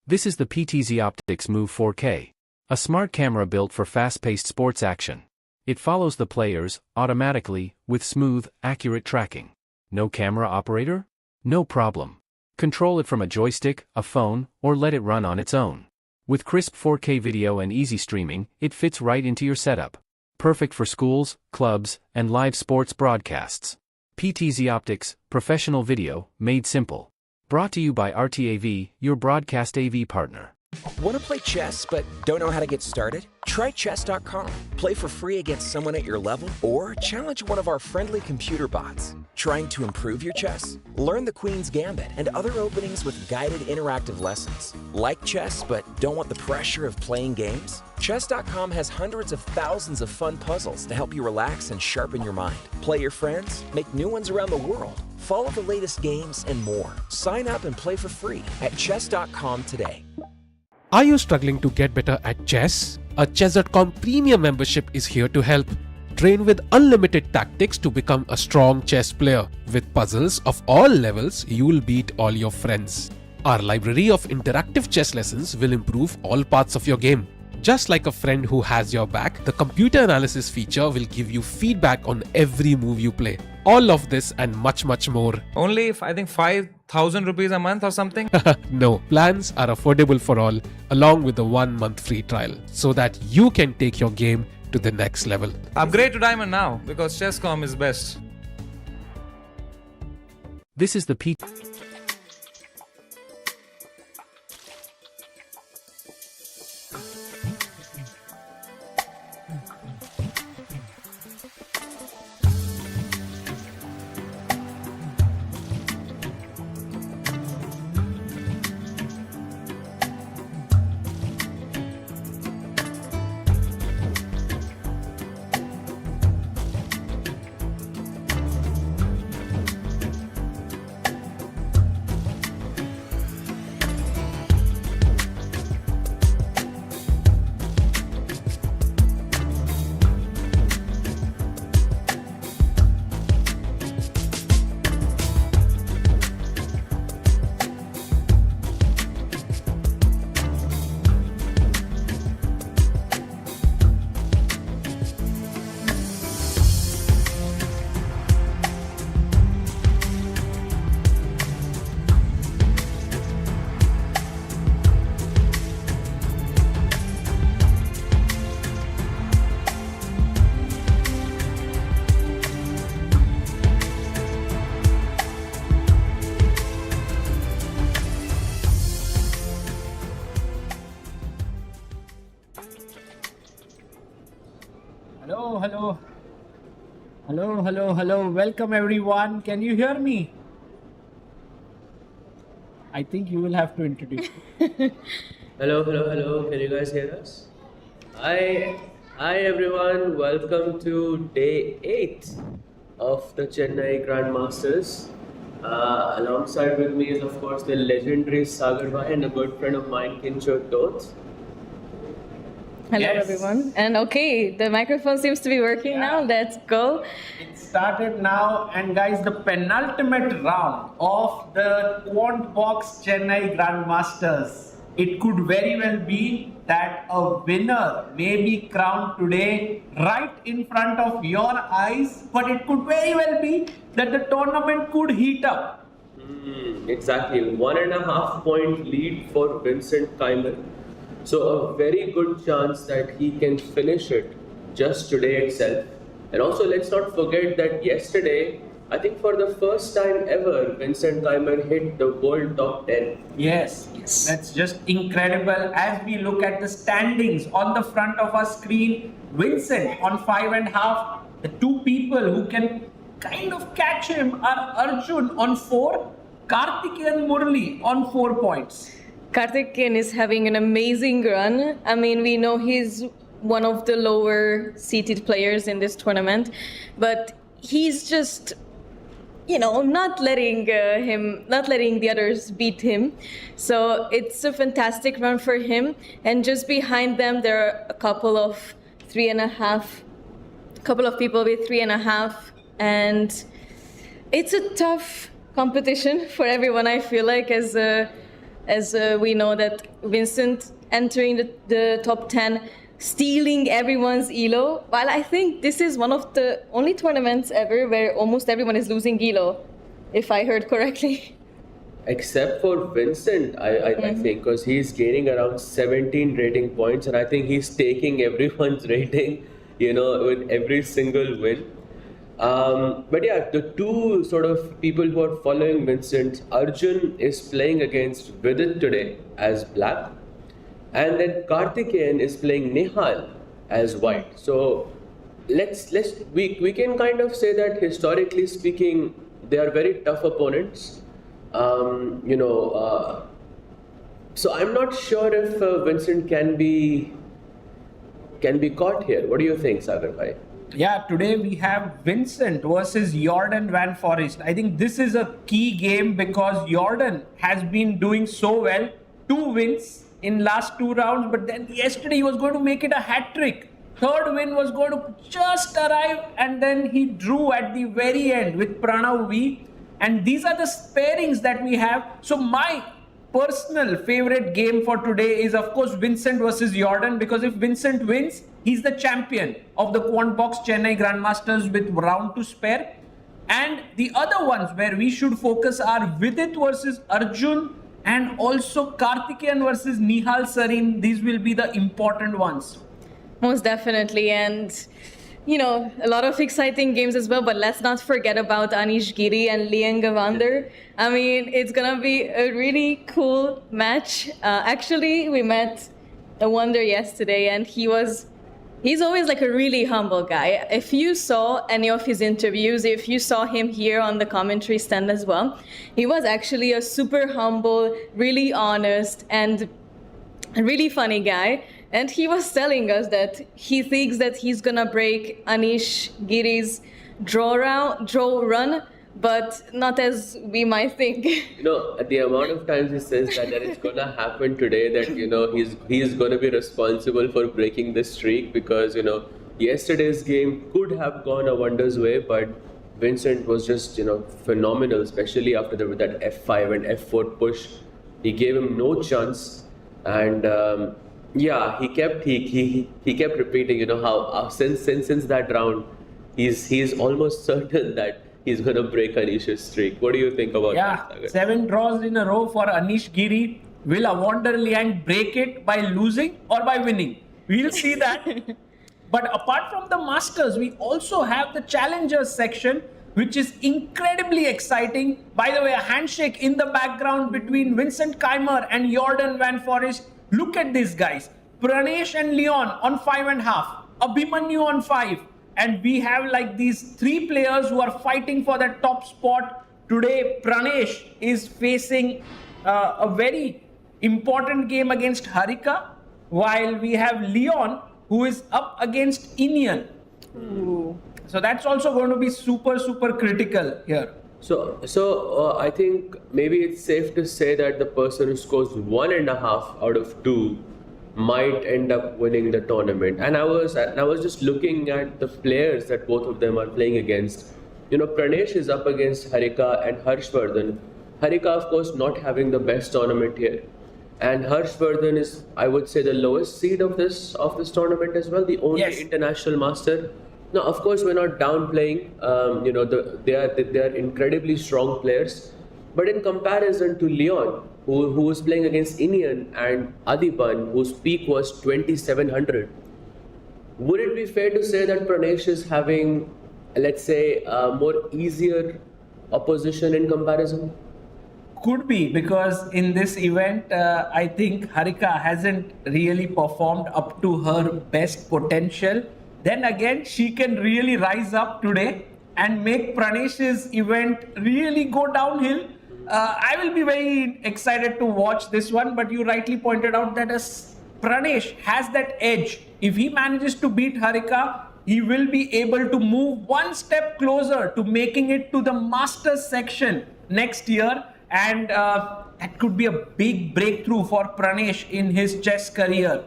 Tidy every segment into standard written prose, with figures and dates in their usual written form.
This is the PTZ Optics Move 4K, a smart camera built for fast-paced sports action. It follows the players automatically with smooth, accurate tracking. No camera operator? No problem. Control it from a joystick, a phone, or let it run on its own. With crisp 4K video and easy streaming, it fits right into your setup. Perfect for schools, clubs, and live sports broadcasts. PTZ Optics, professional video, made simple. Brought to you by RTAV, your broadcast AV partner. Want to play chess but don't know how to get started? Try chess.com. Play for free against someone at your level or challenge one of our friendly computer bots. Trying to improve your chess? Learn the Queen's Gambit and other openings with guided interactive lessons. Like chess but don't want the pressure of playing games? Chess.com has hundreds of thousands of fun puzzles to help you relax and sharpen your mind. Play your friends, make new ones around the world, follow the latest games and more. Sign up and play for free at chess.com today. Are you struggling to get better at chess? A Chess.com premium membership is here to help. Train with unlimited tactics to become a strong chess player. With puzzles of all levels, you'll beat all your friends. Our library of interactive chess lessons will improve all parts of your game. Just like a friend who has your back, the computer analysis feature will give you feedback on every move you play. All of this and much more. Only, I think, 5,000 rupees a month or something? No, plans are affordable for all, along with the 1 month free trial, so that you can take your game to the next level. Upgrade to Diamond now, because Chess.com is best. This is the Hello. Welcome everyone. Can you hear me? I think you will have to introduce. Hello, hello, hello. Can you guys hear us? Hi everyone. Welcome to day 8 of the Chennai Grand Masters. Alongside with me is, of course, the legendary Sagar Bhai and a good friend of mine, Kinshore Toth. Hello Yes. everyone. And okay, the microphone seems to be working now. Let's go. It started now, and guys, the penultimate round of the Quantbox Chennai Grand Masters. It could very well be that a winner may be crowned today right in front of your eyes, but it could very well be that the tournament could heat up. Exactly. 1.5 point lead for Vincent Keymer. So a very good chance that he can finish it just today itself. And also let's not forget that yesterday, I think for the first time ever, Vincent Keymer hit the world top 10. Yes, that's just incredible. As we look at the standings on the front of our screen, Vincent on 5.5. The two people who can kind of catch him are Arjun on 4, Karthikeyan Murali on 4 points. Karthikeyan is having an amazing run. I mean, we know he's one of the lower seated players in this tournament, but he's just, not letting the others beat him. So it's a fantastic run for him. And just behind them, there are a couple of people with 3.5, and it's a tough competition for everyone. I feel like as we know that Vincent entering the top 10, stealing everyone's elo. While I think this is one of the only tournaments ever where almost everyone is losing elo, if I heard correctly. Except for Vincent, I think, because he's gaining around 17 rating points, and I think he's taking everyone's rating, with every single win. But yeah, the two sort of people who are following Vincent, Arjun is playing against Vidit today as black, and then Karthikeyan is playing Nihal as white. So we can kind of say that historically speaking, they are very tough opponents. So I'm not sure if Vincent can be caught here. What do you think, Sagar Bhai? Yeah, today we have Vincent versus Jordan Van Foreest. I think this is a key game because Jordan has been doing so well. 2 wins in last 2 rounds, but then yesterday he was going to make it a hat trick. 3rd win was going to just arrive, and then he drew at the very end with Pranav V. And these are the pairings that we have. So my personal favorite game for today is, of course, Vincent versus Jordan, because if Vincent wins, he's the champion of the Quantbox Chennai Grand Masters with round to spare. And the other ones where we should focus are Vidit versus Arjun and also Karthikeyan versus Nihal Sarin. These will be the important ones. Most definitely. And a lot of exciting games as well, but let's not forget about Anish Giri and Liang Gavander. I mean, it's gonna be a really cool match. Actually, we met a Wonder yesterday, and he's always like a really humble guy. If you saw any of his interviews, if you saw him here on the commentary stand as well, he was actually a super humble, really honest, and a really funny guy. And he was telling us that he thinks that he's gonna break Anish Giri's draw run, but not as we might think. The amount of times he says that it's gonna happen today, that he's gonna be responsible for breaking the streak, because yesterday's game could have gone a Wonder's way, but Vincent was just phenomenal, especially after that F5 and F4 push. He gave him no chance, and he kept repeating, how since that round, he's almost certain that he's gonna break Anish's streak. What do you think about that, Sagar? 7 draws in a row for Anish Giri. Will Evander Liang break it by losing or by winning? We'll see that. But apart from the Masters, we also have the Challengers section, which is incredibly exciting. By the way, a handshake in the background between Vincent Keymer and Jordan Van Foreest. Look at this, guys. Pranesh and Leon on 5.5. Abhimanyu on 5. And we have like these 3 players who are fighting for that top spot. Today, Pranesh is facing a very important game against Harika, while we have Leon, who is up against Inian. So that's also going to be super, super critical here. So I think maybe it's safe to say that the person who scores 1.5 out of 2 might end up winning the tournament. And I was just looking at the players that both of them are playing against. You know, Pranesh is up against Harika and Harshvardhan. Harika, of course, not having the best tournament here, and Harshvardhan is, I would say, the lowest seed of this tournament as well, the only international master. Now, of course, we're not downplaying. They are incredibly strong players, but in comparison to Leon, who was playing against Inian, and Adiban, whose peak was 2700, would it be fair to say that Pranesh is having, let's say, a more easier opposition in comparison? Could be, because in this event, I think Harika hasn't really performed up to her best potential. Then again, she can really rise up today and make Pranesh's event really go downhill. I will be very excited to watch this one, but you rightly pointed out that as Pranesh has that edge. If he manages to beat Harika, he will be able to move one step closer to making it to the Masters section next year. And that could be a big breakthrough for Pranesh in his chess career.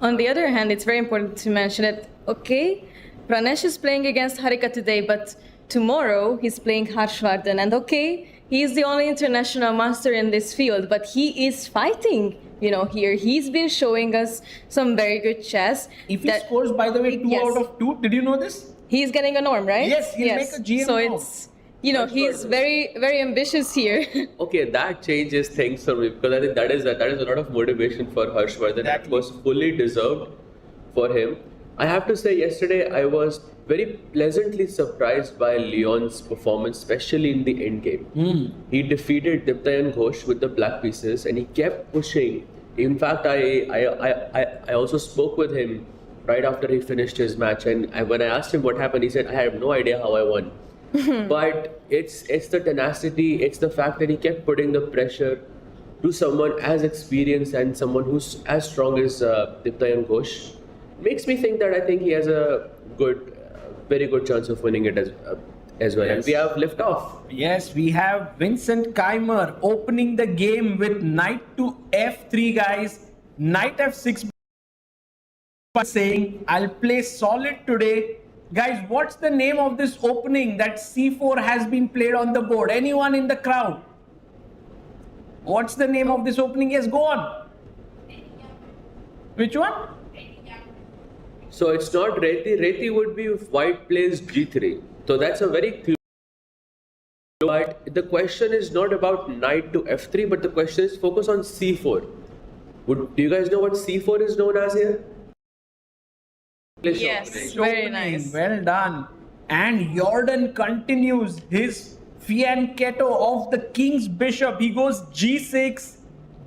On the other hand, it's very important to mention that, okay, Pranesh is playing against Harika today, but tomorrow he's playing Harshvardhan. And okay, he's the only international master in this field, but he is fighting, here. He's been showing us some very good chess. If he scores, by the way, 2 out of 2, did you know this? He's getting a norm, right? Yes, he'll make a GM So norm. it's, he's very, very ambitious here. Okay, that changes things for me, because I think that is a lot of motivation for Harshvardhan. That was fully deserved for him. I have to say, yesterday I was very pleasantly surprised by Leon's performance, especially in the end game. He defeated Diptayan Ghosh with the black pieces, and he kept pushing. In fact, I also spoke with him right after he finished his match, and when I asked him what happened, he said, I have no idea how I won. But it's the tenacity, it's the fact that he kept putting the pressure to someone as experienced and someone who's as strong as Diptayan Ghosh. Makes me think that I think he has a very good chance of winning it as well. Yes. And we have liftoff. Yes, we have Vincent Keymer opening the game with knight to f3, guys. Knight f6, saying, I'll play solid today. Guys, what's the name of this opening that c4 has been played on the board? Anyone in the crowd? What's the name of this opening? Yes, go on. Which one? So it's not Reti. Reti would be if white plays g3. So that's a very clear. But the question is not about knight to f3, but the question is focus on c4. Do you guys know what c4 is known as here? Yes, very nice. Well done. And Jordan continues his fianchetto of the king's bishop. He goes g6,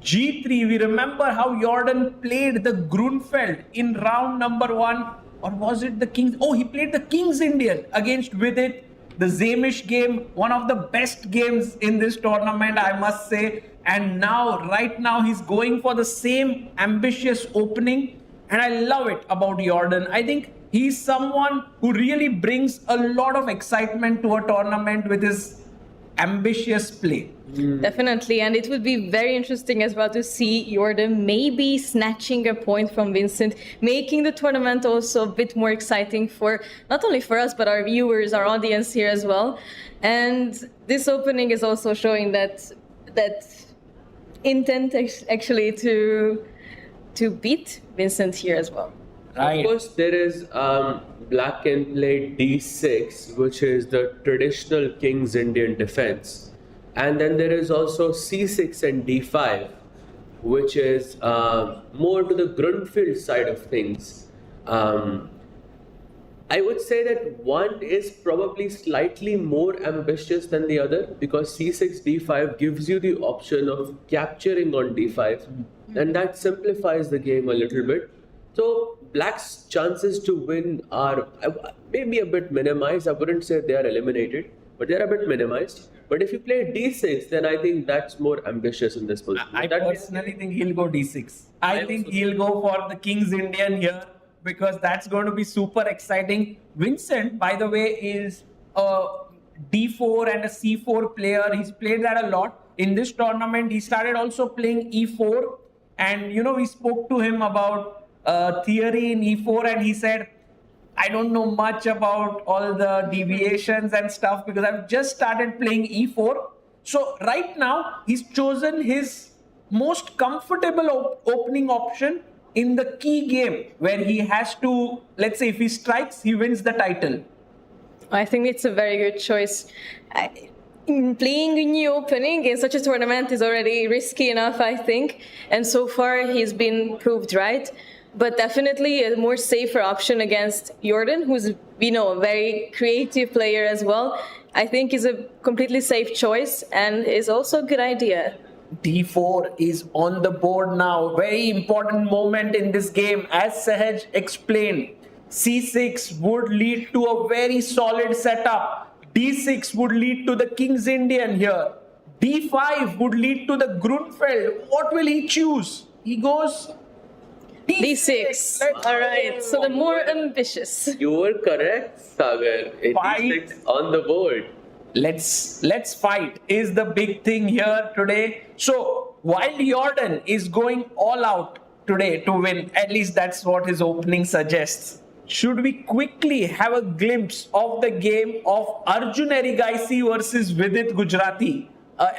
g3. We remember how Jordan played the Grunfeld in round number 1. Or was it the king's? Oh, he played the king's Indian against Vidit. The Zamish game, one of the best games in this tournament, I must say. And right now, he's going for the same ambitious opening. And I love it about Jordan. I think he's someone who really brings a lot of excitement to a tournament with his ambitious play. Definitely, and it would be very interesting as well to see Jordan maybe snatching a point from Vincent, making the tournament also a bit more exciting for not only for us but our viewers, our audience here as well. And this opening is also showing that intent actually to beat Vincent here as well. Right. Of course, there is black can play d6, which is the traditional King's Indian defense. And then there is also c6 and d5, which is more to the Grunfeld side of things. I would say that one is probably slightly more ambitious than the other, because c6, d5 gives you the option of capturing on d5, and that simplifies the game a little bit. So black's chances to win are maybe a bit minimized. I wouldn't say they are eliminated, but they're a bit minimized. But if you play d6, then I think that's more ambitious in this position. I personally think he'll go d6. I think he'll go for the King's Indian here because that's going to be super exciting. Vincent, by the way, is a d4 and a c4 player. He's played that a lot. In this tournament, he started also playing e4. And, we spoke to him about theory in e4 and he said, I don't know much about all the deviations and stuff because I've just started playing e4. So right now, he's chosen his most comfortable opening option in the key game where he has to, let's say if he strikes, he wins the title. I think it's a very good choice. Playing a new opening in such a tournament is already risky enough, I think. And so far, he's been proved right. But definitely a more safer option against Jordan, who's, a very creative player as well. I think is a completely safe choice and is also a good idea. D4 is on the board now. Very important moment in this game. As Sahaj explained, C6 would lead to a very solid setup. D6 would lead to the King's Indian here. D5 would lead to the Grunfeld. What will he choose? He goes D6. All right. So the more ambitious. You were correct, Sagar. D6 on the board. Let's fight is the big thing here today. So while Jordan is going all out today to win, at least that's what his opening suggests. Should we quickly have a glimpse of the game of Arjun Erigaisi versus Vidit Gujrathi?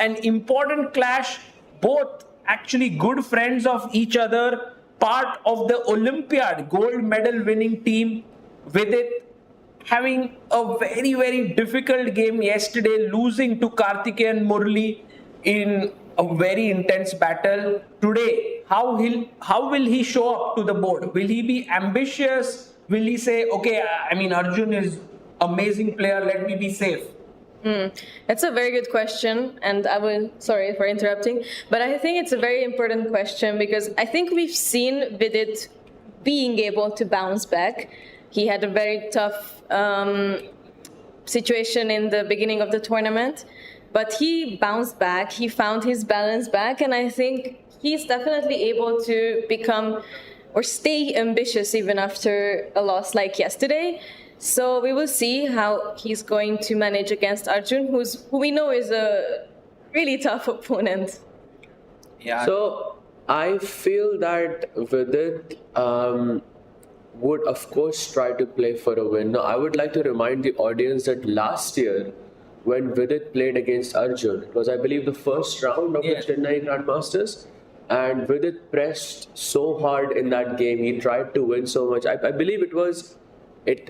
An important clash, both actually good friends of each other, part of the Olympiad gold medal winning team. Vidit having a very, very difficult game yesterday, losing to Karthikeyan Murli in a very intense battle. Today, how will he show up to the board? Will he be ambitious? Will he say, okay, Arjun is amazing player, let me be safe? That's a very good question, and sorry for interrupting, but I think it's a very important question because I think we've seen Vidit being able to bounce back. He had a very tough situation in the beginning of the tournament, but he bounced back, he found his balance back, and I think he's definitely able to become or stay ambitious even after a loss like yesterday. So we will see how he's going to manage against Arjun, who we know is a really tough opponent. Yeah. So I feel that Vidit would of course try to play for a win. Now I would like to remind the audience that last year when Vidit played against Arjun, it was I believe the first round of the Chennai Grand Masters. And Vidit pressed so hard in that game. He tried to win so much. I believe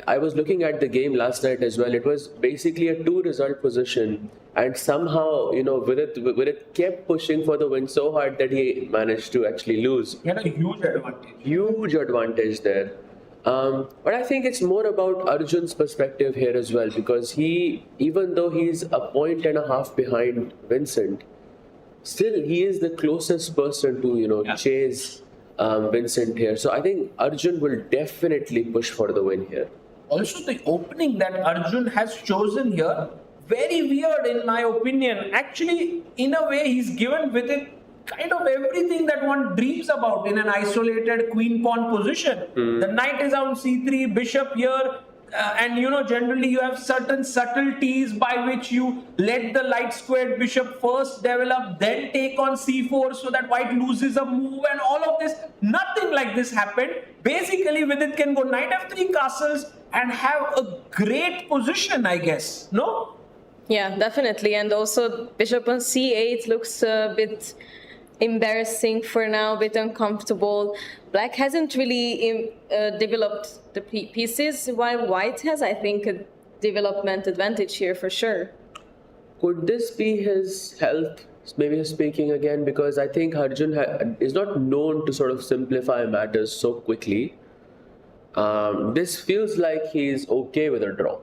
I was looking at the game last night as well. It was basically a 2-result position. And somehow, Vidit kept pushing for the win so hard that he managed to actually lose. He had a huge advantage. Huge advantage there. But I think it's more about Arjun's perspective here as well. Because even though he's a point and a half behind Vincent, still, he is the closest person to, chase Vincent here. So I think Arjun will definitely push for the win here. Also, the opening that Arjun has chosen here, very weird in my opinion. Actually, in a way, he's given with it kind of everything that one dreams about in an isolated queen-pawn position. The knight is on c3, bishop here. And generally you have certain subtleties by which you let the light squared bishop first develop, then take on c4 so that white loses a move and all of this. Nothing like this happened. Basically, Vidit can go knight f3 castles and have a great position, I guess. No? Yeah, definitely. And also bishop on c8 looks a bit embarrassing for now, a bit uncomfortable. Black hasn't really developed the pieces, while white has, I think, a development advantage here for sure. Could this be his health, maybe speaking again? Because I think Arjun is not known to sort of simplify matters so quickly. This feels like he's okay with a draw.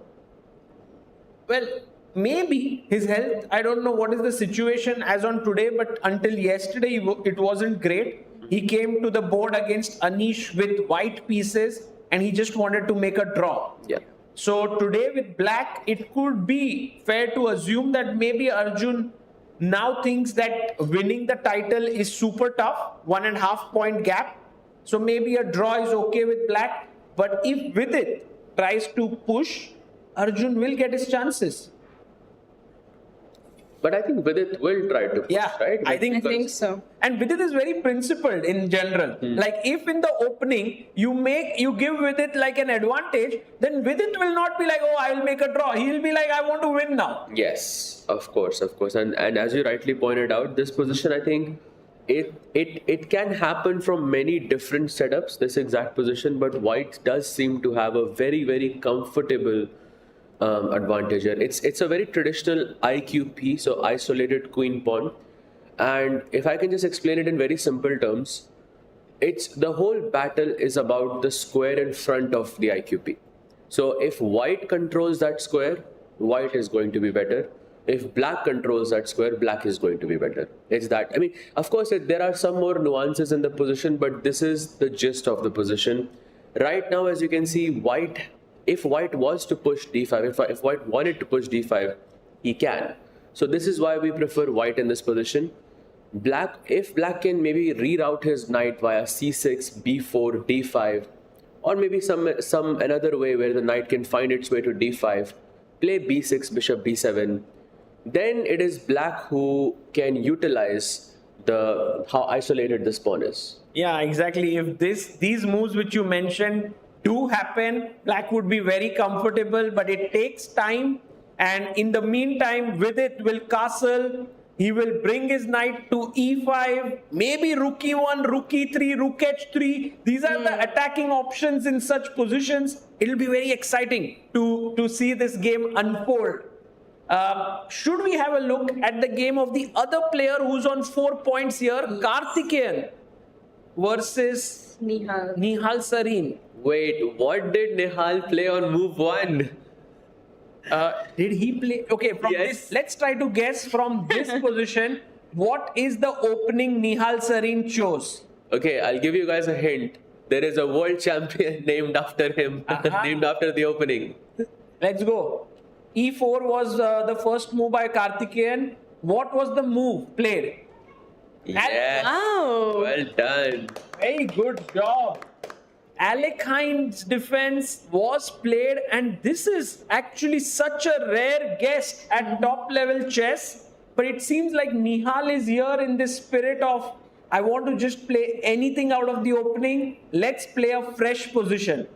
Well, maybe his health, I don't know what is the situation as on today, but until yesterday it wasn't great. He came to the board against Anish with white pieces and he just wanted to make a draw. Yeah. So today with black, it could be fair to assume that maybe Arjun now thinks that winning the title is super tough, 1.5 point gap. So maybe a draw is okay with black. But if Vidit tries to push, Arjun will get his chances. But I think Vidit will try to push, right? I think so. And Vidit is very principled in general. Like if in the opening you give Vidit like an advantage, then Vidit will not be like, oh, I will make a draw. He will be like, I want to win now. Yes, of course. And as you rightly pointed out, this position, I think it can happen from many different setups, this exact position, but white does seem to have a very, very comfortable advantage here. It's a very traditional IQP, so isolated queen pawn. And if I can just explain it in very simple terms, it's the whole battle is about the square in front of the IQP. So if white controls that square, white is going to be better. If black controls that square, black is going to be better. It's that. I mean, of course, there are some more nuances in the position, but this is the gist of the position. Right now, as you can see, if white was to push d5, if white wanted to push d5, he can. So this is why we prefer white in this position. If black can maybe reroute his knight via c6, b4, d5, or maybe some another way where the knight can find its way to d5, play b6, bishop b7, then it is black who can utilize how isolated this pawn is. Yeah, exactly. If these moves which you mentioned do happen, black would be very comfortable, but it takes time. And in the meantime, Vidit will castle. He will bring his knight to e5, maybe rook e1, rook e3, rook h3. These are the attacking options in such positions. It'll be very exciting to see this game unfold. Should we have a look at the game of the other player who's on 4 points here, Karthikeyan versus Nihal Sarin? Wait, what did Nihal play on move 1? Did he play? Okay, from this, let's try to guess from this position, what is the opening Nihal Sarin chose? Okay, I'll give you guys a hint. There is a world champion named after him, named after the opening. Let's go. E4 was the first move by Karthikeyan. What was the move played? Yes. Wow. Well done. Very good job. Alekhine's defense was played, and this is actually such a rare guest at top level chess. But it seems like Nihal is here in this spirit of, I want to just play anything out of the opening. Let's play a fresh position.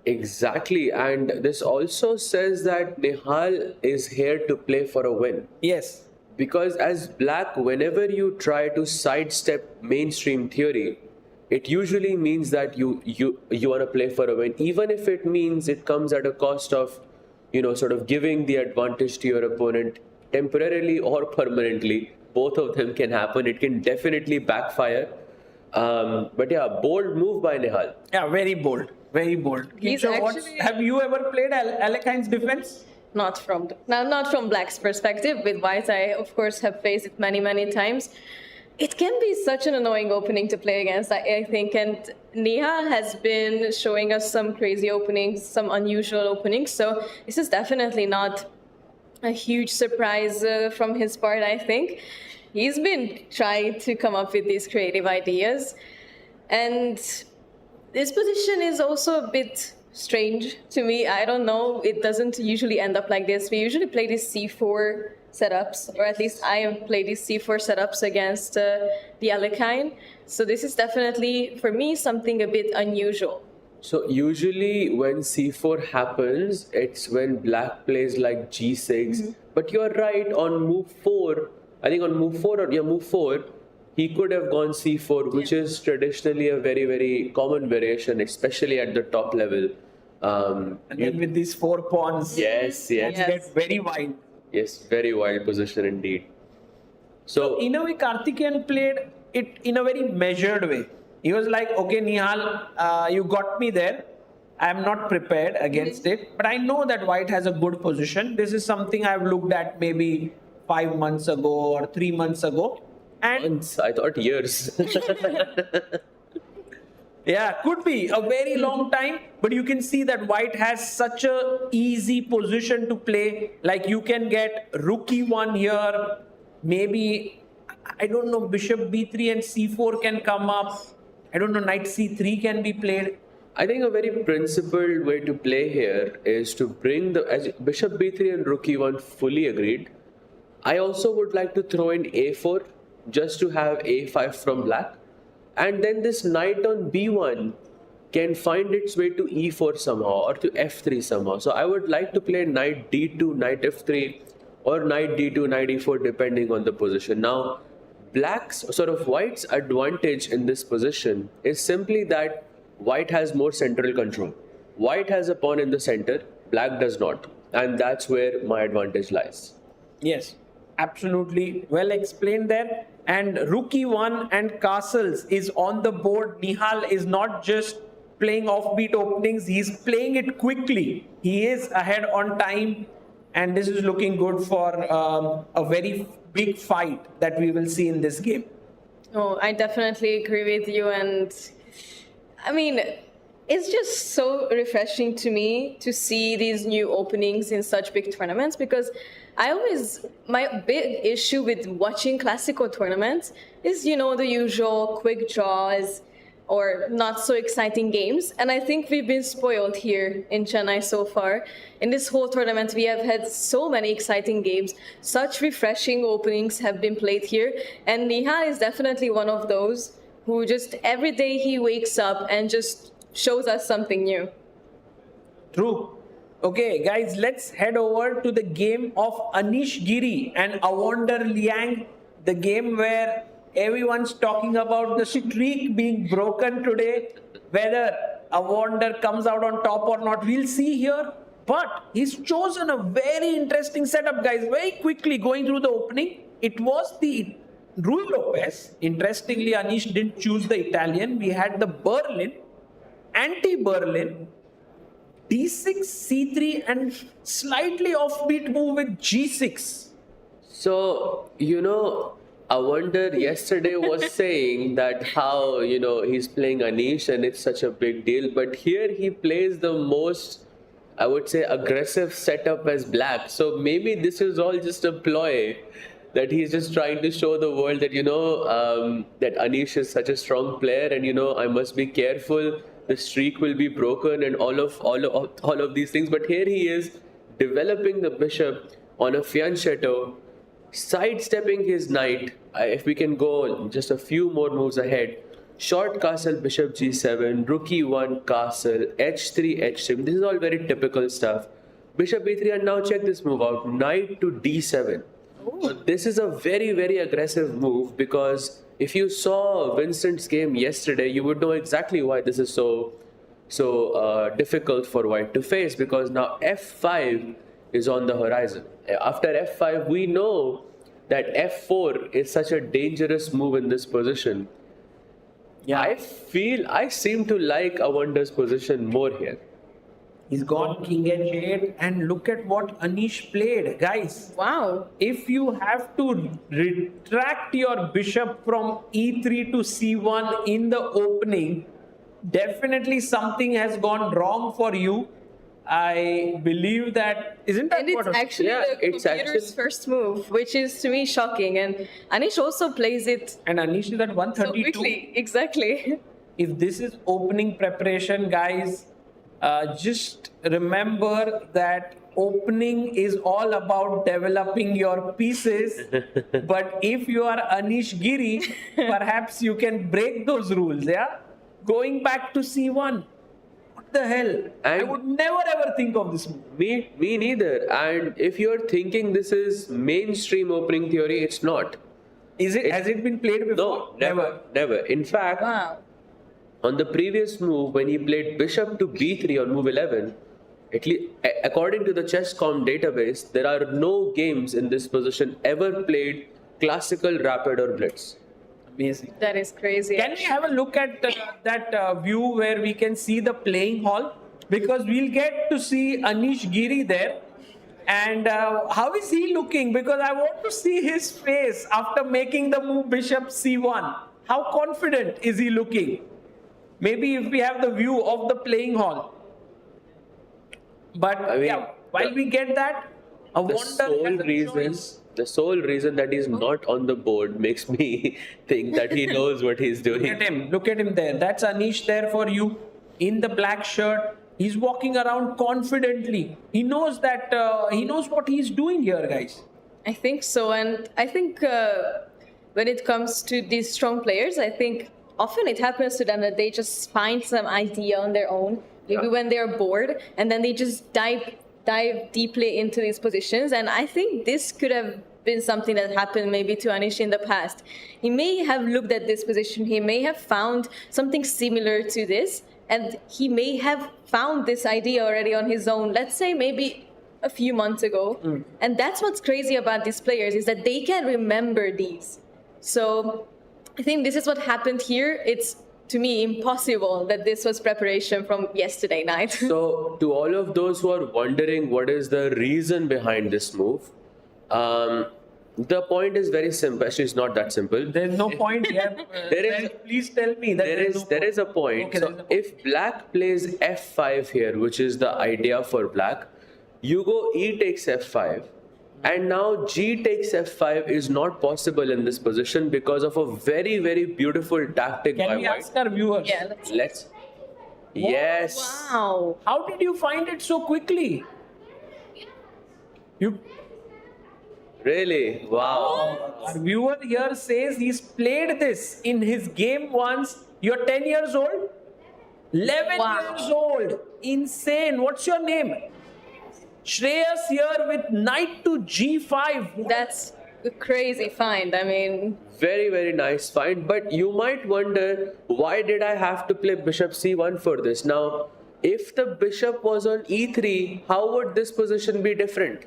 Exactly, and this also says that Nihal is here to play for a win. Yes. Because as black, whenever you try to sidestep mainstream theory, it usually means that you want to play for a win, even if it means it comes at a cost of, sort of giving the advantage to your opponent temporarily or permanently. Both of them can happen. It can definitely backfire. But yeah, bold move by Nihal. Yeah, very bold. Very bold. Have you ever played Alekhine's defense? Not from Black's perspective. With White, I of course have faced it many times. It can be such an annoying opening to play against, I think, and Nihal has been showing us some crazy openings, some unusual openings, so this is definitely not a huge surprise from his part, I think. He's been trying to come up with these creative ideas, and this position is also a bit strange to me. I don't know, it doesn't usually end up like this. We usually play these c4 setups, or at least I have played these c4 setups against the Alekhine. So this is definitely, for me, something a bit unusual. So usually when c4 happens, it's when black plays like g6. But you're right, on move 4, I think on move 4, he could have gone c4, which is traditionally a very, very common variation, especially at the top level. And then with these 4 pawns, yes. It gets very wide. Yes, very wild position indeed. So in a way, Karthikeyan played it in a very measured way. He was like, okay, Nihal, you got me there. I am not prepared against it. But I know that white has a good position. This is something I've looked at maybe 5 months ago or 3 months ago. And months, I thought years. Yeah, could be a very long time, but you can see that white has such a easy position to play. Like you can get rook e1 here, maybe, I don't know, bishop b3 and c4 can come up. I don't know, knight c3 can be played. I think a very principled way to play here is to bring as bishop b3 and rook e1 fully agreed. I also would like to throw in a4 just to have a5 from black. And then this knight on b1 can find its way to e4 somehow or to f3 somehow. So I would like to play knight d2, knight f3 or knight d2, knight e4 depending on the position. Now, white's advantage in this position is simply that white has more central control. White has a pawn in the center, black does not. And that's where my advantage lies. Yes, absolutely well explained there. And rook e1 and castles is on the board. Nihal is not just playing offbeat openings, he's playing it quickly. He is ahead on time, and this is looking good for a very big fight that we will see in this game. Oh, I definitely agree with you. And I mean, it's just so refreshing to me to see these new openings in such big tournaments, because my big issue with watching classical tournaments is, the usual quick draws or not so exciting games. And I think we've been spoiled here in Chennai so far. In this whole tournament, we have had so many exciting games. Such refreshing openings have been played here. And Nihal is definitely one of those who just every day he wakes up and just shows us something new. True. Okay, guys, let's head over to the game of Anish Giri and Evander Liang, the game where everyone's talking about the streak being broken today, whether Evander comes out on top or not. We'll see here. But he's chosen a very interesting setup, guys. Very quickly going through the opening, it was the Rui Lopez. Interestingly, Anish didn't choose the Italian. We had the Berlin, anti-Berlin, d6, c3, and slightly offbeat move with g6. So, Evander yesterday was saying that how, he's playing Anish and it's such a big deal. But here he plays the most, I would say, aggressive setup as black. So maybe this is all just a ploy that he's just trying to show the world that, that Anish is such a strong player and, I must be careful. The streak will be broken and all of these things. But here he is developing the bishop on a fianchetto, sidestepping his knight. If we can go just a few more moves ahead, short castle, bishop g7, rook e1, castle, h3, h3. This is all very typical stuff. Bishop b3, and now check this move out, knight to d7. So this is a very, very aggressive move, because if you saw Vincent's game yesterday, you would know exactly why this is so difficult for white to face, because now f5 is on the horizon. After f5, we know that f4 is such a dangerous move in this position. Yeah, I seem to like Evander's position more here. He's gone king h8, and look at what Anish played, guys. Wow. If you have to retract your bishop from e3 to c1 in the opening, definitely something has gone wrong for you. I believe that, isn't that and it's what actually the computer's first move, which is to me shocking. And Anish also plays it. And Anish is at 132. So quickly, exactly. If this is opening preparation, guys, just remember that opening is all about developing your pieces. But if you are Anish Giri, perhaps you can break those rules, yeah? Going back to c1. What the hell? And I would never ever think of this move. Me neither. And if you're thinking this is mainstream opening theory, it's not. Is it? Has it been played before? No, never. In fact, Wow. on the previous move, when he played bishop to b3 on move 11, at least according to the chess.com database, there are no games in this position ever played classical, rapid, or blitz. Amazing. That is crazy. Can we have a look at that view where we can see the playing hall? Because we'll get to see Anish Giri there. And how is he looking? Because I want to see his face after making the move bishop c1. How confident is he looking? maybe if we have the view of the playing hall. But I mean, yeah, while we get that, a the wonder sole has a reason choice. the sole reason that he's not on the board makes me think that he knows what he's Look doing. at him. Look at him there. That's Anish there for you in the black shirt. He's walking around confidently. He knows that he knows what he's doing here, guys. I think so, and I think when it comes to these strong players, I think often it happens to them that they just find some idea on their own, maybe when they're bored, and then they just dive deeply into these positions. And I think this could have been something that happened maybe to Anish in the past. He may have looked at this position, he may have found something similar to this, and he may have found this idea already on his own, let's say maybe a few months ago. And that's what's crazy about these players, is that they can remember these. So I think this is what happened here. It's, to me, impossible that this was preparation from yesterday night. So, to all of those who are wondering what is the reason behind this move, the point is very simple. Actually, it's not that simple. There's no point here. Please tell me that There is a point. Okay, So, there's a point. if black plays f5 here, which is the idea for black, you go e takes f5. And now g takes f5 is not possible in this position because of a very, very beautiful tactic by Can we white. ask our viewers? Yeah, Let's. Yes. wow. How did you find it so quickly? You Really? Wow. Our viewer here says he's played this in his game once. You're 10 years old? 11 Wow. years old. Insane. What's your name? Shreyas here with knight to g5. That's a crazy find. I mean, Very, very nice find. But you might wonder, why did I have to play bishop c1 for this? Now, if the bishop was on e3, how would this position be different?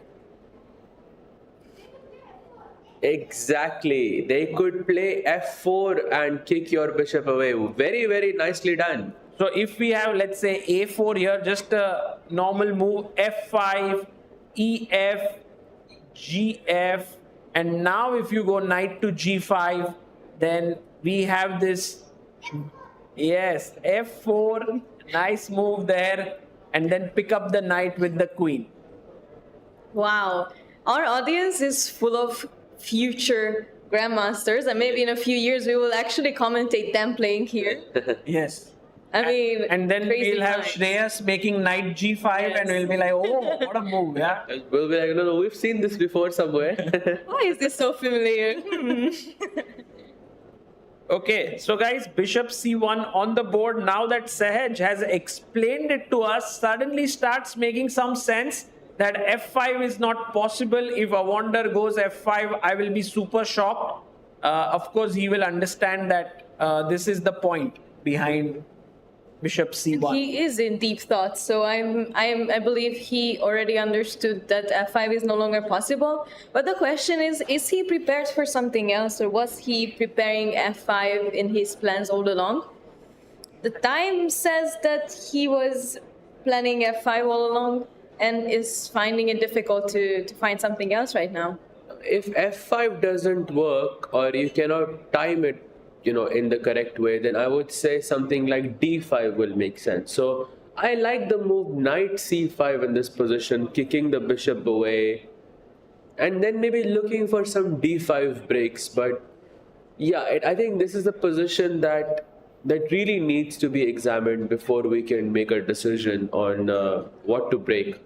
Exactly. They could play f4 and kick your bishop away. Very, very nicely done. So if we have, let's say, a4 here, just a normal move, f5, ef, gf, and now if you go knight to g5, then we have this, yes, f4, nice move there, and then pick up the knight with the queen. wow. Our audience is full of future grandmasters, and maybe in a few years we will actually commentate them playing here. Yes. I mean, And then crazy we'll have times. Shreyas making knight g5 and Yes. we'll be like, oh, what a move, yeah. We'll be like, no, we've seen this before somewhere. Why is this so familiar? Okay, so guys, bishop c1 on the board. Now that Sahaj has explained it to us, suddenly starts making some sense that f5 is not possible. If a wonder goes f5, I will be super shocked. Of course, he will understand that this is the point behind bishop c1. He is in deep thought, so I believe he already understood that f5 is no longer possible. But the question is he prepared for something else, or was he preparing f5 in his plans all along? The time says that he was planning f5 all along and is finding it difficult to find something else right now. If f5 doesn't work, or you cannot time it, in the correct way, then I would say something like d5 will make sense. So I like the move knight c5 in this position, kicking the bishop away, and then maybe looking for some d5 breaks. But yeah, I think this is a position that really needs to be examined before we can make a decision on what to break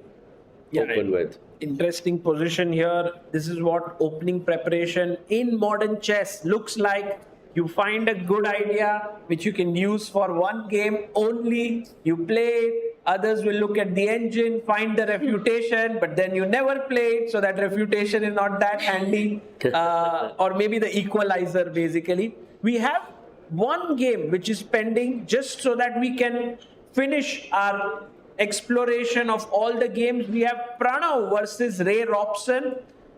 open with. Interesting position here. This is what opening preparation in modern chess looks like. You find a good idea which you can use for one game only. You play it. Others will look at the engine, find the refutation, but then you never play it, so that refutation is not that handy. Or maybe the equalizer, basically. We have one game which is pending, just so that we can finish our exploration of all the games. We have Pranav versus Ray Robson,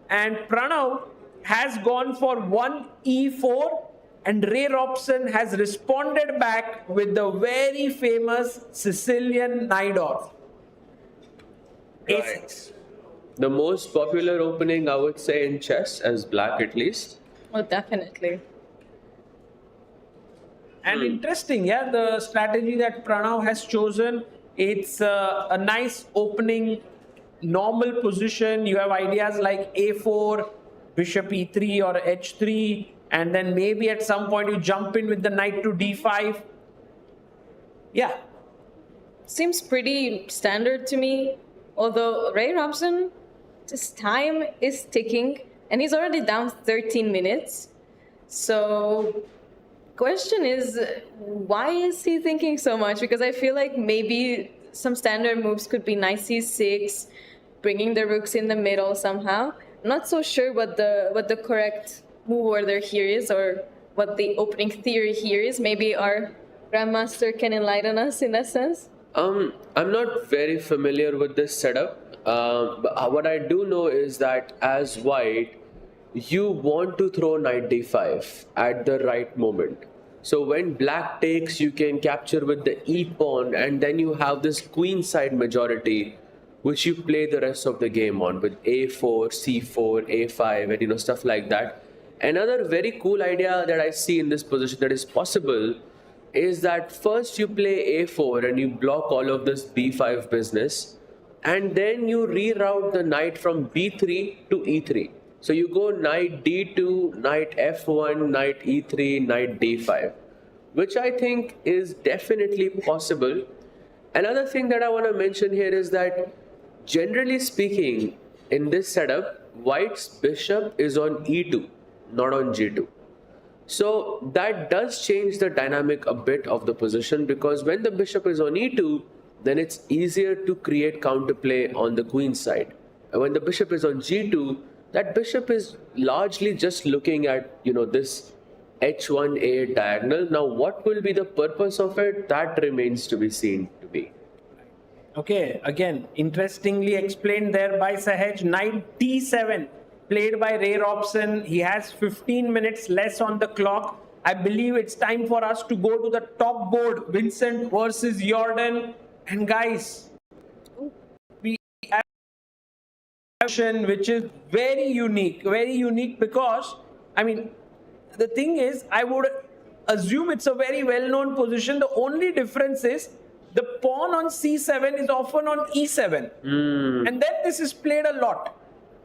and Pranav has gone for 1 e4, and Ray Robson has responded back with the very famous Sicilian Najdorf. Right. The most popular opening, I would say, in chess, as black at least. Well, definitely. And interesting, yeah, the strategy that Pranav has chosen, it's a nice opening, normal position. You have ideas like A4, Bishop E3 or H3, and then maybe at some point you jump in with the knight to D5. Yeah. Seems pretty standard to me. Although Ray Robson, his time is ticking and he's already down 13 minutes. So question is, why is he thinking so much? Because I feel like maybe some standard moves could be knight c6, bringing the rooks in the middle somehow. Not so sure what the correct move order here is, or what the opening theory here is. Maybe our Grandmaster can enlighten us in that sense. I'm not very familiar with this setup. But what I do know is that as white, you want to throw knight d5 at the right moment. So when black takes, you can capture with the e pawn, and then you have this queen side majority, which you play the rest of the game on with a4, c4, a5, and stuff like that. Another very cool idea that I see in this position that is possible is that first you play a4 and you block all of this b5 business, and then you reroute the knight from b3 to e3. So you go knight d2, knight f1, knight e3, knight d5, which I think is definitely possible. Another thing that I want to mention here is that generally speaking, in this setup, white's bishop is on e2, not on g2. So that does change the dynamic a bit of the position, because when the bishop is on e2, then it's easier to create counterplay on the queen side. And when the bishop is on g2, that bishop is largely just looking at, this h1a diagonal. Now, what will be the purpose of it? That remains to be seen to be. Okay, again, interestingly explained there by Sahaj. Knight d7 played by Ray Robson. He has 15 minutes less on the clock. I believe it's time for us to go to the top board. Vincent versus Jordan. And guys, we have a question which is very unique because, the thing is, I would assume it's a very well-known position. The only difference is the pawn on c7 is often on e7. And then this is played a lot.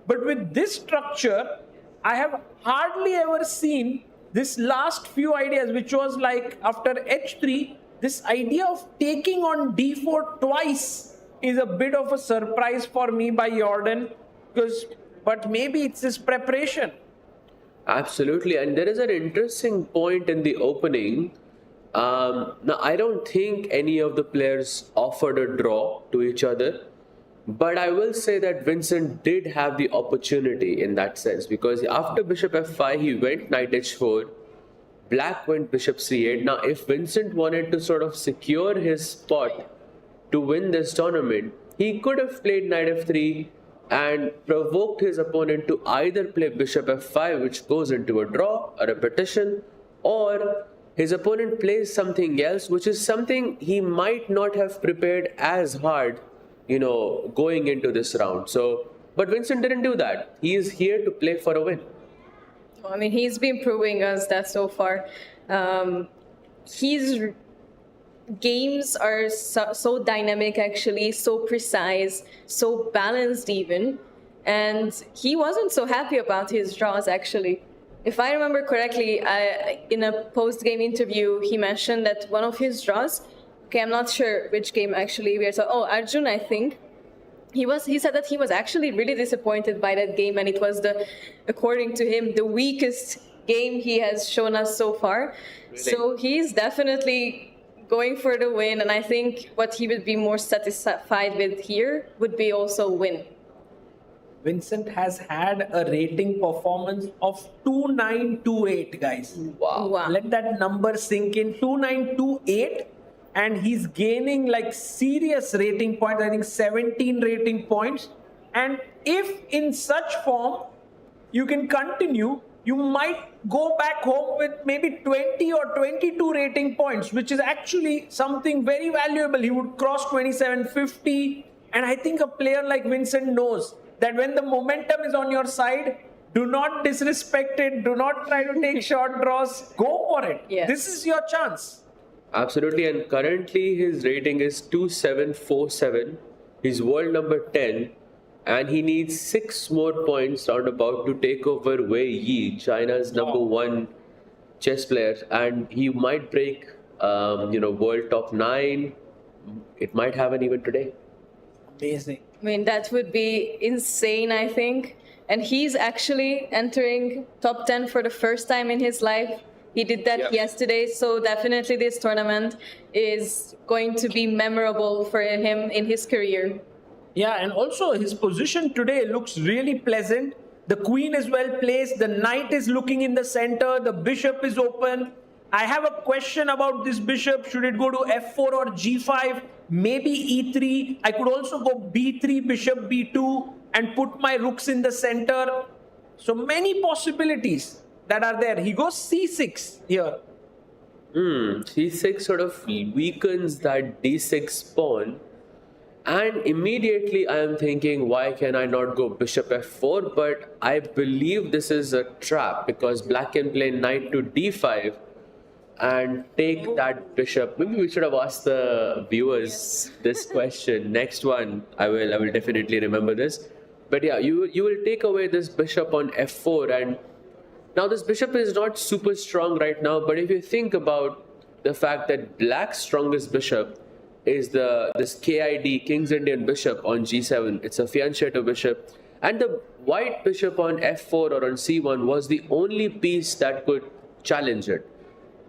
But with this structure, I have hardly ever seen this last few ideas, which was like after h3, this idea of taking on d4 twice is a bit of a surprise for me by Jordan, but maybe it's his preparation. Absolutely, and there is an interesting point in the opening. Now, I don't think any of the players offered a draw to each other, but I will say that Vincent did have the opportunity in that sense, because after bishop f5, he went knight h4, black went bishop c8. Now, if Vincent wanted to sort of secure his spot to win this tournament, he could have played knight f3 and provoked his opponent to either play bishop f5, which goes into a draw, a repetition, or his opponent plays something else, which is something he might not have prepared as hard, going into this round. So, but Vincent didn't do that. He is here to play for a win. He's been proving us that so far. His games are so dynamic, actually, so precise, so balanced even. And he wasn't so happy about his draws, actually. If I remember correctly, in a post-game interview, he mentioned that one of his draws, I'm not sure which game actually, Arjun, I think. He said that he was actually really disappointed by that game, and it was according to him, the weakest game he has shown us so far. Really? So he's definitely going for the win, and I think what he would be more satisfied with here would be also win. Vincent has had a rating performance of 2928, guys. Wow. Let that number sink in. 2928. And he's gaining like serious rating points, I think 17 rating points. And if in such form you can continue, you might go back home with maybe 20 or 22 rating points, which is actually something very valuable. He would cross 2750. And I think a player like Vincent knows that when the momentum is on your side, Do not disrespect it. Do not try to take short draws. Go for it. Yes. This is your chance. Absolutely, and currently his rating is 2747. He's world number 10, and he needs 6 more points roundabout to take over Wei Yi, China's number 1 chess player, and he might break, world top 9. It might happen even today. Amazing. I mean, that would be insane, I think. And he's actually entering top 10 for the first time in his life. He did that yesterday, so definitely this tournament is going to be memorable for him in his career. Yeah, and also his position today looks really pleasant. The queen is well placed, the knight is looking in the center, the bishop is open. I have a question about this bishop. Should it go to f4 or g5? Maybe e3. I could also go b3, bishop b2 and put my rooks in the center. So many possibilities that are there. He goes c6 here. C6 sort of weakens that d6 pawn. And immediately I am thinking, why can I not go bishop f4? But I believe this is a trap because black can play knight to d5 and take that bishop. Maybe we should have asked the viewers this question. Next one, I will definitely remember this. But yeah, you will take away this bishop on f4, and now this bishop is not super strong right now. But if you think about the fact that black's strongest bishop is this KID, King's Indian Bishop on g7. It's a fianchetto bishop, and the white bishop on f4 or on c1 was the only piece that could challenge it.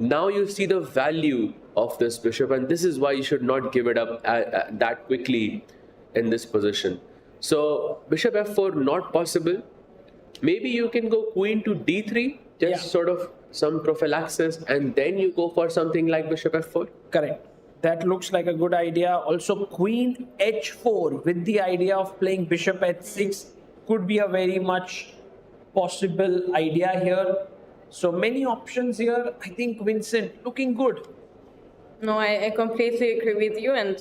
Now you see the value of this bishop, and this is why you should not give it up that quickly in this position. So bishop f4 not possible. Maybe you can go queen to d3, just sort of some prophylaxis, and then you go for something like bishop f4. Correct. That looks like a good idea. Also queen h4 with the idea of playing bishop h6 could be a very much possible idea here. So many options here. I think Vincent looking good. No, I completely agree with you, and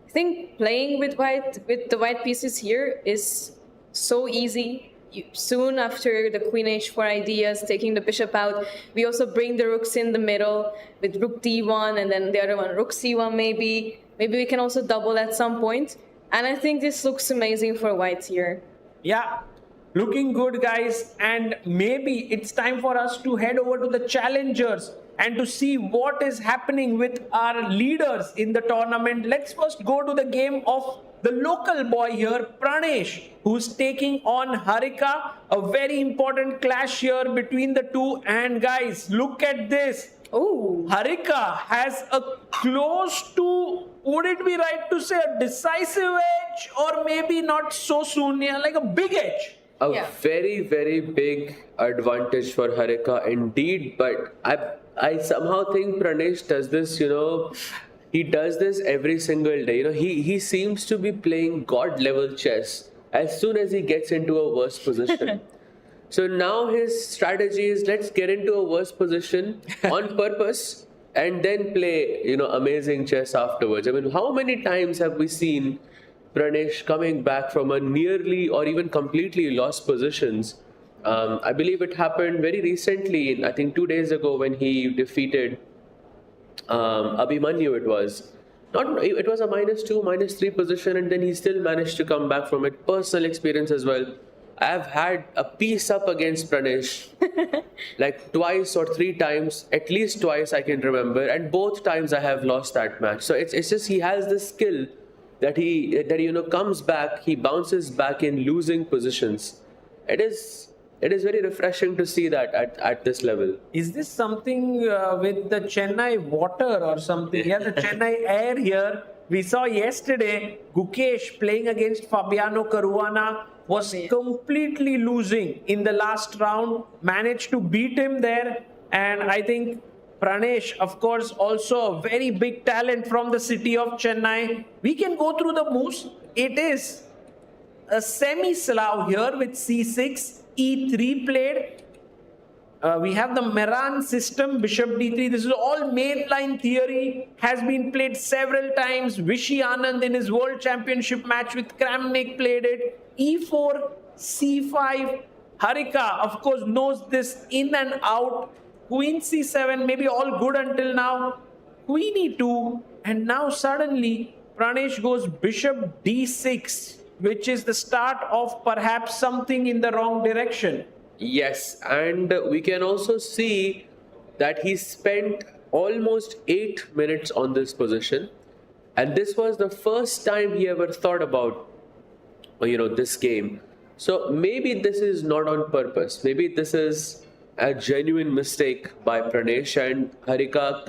I think playing with the white pieces here is so easy. Soon after the queen h4 ideas, taking the bishop out, we also bring the rooks in the middle with rook d1 and then the other one rook c1 maybe. Maybe we can also double at some point. And I think this looks amazing for white here. Yeah, looking good, guys. And maybe it's time for us to head over to the challengers and to see what is happening with our leaders in the tournament. Let's first go to the game of the local boy here, Pranesh, who's taking on Harika. A very important clash here between the two. And guys, look at this. Oh, Harika has a close to, would it be right to say a decisive edge, or maybe not so soon, like a big edge? A very, very big advantage for Harika indeed, but I somehow think Pranesh does this, he does this every single day. He seems to be playing god level chess as soon as he gets into a worse position. So now his strategy is, let's get into a worse position on purpose and then play, amazing chess afterwards. I mean, how many times have we seen Pranesh coming back from a nearly or even completely lost positions? I believe it happened very recently, I think 2 days ago, when he defeated Abhimanyu. It was a -2, -3 position, and then he still managed to come back from it. Personal experience as well. I've had a piece up against Pranesh like twice or 3 times, at least twice I can remember, and both times I have lost that match. So it's just he has this skill that he comes back, he bounces back in losing positions. It is very refreshing to see that at this level. Is this something with the Chennai water or something? Yeah, the Chennai air here. We saw yesterday Gukesh playing against Fabiano Caruana was completely losing in the last round, managed to beat him there. And I think Pranesh, of course, also a very big talent from the city of Chennai. We can go through the moves. It is a semi-Slav here with c6, e3 played. We have the Meran system, bishop d3. This is all mainline theory, has been played several times. Vishy Anand in his world championship match with Kramnik played it. e4, c5, Harika, of course, knows this in and out. Queen c7, maybe all good until now. Queen e2, and now suddenly Pranesh goes bishop d6, which is the start of perhaps something in the wrong direction. Yes, and we can also see that he spent almost 8 minutes on this position, and this was the first time he ever thought about this game. So maybe this is not on purpose. Maybe this is a genuine mistake by Pranesh, and Harika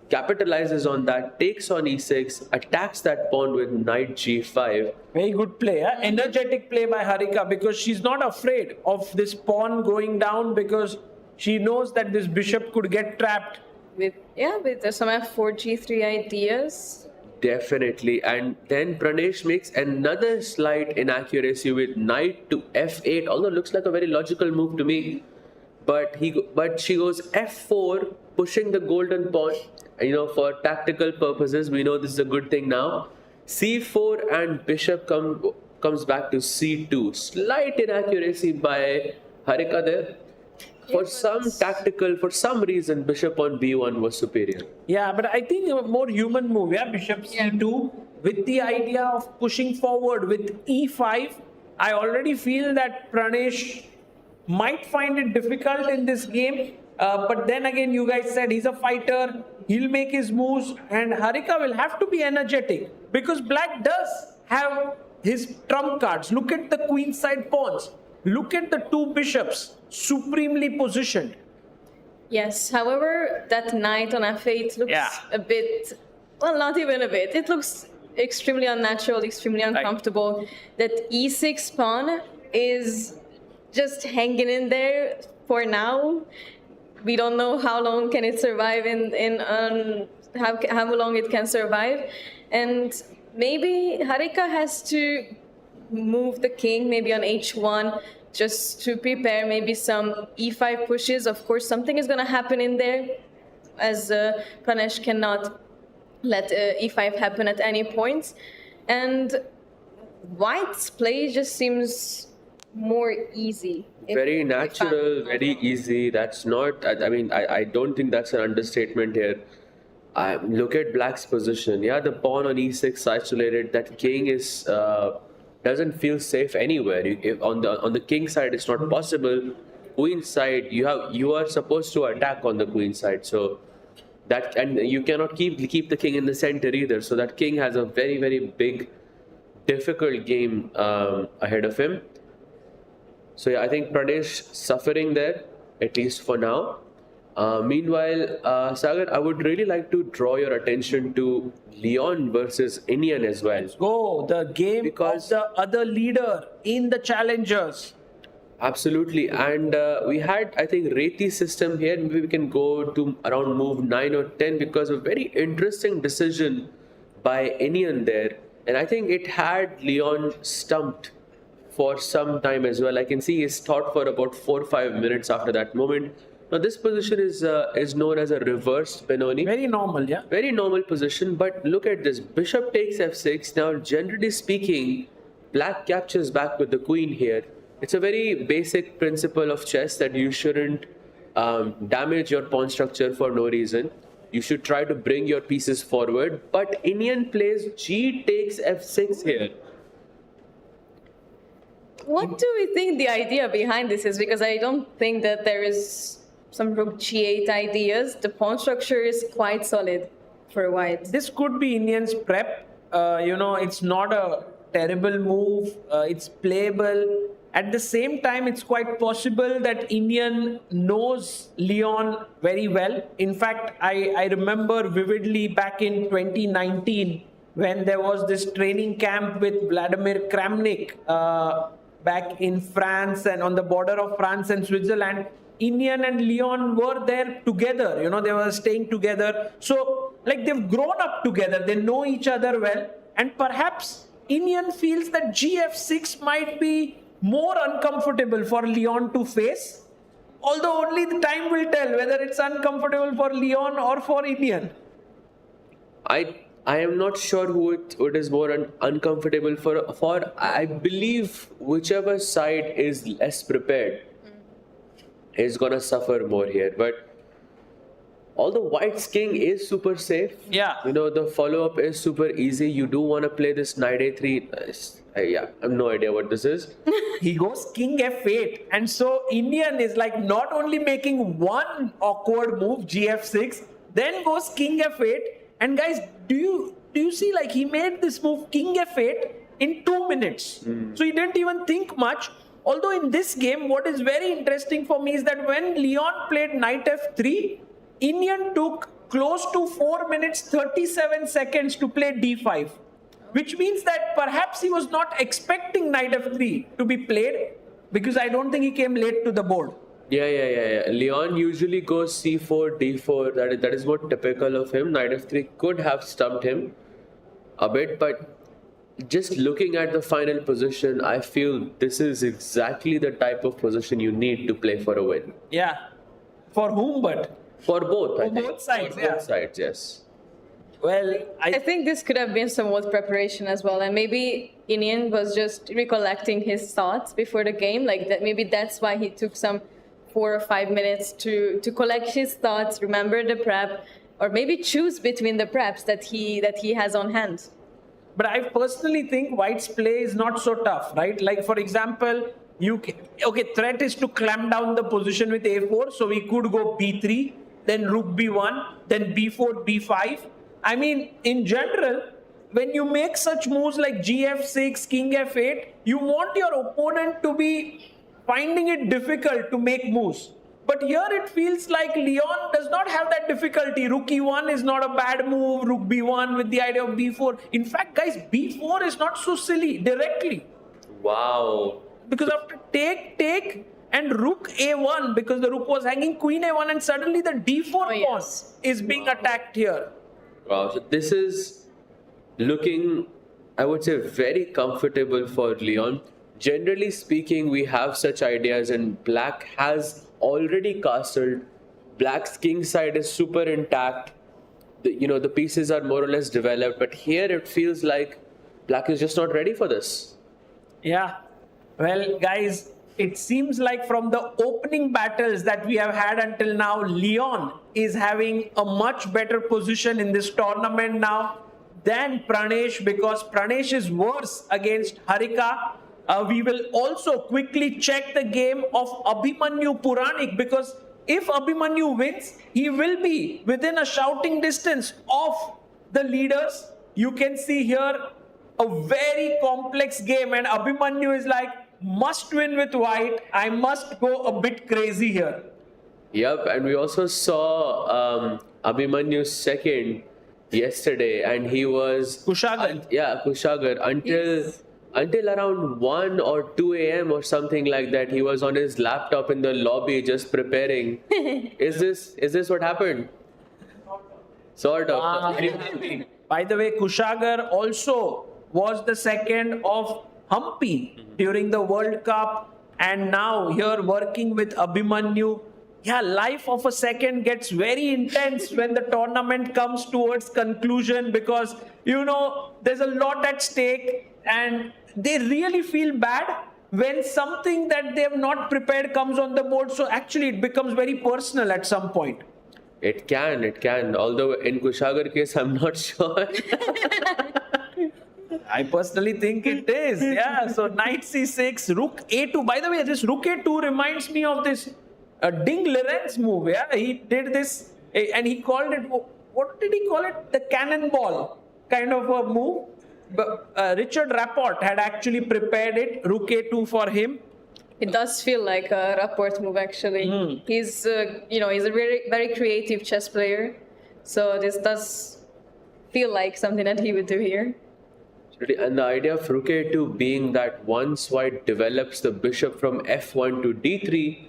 capitalizes on that, takes on e6, attacks that pawn with knight g5. Very good play, energetic play by Harika, because she's not afraid of this pawn going down, because she knows that this bishop could get trapped. With some f4 g3 ideas. Definitely, and then Pranesh makes another slight inaccuracy with knight to f8, although it looks like a very logical move to me. But she goes f4, pushing the golden pawn. For tactical purposes, we know this is a good thing now. c4 and bishop comes back to c2. Slight inaccuracy by Harika there. For some reason, bishop on b1 was superior. Yeah, but I think a more human move, bishop c2, with the idea of pushing forward with e5. I already feel that Pranesh might find it difficult in this game. But then again, you guys said he's a fighter, he'll make his moves, and Harika will have to be energetic, because black does have his trump cards. Look at the queen side pawns. Look at the two bishops, supremely positioned. Yes, however, that knight on f8 looks a bit, well, not even a bit. It looks extremely unnatural, extremely uncomfortable. That e6 pawn is just hanging in there for now. We don't know how long can it survive how long it can survive. And maybe Harika has to move the king maybe on h1 just to prepare maybe some e5 pushes. Of course, something is going to happen in there, as Pranesh cannot let e5 happen at any point. And White's play just seems more easy. Very natural, very easy. That's not, I don't think that's an understatement here. Look at black's position. Yeah, the pawn on e6 isolated. That king is doesn't feel safe anywhere. On the king side, it's not possible. Queen side, you are supposed to attack on the queen side. So that, and you cannot keep the king in the center either. So that king has a very, very big, difficult game ahead of him. So yeah, I think Pranesh suffering there, at least for now. Meanwhile, Sagar, I would really like to draw your attention to Leon versus Inian as well. Let's go, the game of the other leader in the challengers. Absolutely, and we had, I think, Reti system here. Maybe we can go to around move 9 or 10, because a very interesting decision by Inian there. And I think it had Leon stumped for some time as well. I can see he's thought for about 4 or 5 minutes after that moment. Now this position is known as a reversed Benoni. Very normal, yeah. Very normal position, but look at this. Bishop takes f6. Now, generally speaking, black captures back with the queen here. It's a very basic principle of chess that you shouldn't damage your pawn structure for no reason. You should try to bring your pieces forward. But Inian plays g takes f6 here. What do we think the idea behind this is? Because I don't think that there is some rook g8 ideas. The pawn structure is quite solid for white. This could be Inian's prep. It's not a terrible move. It's playable. At the same time, it's quite possible that Inian knows Leon very well. In fact, I remember vividly back in 2019 when there was this training camp with Vladimir Kramnik back in France and on the border of France and Switzerland. Inian and Leon were there together. They were staying together. So, they've grown up together. They know each other well. And perhaps Inian feels that GF6 might be more uncomfortable for Leon to face. Although only the time will tell whether it's uncomfortable for Leon or for Inian. I I am not sure who it is more uncomfortable for. I believe whichever side is less prepared is gonna suffer more here. But although White's king is super safe, the follow-up is super easy. You do want to play this knight a3. I have no idea what this is. He goes king f8, and so Indian is like not only making one awkward move, gf6, then goes king f8. And guys, do you see, like, he made this move king f8 in 2 minutes. So he didn't even think much. Although in this game, what is very interesting for me is that when Leon played knight f3, Indian took close to 4 minutes 37 seconds to play d5, which means that perhaps he was not expecting knight f3 to be played, because I don't think he came late to the board. Yeah. Leon usually goes c4, d4. That is more typical of him. Knight f3 could have stumped him a bit, but just looking at the final position, I feel this is exactly the type of position you need to play for a win. Yeah. For whom, but? For both, I think. Both sides, For both sides, yes. Well, I think this could have been somewhat preparation as well, and maybe Indian was just recollecting his thoughts before the game, like that. Maybe that's why he took some 4 or 5 minutes to collect his thoughts, remember the prep, or maybe choose between the preps that he has on hand. But I personally think White's play is not so tough, right? Like, for example, threat is to clamp down the position with a4, so we could go b3, then rook b1, then b4, b5. I mean, in general, when you make such moves like gf6, king f8, you want your opponent to be finding it difficult to make moves. But here it feels like Leon does not have that difficulty. Rook e1 is not a bad move. Rook b1 with the idea of b4. In fact, guys, b4 is not so silly directly. Wow. Because after take, and rook a1, because the rook was hanging queen a1, and suddenly the d4 pawn is being attacked here. Wow. So this is looking, I would say, very comfortable for Leon. Generally speaking, we have such ideas, and Black has already castled. Black's king side is super intact. The pieces are more or less developed, but here it feels like Black is just not ready for this. Yeah. Well, guys, it seems like from the opening battles that we have had until now, Leon is having a much better position in this tournament now than Pranesh, because Pranesh is worse against Harika. We will also quickly check the game of Abhimanyu Puranik, because if Abhimanyu wins, he will be within a shouting distance of the leaders. You can see here a very complex game, and Abhimanyu is like, must win with White. I must go a bit crazy here. Yep, and we also saw Abhimanyu's second yesterday, and he was Kushagar. Kushagar until around 1 or 2 a.m. or something like that. He was on his laptop in the lobby just preparing. Is this what happened? Sort of. By the way, Kushagar also was the second of Humpy during the World Cup, and now here working with Abhimanyu. Yeah, life of a second gets very intense when the tournament comes towards conclusion, because there's a lot at stake, and they really feel bad when something that they have not prepared comes on the board. So actually it becomes very personal at some point. It can. Although in Kushagar case, I'm not sure. I personally think it is. Yeah, so knight c6, rook a2. By the way, this rook a2 reminds me of this Ding Liren's move. Yeah, he did this and he called it, what did he call it? The cannonball kind of a move. But Richard Rapport had actually prepared it, rook a2 for him. It does feel like a Rapport move, actually. He's a very, very creative chess player. So this does feel like something that he would do here. And the idea of rook a2 being that once White develops the bishop from f1 to d3,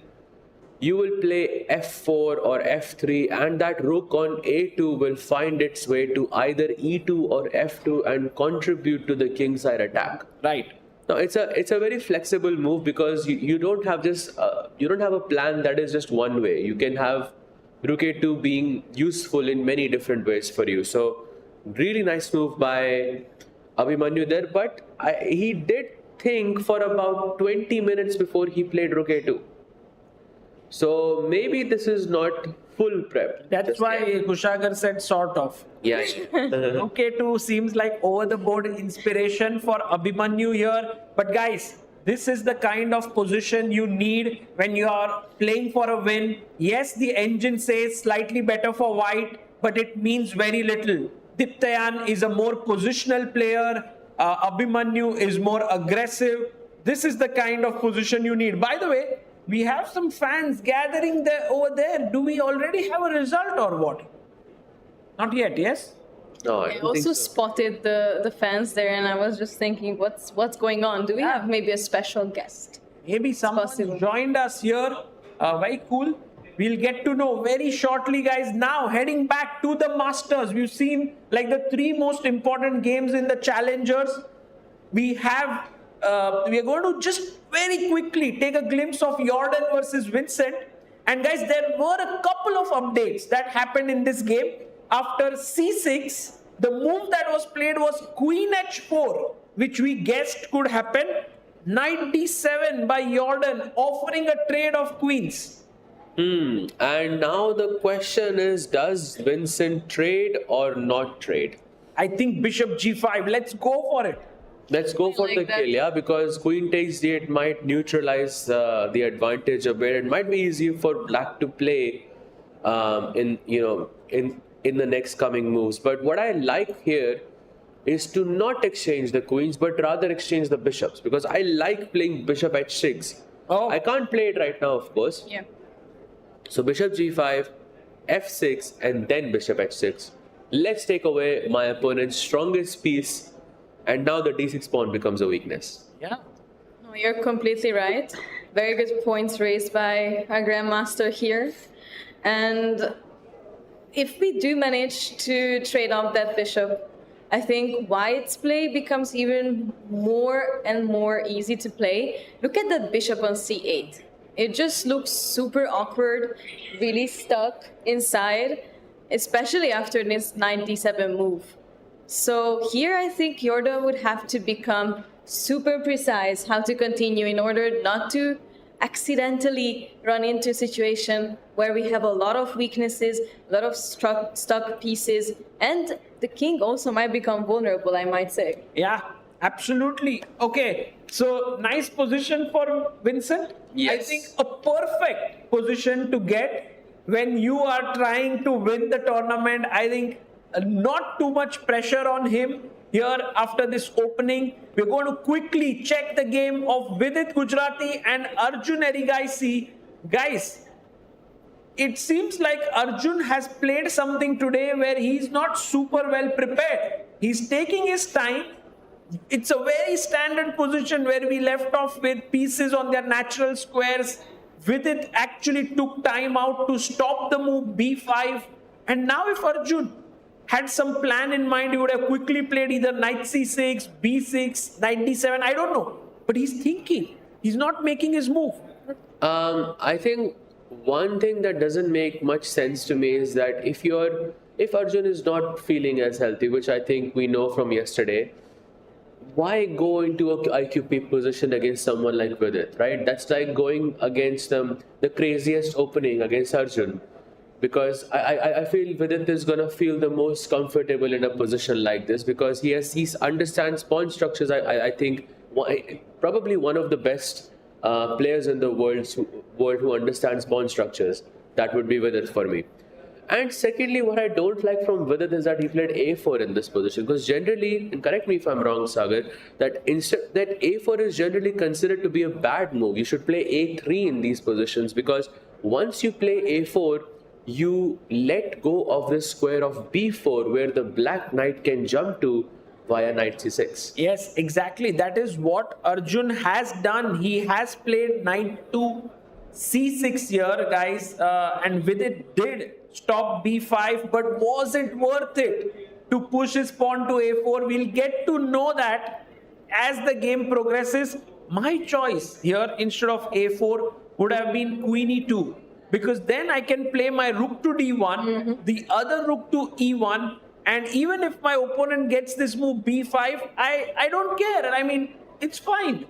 you will play f4 or f3, and that rook on a2 will find its way to either e2 or f2 and contribute to the kingside attack. Right. Now it's a very flexible move, because you don't have a plan that is just one way. You can have rook a2 being useful in many different ways for you. So Really nice move by Abhimanyu there, but he did think for about 20 minutes before he played Rook A2. So maybe this is not full prep. That's why Kushagar said sort of. Yeah. Okay, too seems like over the board inspiration for Abhimanyu here. But guys, this is the kind of position you need when you are playing for a win. Yes, the engine says slightly better for white, but it means very little. Diptayan is a more positional player. Abhimanyu is more aggressive. This is the kind of position you need. By the way, we have some fans gathering there over there. Do we already have a result or what? Not yet, yes? No, I don't also think so. spotted the fans there, and I was just thinking, what's going on? Do we have maybe a special guest? Maybe someone possible. joined us here. Very cool. We'll get to know very shortly, guys. Now, heading back to the Masters. We've seen like the 3 most important games in the Challengers. We are going to just very quickly take a glimpse of Jordan versus Vincent. And guys, there were a couple of updates that happened in this game. After C6, the move that was played was Queen H4, which we guessed could happen. Knight D7 by Jordan, offering a trade of queens. And now the question is, does Vincent trade or not trade? I think Bishop G5. Let's go for it. Let's go for like the that. kill, yeah, because Queen takes D8 might neutralize the advantage a bit. It might be easy for Black to play in the next coming moves. But what I like here is to not exchange the queens, but rather exchange the bishops, because I like playing Bishop H6. Oh. I can't play it right now, of course. Yeah. So Bishop G5, F6, and then Bishop H6. Let's take away my opponent's strongest piece, and now the D6 pawn becomes a weakness. Yeah. No, you're completely right. Very good points raised by our Grandmaster here. And if we do manage to trade off that bishop, I think white's play becomes even more and more easy to play. Look at that bishop on C8. It just looks super awkward, really stuck inside, especially after this knight d7 move. So here I think Jordan would have to become super precise how to continue in order not to accidentally run into a situation where we have a lot of weaknesses, a lot of stuck pieces, and the king also might become vulnerable, I might say. Yeah, absolutely. Okay, so nice position for Vincent. Yes. I think a perfect position to get when you are trying to win the tournament. I think not too much pressure on him here after this opening. We're going to quickly check the game of Vidit Gujrathi and Arjun Erigaisi. Guys, it seems like Arjun has played something today where he's not super well prepared. He's taking his time. It's a very standard position where we left off with pieces on their natural squares. Vidit actually took time out to stop the move B5. And now if Arjun had some plan in mind, he would have quickly played either knight c6, b6, knight d7, I don't know. But he's thinking. He's not making his move. I think one thing that doesn't make much sense to me is that if Arjun is not feeling as healthy, which I think we know from yesterday, why go into a IQP position against someone like Vidit, right? That's like going against the craziest opening against Arjun. Because I feel Vidit is going to feel the most comfortable in a position like this because he understands pawn structures. I think probably one of the best players in the world who understands pawn structures. That would be Vidit for me. And secondly, what I don't like from Vidit is that he played a4 in this position. Because generally, and correct me if I'm wrong, Sagar, that a4 is generally considered to be a bad move. You should play a3 in these positions because once you play a4, you let go of this square of b4 where the black knight can jump to via knight c6. Yes, exactly. That is what Arjun has done. He has played knight to c6 here, guys. And Vidit did stop b5, but was it worth it to push his pawn to a4? We'll get to know that as the game progresses. My choice here instead of a4 would have been queen e2. Because then I can play my rook to d1, the other rook to e1, And even if my opponent gets this move b5, I don't care. I mean, it's fine.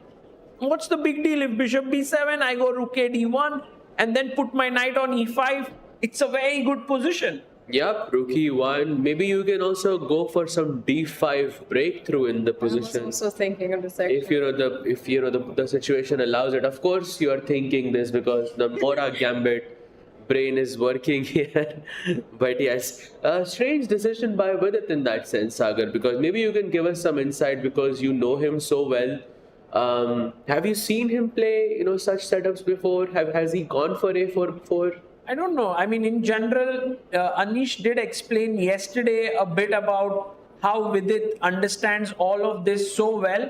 What's the big deal if bishop b7, I go rook a d1 and then put my knight on e5? It's a very good position. Yep, rook e1. Maybe you can also go for some d5 breakthrough in the I was position. also thinking of this actually. If the situation allows it. Of course, you are thinking this because the Mora Gambit brain is working here. But yes, a strange decision by Vidit in that sense, Sagar, because maybe you can give us some insight because you know him so well. Have you seen him play, such setups before? Has he gone for a4 before? I don't know. I mean, in general, Anish did explain yesterday a bit about how Vidit understands all of this so well,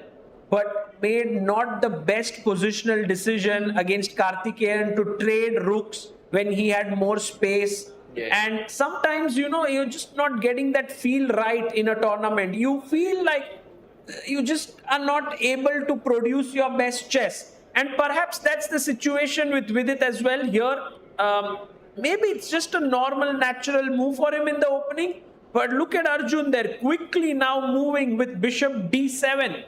but made not the best positional decision against Karthikeyan to trade rooks when he had more space. Yes. And sometimes, you're just not getting that feel right in a tournament. You feel like you just are not able to produce your best chess. And perhaps that's the situation with Vidit as well here. Maybe it's just a normal, natural move for him in the opening. But look at Arjun there, quickly now moving with bishop d7.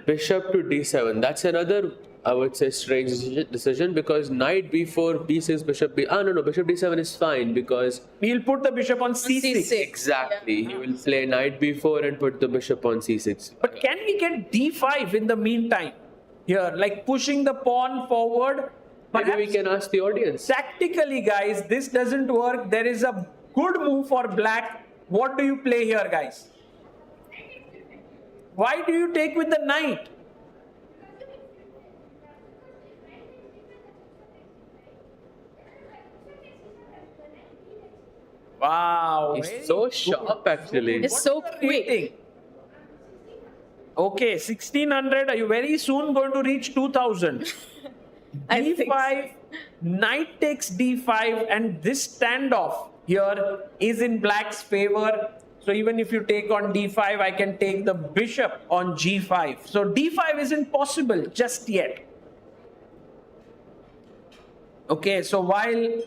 Bishop to d7. That's another, I would say, strange decision because knight b4, b6, bishop b... no, bishop d7 is fine because... He'll put the bishop on c6. Exactly. He will play knight b4 and put the bishop on c6. But can we get d5 in the meantime? Here, like pushing the pawn forward. Maybe we can ask the audience. Tactically, guys, this doesn't work. There is a good move for black. What do you play here, guys? Why do you take with the knight? Wow. He's so sharp, actually. It's so quick. Okay, 1600. Are you very soon going to reach 2000? I think d5, knight takes d5, and this standoff here is in black's favor. So even if you take on d5, I can take the bishop on g5. So d5 isn't possible just yet. Okay, so while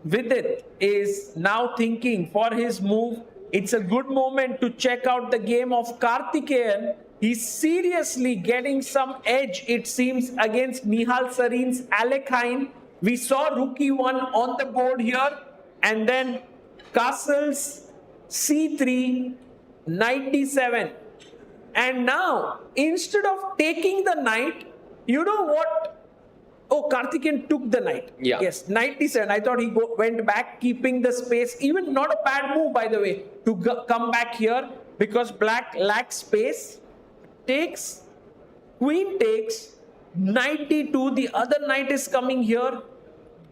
Vidit is now thinking for his move, it's a good moment to check out the game of Karthikeyan. He's seriously getting some edge, it seems, against Nihal Sarin's Alekhine. We saw rook e1 on the board here, and then castles c3, knight d7. And now, instead of taking the knight, you know what? Oh, Karthikeyan took the knight. Yeah. Yes, knight d7. I thought he went back, keeping the space. Even not a bad move, by the way, to come back here because black lacks space. Takes, queen takes, knight d2. The other knight is coming here.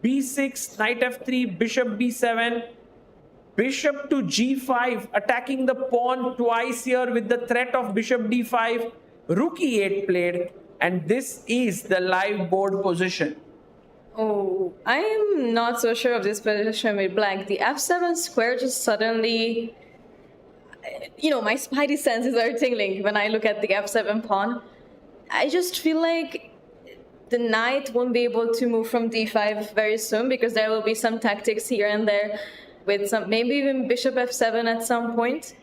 b6, knight f3, bishop b7. Bishop to g5, attacking the pawn twice here with the threat of bishop d5. Rook e8 played. And this is the live board position. Oh, I am not so sure of this position with black. The f7 square just suddenly, my spidey senses are tingling when I look at the f7 pawn. I just feel like the knight won't be able to move from d5 very soon because there will be some tactics here and there with some, maybe even bishop f7 at some point.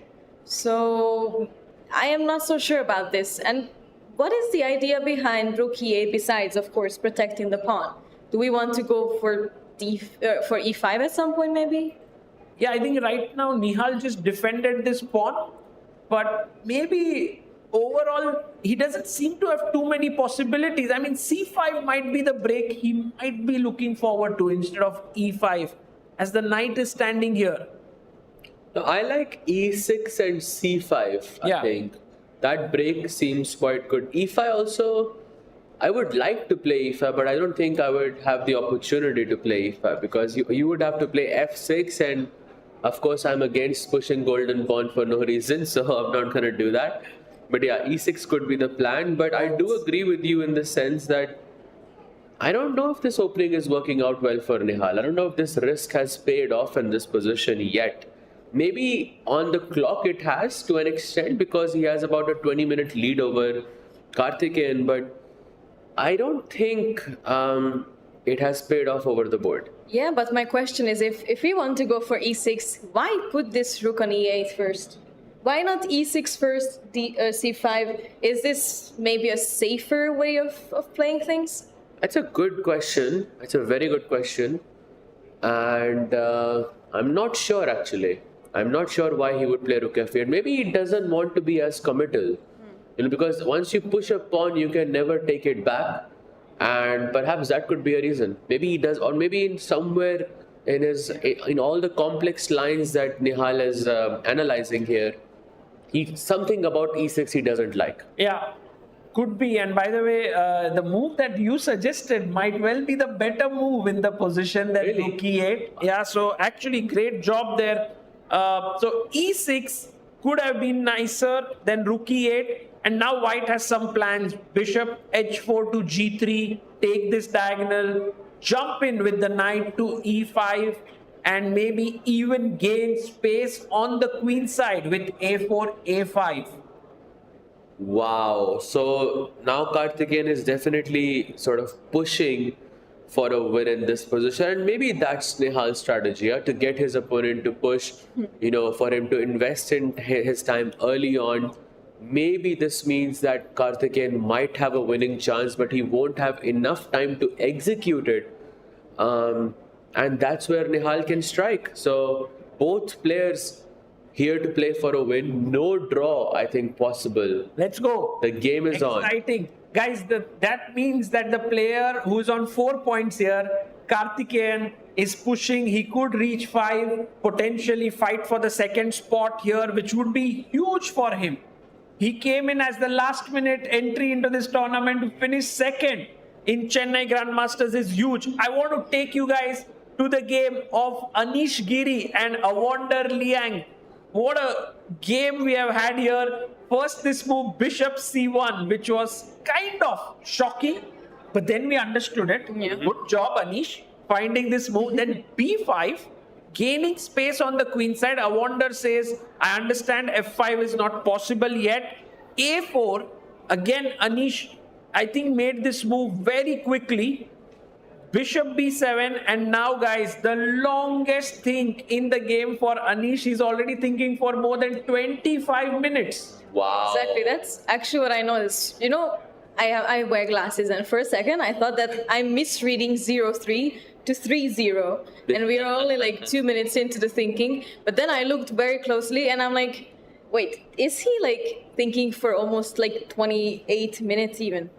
So I am not so sure about this. And what is the idea behind rook e8 besides, of course, protecting the pawn? Do we want to go for e5 at some point, maybe? Yeah, I think right now Nihal just defended this pawn, but maybe overall he doesn't seem to have too many possibilities. I mean, c5 might be the break he might be looking forward to instead of e5, as the knight is standing here. No, I like e6 and c5, I think. That break seems quite good. e5 also, I would like to play e5, but I don't think I would have the opportunity to play e5 because you would have to play f6, and of course I'm against pushing golden pawn for no reason, so I'm not going to do that. But yeah, e6 could be the plan, but I do agree with you in the sense that I don't know if this opening is working out well for Nihal. I don't know if this risk has paid off in this position yet. Maybe on the clock it has to an extent because he has about a 20-minute lead over Karthikeyan, but I don't think it has paid off over the board. Yeah, but my question is, if we want to go for e6, why put this rook on e8 first? Why not e6 first, c5? Is this maybe a safer way of playing things? That's a good question. It's a very good question. And I'm not sure actually. I'm not sure why he would play rook f8. Maybe he doesn't want to be as committal. Because once you push a pawn, you can never take it back. And perhaps that could be a reason. Maybe he does, or maybe in somewhere in all the complex lines that Nihal is analyzing here, something about e6 he doesn't like. Yeah, could be. And by the way, the move that you suggested might well be the better move in the position than Really? rook e8. Yeah, so actually great job there. So e6 could have been nicer than rook e8. And now white has some plans. Bishop h4 to g3, take this diagonal, jump in with the knight to e5, and maybe even gain space on the queen side with a4, a5. Wow. So now Karthikeyan is definitely sort of pushing for a win in this position. And maybe that's Nihal's strategy, to get his opponent to push, for him to invest in his time early on. Maybe this means that Karthikeyan might have a winning chance, but he won't have enough time to execute it. And that's where Nihal can strike. So both players here to play for a win. No draw, I think, possible. Let's go. The game is on. Exciting. Guys, that means that the player who's on 4 points here, Karthikeyan, is pushing. He could reach 5, potentially fight for the second spot here, which would be huge for him. He came in as the last minute entry into this tournament to finish second in Chennai Grand Masters is huge. I want to take you guys to the game of Anish Giri and Evander Liang. What a game we have had here. First this move Bishop c1, which was kind of shocking, but then we understood it. Yeah. Good job Anish finding this move. Then b5, gaining space on the queen side. Evander says, I understand f5 is not possible yet. a4, again Anish, I think made this move very quickly. Bishop b7, and now guys, the longest thing in the game for Anish. He's already thinking for more than 25 minutes. Wow. Exactly, that's actually what I noticed. I wear glasses, and for a second I thought that I'm misreading 0-3 to 3-0, and we are only like 2 minutes into the thinking. But then I looked very closely and I'm like, wait, is he like thinking for almost like 28 minutes even?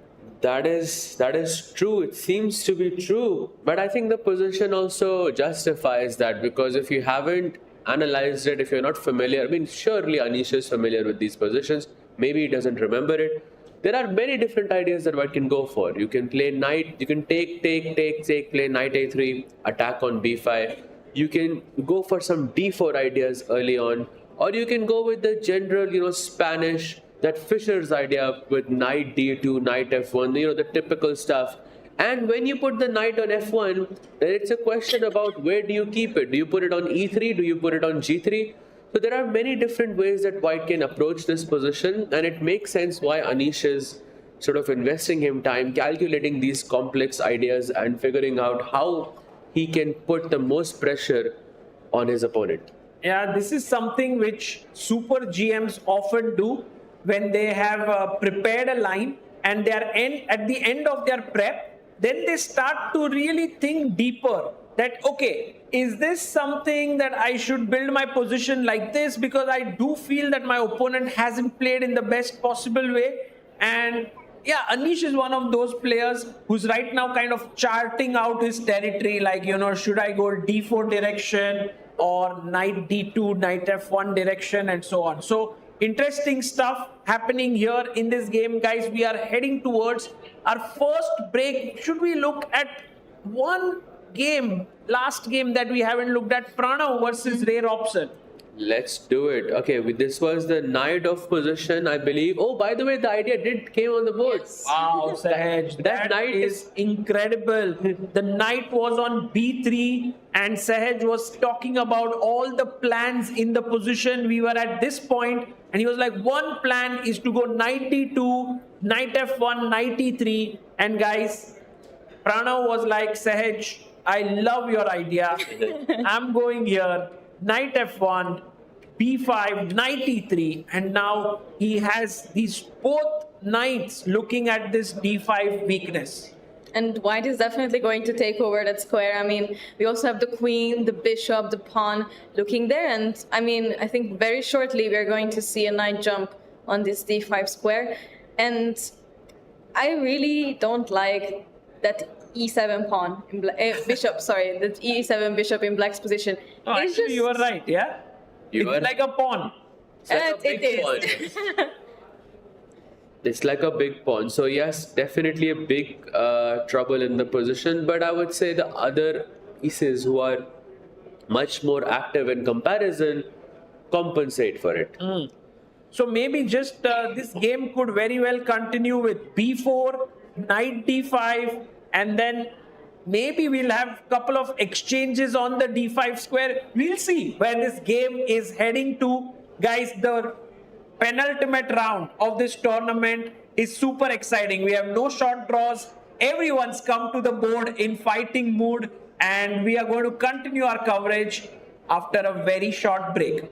That is true. It seems to be true. But I think the position also justifies that, because if you haven't analyzed it, if you're not familiar, surely Anish is familiar with these positions. Maybe he doesn't remember it. There are many different ideas that one can go for. You can play knight, you can take, play knight a3, attack on b5. You can go for some d4 ideas early on, or you can go with the general, Spanish, that Fischer's idea with knight d2, knight f1, the typical stuff. And when you put the knight on f1, then it's a question about where do you keep it? Do you put it on e3? Do you put it on g3? So there are many different ways that white can approach this position, and it makes sense why Anish is sort of investing him time, calculating these complex ideas and figuring out how he can put the most pressure on his opponent. Yeah, this is something which super GMs often do when they have prepared a line and they are at the end of their prep. Then they start to really think deeper that, okay, is this something that I should build my position like this, because I do feel that my opponent hasn't played in the best possible way. And yeah, Anish is one of those players who's right now kind of charting out his territory, like, should I go d4 direction or knight d2, knight f1 direction, and so on. So interesting stuff happening here in this game, guys. We are heading towards our first break. Should we look at one game, last game that we haven't looked at, Pranav versus Ray Robson? Let's do it. Okay, this was the knight of position, I believe. Oh, by the way, the idea came on the board. Yes. Wow, Sahaj, that knight is incredible. The knight was on b3 and Sahaj was talking about all the plans in the position. We were at this point and he was like, one plan is to go knight d2, knight f1, knight e3, and guys, Pranav was like, Sahaj, I love your idea. I'm going here. Knight f1, b5, knight e3. And now he has these both knights looking at this d5 weakness. And white is definitely going to take over that square. I mean, we also have the queen, the bishop, the pawn looking there. And I mean, I think very shortly we're going to see a knight jump on this d5 square. And I really don't like that e7 pawn, in bishop, sorry, the e7 bishop in black's position. Oh, actually, you are right, yeah? It's like a pawn. It is. It's like a big pawn. So yes, definitely a big trouble in the position. But I would say the other pieces who are much more active in comparison compensate for it. So maybe just this game could very well continue with b4, knight d5, and then maybe we'll have a couple of exchanges on the d5 square. We'll see where this game is heading to. Guys, the penultimate round of this tournament is super exciting. We have no short draws. Everyone's come to the board in fighting mood, and we are going to continue our coverage after a very short break.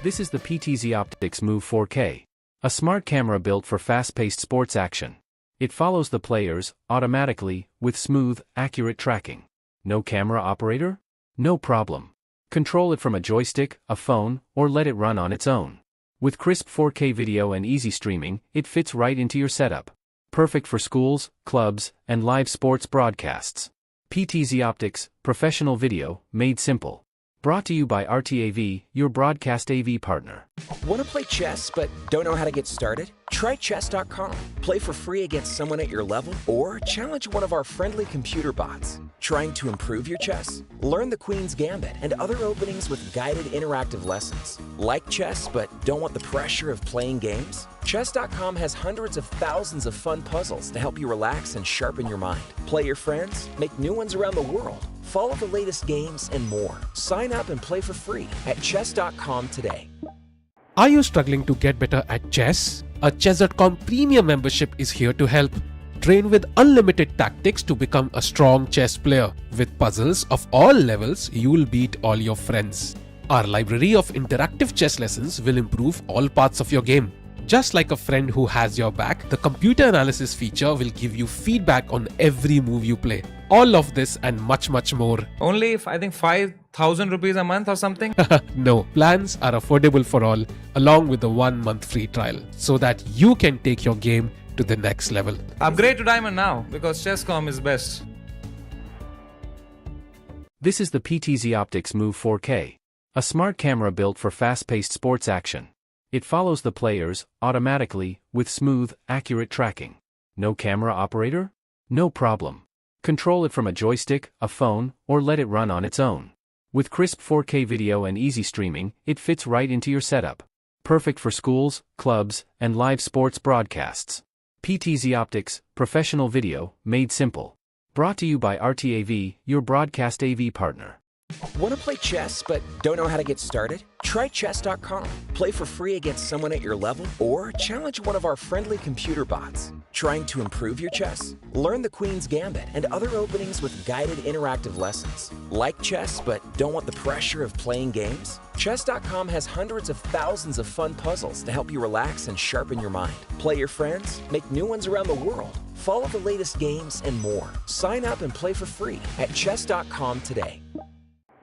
This is the PTZ Optics Move 4K, a smart camera built for fast-paced sports action. It follows the players automatically with smooth, accurate tracking. No camera operator? No problem. Control it from a joystick, a phone, or let it run on its own. With crisp 4K video and easy streaming, it fits right into your setup. Perfect for schools, clubs, and live sports broadcasts. PTZ Optics, professional video, made simple. Brought to you by RTAV, your broadcast AV partner. Want to play chess but don't know how to get started? Try chess.com. Play for free against someone at your level or challenge one of our friendly computer bots. Trying to improve your chess? Learn the Queen's Gambit and other openings with guided interactive lessons. Like chess but don't want the pressure of playing games? Chess.com has hundreds of thousands of fun puzzles to help you relax and sharpen your mind. Play your friends, make new ones around the world, follow the latest games, and more. Sign up and play for free at chess.com today. Are you struggling to get better at chess? A chess.com premium membership is here to help. Train with unlimited tactics to become a strong chess player. With puzzles of all levels, you'll beat all your friends. Our library of interactive chess lessons will improve all parts of your game. Just like a friend who has your back, the computer analysis feature will give you feedback on every move you play. All of this and much more. Only, I think, 5,000 rupees a month or something. No, plans are affordable for all, along with a 1-month free trial, so that you can take your game to the next level. Upgrade to Diamond now because Chess.com is best. This is the PTZ Optics Move 4K, a smart camera built for fast-paced sports action. It follows the players automatically with smooth, accurate tracking. No camera operator? No problem. Control it from a joystick, a phone, or let it run on its own. With crisp 4K video and easy streaming, it fits right into your setup. Perfect for schools, clubs, and live sports broadcasts. PTZ Optics, professional video, made simple. Brought to you by RTAV, your broadcast AV partner. Want to play chess but don't know how to get started? Try chess.com. Play for free against someone at your level or challenge one of our friendly computer bots. Trying to improve your chess? Learn the Queen's Gambit and other openings with guided interactive lessons. Like chess but don't want the pressure of playing games? Chess.com has hundreds of thousands of fun puzzles to help you relax and sharpen your mind. Play your friends, make new ones around the world, follow the latest games, and more. Sign up and play for free at chess.com today.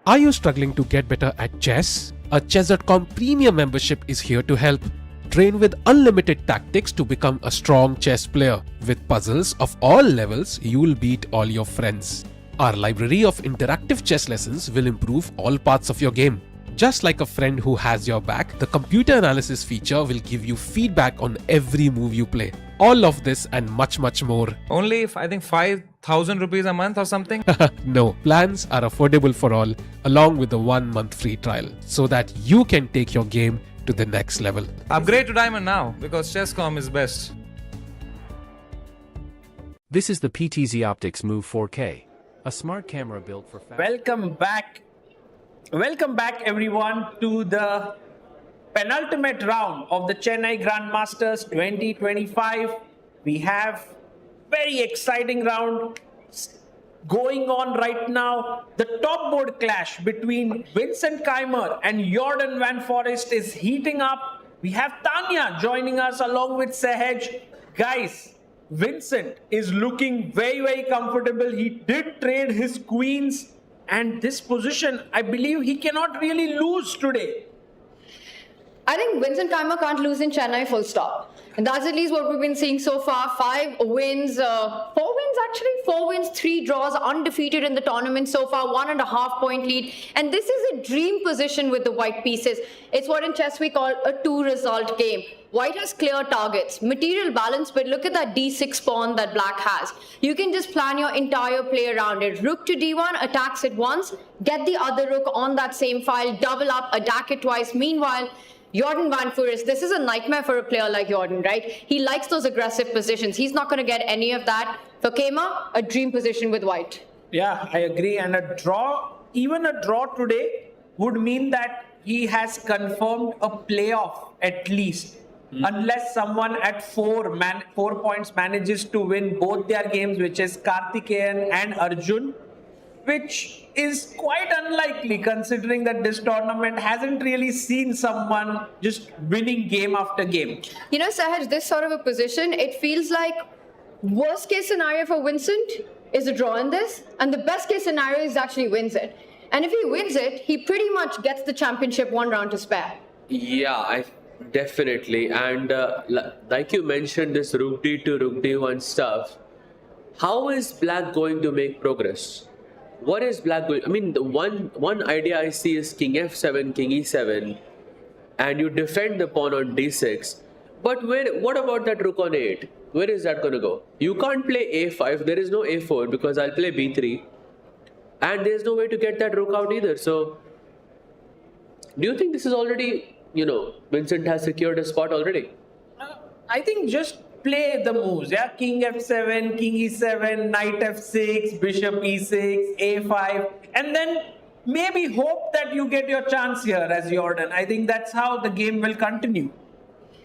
Are you struggling to get better at chess? A chess.com premium membership is here to help. Train with unlimited tactics to become a strong chess player. With puzzles of all levels, you'll beat all your friends. Our library of interactive chess lessons will improve all parts of your game. Just like a friend who has your back, the computer analysis feature will give you feedback on every move you play. All of this and much more. Only, I think, 5,000 rupees a month or something. No, plans are affordable for all, along with a 1-month free trial, so that you can take your game to the next level. Upgrade to Diamond now because Chess.com is best. This is the PTZ Optics Move 4K, a smart camera built for fast. Welcome back everyone to the penultimate round of the Chennai Grand Masters 2025. We have very exciting round going on right now. The top board clash between Vincent Keymer and Jordan van Foreest is heating up. We have Tanya joining us along with Sahaj. Guys, Vincent is looking very comfortable. He did trade his queens, and this position, I believe he cannot really lose today. I think Vincent Keymer can't lose in Chennai, full stop. And that's at least what we've been seeing so far. 4 wins, 3 draws, undefeated in the tournament so far, 1.5 point lead. And this is a dream position with the white pieces. It's what in chess we call a 2-result game. White has clear targets, material balance, but look at that d6 pawn that black has. You can just plan your entire play around it. Rook to d1, attacks it once, get the other rook on that same file, double up, attack it twice. Meanwhile, Jordan van Foreest, this is a nightmare for a player like Jordan, right? He likes those aggressive positions. He's not going to get any of that. For Keymer, a dream position with white. Yeah, I agree. And a draw, even a draw today, would mean that he has confirmed a playoff at least. Unless someone at 4 points manages to win both their games, which is Karthikeyan and Arjun, which is quite unlikely considering that this tournament hasn't really seen someone just winning game after game. You know, Sahaj, this sort of a position, it feels like worst case scenario for Vincent is a draw in this, and the best case scenario is actually wins it. And if he wins it, he pretty much gets the championship 1 round to spare. Yeah, definitely. And like you mentioned, this Rook D2, Rook D1 stuff, how is Black going to make progress? What is Black going? I mean, the one idea I see is King F7, King E7, and you defend the pawn on D6. But what about that Rook on 8? Where is that going to go? You can't play A5. There is no A4 because I'll play B3. And there's no way to get that rook out either. So, do you think this is already, Vincent has secured a spot already? I think just play the moves. Yeah, King F7, King E7, Knight F6, Bishop E6, A5, and then maybe hope that you get your chance here as Jordan. I think that's how the game will continue.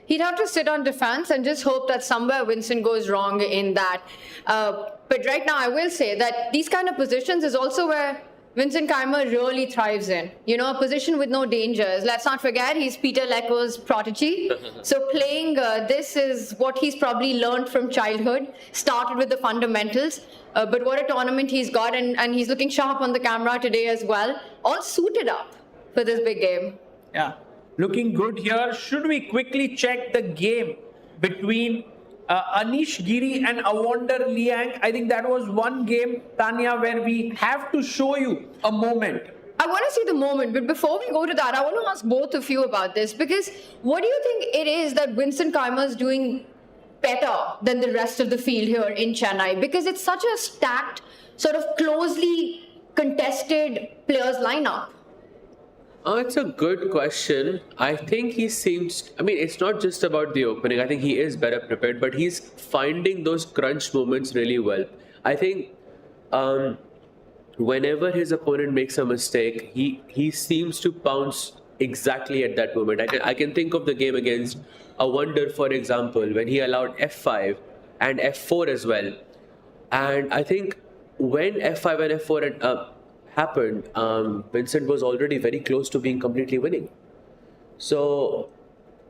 He'd have to sit on defense and just hope that somewhere Vincent goes wrong in that. But right now, I will say that these kind of positions is also where Vincent Keymer really thrives in. A position with no dangers. Let's not forget, he's Peter Lecko's prodigy. So playing this is what he's probably learned from childhood, started with the fundamentals. But what a tournament he's got, and he's looking sharp on the camera today as well. All suited up for this big game. Yeah, looking good here. Should we quickly check the game between Anish Giri and Evander Liang? I think that was one game, Tanya, where we have to show you a moment. I want to see the moment, but before we go to that, I want to ask both of you about this, because what do you think it is that Vincent Keymer is doing better than the rest of the field here in Chennai? Because it's such a stacked, sort of closely contested players lineup. It's a good question. I think he seems, it's not just about the opening. I think he is better prepared, but he's finding those crunch moments really well. I think whenever his opponent makes a mistake, he seems to pounce exactly at that moment. I can think of the game against Evander, for example, when he allowed F5 and F4 as well. And I think when F5 and F4 happened, Vincent was already very close to being completely winning. So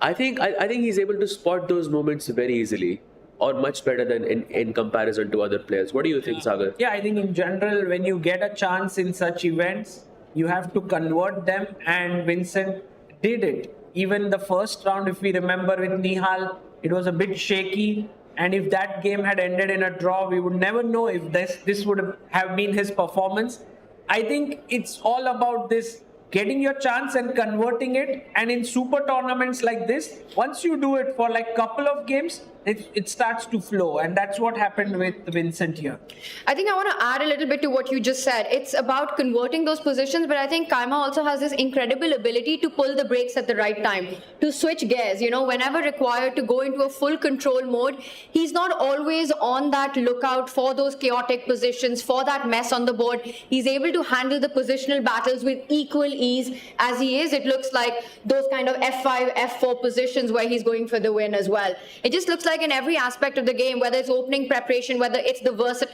I think he's able to spot those moments very easily, or much better than in comparison to other players. What do you think, Sagar? Yeah, I think in general, when you get a chance in such events, you have to convert them, and Vincent did it. Even the first round, if we remember with Nihal, it was a bit shaky. And if that game had ended in a draw, we would never know if this would have been his performance. I think it's all about this, getting your chance and converting it. And in super tournaments like this, once you do it for like couple of games, it starts to flow. And that's what happened with Vincent here. I think I want to add a little bit to what you just said. It's about converting those positions, but I think Keymer also has this incredible ability to pull the brakes at the right time, to switch gears, whenever required, to go into a full control mode. He's not always on that lookout for those chaotic positions, for that mess on the board. He's able to handle the positional battles with equal ease as he is. It looks like those kind of F5, F4 positions where he's going for the win as well. It just looks like in every aspect of the game, whether it's opening preparation, whether it's the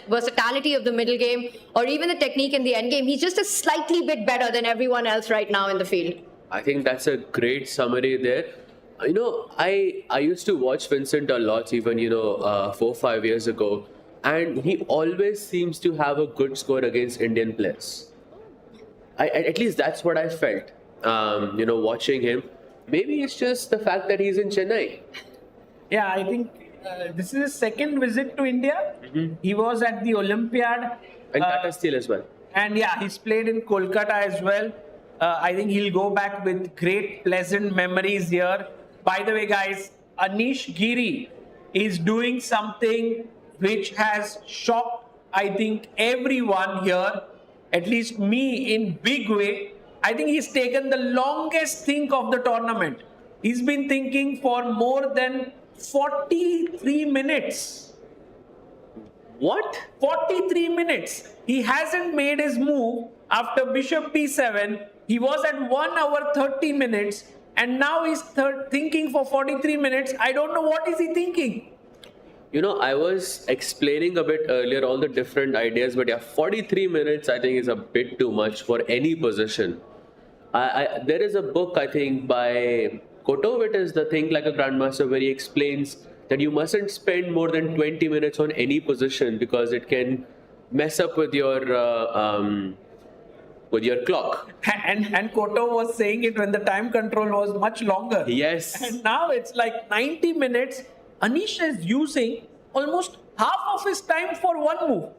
versatility of the middle game, or even the technique in the end game, he's just a slightly bit better than everyone else right now in the field. I think that's a great summary there. I used to watch Vincent a lot, even 4-5 years ago, and he always seems to have a good score against Indian players. At least that's what I felt. Watching him. Maybe it's just the fact that he's in Chennai. Yeah, I think this is his second visit to India. Mm-hmm. He was at the Olympiad. And Tata Steel as well. And yeah, he's played in Kolkata as well. I think he'll go back with great, pleasant memories here. By the way, guys, Anish Giri is doing something which has shocked, I think, everyone here, at least me in big way. I think he's taken the longest think of the tournament. He's been thinking for more than 43 minutes. What? 43 minutes. He hasn't made his move after Bishop B7. He was at 1 hour 30 minutes and now he's thinking for 43 minutes. I don't know what is he thinking. I was explaining a bit earlier all the different ideas, but 43 minutes I think is a bit too much for any position. There is a book, I think, by Kotovit is the Think Like a Grandmaster, where he explains that you mustn't spend more than 20 minutes on any position because it can mess up with your clock. And Koto was saying it when the time control was much longer. Yes. And now it's like 90 minutes. Anish is using almost half of his time for one move.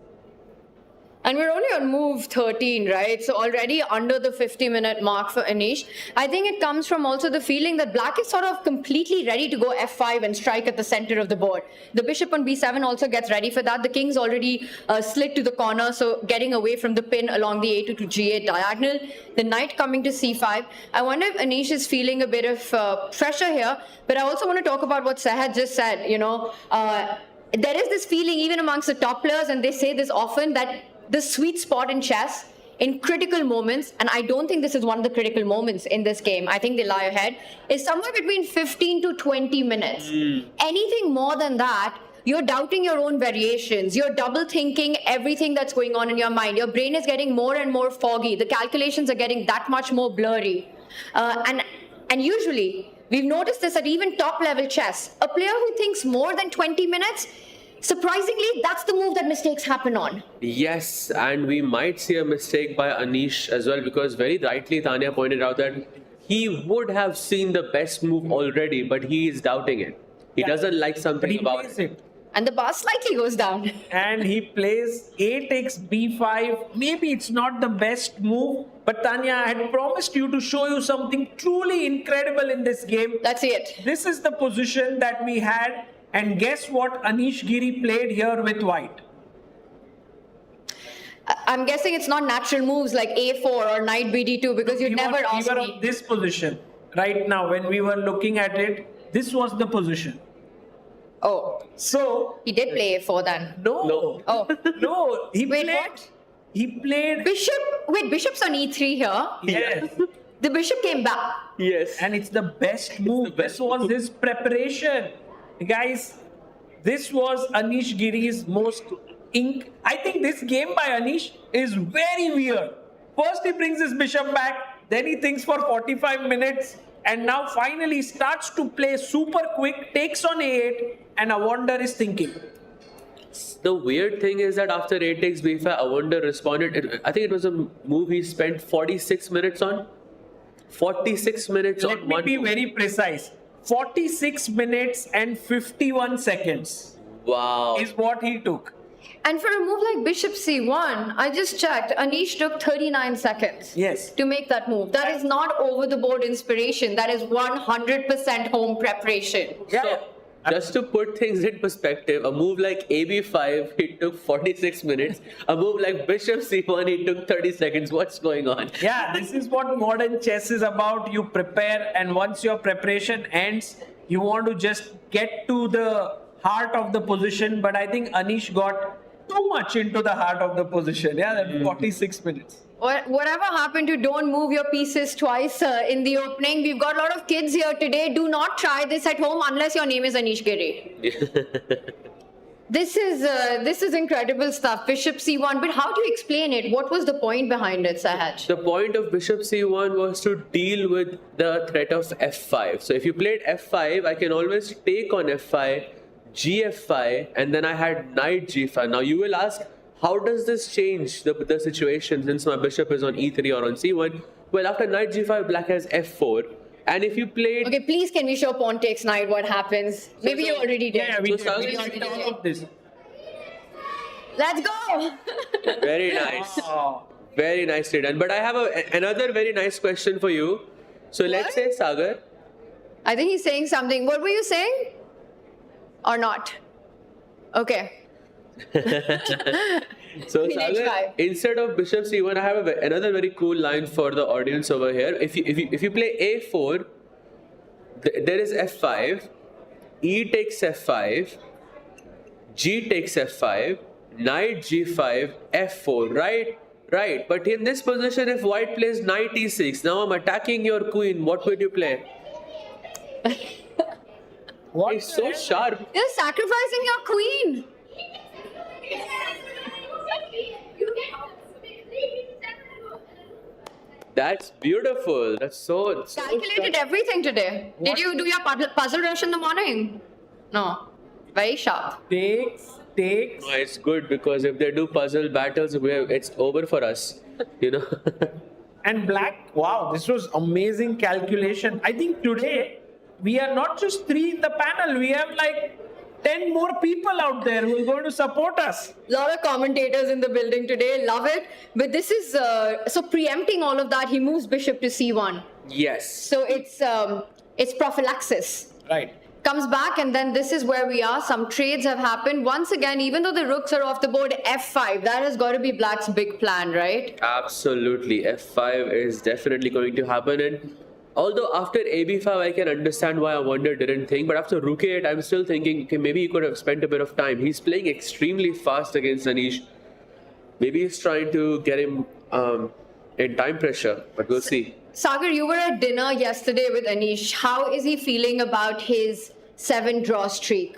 And we're only on move 13, right? So already under the 50-minute mark for Anish. I think it comes from also the feeling that black is sort of completely ready to go f5 and strike at the center of the board. The bishop on b7 also gets ready for that. The king's already slid to the corner, so getting away from the pin along the a2 to g8 diagonal. The knight coming to c5. I wonder if Anish is feeling a bit of pressure here, but I also want to talk about what Sahaj just said. There is this feeling even amongst the top players, and they say this often, that the sweet spot in chess in critical moments, and I don't think this is one of the critical moments in this game, I think they lie ahead, is somewhere between 15 to 20 minutes. Anything more than that, you're doubting your own variations. You're double thinking everything that's going on in your mind. Your brain is getting more and more foggy. The calculations are getting that much more blurry. And usually, we've noticed this at even top level chess. A player who thinks more than 20 minutes, surprisingly, that's the move that mistakes happen on. Yes, and we might see a mistake by Anish as well, because very rightly Tanya pointed out that he would have seen the best move already, but he is doubting it. He doesn't like something about it. And the bar slightly goes down. And he plays a takes b5. Maybe it's not the best move, but Tanya, I had promised you to show you something truly incredible in this game. Let's see it. This is the position that we had. And guess what Anish Giri played here with white? I'm guessing it's not natural moves like a4 or knight bd2, because you'd never ask we were me. on this position right now. When we were looking at it, this was the position. Oh, so he did play a4 then. No. Oh, No. He wait, played. what? He played. Bishop. Wait, bishop's on e3 here. Yes. The bishop came back. Yes. And it's the best move. This was his preparation. Guys, this was Anish Giri's most I think this game by Anish is very weird. First he brings his bishop back, then he thinks for 45 minutes, and now finally starts to play super quick, takes on a8, and Awonder is thinking. The weird thing is that after a takes b5, Awonder responded. I think it was a move he spent 46 minutes on. 46 minutes Let on me one be move. very precise. 46 minutes and 51 seconds Wow. is what he took. And for a move like bishop c1, I just checked, Anish took 39 seconds Yes. to make that move. That is not over-the-board inspiration. That is 100% home preparation. Yeah. Just to put things in perspective, a move like AB5, it took 46 minutes. A move like Bishop C1, it took 30 seconds. What's going on? Yeah, this is what modern chess is about. You prepare, and once your preparation ends, you want to just get to the heart of the position. But I think Anish got too much into the heart of the position. Yeah, that 46 minutes. Whatever happened to don't move your pieces twice in the opening? We've got a lot of kids here today. Do not try this at home unless your name is Anish Giri. This is incredible stuff. Bishop c1. But how do you explain it? What was the point behind it, Sahaj? The point of Bishop C1 was to deal with the threat of F5. So if you played F5, I can always take on F5, GF5, and then I had Knight G5. Now you will ask, how does this change the situation since my bishop is on E3 or on C1? Well, after Knight G5, black has F4. And if you played... Okay, please can we show pawn takes knight what happens? Maybe you already did. Yeah, we So Sagar- did all of this. Let's go! Very nice. Oh. Very nicely done. But I have another very nice question for you. So let's say, Sagar, I think he's saying something. What were you saying? Or not? Okay. So Queen Sagar, H5. instead of Bishop C1, I have another very cool line for the audience over here. If you play A4, there is F5, E takes F5, G takes F5, Knight G5, F4, right? Right. But in this position, if White plays Knight E6, now I'm attacking your queen. What would you play? What? It's so sharp. You're sacrificing your queen. That's beautiful. That's so Calculated everything today. Did you do your puzzle rush in the morning? No. Very sharp. Takes. No, it's good because if they do puzzle battles, it's over for us. You know. And black, wow, this was amazing calculation. I think today we are not just three in the panel. We have like 10 more people out there who are going to support us. A lot of commentators in the building today. Love it. But this is, so preempting all of that, he moves bishop to c1. Yes. So it's prophylaxis. Right. Comes back, and then this is where we are. Some trades have happened. Once again, even though the rooks are off the board, f5, that has got to be Black's big plan, right? Absolutely. f5 is definitely going to happen. And although after ab5, I can understand why Wonder didn't think. But after rook a8, I'm still thinking, okay, maybe he could have spent a bit of time. He's playing extremely fast against Anish. Maybe he's trying to get him in time pressure, but we'll see. Sagar, you were at dinner yesterday with Anish. How is he feeling about his 7-draw streak?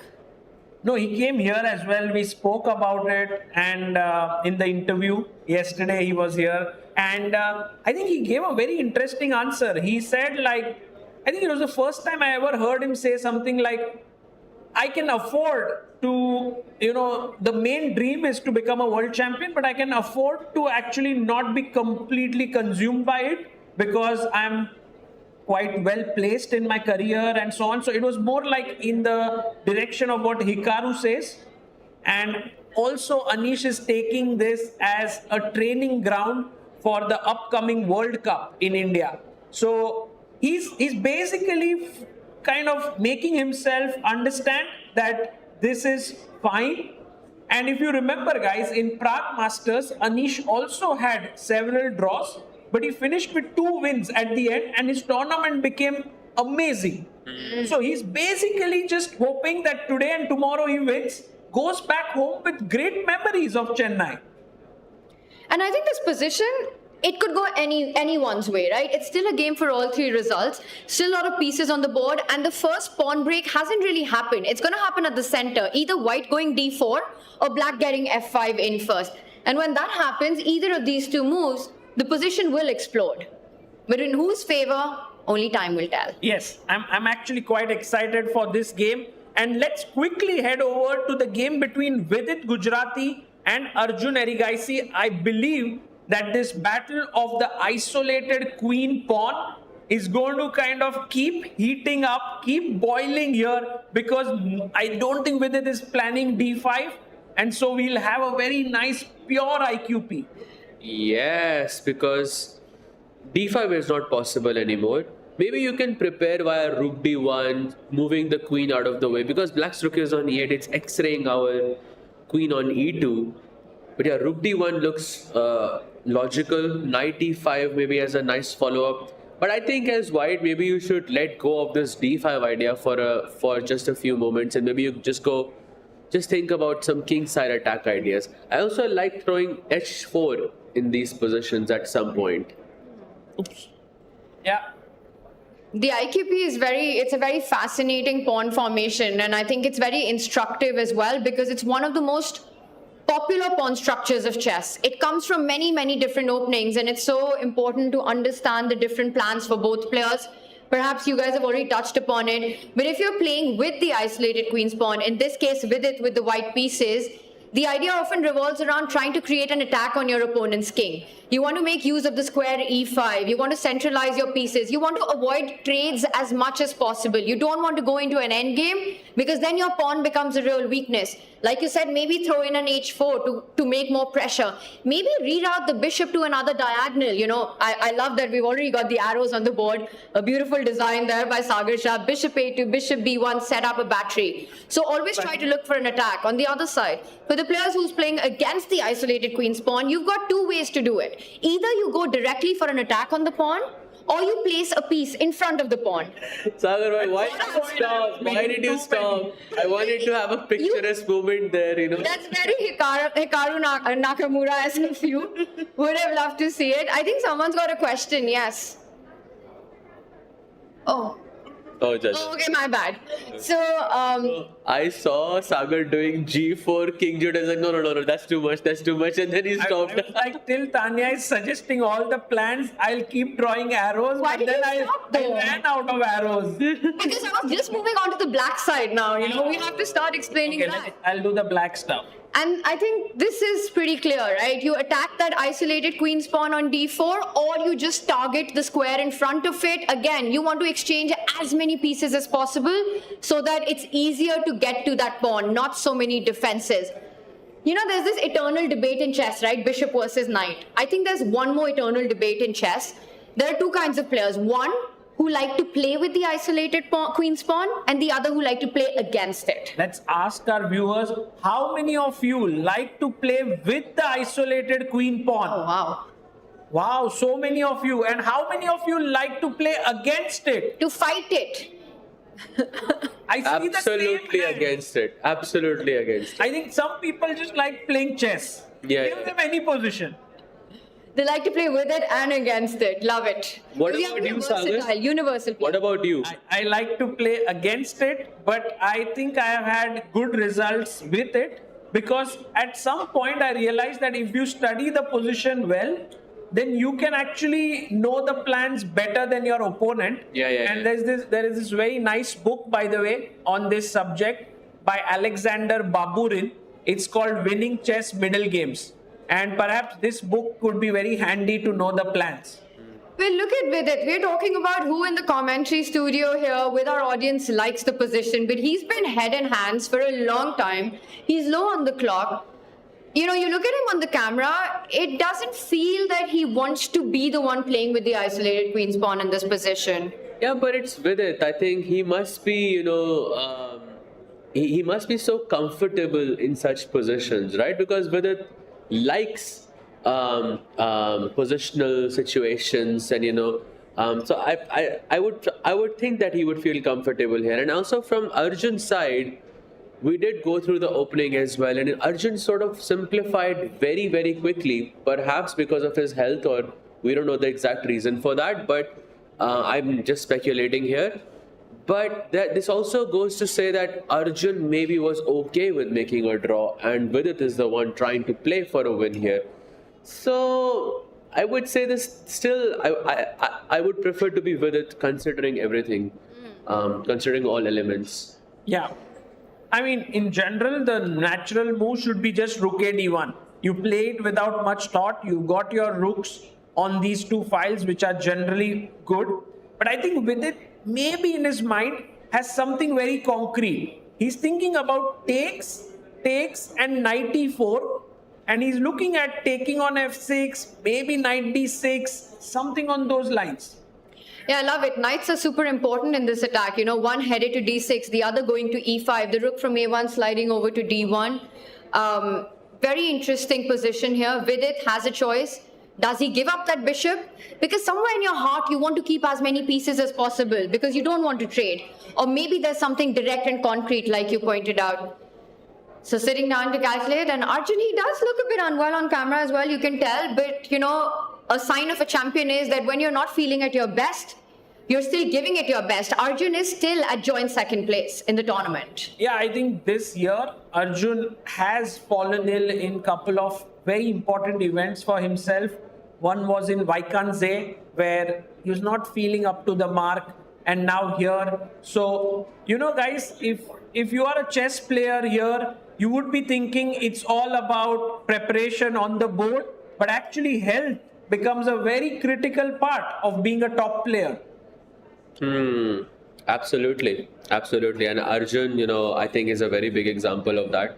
No, he came here as well. We spoke about it, and in the interview yesterday he was here, and I think he gave a very interesting answer. He said, like, I think it was the first time I ever heard him say something like, I can afford to, the main dream is to become a world champion, but I can afford to actually not be completely consumed by it, because I'm quite well placed in my career and so on. So it was more like in the direction of what Hikaru says. And also Anish is taking this as a training ground for the upcoming World Cup in India. So he's basically kind of making himself understand that this is fine. And if you remember, guys, in Prague Masters, Anish also had several draws, but he finished with 2 wins at the end, and his tournament became amazing. So he's basically just hoping that today and tomorrow he wins, goes back home with great memories of Chennai. And I think this position, it could go anyone's way, right? It's still a game for all 3 results. Still a lot of pieces on the board, and the first pawn break hasn't really happened. It's going to happen at the center, either white going d4 or black getting f5 in first. And when that happens, either of these 2 moves, the position will explode. But in whose favor, only time will tell. Yes, I'm actually quite excited for this game. And let's quickly head over to the game between Vidit Gujrathi and Arjun Erigaisi. I believe that this battle of the isolated queen pawn is going to kind of keep heating up, keep boiling here, because I don't think Vidit is planning d5. And so we'll have a very nice pure IQP. Yes, because d5 is not possible anymore. Maybe you can prepare via rook d1, moving the queen out of the way, because black's rook is on e8, it's x-raying our queen on e2. But yeah, rook d1 looks logical. Knight e5 maybe as a nice follow-up. But I think as white, maybe you should let go of this d5 idea for just a few moments, and maybe you just think about some kingside attack ideas. I also like throwing h4 in these positions at some point. Oops. Yeah. The IQP is it's a very fascinating pawn formation, and I think it's very instructive as well, because it's one of the most popular pawn structures of chess. It comes from many, many different openings, and it's so important to understand the different plans for both players. Perhaps you guys have already touched upon it, but if you're playing with the isolated queen's pawn, in this case with the white pieces, the idea often revolves around trying to create an attack on your opponent's king. You want to make use of the square e5. You want to centralize your pieces. You want to avoid trades as much as possible. You don't want to go into an endgame, because then your pawn becomes a real weakness. Like you said, maybe throw in an h4 to make more pressure. Maybe reroute the bishop to another diagonal. I love that we've already got the arrows on the board. A beautiful design there by Sagar Shah. Bishop a2, bishop b1, set up a battery. So always try to look for an attack. On the other side, for the players who's playing against the isolated queen's pawn, you've got 2 ways to do it. Either you go directly for an attack on the pawn, or you place a piece in front of the pawn. Sagar, why did you stop? Why did you stop? I wanted to have a picturesque moment there, That's very Hikaru Nakamura-esque of you. Would have loved to see it. I think someone's got a question, yes. Oh, just. Oh, okay, my bad. So, I saw Sagar doing G4, King Jude. I was like, no, that's too much, and then he stopped. I was like, till Tanya is suggesting all the plans, I'll keep drawing arrows, Why did then you stop, though? I ran out of arrows. because I was just moving on to the black side now, we have to start explaining Okay, that. I'll do the black stuff. And I think this is pretty clear, right? You attack that isolated queen's pawn on d4, or you just target the square in front of it. Again, you want to exchange as many pieces as possible so that it's easier to get to that pawn, not so many defenses. You know, there's this eternal debate in chess, right? Bishop versus knight. I think there's one more eternal debate in chess. There are two kinds of players. One who like to play with the isolated queen's pawn, and the other who like to play against it. Let's ask our viewers, how many of you like to play with the isolated queen pawn? Oh, wow. Wow, so many of you. And how many of you like to play against it? To fight it. I see the same Absolutely hand. against it. Absolutely against it. I think some people just like playing chess. Yeah, Give yeah. them any position. They like to play with it and against it. Love it. What Because about you, versatile, Sagar? universal. What about you? I like to play against it, but I think I have had good results with it because at some point I realized that if you study the position well, then you can actually know the plans better than your opponent. And there is this very nice book, by the way, on this subject by Alexander Baburin. It's called Winning Chess Middle Games. And perhaps this book could be very handy to know the plans. Well, look at Vidit. We're talking about who in the commentary studio here with our audience likes the position, but he's been head and hands for a long time. He's low on the clock. You know, you look at him on the camera, it doesn't feel that he wants to be the one playing with the isolated queen's pawn in this position. Yeah, but it's Vidit. I think he must be, he must be so comfortable in such positions, right? Because Vidit likes positional situations, and so I would think that he would feel comfortable here. And also from Arjun's side, we did go through the opening as well, and Arjun sort of simplified very, very quickly, perhaps because of his health, or we don't know the exact reason for that, but I'm just speculating here. But this also goes to say that Arjun maybe was okay with making a draw, and Vidit is the one trying to play for a win here. So I would say this still, I would prefer to be Vidit considering everything, considering all elements. Yeah. I mean, in general, the natural move should be just rook a d1. You play it without much thought. You got your rooks on these two files, which are generally good. But I think Vidit, maybe in his mind, has something very concrete. He's thinking about takes, and knight e4. And he's looking at taking on f6, maybe knight d6, something on those lines. Yeah, I love it. Knights are super important in this attack. You know, one headed to d6, the other going to e5, the rook from a1 sliding over to d1. Very interesting position here. Vidit has a choice. Does he give up that bishop? Because somewhere in your heart, you want to keep as many pieces as possible because you don't want to trade. Or maybe there's something direct and concrete, like you pointed out. So sitting down to calculate, and Arjun, he does look a bit unwell on camera as well, you can tell. But, you know, a sign of a champion is that when you're not feeling at your best, you're still giving it your best. Arjun is still at joint second place in the tournament. Yeah, I think this year, Arjun has fallen ill in a couple of very important events for himself. One was in Vaikanze, where he was not feeling up to the mark, and now here. So, you know, guys, if you are a chess player here, you would be thinking it's all about preparation on the board, but actually health becomes a very critical part of being a top player. Absolutely. And Arjun, you know, I think is a very big example of that,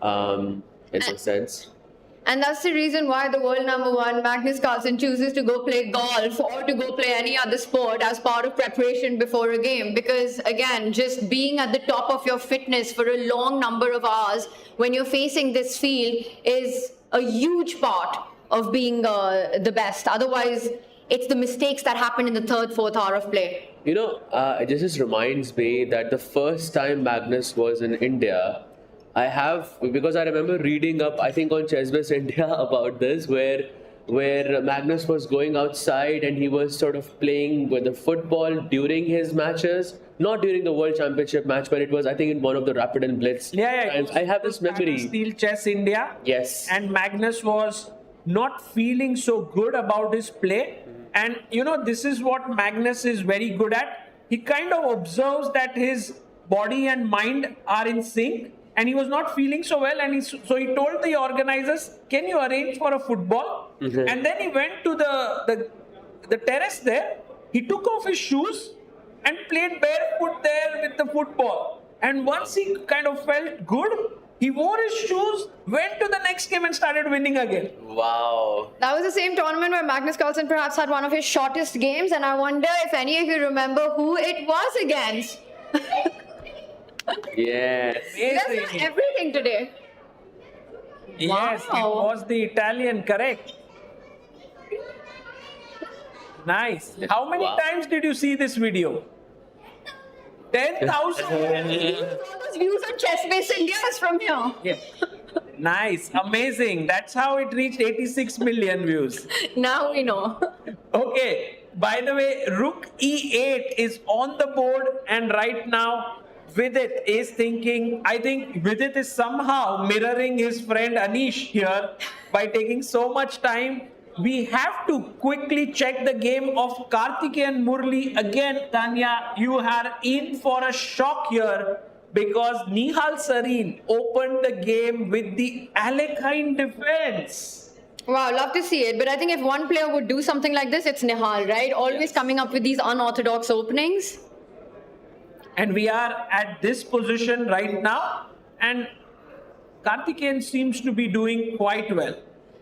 in a sense. And that's the reason why the world number one, Magnus Carlsen, chooses to go play golf or to go play any other sport as part of preparation before a game. Because again, just being at the top of your fitness for a long number of hours when you're facing this field is a huge part of being the best. Otherwise, it's the mistakes that happen in the third, fourth hour of play. You know, this just reminds me that the first time Magnus was in India, because I remember reading up, I think on ChessBase India about this, where Magnus was going outside and he was sort of playing with the football during his matches, not during the World Championship match, but it was, I think, in one of the Rapid and Blitz times. I have this memory. Steel Chess India. Yes. And Magnus was not feeling so good about his play. And, you know, this is what Magnus is very good at. He kind of observes that his body and mind are in sync, and he was not feeling so well, and so he told the organizers, "Can you arrange for a football?" And then he went to the terrace there. He took off his shoes and played barefoot there with the football. And once he kind of felt good, he wore his shoes, went to the next game and started winning again. Wow. That was the same tournament where Magnus Carlsen perhaps had one of his shortest games, and I wonder if any of you remember who it was against. Yes. That's everything today. Yes, it Wow. was the Italian, correct. Nice. How many times did you see this video? 10,000. All those views on Chessbase India is from here. Yes. Nice, amazing. That's how it reached 86 million views. Now we know. Okay, by the way, Rook E8 is on the board, and right now Vidit is thinking, I think Vidit is somehow mirroring his friend Anish here by taking so much time. We have to quickly check the game of Karthikeyan Murli. Again, Tanya, you are in for a shock here because Nihal Sarin opened the game with the Alekhine defense. Wow, love to see it. But I think if one player would do something like this, it's Nihal, right? Always coming up with these unorthodox openings. And we are at this position right now, and Karthikeyan seems to be doing quite well.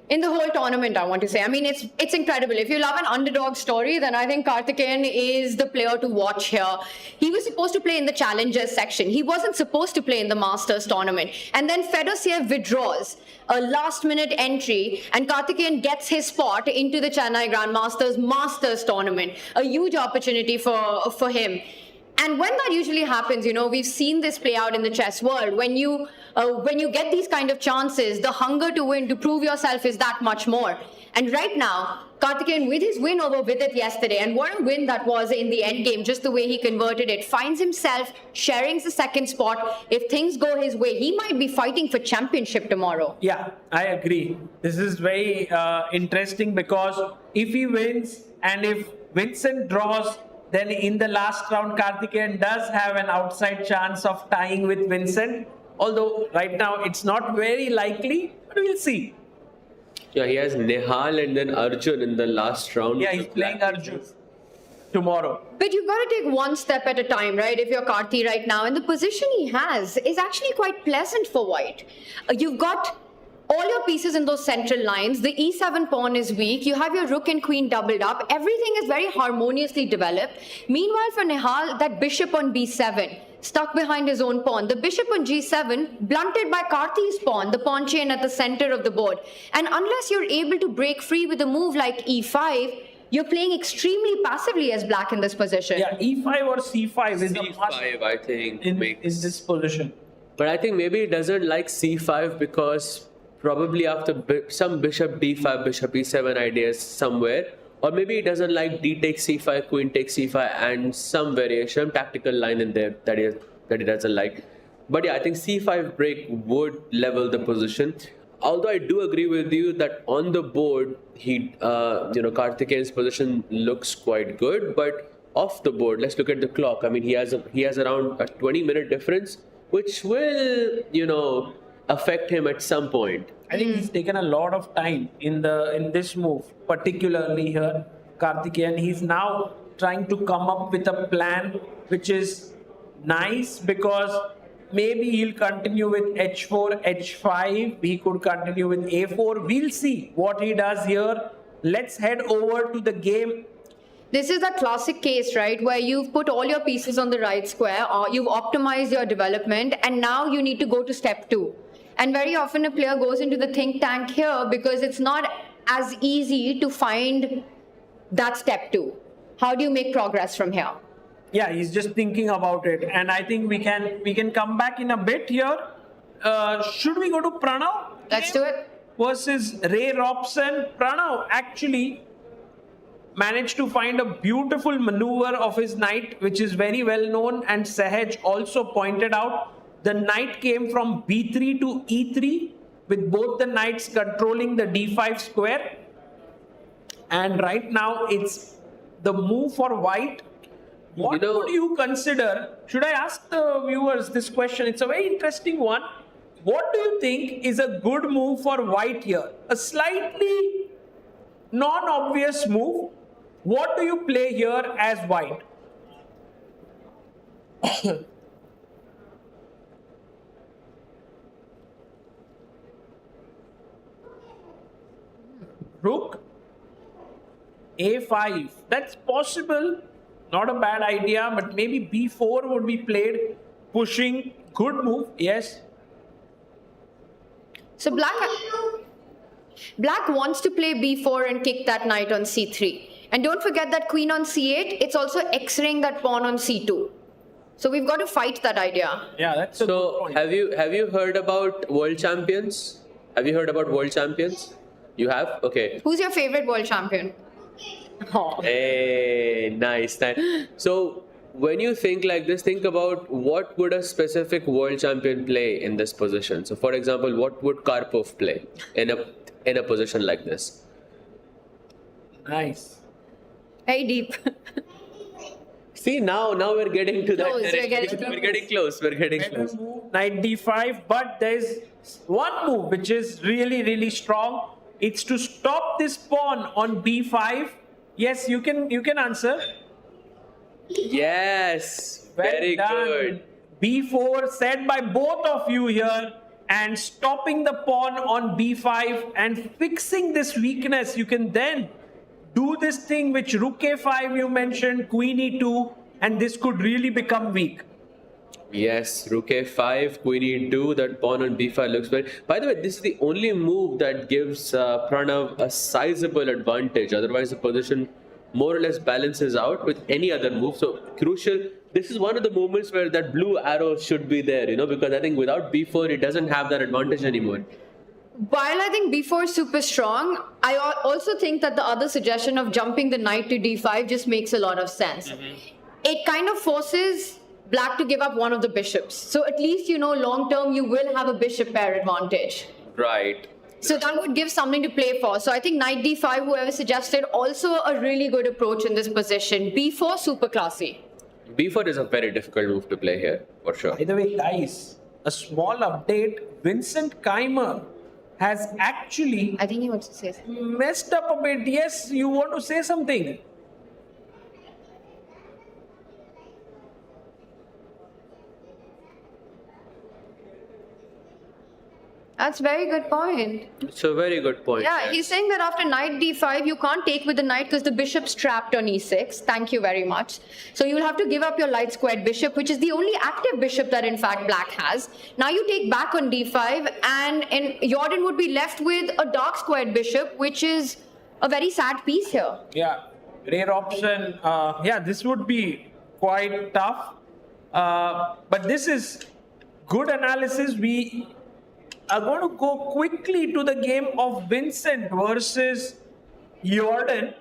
In the whole tournament, I want to say. I mean, it's incredible. If you love an underdog story, then I think Karthikeyan is the player to watch here. He was supposed to play in the Challengers section. He wasn't supposed to play in the Masters tournament. And then Fedosiev withdraws a last-minute entry, and Karthikeyan gets his spot into the Chennai Grand Masters tournament. A huge opportunity for him. And when that usually happens, we've seen this play out in the chess world. When you get these kind of chances, the hunger to win, to prove yourself is that much more. And right now, Karthikeyan, with his win over Vidit yesterday, and what a win that was in the end game, just the way he converted it, finds himself sharing the second spot. If things go his way, he might be fighting for championship tomorrow. Yeah, I agree. This is very interesting because if he wins and if Vincent draws, then in the last round, Karthikeyan does have an outside chance of tying with Vincent. Although right now it's not very likely, but we'll see. Yeah, he has Nihal and then Arjun in the last round. Yeah, he's playing Arjun tomorrow. But you've got to take one step at a time, right? If you're Karthi right now, and the position he has is actually quite pleasant for white. You've got all your pieces in those central lines. The e7 pawn is weak. You have your rook and queen doubled up. Everything is very harmoniously developed. Meanwhile, for Nihal, that bishop on b7, stuck behind his own pawn. The bishop on g7, blunted by Karthi's pawn, the pawn chain at the center of the board. And unless you're able to break free with a move like e5, you're playing extremely passively as black in this position. Yeah, e5 or c5 is a must C5, I think, in makes. this position. But I think maybe he doesn't like C5 because probably after some bishop d5, bishop e7 ideas somewhere, or maybe he doesn't like d takes c5, queen takes c5, and some variation, tactical line in there that he doesn't like. But yeah, I think c5 break would level the position. Although I do agree with you that on the board, Karthikeyan's position looks quite good, but off the board, let's look at the clock. I mean, he has around a 20-minute difference, which will, affect him at some point. I think he's taken a lot of time in this move, particularly here, Karthikeyan. He's now trying to come up with a plan which is nice because maybe he'll continue with h4, h5. He could continue with a4. We'll see what he does here. Let's head over to the game. This is a classic case, right, where you've put all your pieces on the right square, or you've optimized your development, and now you need to go to step 2. And very often a player goes into the think tank here because it's not as easy to find that step 2. How do you make progress from here? Yeah, he's just thinking about it, and I think we can come back in a bit here. Should we go to Pranav? Let's do it. Versus Ray Robson. Pranav actually managed to find a beautiful maneuver of his knight, which is very well known, and Sahaj also pointed out the knight came from b3 to e3 with both the knights controlling the d5 square. And right now it's the move for white. What would you consider? Should I ask the viewers this question? It's a very interesting one. What do you think is a good move for white here? A slightly non-obvious move. What do you play here as white? Rook A5. That's possible. Not a bad idea, but maybe B4 would be played. Pushing. Good move. Yes. So Black wants to play b4 and kick that knight on c3. And don't forget that queen on c8, it's also x-raying that pawn on c2. So we've got to fight that idea. Yeah, that's a good So point. have you heard about world champions? Have you heard about world champions? You have? Okay. Who's your favorite world champion? Hey, nice. So when you think like this, think about what would a specific world champion play in this position. So for example, what would Karpov play in a position like this? Nice. Very deep. See, now we're getting to that Close, we're direction. getting We're getting close. We're getting Better close. move, knight d5, but there's one move which is really, really strong. It's to stop this pawn on b5. Yes, you can answer. Yes, Well very done. good. b4 said by both of you here, and stopping the pawn on b5 and fixing this weakness. You can then do this thing which rook a5 you mentioned, queen e2, and this could really become weak. Yes, rook a5, queen e2, that pawn on b5 looks very... By the way, this is the only move that gives Pranav a sizable advantage. Otherwise, the position more or less balances out with any other move. So, crucial. This is one of the moments where that blue arrow should be there, because I think without b4, it doesn't have that advantage anymore. While I think b4 is super strong, I also think that the other suggestion of jumping the knight to d5 just makes a lot of sense. It kind of forces Black to give up one of the bishops. So at least, long term, you will have a bishop pair advantage. Right. So that would give something to play for. So I think knight d5, whoever suggested, also a really good approach in this position. b4, super classy. b4 is a very difficult move to play here, for sure. By the way, guys, a small update. Vincent Keymer has actually I think he wants to say something. messed up a bit. Yes, you want to say something? That's a very good point. It's a very good point. Yeah, he's saying that after knight d5, you can't take with the knight because the bishop's trapped on e6. Thank you very much. So you'll have to give up your light squared bishop, which is the only active bishop that in fact Black has. Now you take back on d5, and Jordan would be left with a dark squared bishop, which is a very sad piece here. Yeah, rare option. Yeah, this would be quite tough. But this is good analysis. We are going to go quickly to the game of Vincent versus Jordan.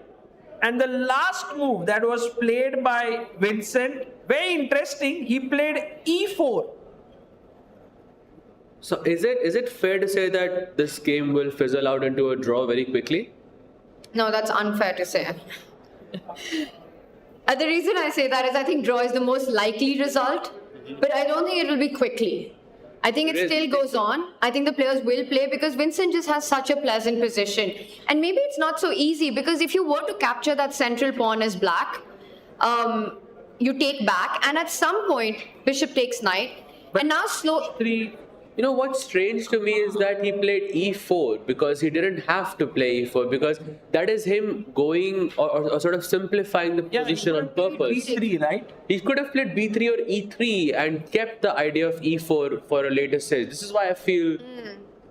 And the last move that was played by Vincent, very interesting. He played e4. So is it fair to say that this game will fizzle out into a draw very quickly? No, that's unfair to say. The reason I say that is I think draw is the most likely result, but I don't think it will be quickly. I think it still goes on. I think the players will play because Vincent just has such a pleasant position. And maybe it's not so easy because if you were to capture that central pawn as Black, you take back, and at some point, bishop takes knight. And now slow... What's strange to me is that he played e4 because he didn't have to play e4 because that is him going or sort of simplifying the position on purpose. b3, right? He could have played b3 or e3 and kept the idea of e4 for a later stage. This is why I feel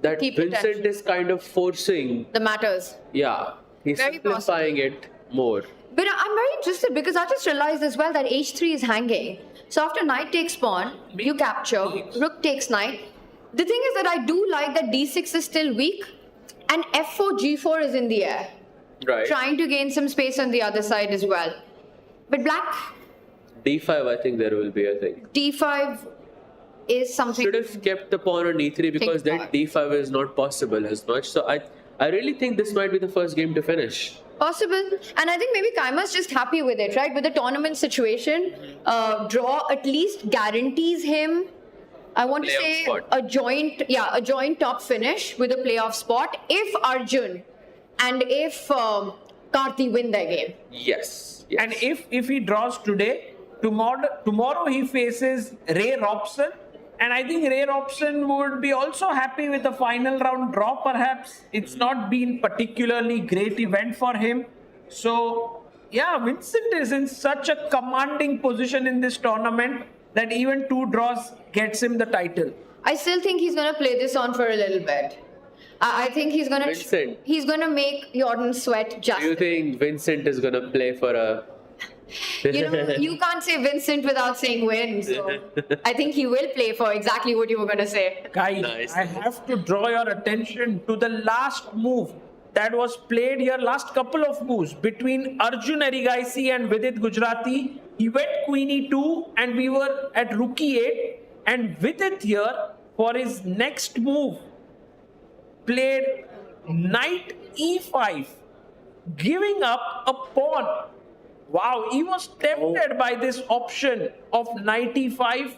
that Keep Vincent attention. is kind of forcing. The matters. Yeah, he's Very simplifying it more. But I'm very interested because I just realized as well that h3 is hanging. So after knight takes pawn, you capture, rook takes knight. The thing is that I do like that d6 is still weak and f4, g4 is in the air. Right. Trying to gain some space on the other side as well. But Black, d5, I think there will be a thing. d5 is something... Should have kept the pawn on e3 because then about. d5 is not possible as much. So I really think this might be the first game to finish. Possible. And I think maybe Kaima's just happy with it, right? With the tournament situation, draw at least guarantees him I want to Playoff say spot. a joint top finish with a playoff spot if Arjun and if Karthi win their game. Yes. And if he draws today, tomorrow he faces Ray Robson. And I think Ray Robson would be also happy with a final round draw, perhaps. It's not been particularly great event for him. So, yeah, Vincent is in such a commanding position in this tournament that even 2 draws gets him the title. I still think he's going to play this on for a little bit. I think he's going to make Jordan sweat Do you justice. think Vincent is going to play for a... You can't say Vincent without saying win. So I think he will play for exactly what you were going to say. Guys, Nice. I have to draw your attention to the last move that was played here, last couple of moves between Arjun Erigaisi and Vidit Gujrathi. He went Queen E2 and we were at Rook E8. And Vidit here, for his next move, played Knight E5, giving up a pawn. Wow, he was tempted by this option of Knight E5.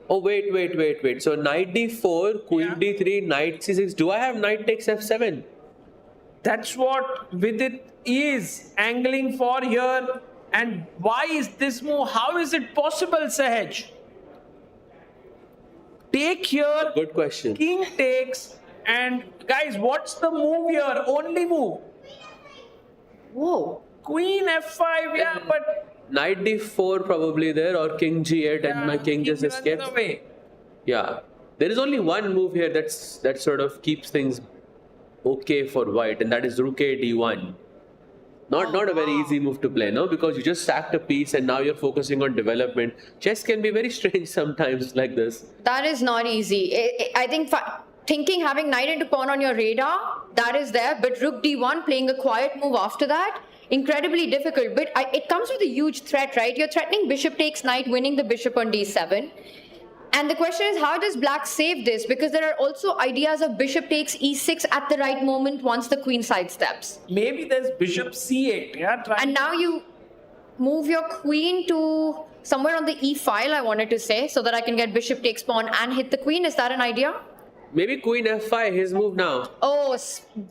Oh, wait. So Knight D4, Queen D3, Knight C6. Do I have Knight takes F7? That's what Vidit is angling for here. And why is this move? How is it possible, Sahaj? Take here. Good question. King takes. And guys, what's the move here? Only move. Whoa. Queen F5, yeah, but Knight D4 probably there, or King G8 and my king just runs escapes. away. Yeah. There is only one move here that sort of keeps things okay for white, and that is Rook A D1. Not a very easy move to play, no? Because you just stacked a piece and now you're focusing on development. Chess can be very strange sometimes like this. That is not easy. I think thinking having knight into pawn on your radar, that is there. But Rook D1, playing a quiet move after that, incredibly difficult. But it comes with a huge threat, right? You're threatening bishop takes knight, winning the bishop on D7. And the question is, how does black save this? Because there are also ideas of bishop takes E6 at the right moment once the queen sidesteps. Maybe there's bishop C8. Yeah, And now you move your queen to somewhere on the E file, I wanted to say, so that I can get bishop takes pawn and hit the queen. Is that an idea? Maybe Queen F5, his move now. Oh,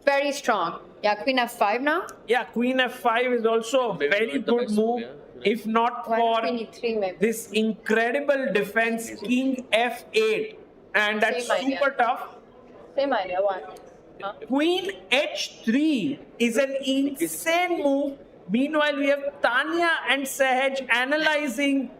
very strong. Yeah, queen F5 now. Yeah, Queen F5 is also a very not the good best move. move, yeah. If not Why for not queen E3 maybe? this incredible defense, King F8. And that's Same idea. super tough. Same idea. Why? Huh? Queen H3 is an insane move. Meanwhile, we have Tanya and Sahaj analyzing.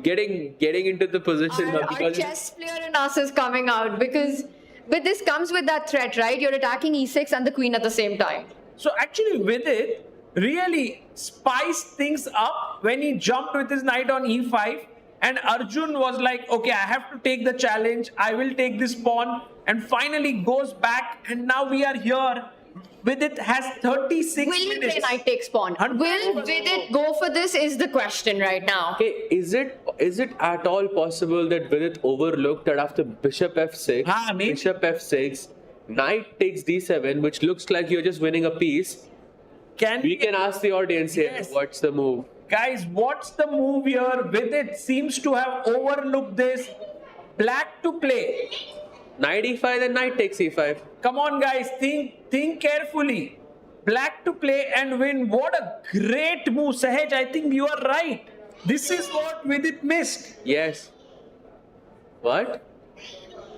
Getting into the position now Our because chess player in us is coming out because this comes with that threat, right? You're attacking E6 and the queen at the same time. So actually, with it, really spiced things up when he jumped with his knight on E5. And Arjun was like, okay, I have to take the challenge. I will take this pawn. And finally goes back. And now we are here. Vidit has 36 Will he minutes. play knight takes pawn? 100%. Will Vidit go for this is the question right now. Okay, is it at all possible that Vidit overlooked that after bishop f6, maybe. bishop f6, knight takes d7, which looks like you're just winning a piece? We can ask the audience here, Yes. what's the move? Guys, what's the move here? Vidit seems to have overlooked this. Black to play. Knight e5, then knight takes e5. Come on, guys, think carefully. Black to play and win. What a great move, Sahaj. I think you are right. This is what Vidit missed. Yes. What?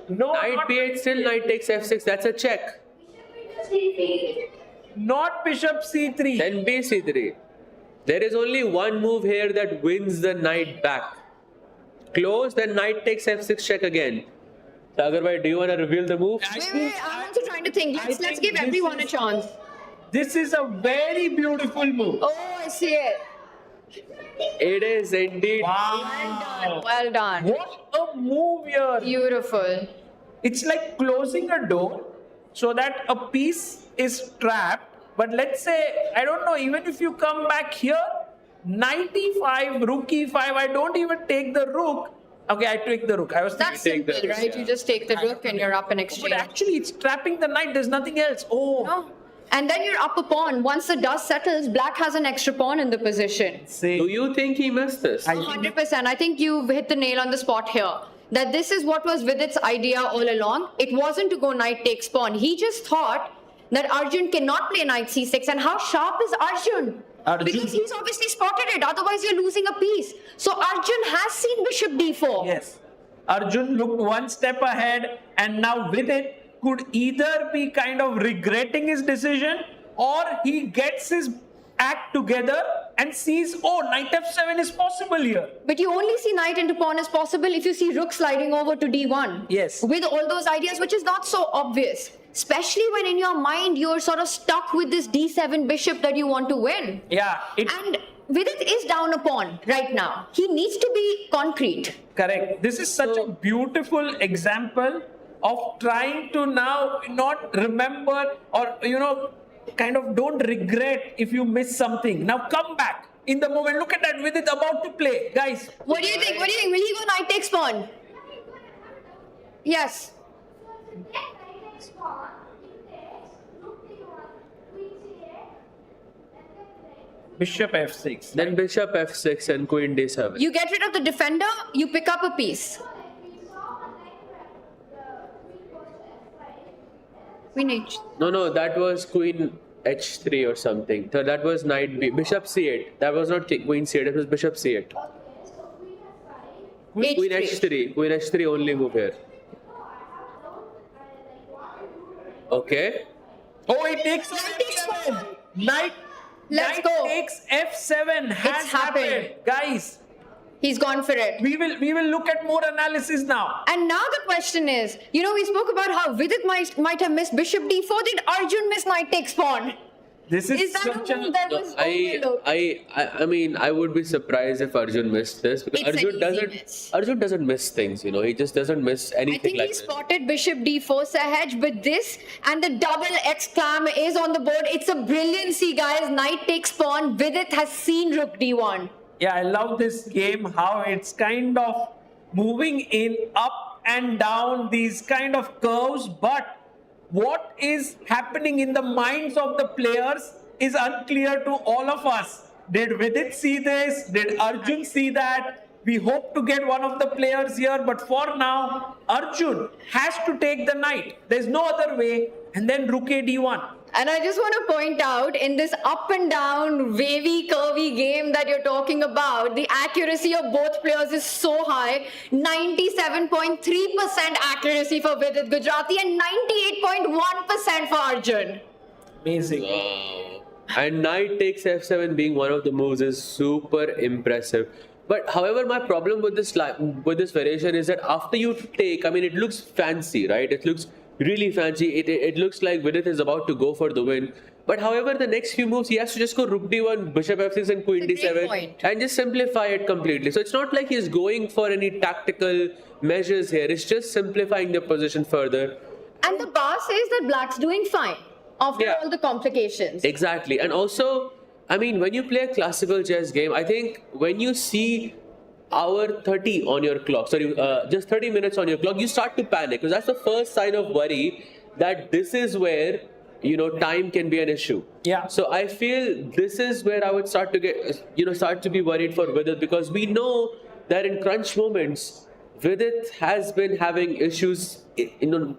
No, Knight not, b8, still knight takes f6, that's a check. not bishop c3. Then b c3. There is only one move here that wins the knight back. Close, then knight takes f6 check again. Sagar bhai, do you want to reveal the move? Wait, I'm also trying to think. Let's think give this everyone a is- chance. This is a very beautiful move. Oh, I see it. It is indeed. Wow. Well done. What a move here. Beautiful. It's like closing a door so that a piece is trapped. But let's say, I don't know, even if you come back here, knight e5, rook e5, I don't even take the rook. Okay, I take the rook. I was That's take simple, the- right? yeah. You just take the rook and you're up in but exchange. actually it's trapping the knight. There's nothing else. Oh, No. And then you're up a pawn. Once the dust settles, black has an extra pawn in the position. Do you think he missed this? 100%. I think you've hit the nail on the spot here. that this is what was Vidit's idea all along. It wasn't to go knight takes pawn. He just thought that Arjun cannot play knight c6. And how sharp is Arjun? Because he's obviously spotted it. Otherwise, you're losing a piece. So Arjun has seen bishop d4. Yes. Arjun looked one step ahead, and now Vidit could either be kind of regretting his decision, or he gets his act together and sees, oh, knight f7 is possible here. But you only see knight into pawn as possible if you see rook sliding over to d1. Yes. With all those ideas, which is not so obvious. Especially when in your mind you're sort of stuck with this d7 bishop that you want to win. Yeah. And Vidit is down a pawn right now. He needs to be concrete. Correct. This is such a beautiful example of trying to now not remember, or, kind of don't regret if you miss something. Now come back in the moment. Look at that, Vidit about to play. Guys. What do you think? Will he go knight takes pawn? Yes. Bishop f6. Then bishop f6 and queen d7. You get rid of the defender, you pick up a piece. Queen h. No, that was queen h3 or something. So that was knight b. Bishop c8. That was not queen c8, it was bishop c8. Queen h3. Queen h3 only move here. Okay. Oh, it takes f7. Knight takes f7 has happened. Guys, he's gone for it. We will look at more analysis now. And now the question is, we spoke about how Vidit might have missed bishop d4. Did Arjun miss knight takes pawn? This is that such a move that was overlooked? I mean, I would be surprised if Arjun missed this, because Arjun doesn't miss things, He just doesn't miss anything like this. I think he spotted bishop d4 Sahaj, but this and the double exclam is on the board. It's a brilliancy, guys. Knight takes pawn. Vidit has seen rook d1. Yeah, I love this game, how it's kind of moving in up and down these kind of curves, but what is happening in the minds of the players is unclear to all of us. Did Vidit see this? Did Arjun see that? We hope to get one of the players here, but for now, Arjun has to take the knight. There's no other way. And then rook a d1. And I just want to point out, in this up and down, wavy, curvy game that you're talking about, the accuracy of both players is so high. 97.3% accuracy for Vidit Gujrathi and 98.1% for Arjun. Amazing. Wow. And knight takes f7 being one of the moves is super impressive. But however, my problem with this variation is that after you take, it looks fancy, right? It looks really fancy. It looks like Vidit is about to go for the win. But however, the next few moves, he has to just go rook d1, bishop f6 and queen d7 and just simplify it completely. So it's not like he's going for any tactical measures here. It's just simplifying the position further. And the bar says that Black's doing fine after all the complications. Exactly. And also, when you play a classical chess game, I think when you see hour 30 on your clock, just 30 minutes on your clock, you start to panic, because that's the first sign of worry that this is where, time can be an issue. Yeah. So I feel this is where I would start to be worried for Vidit, because we know that in crunch moments, Vidit has been having issues in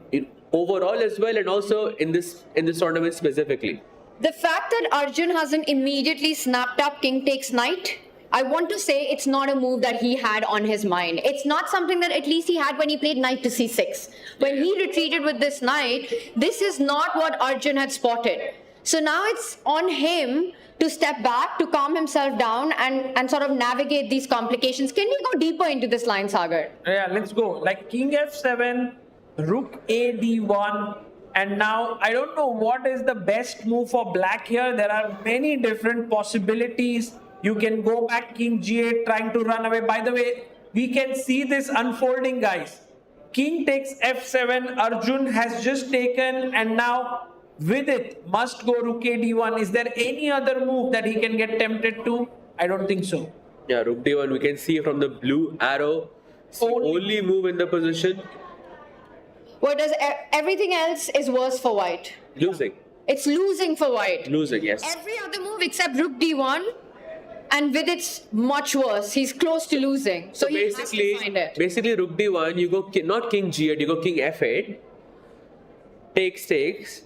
overall as well, and also in this tournament specifically. The fact that Arjun hasn't immediately snapped up king takes knight, I want to say it's not a move that he had on his mind. It's not something that at least he had when he played knight to c6. When he retreated with this knight, this is not what Arjun had spotted. So now it's on him to step back, to calm himself down and sort of navigate these complications. Can we go deeper into this line, Sagar? Yeah, let's go. Like king f7, rook a d1, and now I don't know what is the best move for black here. There are many different possibilities. You can go back king g8 trying to run away. By the way, we can see this unfolding, guys. King takes f7, Arjun has just taken, and now Vidit must go rook a d1. Is there any other move that he can get tempted to? I don't think so. Yeah, rook d1, we can see from the blue arrow, it's the only move in the position. Whereas everything else is worse for white. Losing. It's losing for white. Losing, yes. Every other move except rook d1 And Vidit's much worse. He's close to losing. So he has to find it. Basically, Rook D1, you go not King G8, you go King F8. Takes.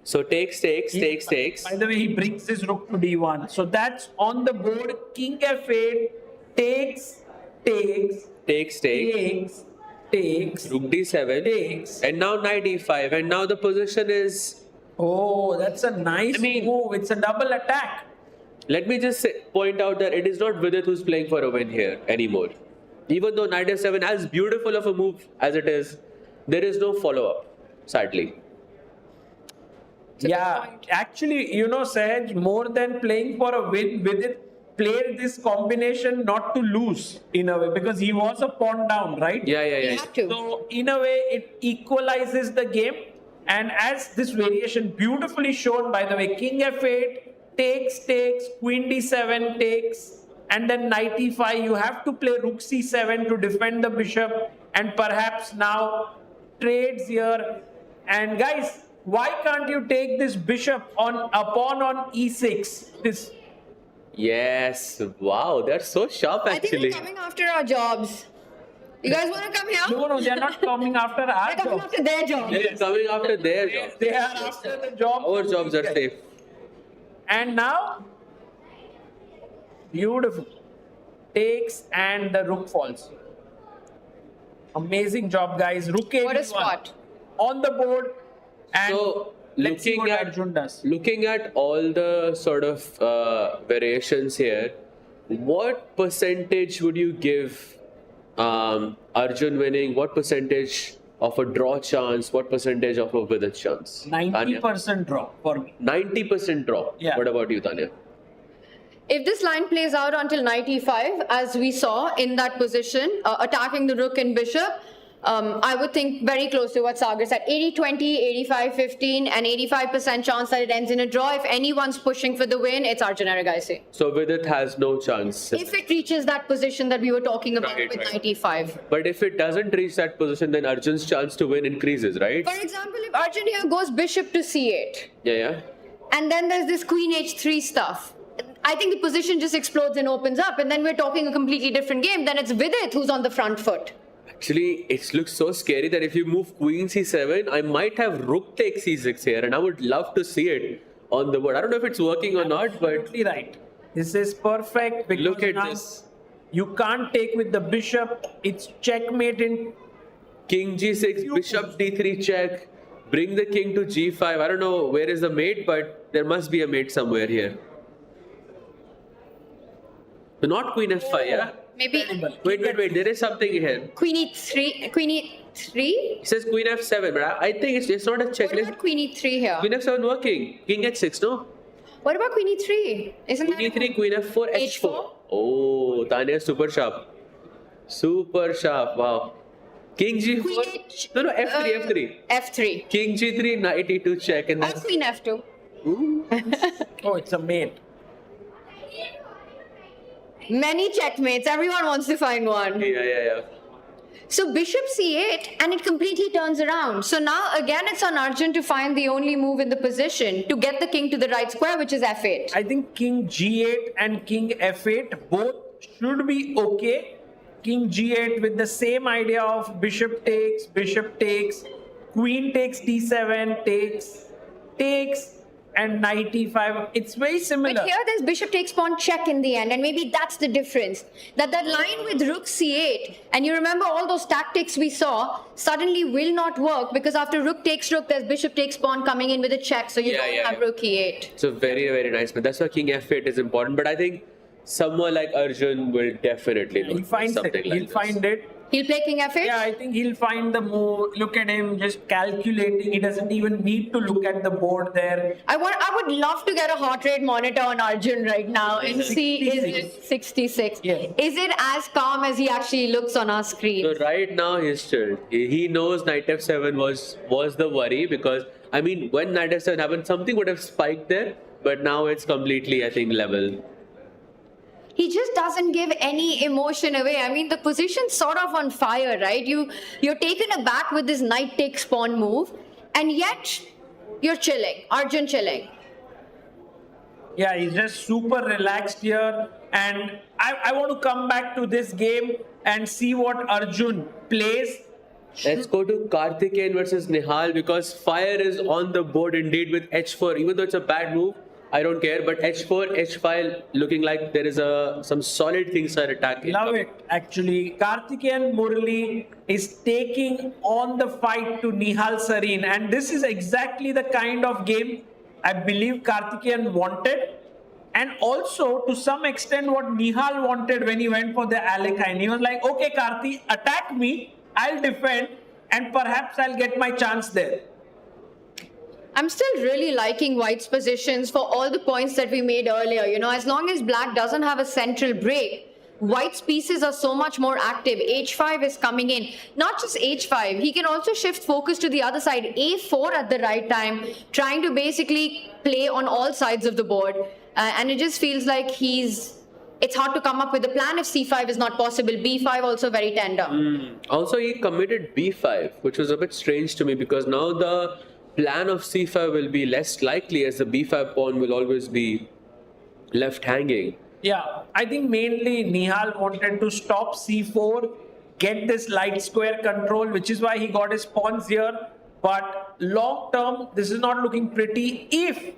So takes. By the way, he brings his rook to d1. So that's on the board. King f8 takes. Rook D7. Takes. And now Knight E5. And now the position is... Oh, that's a nice move. It's a double attack. Let me just point out that it is not Vidit who's playing for a win here anymore. Even though Knight F7, as beautiful of a move as it is, there is no follow-up, sadly. Yeah, actually, you know, Sahaj, more than playing for a win, Vidit played this combination not to lose in a way, because he was a pawn down, right? Yeah. You have to. So in a way, it equalizes the game. And as this variation beautifully shown, by the way, King F8 takes, Queen D7 takes, and then Knight E5. You have to play Rook C7 to defend the bishop, and perhaps now trades here. And guys, why can't you take this bishop on a pawn on E6? This. Yes, wow, that's so sharp I think actually. they're coming after our jobs. You guys want to come here? No, they're not coming after our They're coming job. after their jobs. They're coming after their job. They are after the job. Our jobs are safe. And now, beautiful. Takes and the rook falls. Amazing job, guys. Rook What a A1 spot. on the board. And So, let's see what Arjun does. looking at all the sort of variations here, what percentage would you give Arjun winning? What percentage of a draw chance? What percentage of a Vidit chance? 90% draw for me. 90% draw. Yeah. What about you, Tanya? If this line plays out until Knight E5, as we saw in that position, attacking the rook and bishop, I would think very close to what Sagar said, 80-20, 85-15, and 85% chance that it ends in a draw. If anyone's pushing for the win, it's Arjun Erigaisi. So Vidit has no chance. If it reaches that position that we were talking about Right, with right. Knight E5. But if it doesn't reach that position, then Arjun's chance to win increases, right? For example, if Arjun here goes bishop to C8, Yeah. and then there's this Queen H3 stuff, I think the position just explodes and opens up, and then we're talking a completely different game. Then it's Vidit who's on the front foot. Actually, it looks so scary that if you move Queen C7, I might have Rook take C6 here, and I would love to see it on the board. I don't know if it's working or not, but Absolutely right. This is perfect. Because look at now this. You can't take with the bishop. It's checkmate in. King G6, Bishop D3 check, bring the king to G5. I don't know where is the mate, but there must be a mate somewhere here. So not Queen F5, yeah? Maybe Wait, there is something here. Queen E3. Queen E3? It says Queen F7, but I think it's not a What checklist. about Queen E3 here? Queen F7 working. King H6, no? What about Queen E3? Isn't Queen that E3, Queen F4, H4. H4? Oh, Tanya is super sharp. Super sharp, wow. King G4. Queen H... No, F3, F3. F3. King G3, Knight E2 check. And Or then Queen F2. Oh, it's a mate. Many checkmates. Everyone wants to find one. Yeah. So Bishop C8, and it completely turns around. So now again it's on Arjun to find the only move in the position to get the king to the right square, which is F8. I think King G8 and King F8 both should be okay. King G8 with the same idea of bishop takes, Queen takes D7, takes, and Knight E5. It's very similar. But here there's bishop takes pawn check in the end, and maybe that's the difference. That line with rook c8, and you remember all those tactics we saw, suddenly will not work because after rook takes rook, there's bishop takes pawn coming in with a check, so you don't have rook e8. So very, very nice. But that's why King F8 is important. But I think someone like Arjun will definitely He finds something it. like He'll this. find it. He'll play king f8? Yeah, I think he'll find the move. Look at him just calculating. He doesn't even need to look at the board there. I would love to get a heart rate monitor on Arjun right now and see is it 66. Yes. Is it as calm as he actually looks on our screen? So right now he's chilled. He knows Knight F7 was the worry because I mean when Knight F7 happened, something would have spiked there, but now it's completely I think level. He just doesn't give any emotion away. I mean, the position's sort of on fire, right? You're taken aback with this knight takes pawn move, and yet you're chilling. Arjun chilling. Yeah, he's just super relaxed here. And I want to come back to this game and see what Arjun plays. Let's go to Karthikeyan versus Nihal because fire is on the board indeed with h4. Even though it's a bad move, I don't care. But h4, h5 looking like there is some solid things are attacking. Love it, actually. Karthikeyan Murali is taking on the fight to Nihal Sarin. And this is exactly the kind of game I believe Karthikeyan wanted. And also, to some extent, what Nihal wanted when he went for the Alekhine. He was like, okay, Karthi, attack me. I'll defend. And perhaps I'll get my chance there. I'm still really liking White's positions for all the points that we made earlier. You know, as long as Black doesn't have a central break, White's pieces are so much more active. H5 is coming in. Not just H5, he can also shift focus to the other side. A4 at the right time, trying to basically play on all sides of the board. And it just feels like it's hard to come up with a plan if C5 is not possible. B5 also very tender. Also, he committed B5, which was a bit strange to me because now the plan of C5 will be less likely as the B5 pawn will always be left hanging. Yeah, I think mainly Nihal wanted to stop C4, get this light square control, which is why he got his pawns here. But long term, this is not looking pretty. If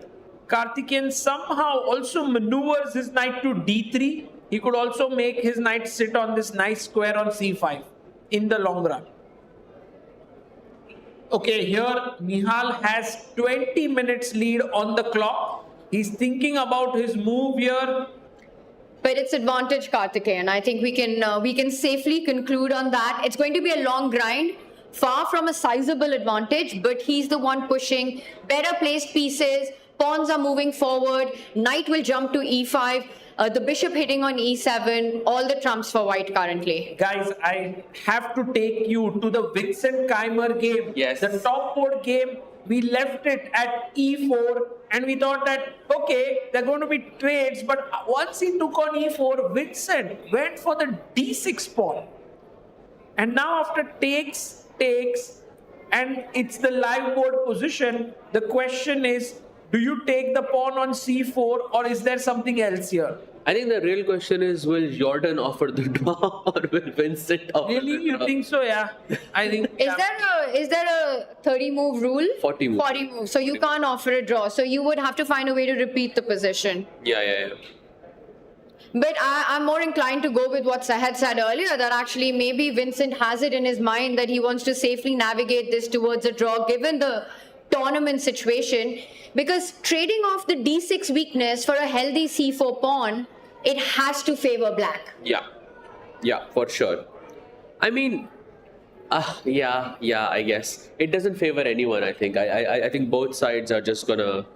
Karthikeyan somehow also maneuvers his knight to D3, he could also make his knight sit on this nice square on C5 in the long run. Okay, here Nihal has 20 minutes lead on the clock. He's thinking about his move here. But it's advantage Karthikeyan. I think we can safely conclude on that. It's going to be a long grind, far from a sizable advantage, but he's the one pushing. Better placed pieces, pawns are moving forward, knight will jump to E5, the bishop hitting on E7, all the trumps for White currently. Guys, I have to take you to the Vincent Keymer game. Yes. The top board game, we left it at E4 and we thought that, okay, there are going to be trades. But once he took on E4, Vincent went for the D6 pawn. And now after takes, and it's the live board position, the question is, do you take the pawn on C4 or is there something else here? I think the real question is, will Jordan offer the draw or will Vincent offer Really? the You draw? think so? Yeah. I think. Is there a 30 move rule? 40 move. 40 moves. So you can't offer a draw. So you would have to find a way to repeat the position. Yeah. But I'm more inclined to go with what Sahad said earlier, that actually maybe Vincent has it in his mind that he wants to safely navigate this towards a draw given the tournament situation. Because trading off the D6 weakness for a healthy C4 pawn, it has to favor Black. Yeah, for sure. I mean, yeah, I guess. It doesn't favor anyone, I think. I think both sides are just gonna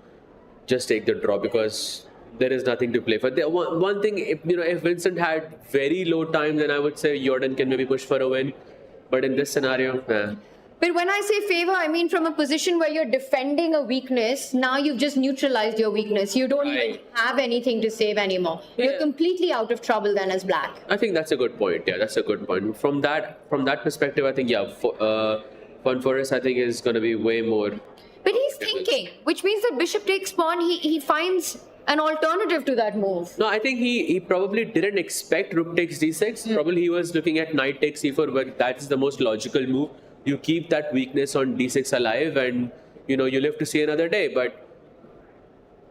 take the draw because there is nothing to play for. One thing, if Vincent had very low time, then I would say Jordan can maybe push for a win. But in this scenario, But when I say favor, I mean from a position where you're defending a weakness, now you've just neutralized your weakness. You don't even have anything to save anymore. You're completely out of trouble then as Black. I think that's a good point. Yeah, that's a good point. From that perspective, I think, Foreest, I think, is going to be way more. But he's thinking, which means that bishop takes pawn, he finds an alternative to that move. No, I think he probably didn't expect rook takes d6. Probably he was looking at knight takes c4, but that's the most logical move. You keep that weakness on d6 alive and, you live to see another day. But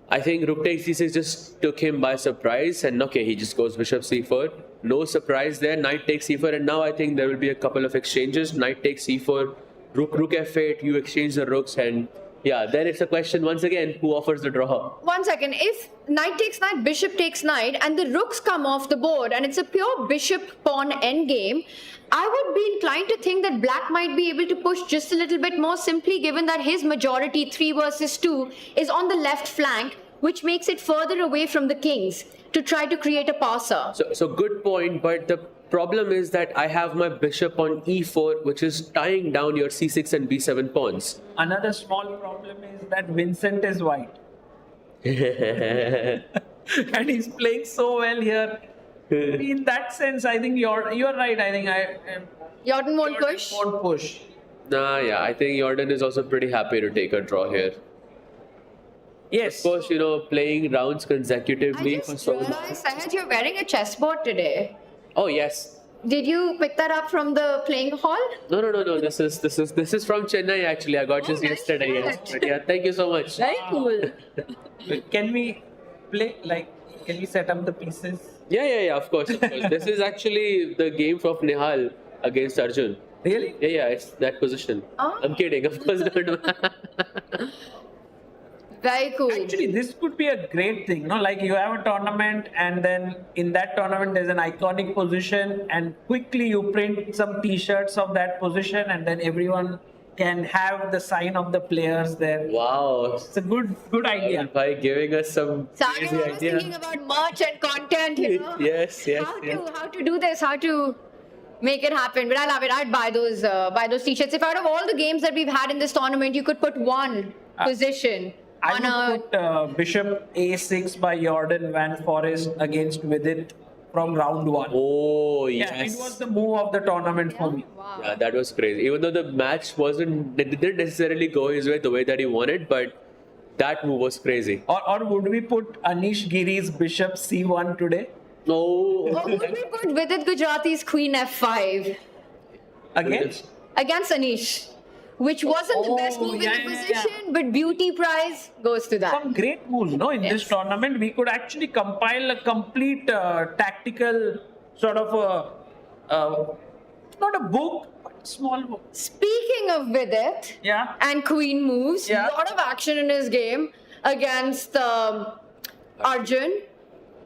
I think rook takes d6 just took him by surprise. And okay, he just goes bishop c4. No surprise there. Knight takes c4. And now I think there will be a couple of exchanges. Knight takes c4. Rook f8. You exchange the rooks. And yeah, then it's a question once again, who offers the draw? 1 second. If knight takes knight, bishop takes knight, and the rooks come off the board, and it's a pure bishop pawn endgame, I would be inclined to think that Black might be able to push just a little bit more, simply given that his majority 3 versus 2 is on the left flank, which makes it further away from the kings to try to create a passer. So good point, but the problem is that I have my bishop on e4, which is tying down your c6 and b7 pawns. Another small problem is that Vincent is white. And he's playing so well here. In that sense, I think you're right. I think Jordan won't push? Won't push. Yeah, I think Jordan is also pretty happy to take a draw here. Yes. Of course, playing rounds consecutively I for just so long. realized, Sahaj, you're wearing a chessboard today. Oh yes. Did you pick that up from the playing hall? No. This is from Chennai actually. I got this nice yesterday. Yes. catch. But yeah, thank you so much. Very cool. Can we play, can we set up the pieces? Yeah. Of course. This is actually the game of Nihal against Arjun. Really? Yeah. It's that position. Oh. I'm kidding. Of course not. Very cool. Actually, this could be a great thing, like you have a tournament and then in that tournament there's an iconic position and quickly you print some t-shirts of that position and then everyone can have the sign of the players there. Wow. It's a good idea. By giving us some Sagar, crazy I was thinking idea. about merch and content, Yes. How to do this, how to make it happen. But I love it. I'd buy those t-shirts. If out of all the games that we've had in this tournament, you could put one position on I would put Bishop A6 by Jordan Van Foreest against Vidit from round 1. Oh yes. Yeah, it was the move of the tournament for me. Wow. Yeah, that was crazy. Even though the match didn't necessarily go his way the way that he wanted, but that move was crazy. Or would we put Anish Giri's Bishop C1 today? No. Or would we put Vidit Gujrathi's Queen F5 Against? against Anish? Which wasn't the best move in the position, but beauty prize goes to that. Some great moves, in this tournament. We could actually compile a complete tactical sort of not a book, but small book. Speaking of Vidit and Queen moves, a lot of action in his game against Arjun.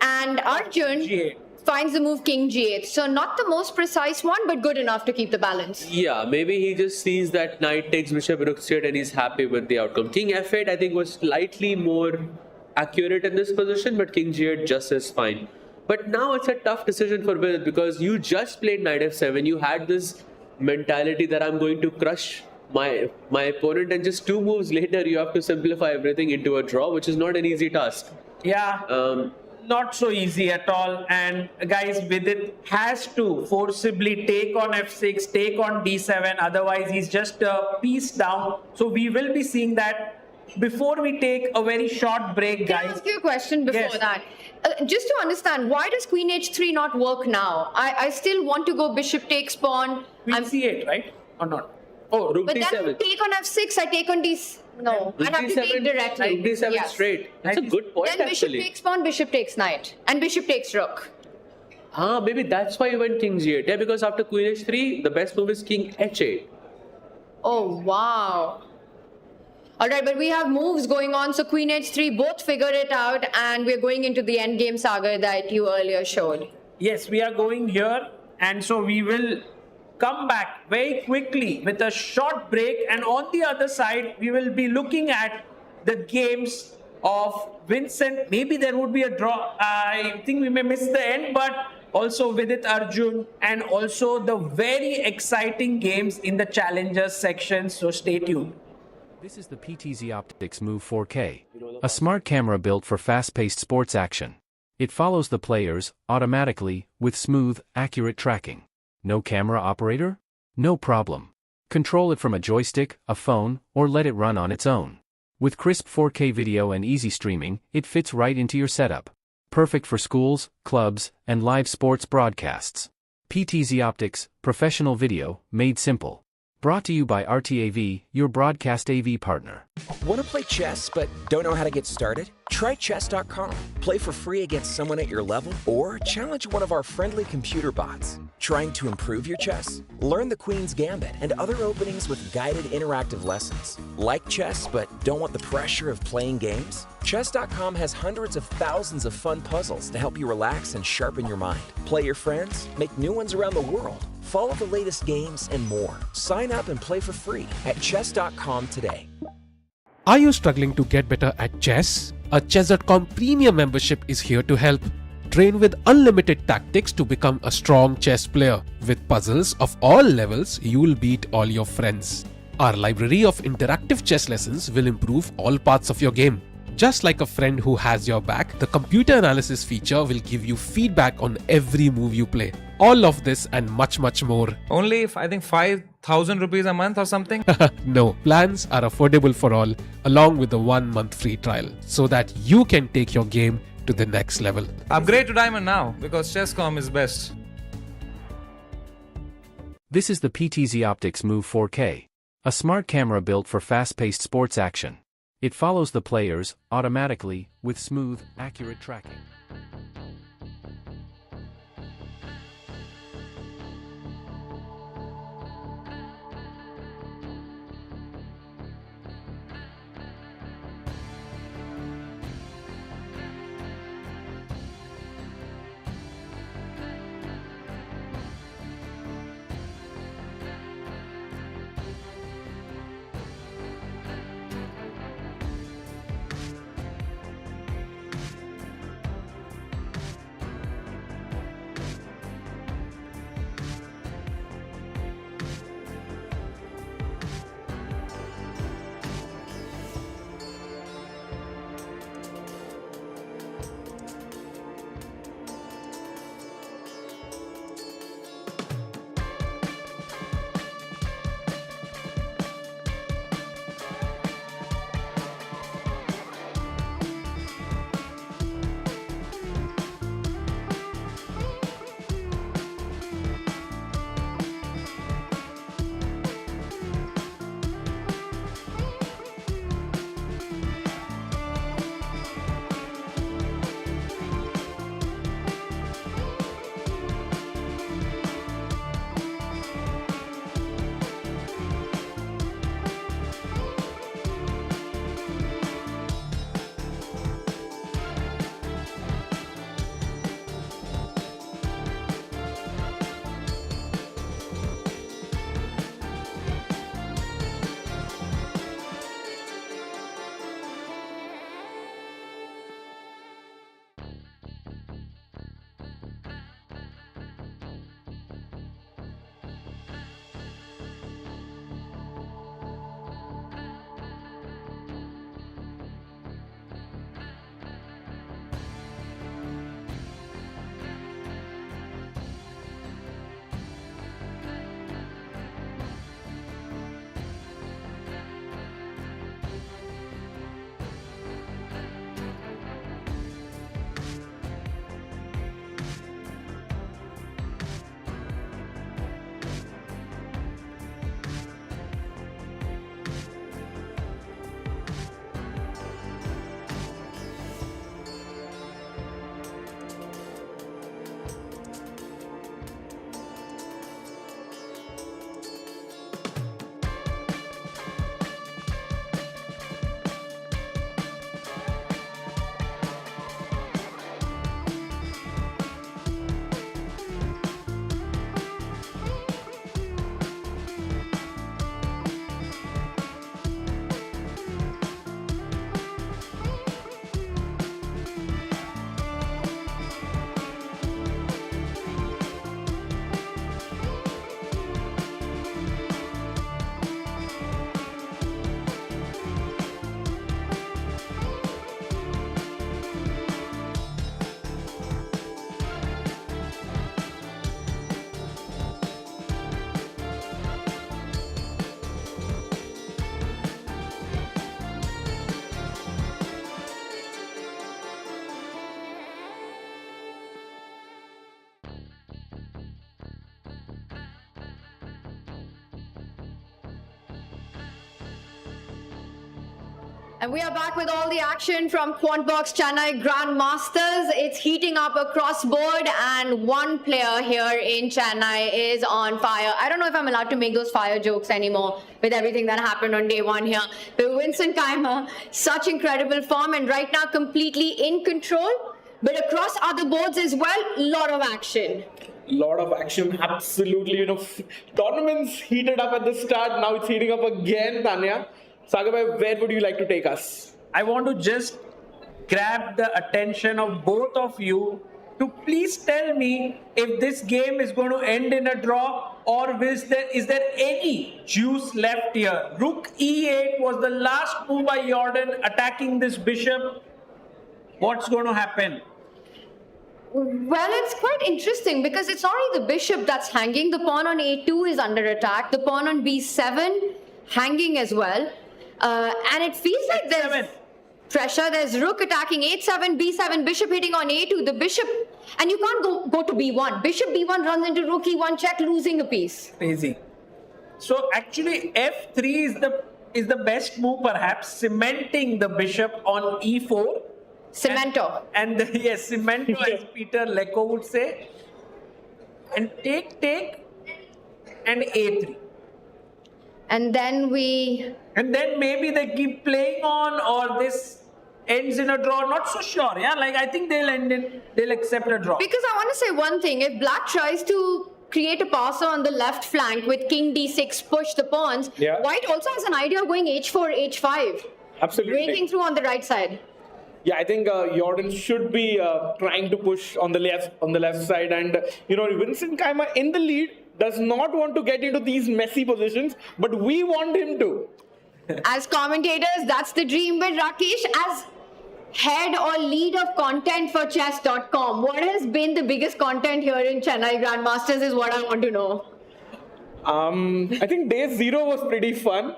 And Arjun G8. finds the move King G8. So not the most precise one, but good enough to keep the balance. Yeah, maybe he just sees that knight takes bishop rook straight and he's happy with the outcome. King F8 I think was slightly more accurate in this position, but King G8 just is fine. But now it's a tough decision for Vidit because you just played knight F7. You had this mentality that I'm going to crush my opponent, and just 2 moves later you have to simplify everything into a draw, which is not an easy task. Yeah. Not so easy at all. And guys, Vidit has to forcibly take on F6, take on D7. Otherwise, he's just a piece down. So we will be seeing that. Before we take a very short break, Can I guys. ask you a question before that? Just to understand, why does Queen H3 not work now? I still want to go Bishop takes pawn. Queen C8, right? Or not? Oh, Rook But then I D7. take on F6, I take on D... No, I Rook have to take directly. Knight D7 Yes. straight. That's a good point Then Bishop actually. takes pawn, Bishop takes knight. And Bishop takes rook. Maybe that's why you went King G8. Yeah, because after Queen H3, the best move is King H8. Oh, wow. Alright, but we have moves going on. So Queen H3, both figure it out. And we're going into the endgame saga that you earlier showed. Yes, we are going here. And so we will come back very quickly with a short break, and on the other side we will be looking at the games of Vincent. Maybe there would be a draw. I think we may miss the end, but also Vidit Arjun, and also the very exciting games in the challengers section, so stay tuned. This is the PTZ Optics Move 4K, a smart camera built for fast-paced sports action. It follows the players automatically with smooth, accurate tracking. No camera operator? No problem. Control it from a joystick, a phone, or let it run on its own. With crisp 4K video and easy streaming, it fits right into your setup. Perfect for schools, clubs, and live sports broadcasts. PTZ Optics, professional video, made simple. Brought to you by RTAV, your broadcast AV partner. Want to play chess but don't know how to get started? Try chess.com. Play for free against someone at your level or challenge one of our friendly computer bots. Trying to improve your chess? Learn the Queen's Gambit and other openings with guided interactive lessons. Like chess but don't want the pressure of playing games? Chess.com has hundreds of thousands of fun puzzles to help you relax and sharpen your mind. Play your friends, make new ones around the world, follow the latest games, and more. Sign up and play for free at chess.com today. Are you struggling to get better at chess? A chess.com premium membership is here to help. Train with unlimited tactics to become a strong chess player. With puzzles of all levels, you'll beat all your friends. Our library of interactive chess lessons will improve all parts of your game. just like a friend who has your back, the computer analysis feature will give you feedback on every move you play. All of this and much more. Only, I think, 5,000 rupees a month or something. No, plans are affordable for all, along with the 1 month free trial, so that you can take your game to the next level. Upgrade to Diamond now, because Chess.com is best. This is the PTZ Optics Move 4K, a smart camera built for fast-paced sports action. It follows the players automatically with smooth, accurate tracking. And we are back with all the action from Quantbox Chennai Grand Masters. It's heating up across board, and one player here in Chennai is on fire. I don't know if I'm allowed to make those fire jokes anymore with everything that happened on day one here. But Vincent Keymer, such incredible form, and right now completely in control. But across other boards as well, lot of action. Lot of action, absolutely. Tournaments heated up at the start. Now it's heating up again, Tanya. Sagar, where would you like to take us? I want to just grab the attention of both of you to please tell me if this game is going to end in a draw or is there any juice left here. Rook E8 was the last move by Jordan attacking this bishop. What's going to happen? Well, it's quite interesting because it's not only the bishop that's hanging. The pawn on A2 is under attack. The pawn on B7 hanging as well. And it feels like there's pressure. There's rook attacking A7, B7, bishop hitting on A2. The bishop, and you can't go to B1. Bishop B1 runs into rook E1 check, losing a piece. Crazy. So actually F3 is the best move, perhaps, cementing the bishop on E4. Cemento. And yes, cemento, as Peter Lecco would say. And take, and A3. And then maybe they keep playing on, or this ends in a draw. Not so sure. Yeah, like I think they'll accept a draw. Because I want to say one thing. If Black tries to create a passer on the left flank with King D6, push the pawns, White also has an idea of going H4, H5. Absolutely. Breaking through on the right side. Yeah, I think Jordan should be trying to push on the left side, and Vincent Keymer in the lead does not want to get into these messy positions, but we want him to. As commentators, that's the dream. But Rakesh, as head or lead of content for chess.com, what has been the biggest content here in Chennai Grand Masters is what I want to know. I think day 0 was pretty fun,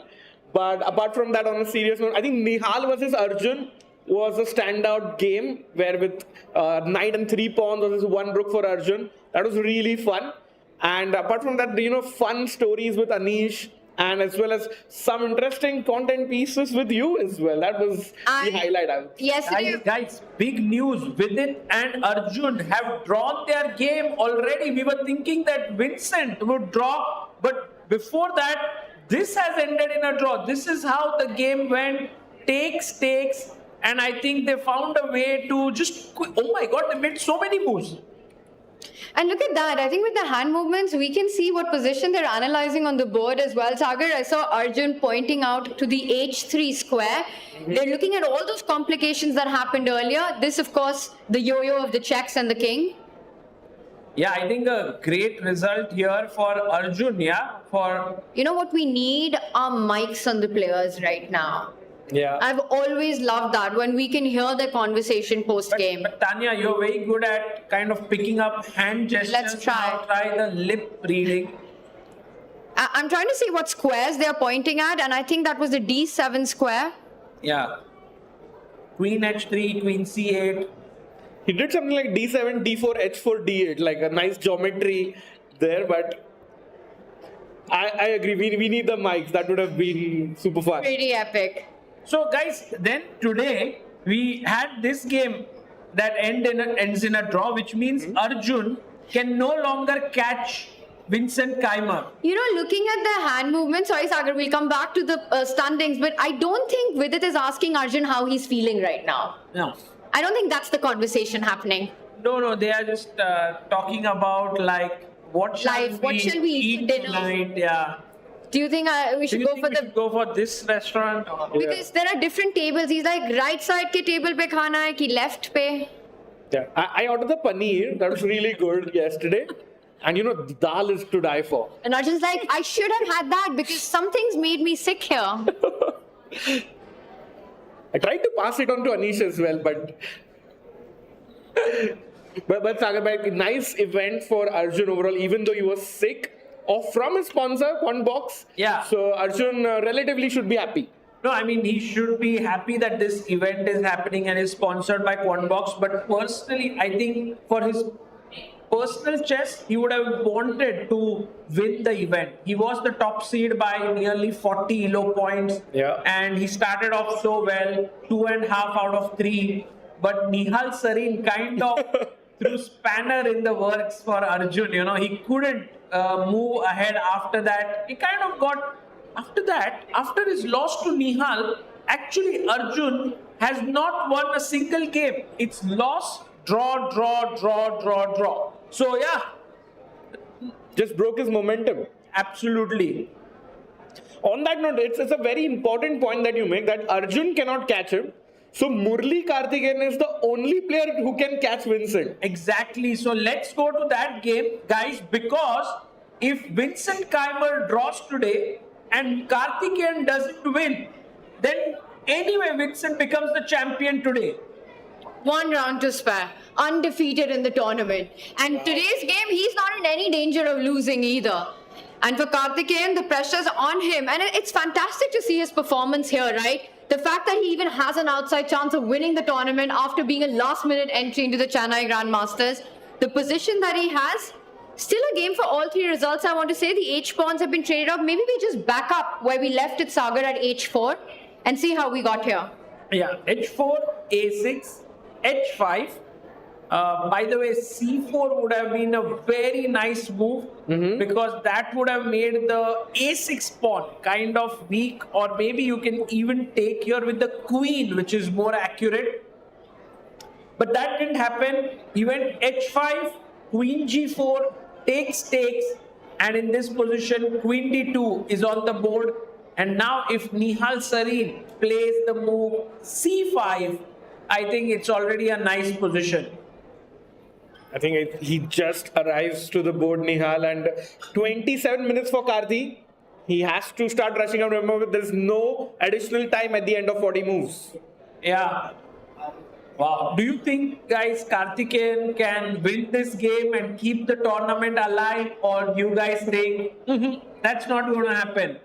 but apart from that, on a serious note, I think Nihal versus Arjun was a standout game where with knight and 3 pawns versus 1 rook for Arjun. That was really fun. And apart from that, fun stories with Anish, and as well as some interesting content pieces with you as well. That was the highlight. Yesterday, guys, big news. Vidit and Arjun have drawn their game already. We were thinking that Vincent would draw, but before that, this has ended in a draw. This is how the game went. Takes. And I think they found a way to just... Oh my God, they made so many moves. and look at that. I think with the hand movements, we can see what position they're analyzing on the board as well. Sagar, I saw Arjun pointing out to the H3 square. They're looking at all those complications that happened earlier. This, of course, the yo-yo of the checks and the king. Yeah, I think a great result here for Arjun, You know what we need are mics on the players right now. Yeah. I've always loved that when we can hear the conversation post-game. But Tanya, you're very good at kind of picking up hand gestures. Let's try. Now try the lip reading. I'm trying to see what squares they're pointing at, and I think that was the D7 square. Yeah. Queen H3, Queen C8. He did something like D7, D4, H4, D8, like a nice geometry there, but I agree. We need the mics. That would have been super fun. Pretty epic. So guys, then today we had this game that ends in a draw, which means Arjun can no longer catch Vincent Keymer. You know, looking at the hand movement, sorry Sagar, we'll come back to the standings, but I don't think Vidit is asking Arjun how he's feeling right now. No. I don't think that's the conversation happening. No, they are just talking about like what shall we eat dinner tonight? Yeah. Do you think we should go for this restaurant? Because there are different tables. He's like right side ke table pe khana hai ki left pe. Yeah, I ordered the paneer. That was really good yesterday. And the dal is to die for. And Arjun's like, I should have had that because something's made me sick here. I tried to pass it on to Anish as well, but Sagar, nice event for Arjun overall, even though he was sick. From his sponsor, Quantbox. Yeah. So Arjun relatively should be happy. No, I mean, he should be happy that this event is happening and is sponsored by Quantbox. But personally, I think for his personal chess, he would have wanted to win the event. He was the top seed by nearly 40 elo points. Yeah. And he started off so well, 2.5 out of 3. But Nihal Sarin kind of threw spanner in the works for Arjun. He couldn't move ahead after that. He kind of got... After his loss to Nihal, actually Arjun has not won a single game. It's loss, draw. So yeah. Just broke his momentum. Absolutely. On that note, it's a very important point that you make, that Arjun cannot catch him. So Murli Karthikeyan is the only player who can catch Vincent. Exactly. So let's go to that game, guys, because if Vincent Keymer draws today and Karthikeyan doesn't win, then anyway Vincent becomes the champion today. One round to spare, undefeated in the tournament. And today's game, he's not in any danger of losing either. And for Karthikeyan, the pressure's on him. And it's fantastic to see his performance here, right? The fact that he even has an outside chance of winning the tournament after being a last-minute entry into the Chennai Grand Masters. The position that he has, still a game for all three results. I want to say the H-pawns have been traded off. Maybe we just back up where we left it, Sagar, at H4 and see how we got here. Yeah, H4, A6, H5. By the way, C4 would have been a very nice move because that would have made the A6 pawn kind of weak, or maybe you can even take here with the queen, which is more accurate. But that didn't happen. He went H5, Queen G4, takes, and in this position, Queen D2 is on the board. And now if Nihal Sarin plays the move C5, I think it's already a nice position. I think he just arrives to the board, Nihal, and 27 minutes for Karthi. He has to start rushing out. Remember, there's no additional time at the end of 40 moves. Yeah. Wow. Do you think, guys, Karthikeyan can win this game and keep the tournament alive, or you guys think that's not going to happen?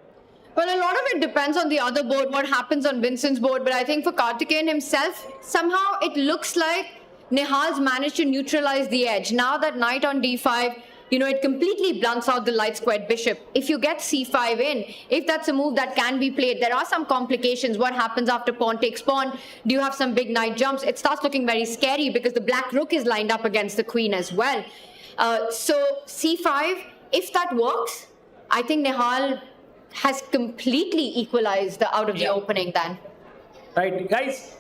Well, a lot of it depends on the other board, what happens on Vincent's board. But I think for Karthikeyan himself, somehow it looks like Nihal's managed to neutralize the edge. Now that knight on d5, it completely blunts out the light squared bishop. If you get c5 in, if that's a move that can be played, there are some complications. What happens after pawn takes pawn? Do you have some big knight jumps? It starts looking very scary because the black rook is lined up against the queen as well. So c5, if that works, I think Nihal has completely equalized the out of the opening then. Right, guys.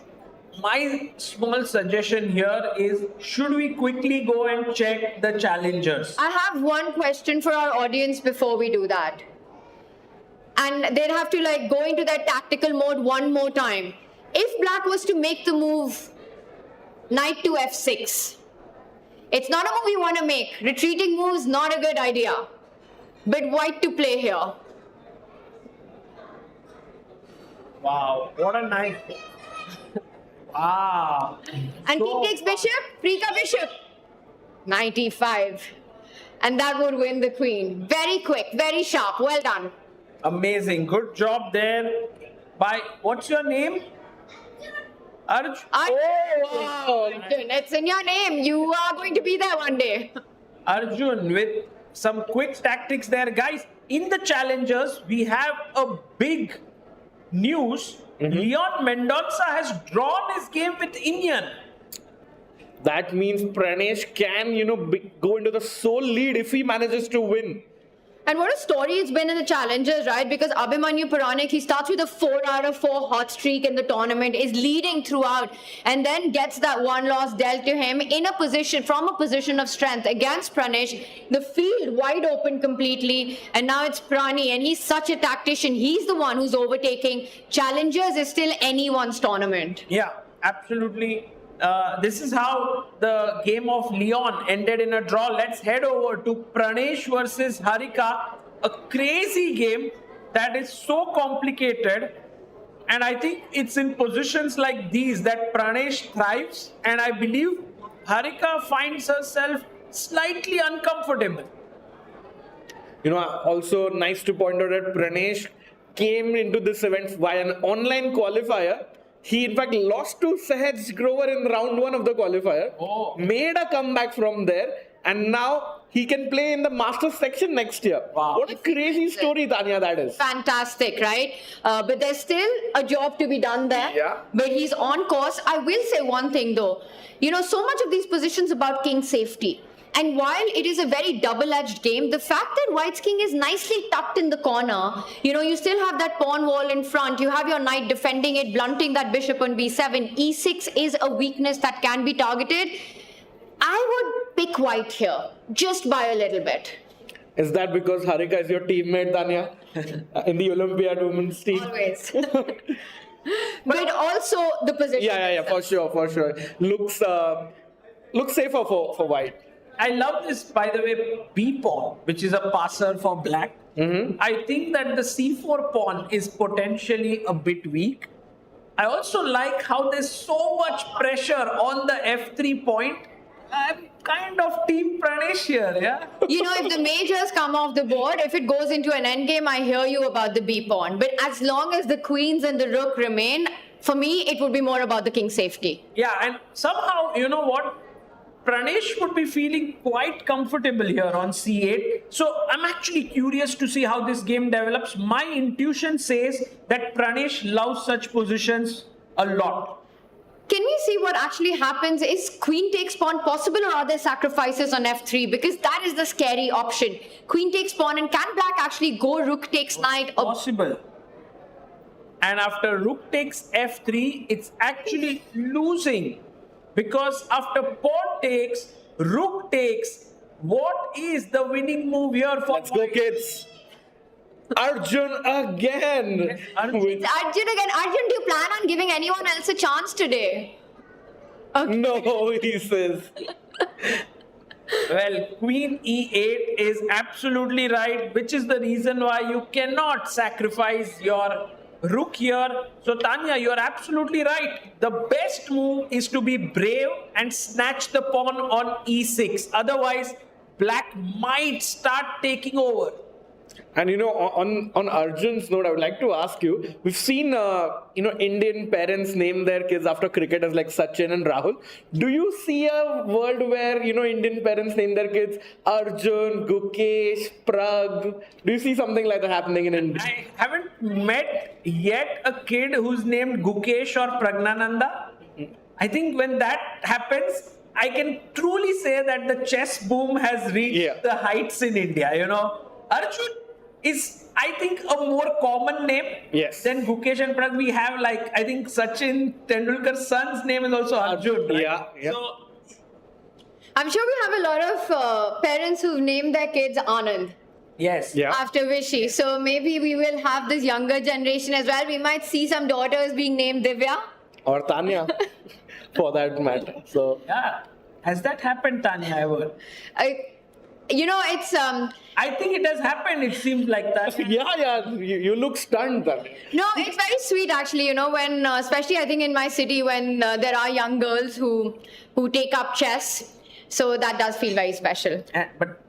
My small suggestion here is, should we quickly go and check the challengers? I have one question for our audience before we do that. And they'd have to go into that tactical mode one more time. If black was to make the move knight to f6, it's not a move we want to make. Retreating move is not a good idea. But white to play here. Wow, what a knight. Wow. And king takes bishop, Frika bishop. Knight e5. And that would win the queen. Very quick, very sharp. Well done. Amazing. Good job there. What's your name? Arjun. Oh, Arjun. It's in your name. You are going to be there one day. Arjun with some quick tactics there. Guys, in the challengers, we have a big news. Leon Mendonça has drawn his game with Indian. That means Pranesh can, go into the sole lead if he manages to win. And what a story it's been in the challengers, right? Because Abhimanyu Puranik, he starts with a 4 out of 4 hot streak in the tournament, is leading throughout, and then gets that one loss dealt to him from a position of strength against Pranesh. The field wide open completely, and now it's Prani, and he's such a tactician. He's the one who's overtaking. Challengers is still anyone's tournament. Yeah, absolutely. This is how the game of Leon ended in a draw. Let's head over to Pranesh versus Harika. A crazy game that is so complicated. And I think it's in positions like these that Pranesh thrives. And I believe Harika finds herself slightly uncomfortable. Also nice to point out that Pranesh came into this event via an online qualifier. He in fact lost to Sahaj Grover in round 1 of the qualifier, made a comeback from there, and now he can play in the Masters section next year. Wow. What a crazy story, Tanya, that is. Fantastic, right? But there's still a job to be done there. Yeah. But he's on course. I will say one thing though. So much of these positions about king safety. And while it is a very double-edged game, the fact that White's king is nicely tucked in the corner, you still have that pawn wall in front, you have your knight defending it, blunting that bishop on b7. e6 is a weakness that can be targeted. I would pick White here, just by a little bit. Is that because Harika is your teammate, Tanya, in the Olympiad women's team? Always. but also the position. Yeah, for sure. Looks safer for white. I love this, by the way, B pawn, which is a passer for black. I think that the C4 pawn is potentially a bit weak. I also like how there's so much pressure on the F3 point. I'm kind of team Pranesh here, yeah? If the majors come off the board, if it goes into an endgame, I hear you about the B pawn. But as long as the queens and the rook remain, for me, it would be more about the king's safety. Yeah, and somehow, you know what? Pranesh would be feeling quite comfortable here on C8. So I'm actually curious to see how this game develops. My intuition says that Pranesh loves such positions a lot. Can we see what actually happens? Is queen takes pawn possible, or are there sacrifices on F3? Because that is the scary option. Queen takes pawn, and can black actually go rook takes knight? Possible. And after rook takes F3, it's actually losing. Because after pawn takes, rook takes, what is the winning move here for Let's go, kids. Arjun again. Arjun again. Arjun, do you plan on giving anyone else a chance today? Okay. No, he says. Well, Queen E8 is absolutely right, which is the reason why you cannot sacrifice your rook here. So Tanya, you're absolutely right. The best move is to be brave and snatch the pawn on E6. Otherwise, black might start taking over. And on Arjun's note, I would like to ask you, we've seen Indian parents name their kids after cricketers like Sachin and Rahul. Do you see a world where Indian parents name their kids Arjun, Gukesh, Prag? Do you see something like that happening in India? I haven't met yet a kid who's named Gukesh or Pragnananda. I think when that happens, I can truly say that the chess boom has reached the heights in India. Arjun is, I think, a more common name than Gukesh and Prag. We have, I think Sachin Tendulkar's son's name is also Arjun, right? Yeah. So, I'm sure we have a lot of parents who've named their kids Anand. Yes. Yeah. After Vishy. So maybe we will have this younger generation as well. We might see some daughters being named Divya. Or Tanya, for that matter. So. Yeah. Has that happened, Tanya, ever? It's I think it has happened. It seems like that. Yeah. You look stunned, Tanya. No, it's very sweet actually. When especially I think in my city when there are young girls who take up chess, so that does feel very special. But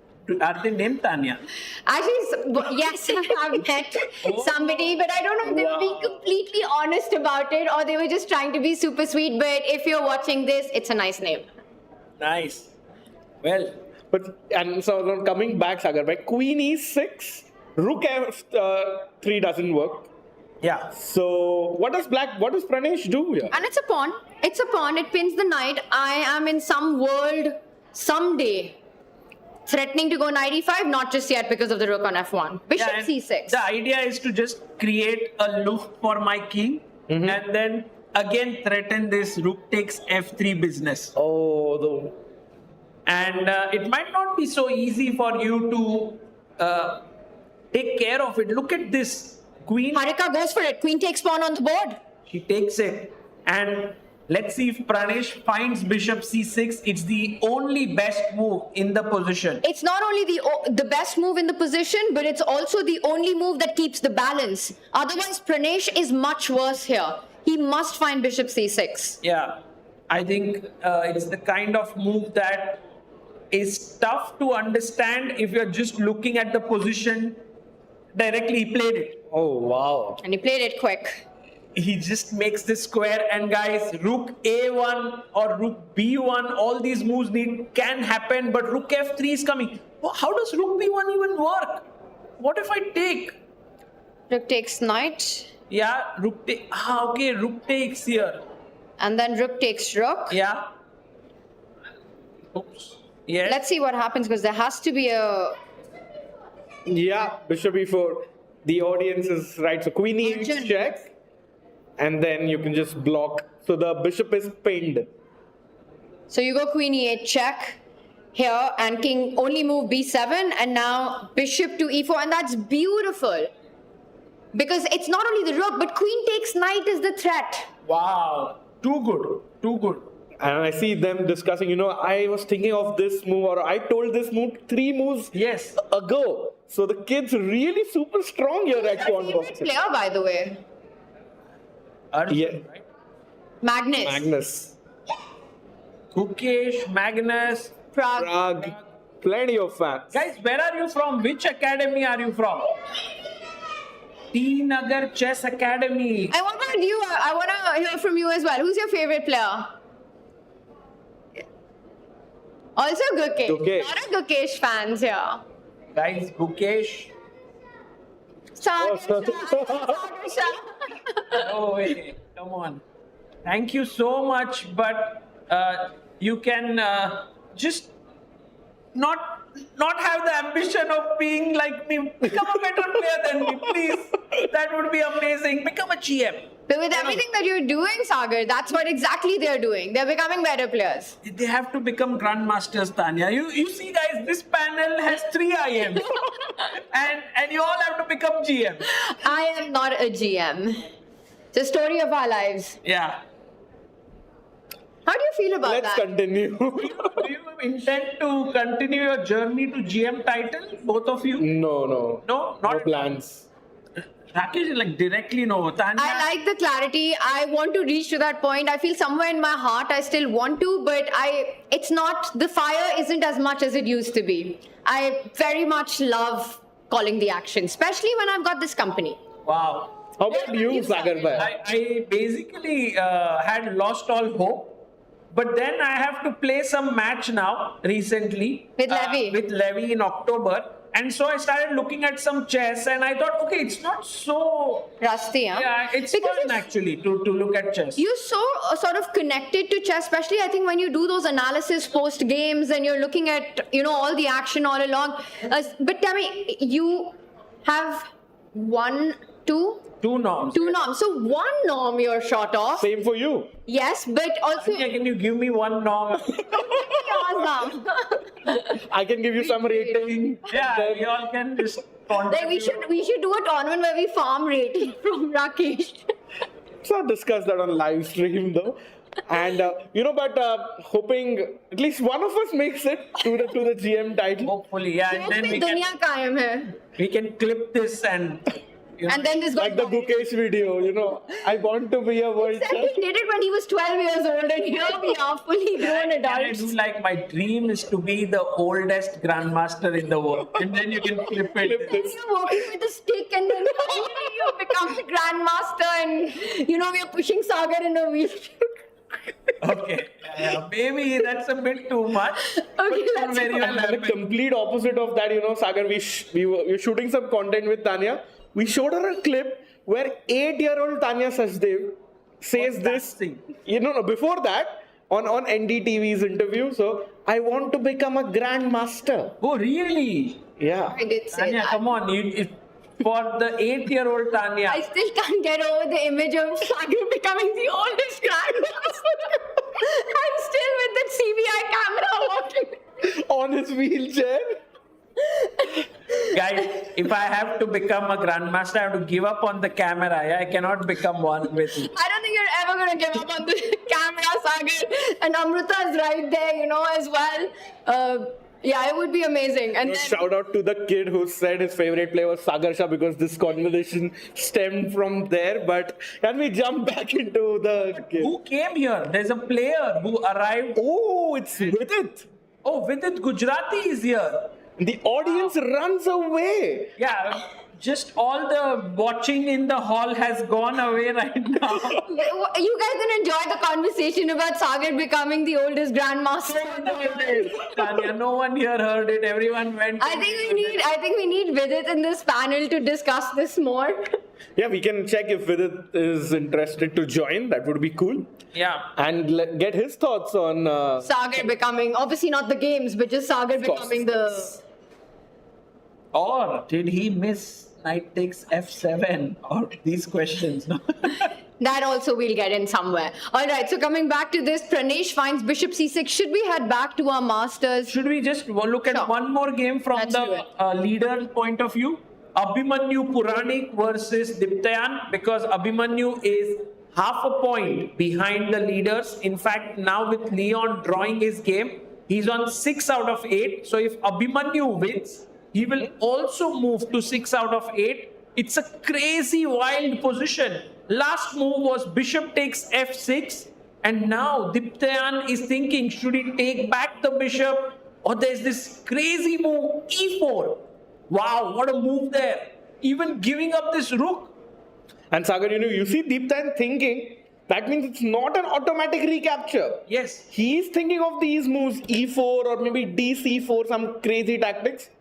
are they named Tanya? Actually, yes, I have met somebody, but I don't know if they were being completely honest about it or they were just trying to be super sweet. But if you're watching this, it's a nice name. Nice. Well. And so coming back, Sagar, right? Queen E6, Rook F3 doesn't work. Yeah. So what does Pranesh do here? And it's a pawn. It pins the knight. I am in some world someday threatening to go knight E5, not just yet because of the rook on F1. Bishop C6. The idea is to just create a loop for my king and then again threaten this rook takes F3 business. And it might not be so easy for you to take care of it. Look at this. Queen. Harika goes for it. Queen takes pawn on the board. She takes it. And let's see if Pranesh finds bishop c6. It's the only best move in the position. It's not only the best move in the position, but it's also the only move that keeps the balance. Otherwise, Pranesh is much worse here. He must find bishop c6. Yeah. I think it's the kind of move that is tough to understand if you're just looking at the position directly. He played it. Oh, wow. And he played it quick. He just makes this square, and guys, rook a1 or rook b1, all these moves can happen, but rook f3 is coming. How does rook b1 even work? What if I take? Rook takes knight. Yeah, rook okay, rook takes here. And then rook takes rook. Yeah. Oops. Yes. Let's see what happens, because there has to be a... Yeah, bishop e4. The audience is right. So queen e8 check. And then you can just block. So the bishop is pinned. So you go queen e8 check here, and king only move b7, and now bishop to e4, and that's beautiful. Because it's not only the rook, but queen takes knight is the threat. Wow. Too good. Too good. And I see them discussing, I was thinking of this move, or I told this move 3 moves ago. So the kid's really super strong here at Quantbox. Favorite player, by the way. Arjun, right? Magnus. Gukesh, Magnus. Prague. Plenty of fans. Guys, where are you from? Which academy are you from? T Nagar Chess Academy. I want to hear from you as well. Who's your favorite player? Also Gukesh. A lot of Gukesh fans here. Guys, Gukesh. Sagar. No way. Come on. Thank you so much, but you can just not have the ambition of being like me. Become a better player than me, please. That would be amazing. Become a GM. But with everything that you're doing, Sagar, that's what exactly they're doing. They're becoming better players. They have to become Grand Masters, Tanya. You see, guys, this panel has 3 IMs. and you all have to become GM. I am not a GM. It's a story of our lives. Yeah. How do you feel about Let's that? continue. Do you intend to continue your journey to GM title, both of you? No. No? No plans. Rakesh is like directly no. Tanya, I like the clarity. I want to reach to that point. I feel somewhere in my heart I still want to, but it's not, the fire isn't as much as it used to be. I very much love calling the action, especially when I've got this company. Wow. How about you, Sagar bhai? I basically had lost all hope. But then I have to play some match now recently. With Levy. With Levy in October. And so I started looking at some chess and I thought, okay, it's not so Rusty, huh? Yeah, it's Because fun actually to look at chess. You're so sort of connected to chess, especially I think when you do those analysis post games and you're looking at, all the action all along. But tell me, you have 2 norms. 2 norms. So 1 norm you're short of. Same for you. Yes, but also... Can you give me 1 norm? Awesome. I can give you some rating. Yeah, we all can just Like we should do a tournament where we farm rating from Rakesh. So discuss that on live stream though. And hoping at least one of us makes it to the GM title. Hopefully, yeah. And then we can clip this and and then this like the Gukesh video, I want to be a world champion. He did it when he was 12 years old, and here we are fully grown adults. I do like my dream is to be the oldest grandmaster in the world, and then you can flip it. You're walking with a stick, and then you become the grandmaster, and we are pushing Sagar in a wheelchair. Okay, maybe that's a bit too much. Okay, let's very go. well And the complete opposite of that, Sagar, we were shooting some content with Tanya. We showed her a clip where 8-year-old Tanya Sachdev says this. Before that, on NDTV's interview, so I want to become a grandmaster. Oh, really? Yeah. I did say Tanya, that. come on. For the 8-year-old Tanya. I still can't get over the image of Sagar becoming the oldest grandmaster. I'm still with the CBI camera walking. On his wheelchair. Guys, if I have to become a grandmaster, I have to give up on the camera. Yeah? I cannot become one with it. I don't think you're ever going to give up on the camera, Sagar. And Amrita is right there, as well. Yeah, it would be amazing. And then, shout out to the kid who said his favorite player was Sagar Shah because this conversation stemmed from there. But can we jump back into the game? Who came here? There's a player who arrived. Oh, it's Vidit. Oh, Vidit Gujrathi is here. The audience runs away. Yeah, just all the watching in the hall has gone away right now. you guys didn't enjoy the conversation about Sagar becoming the oldest grandmaster. Tanya, no one here heard it. Everyone went. I think we need Vidit in this panel to discuss this more. Yeah, we can check if Vidit is interested to join. That would be cool. Yeah. And get his thoughts on Sagar becoming, obviously not the games, but just Sagar becoming the... Or did he miss knight takes f7 or these questions? That also we'll get in somewhere. All right, so coming back to this, Pranesh finds bishop c6. Should we head back to our masters? Should we just look at one more game from the leader point of view? Abhimanyu Puranik versus Diptayan, because Abhimanyu is half a point behind the leaders. In fact, now with Leon drawing his game, he's on 6 out of 8. So if Abhimanyu wins, he will also move to 6 out of 8. It's a crazy wild position. Last move was bishop takes f6, and now Diptayan is thinking, should he take back the bishop, or there's this crazy move e4. Wow, what a move there. Even giving up this rook. And Sagar, you see Deeptan thinking, that means it's not an automatic recapture. Yes. He's thinking of these moves, e4 or maybe dc4, some crazy tactics.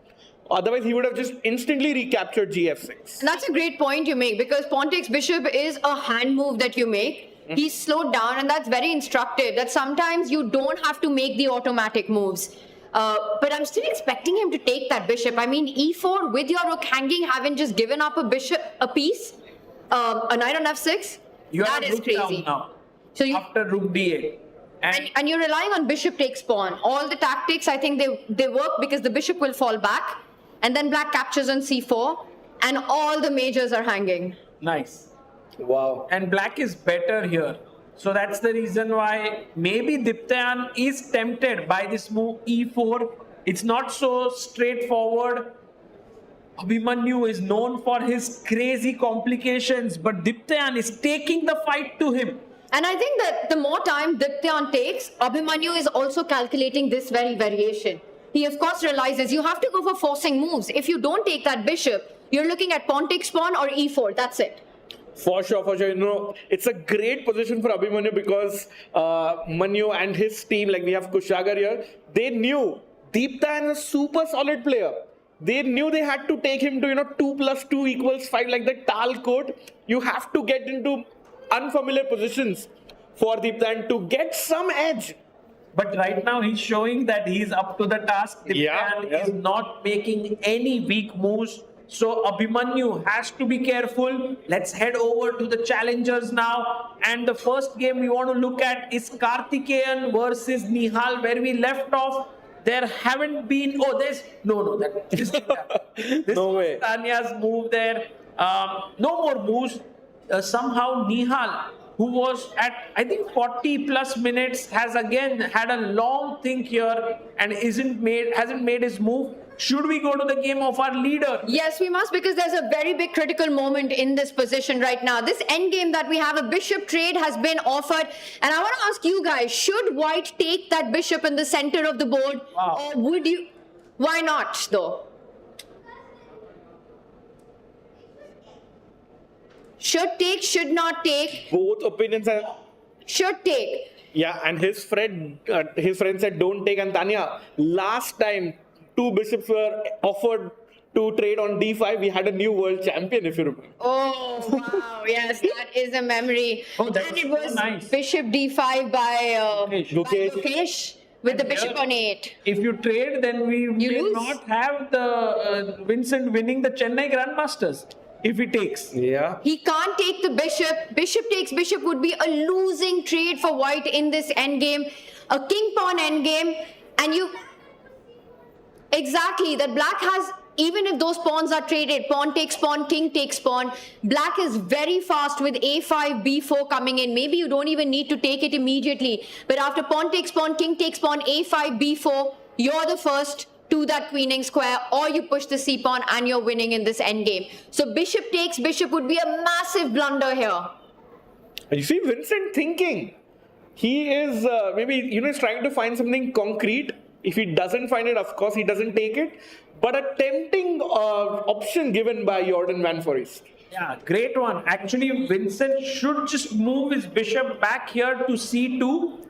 Otherwise, he would have just instantly recaptured gf6. And that's a great point you make, because pawn takes bishop is a hand move that you make. He's slowed down, and that's very instructive, that sometimes you don't have to make the automatic moves. But I'm still expecting him to take that bishop. I mean, e4 with your rook hanging, having just given up a piece, a knight on f6, that is crazy. Now, so after rook d8. And you're relying on bishop takes pawn. All the tactics, I think they work because the bishop will fall back, and then black captures on c4, and all the majors are hanging. Nice. Wow. And black is better here. So that's the reason why maybe Diptayan is tempted by this move e4. It's not so straightforward. Abhimanyu is known for his crazy complications, but Diptayan is taking the fight to him. And I think that the more time Diptayan takes, Abhimanyu is also calculating this very variation. He of course realizes you have to go for forcing moves. If you don't take that bishop, you're looking at pawn takes pawn or e4, that's it. For sure. It's a great position for Abhimanyu because Manu and his team, like we have Kushagar here, they knew Deeptan is a super solid player. They knew they had to take him to, 2 plus 2 equals 5, like the Tal code. You have to get into unfamiliar positions for Deeptan to get some edge. But right now he's showing that he's up to the task. Diptayan is not making any weak moves. So Abhimanyu has to be careful. Let's head over to the challengers now. And the first game we want to look at is Karthikeyan versus Nihal, where we left off. There haven't been... Oh, there's... No, this no way. is Tanya's move there. No more moves. Somehow Nihal, who was at, I think, 40 plus minutes, has again had a long think here and hasn't made his move. Should we go to the game of our leader? Yes, we must, because there's a very big critical moment in this position right now. This endgame that we have, a bishop trade has been offered. And I want to ask you guys, should white take that bishop in the center of the board? Wow. Or would you... Why not, though? Should take, should not take. Both opinions are... Should take. Yeah, and his friend said don't take. And Tanya, last time 2 bishops were offered to trade on d5, we had a new world champion, if you remember. Oh, wow. Yes, that is a memory. Oh, that and was it was so nice. bishop d5 by Lokesh with the bishop here, on 8. If you trade, then we may lose. not have the Vincent winning the Chennai Grand Masters if he takes. Yeah. He can't take the bishop. Bishop takes bishop would be a losing trade for white in this endgame. A king pawn endgame. And you... Exactly, that black has, even if those pawns are traded, pawn takes pawn, king takes pawn, black is very fast with a5, b4 coming in. Maybe you don't even need to take it immediately. But after pawn takes pawn, king takes pawn, a5, b4, you're the first to that queening square, or you push the c pawn and you're winning in this endgame. So bishop takes bishop would be a massive blunder here. And you see Vincent thinking. He is maybe, he's trying to find something concrete. If he doesn't find it, of course, he doesn't take it. But a tempting option given by Jordan Van Foreest. Yeah, great one. Actually, Vincent should just move his bishop back here to c2.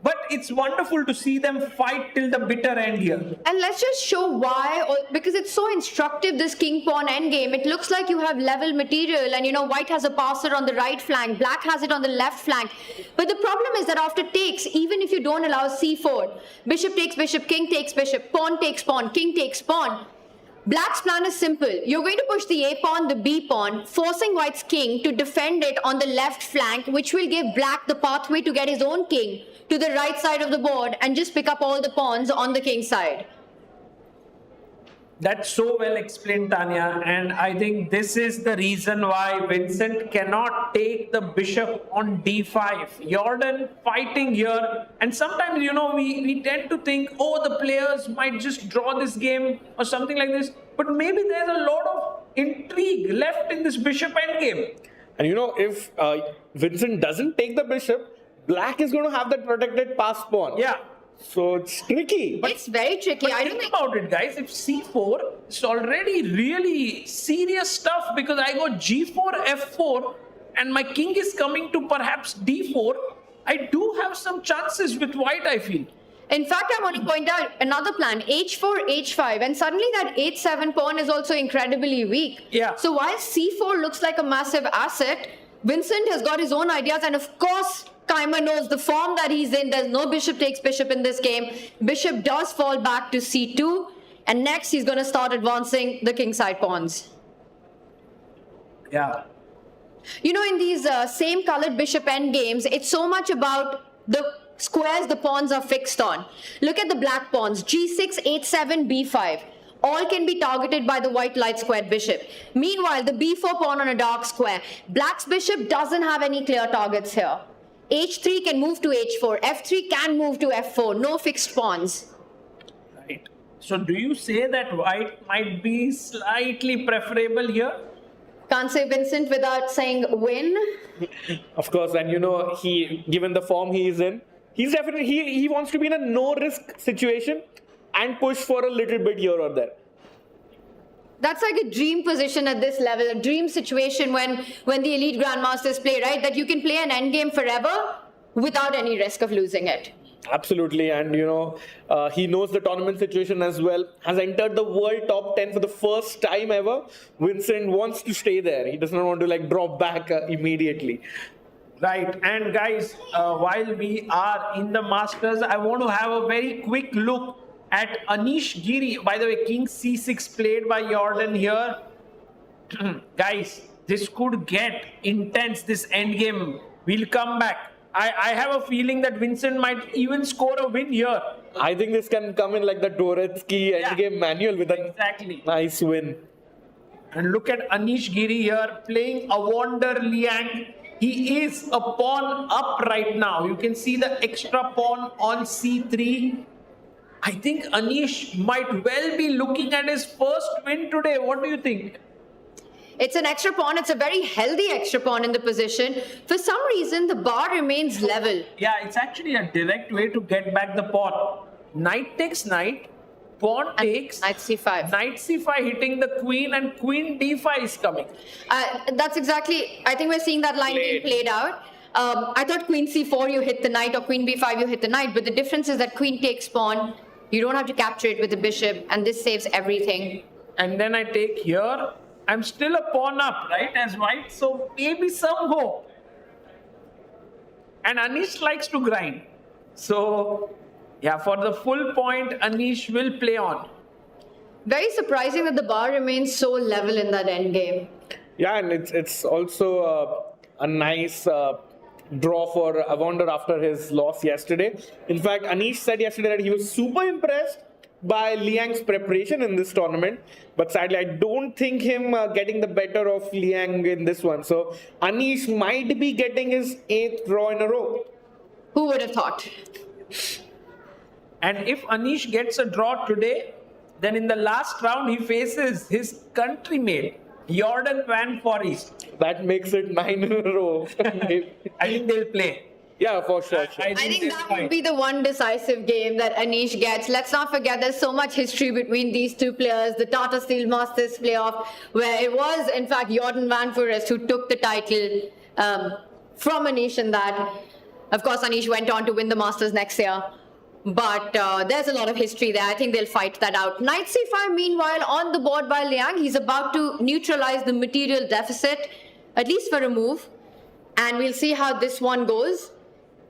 But it's wonderful to see them fight till the bitter end here. And let's just show why, because it's so instructive, this king pawn endgame. It looks like you have level material, and white has a passer on the right flank, black has it on the left flank. But the problem is that after takes, even if you don't allow c4, bishop takes bishop, king takes bishop, pawn takes pawn, king takes pawn, black's plan is simple. You're going to push the a pawn, the b pawn, forcing white's king to defend it on the left flank, which will give black the pathway to get his own king to the right side of the board and just pick up all the pawns on the king side. That's so well explained, Tanya. And I think this is the reason why Vincent cannot take the bishop on d5. Jordan fighting here. And sometimes, we tend to think, oh, the players might just draw this game or something like this. But maybe there's a lot of intrigue left in this bishop endgame. And if Vincent doesn't take the bishop, Black is going to have that protected pass pawn. Yeah. So it's tricky. It's very tricky. But think about it, guys. If c4, it's already really serious stuff because I go g4, f4, and my king is coming to perhaps d4. I do have some chances with white, I feel. In fact, I want to point out another plan, h4, h5, and suddenly that h7 pawn is also incredibly weak. Yeah. So while c4 looks like a massive asset, Vincent has got his own ideas, and of course, Keymer knows the form that he's in. There's no bishop takes bishop in this game. Bishop does fall back to c2, and next he's going to start advancing the kingside pawns. Yeah. In these same colored bishop end games, it's so much about the squares the pawns are fixed on. Look at the black pawns, g6, h7, b5. All can be targeted by the white light squared bishop. Meanwhile, the b4 pawn on a dark square. Black's bishop doesn't have any clear targets here. h3 can move to h4. f3 can move to f4. No fixed pawns. Right. So do you say that white might be slightly preferable here? Can't say Vincent without saying win. Of course, and given the form he is in, he's definitely, he wants to be in a no-risk situation and push for a little bit here or there. That's like a dream position at this level, a dream situation when the elite grandmasters play, right? That you can play an endgame forever without any risk of losing it. Absolutely, and he knows the tournament situation as well. Has entered the world top 10 for the first time ever. Vincent wants to stay there. He does not want to drop back immediately. Right, and guys, while we are in the Masters, I want to have a very quick look at Anish Giri. By the way, King c6 played by Jordan here. Guys, this could get intense, this endgame. We'll come back. I have a feeling that Vincent might even score a win here. I think this can come in like the Dvoretsky endgame manual with a nice win. And look at Anish Giri here playing Evander Liang. He is a pawn up right now. You can see the extra pawn on c3. I think Anish might well be looking at his first win today. What do you think? It's an extra pawn. It's a very healthy extra pawn in the position. For some reason, the bar remains level. Yeah, it's actually a direct way to get back the pawn. Knight takes knight, pawn takes. Knight c5. Knight c5 hitting the queen, and queen d5 is coming. That's exactly, I think we're seeing that line being played out. I thought queen c4 you hit the knight, or queen b5 you hit the knight, but the difference is that queen takes pawn. You don't have to capture it with the bishop, and this saves everything. And then I take here. I'm still a pawn up, right, as white, so maybe some hope. And Anish likes to grind. So, yeah, for the full point, Anish will play on. Very surprising that the bar remains so level in that endgame. Yeah, and it's also a nice draw for Evander after his loss yesterday. In fact, Anish said yesterday that he was super impressed by Liang's preparation in this tournament, but sadly I don't think him getting the better of Liang in this one. So Anish might be getting his 8th draw in a row. Who would have thought? And if Anish gets a draw today, then in the last round he faces his countrymate, Jordan van Foreest. That makes it 9 in a row. I think they'll play. Yeah, for sure. I think that would be the one decisive game that Anish gets. Let's not forget there's so much history between these two players. The Tata Steel Masters playoff, where it was, in fact, Jordan van Foreest who took the title from Anish in that. Of course, Anish went on to win the Masters next year. But there's a lot of history there. I think they'll fight that out. Knight c5, meanwhile, on the board by Liang. He's about to neutralize the material deficit, at least for a move. And we'll see how this one goes.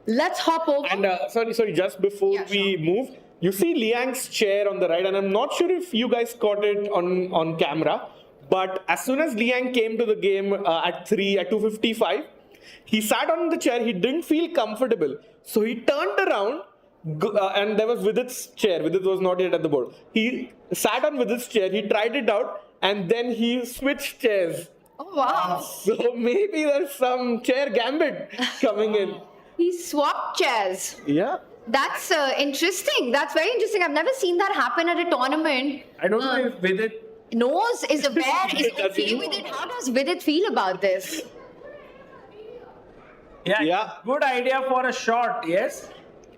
Let's hop over. And sorry, just before we move, you see Liang's chair on the right, and I'm not sure if you guys caught it on camera, but as soon as Liang came to the game at 255, he sat on the chair, he didn't feel comfortable. So he turned around, And there was Vidit's chair. Vidit was not yet at the board. He sat on Vidit's chair, he tried it out, and then he switched chairs. Oh, wow. So maybe there's some chair gambit coming in. He swapped chairs. Yeah. That's interesting. That's very interesting. I've never seen that happen at a tournament. I don't know if Vidit Knows, is aware, is Does he okay know? with it. How does Vidit feel about this? Yeah, good idea for a shot, yes.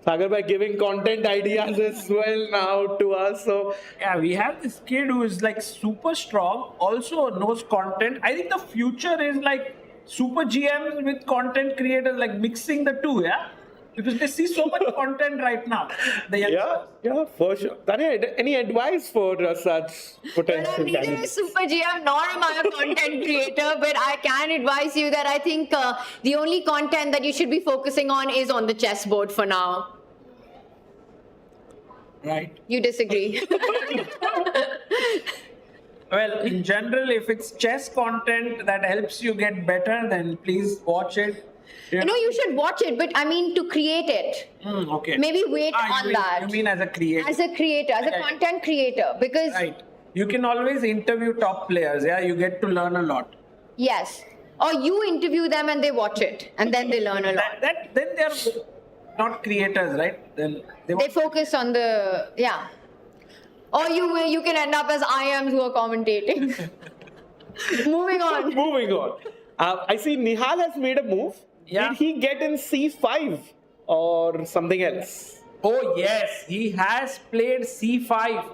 Sagar by giving content ideas as well now to us. So Yeah, we have this kid who is like super strong, also knows content. I think the future is like super GMs with content creators, like mixing the two, yeah? Because they see so much content right now. The yeah, for sure. Tanya, any advice for such Well, potential I'm neither a candidates? super GM nor am I a content creator, but I can advise you that I think the only content that you should be focusing on is on the chessboard for now. Right. You disagree? Well, in general, if it's chess content that helps you get better, then please watch it. Yeah. No, you should watch it, but I mean to create it. Okay. Maybe wait on that. You mean as a creator? As a creator, as a Right. content creator, because Right. You can always interview top players, yeah? You get to learn a lot. yes, or you interview them and they watch it, and then they learn a lot. Then they're not creators, right? Then They focus on the or you can end up as IMs who are commentating. Moving on. Moving on. I see Nihal has made a move. Yeah. Did he get in C5 or something else? Oh yes, he has played C5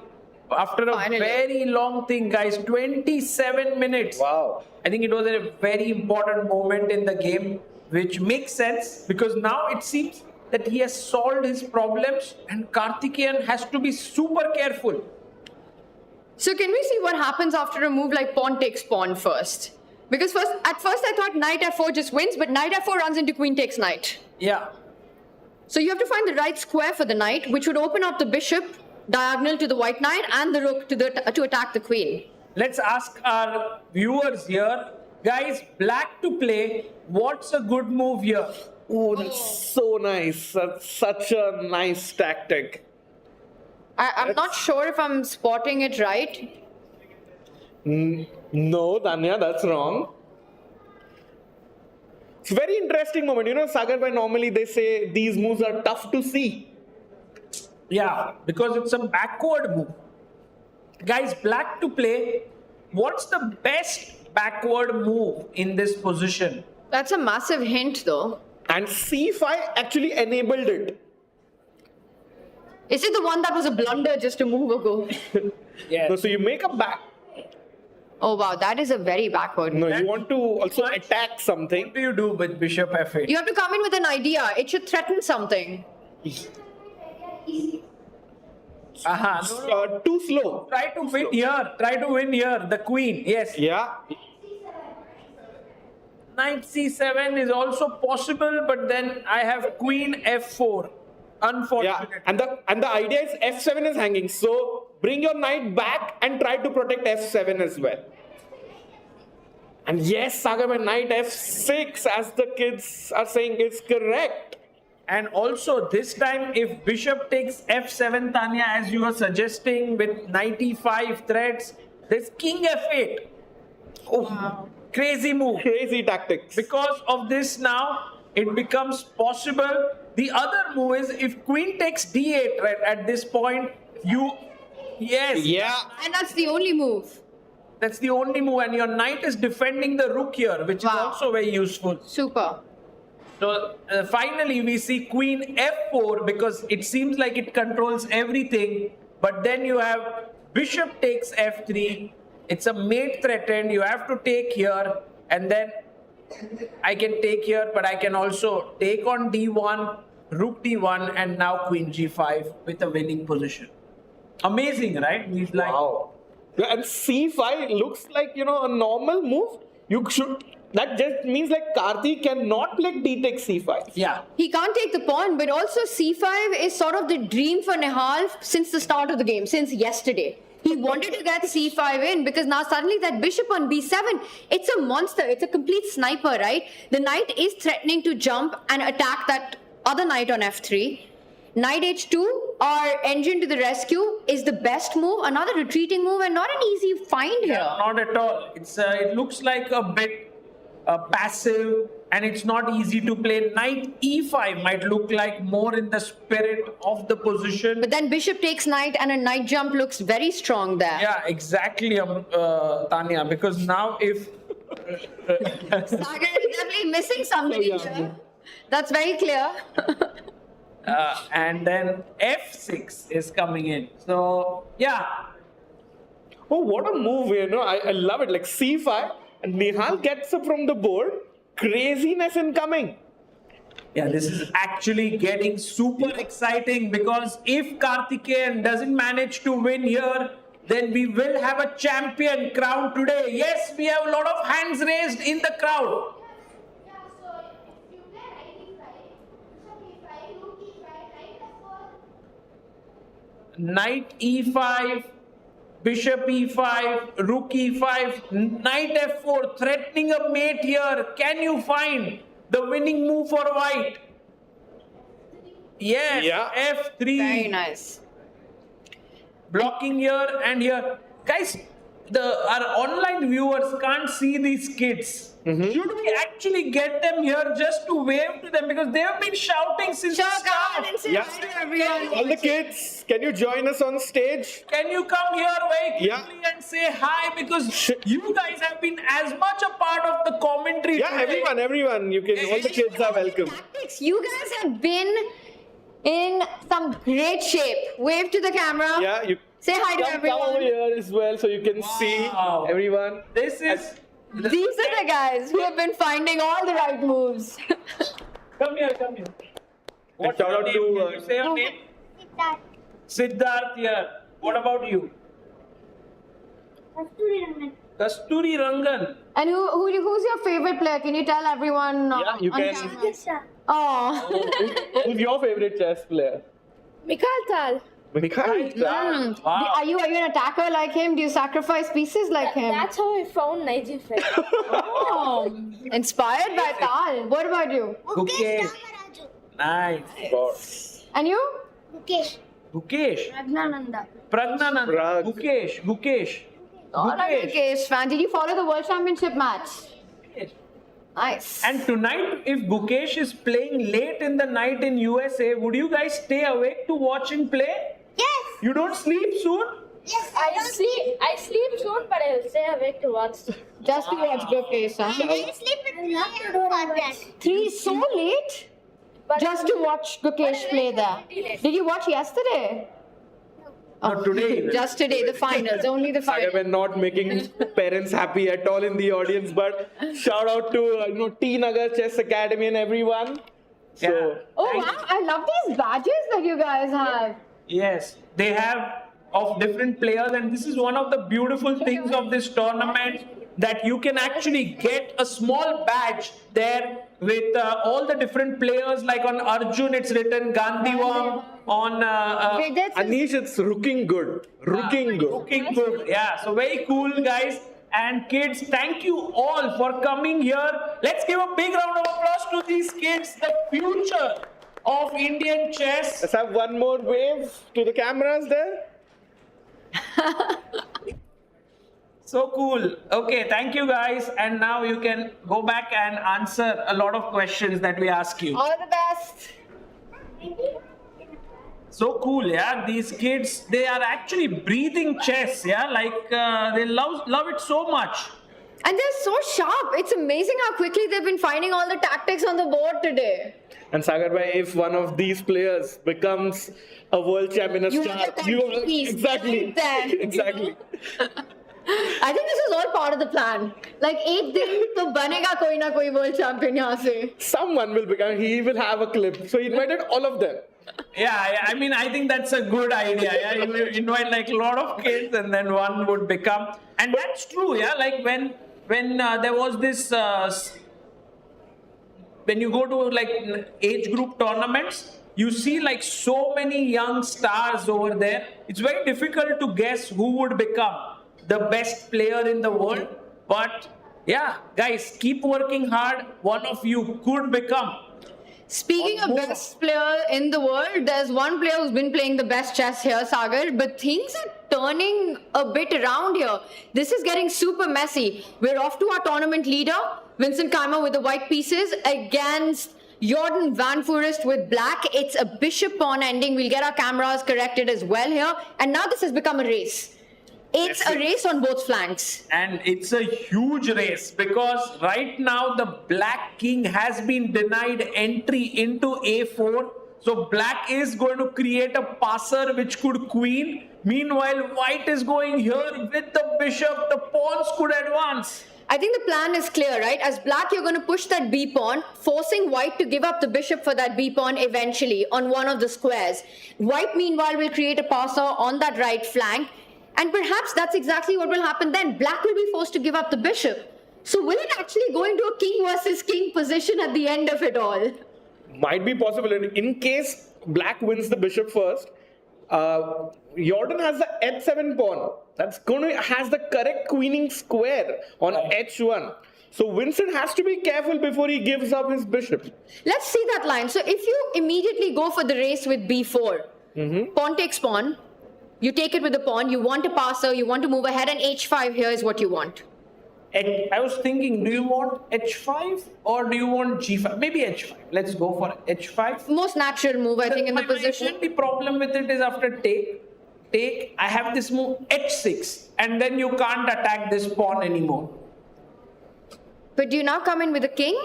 after a Finally. very long thing, guys. 27 minutes. Wow. I think it was a very important moment in the game, which makes sense because now it seems that he has solved his problems and Karthikeyan has to be super careful. So can we see what happens after a move like pawn takes pawn first? Because at first I thought knight f4 just wins, but knight f4 runs into queen takes knight. Yeah. So you have to find the right square for the knight, which would open up the bishop diagonal to the white knight and the rook to attack the queen. Let's ask our viewers here. Guys, black to play. What's a good move here? Oh, that's so nice. That's such a nice tactic. I'm not sure if I'm spotting it right. No, Tanya, that's wrong. It's a very interesting moment. You know, Sagar Bhai, normally they say these moves are tough to see. Yeah, because it's a backward move. Guys, black to play. What's the best backward move in this position? That's a massive hint though. And C5 actually enabled it. Is it the one that was a blunder just a move ago? Yeah. No, so you make a back. Oh wow, that is a very backward. No, you want to also attack something. What do you do with bishop f8? You have to come in with an idea. It should threaten something. No. Too slow. Try to win here. Try to win here. The queen. Yes. Yeah. Knight c7 is also possible, but then I have queen f4. Yeah. Unfortunately. And the idea is f7 is hanging. So bring your knight back and try to protect f7 as well. And yes, Sagar Bhai, knight f6, as the kids are saying, is correct. And also this time, if bishop takes f7, Tanya, as you were suggesting with knight e5 threats, there's king f8. Oh, wow. Crazy move. Crazy tactics. Because of this now, it becomes possible. The other move is if queen takes d8, right, at this point, yes. Yeah. And that's the only move. That's the only move, and your knight is defending the rook here, which is also very useful. Super. So finally we see queen f4 because it seems like it controls everything, but then you have bishop takes f3. It's a mate threatened. You have to take here, and then I can take here, but I can also take on d1, rook d1, and now queen g5 with a winning position. Amazing, right? He's like, Wow. Yeah, and c5 looks like, you know, a normal move. That just means like Karthi cannot play d takes c5. yeah. He can't take the pawn, but also c5 is sort of the dream for Nihal since the start of the game, since yesterday. He wanted to get c5 in because now suddenly that bishop on b7, it's a monster. It's a complete sniper, right? The knight is threatening to jump and attack that other knight on f3. Knight h2 or engine to the rescue is the best move. Another retreating move and not an easy find here. Not at all. It looks like a bit passive, and it's not easy to play. Knight e5 might look like more in the spirit of the position. But then bishop takes knight and a knight jump looks very strong there. Yeah, exactly, Tanya. Because now if Sagar is definitely missing something here. That's very clear. and then f6 is coming in. So yeah. Oh, what a move, I love it. Like c5, and Nihal gets up from the board. Craziness incoming. Yeah, this is actually getting super exciting, because if Karthikeyan doesn't manage to win here, then we will have a champion crowned today. Yes, we have a lot of hands raised in the crowd. Knight e5, bishop e5, rook e5, knight f4, threatening a mate here. Can you find the winning move for white? Yes, Yeah. f3. Very nice. Blocking here and here. Guys, our online viewers can't see these kids. Should we actually get them here just to wave to them? Because they have been shouting since the Sure, come on start. and say Yeah. hi to everyone. All the kids, can you join us on stage? Can you come here very quickly Yeah. and say hi? Because you guys have been as much a part of the commentary Yeah, today. everyone. You can. All the kids are welcome. Tactics. You guys have been in some great shape. Wave to the camera. Yeah, you Say hi to come over everyone. here as well, so you can see Wow. everyone. This is... These are the guys who have been finding all the right moves. Come here, come here. What's shout your out name? to, Can you say your name? Siddharth here. What about you? Kasturi Rangan. And who's your favorite player? Can you tell everyone? Yeah, you on can. camera? Oh. Who's your favorite chess player? Mikhail Tal. Mikhail. Wow. Are you an attacker like him? Do you sacrifice pieces like him? That's how I found Nigel Fred. Oh, inspired by Tal. What about you? Gukesh. Nice. And you? Mukesh. Gukesh. Ragnananda. Pragnanand. Prag. Gukesh. All right, Gukesh. Mukesh fan. Did you follow the World Championship match? Nice. And tonight, if Gukesh is playing late in the night in USA, would you guys stay awake to watch him play? Yes. You don't sleep soon? Yes. I sleep soon, but I'll stay awake to watch. Just to watch Gukesh, huh? I sleep at 3 3 so late? Just to watch Gukesh play there. Did you watch yesterday? No, today. Just today, the finals, only the Sagar, finals. we're not making parents happy at all in the audience, but shout out to T Nagar Chess Academy and everyone. So Oh wow, I love these badges that you guys have. Yes, they have of different players, and this is one of the beautiful things of this tournament, that you can actually get a small badge there with all the different players. Like on Arjun, it's written Gandhivam. On Anish, it's looking good. Looking good. looking good. Yeah, so very cool, guys. And kids, thank you all for coming here. Let's give a big round of applause to these kids, the future of Indian chess. Let's have one more wave to the cameras there. So cool. Okay, thank you guys. And now you can go back and answer a lot of questions that we ask you. All the best. So cool, yeah. These kids, they are actually breathing chess, yeah. Like they love it so much. And they're so sharp. It's amazing how quickly they've been finding all the tactics on the board today. And Sagar bhai, if one of these players becomes a world champion, a You star, have the you piece exactly, right there. exactly. I think this is all part of the plan. Like एक दिन तो बनेगा कोई ना कोई world champion यहाँ से. Someone will become. He will have a clip. So he invited all of them. Yeah, I mean, I think that's a good idea. Yeah, you invite like a lot of kids, and then one would become. And that's true. Yeah, like when there was this. When you go to like age group tournaments, you see like so many young stars over there. It's very difficult to guess who would become the best player in the world. But yeah, guys, keep working hard. One of you could become. Speaking of best player in the world, there's one player who's been playing the best chess here, Sagar, but things are turning a bit around here. This is getting super messy. We're off to our tournament leader, Vincent Keymer with the white pieces against Jordan Van Foreest with black. It's a bishop pawn ending. We'll get our cameras corrected as well here. And now this has become a race. It's a race on both flanks. And it's a huge race because right now the black king has been denied entry into a4. So black is going to create a passer which could queen. Meanwhile, white is going here with the bishop. The pawns could advance. I think the plan is clear, right? As black, you're going to push that b pawn, forcing white to give up the bishop for that b pawn eventually on one of the squares. White, meanwhile, will create a passer on that right flank. And perhaps that's exactly what will happen then. Black will be forced to give up the bishop. So will it actually go into a king versus king position at the end of it all? Might be possible. In case black wins the bishop first, Jordan has the h7 pawn. That's going to has the correct queening square on h1. So Vincent has to be careful before he gives up his bishop. Let's see that line. So if you immediately go for the race with b4, pawn takes pawn, you take it with the pawn, you want a passer, you want to move ahead, and h5 here is what you want. I was thinking, do you want h5 or do you want g5? Maybe h5. Let's go for h5. Most natural move, I think, in the position. My only problem with it is after take, I have this move h6, and then you can't attack this pawn anymore. But do you now come in with a king?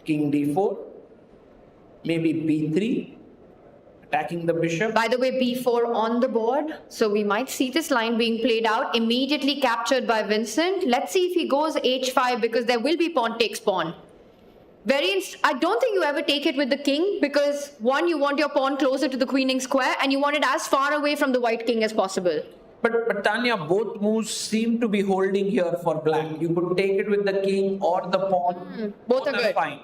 King d4, maybe b3. Attacking the bishop. By the way, b4 on the board. So we might see this line being played out. Immediately captured by Vincent. Let's see if he goes h5 because there will be pawn takes pawn. I don't think you ever take it with the king because one, you want your pawn closer to the queening square and you want it as far away from the white king as possible. But Tanya, both moves seem to be holding here for black. You could take it with the king or the pawn. Both are good. Fine.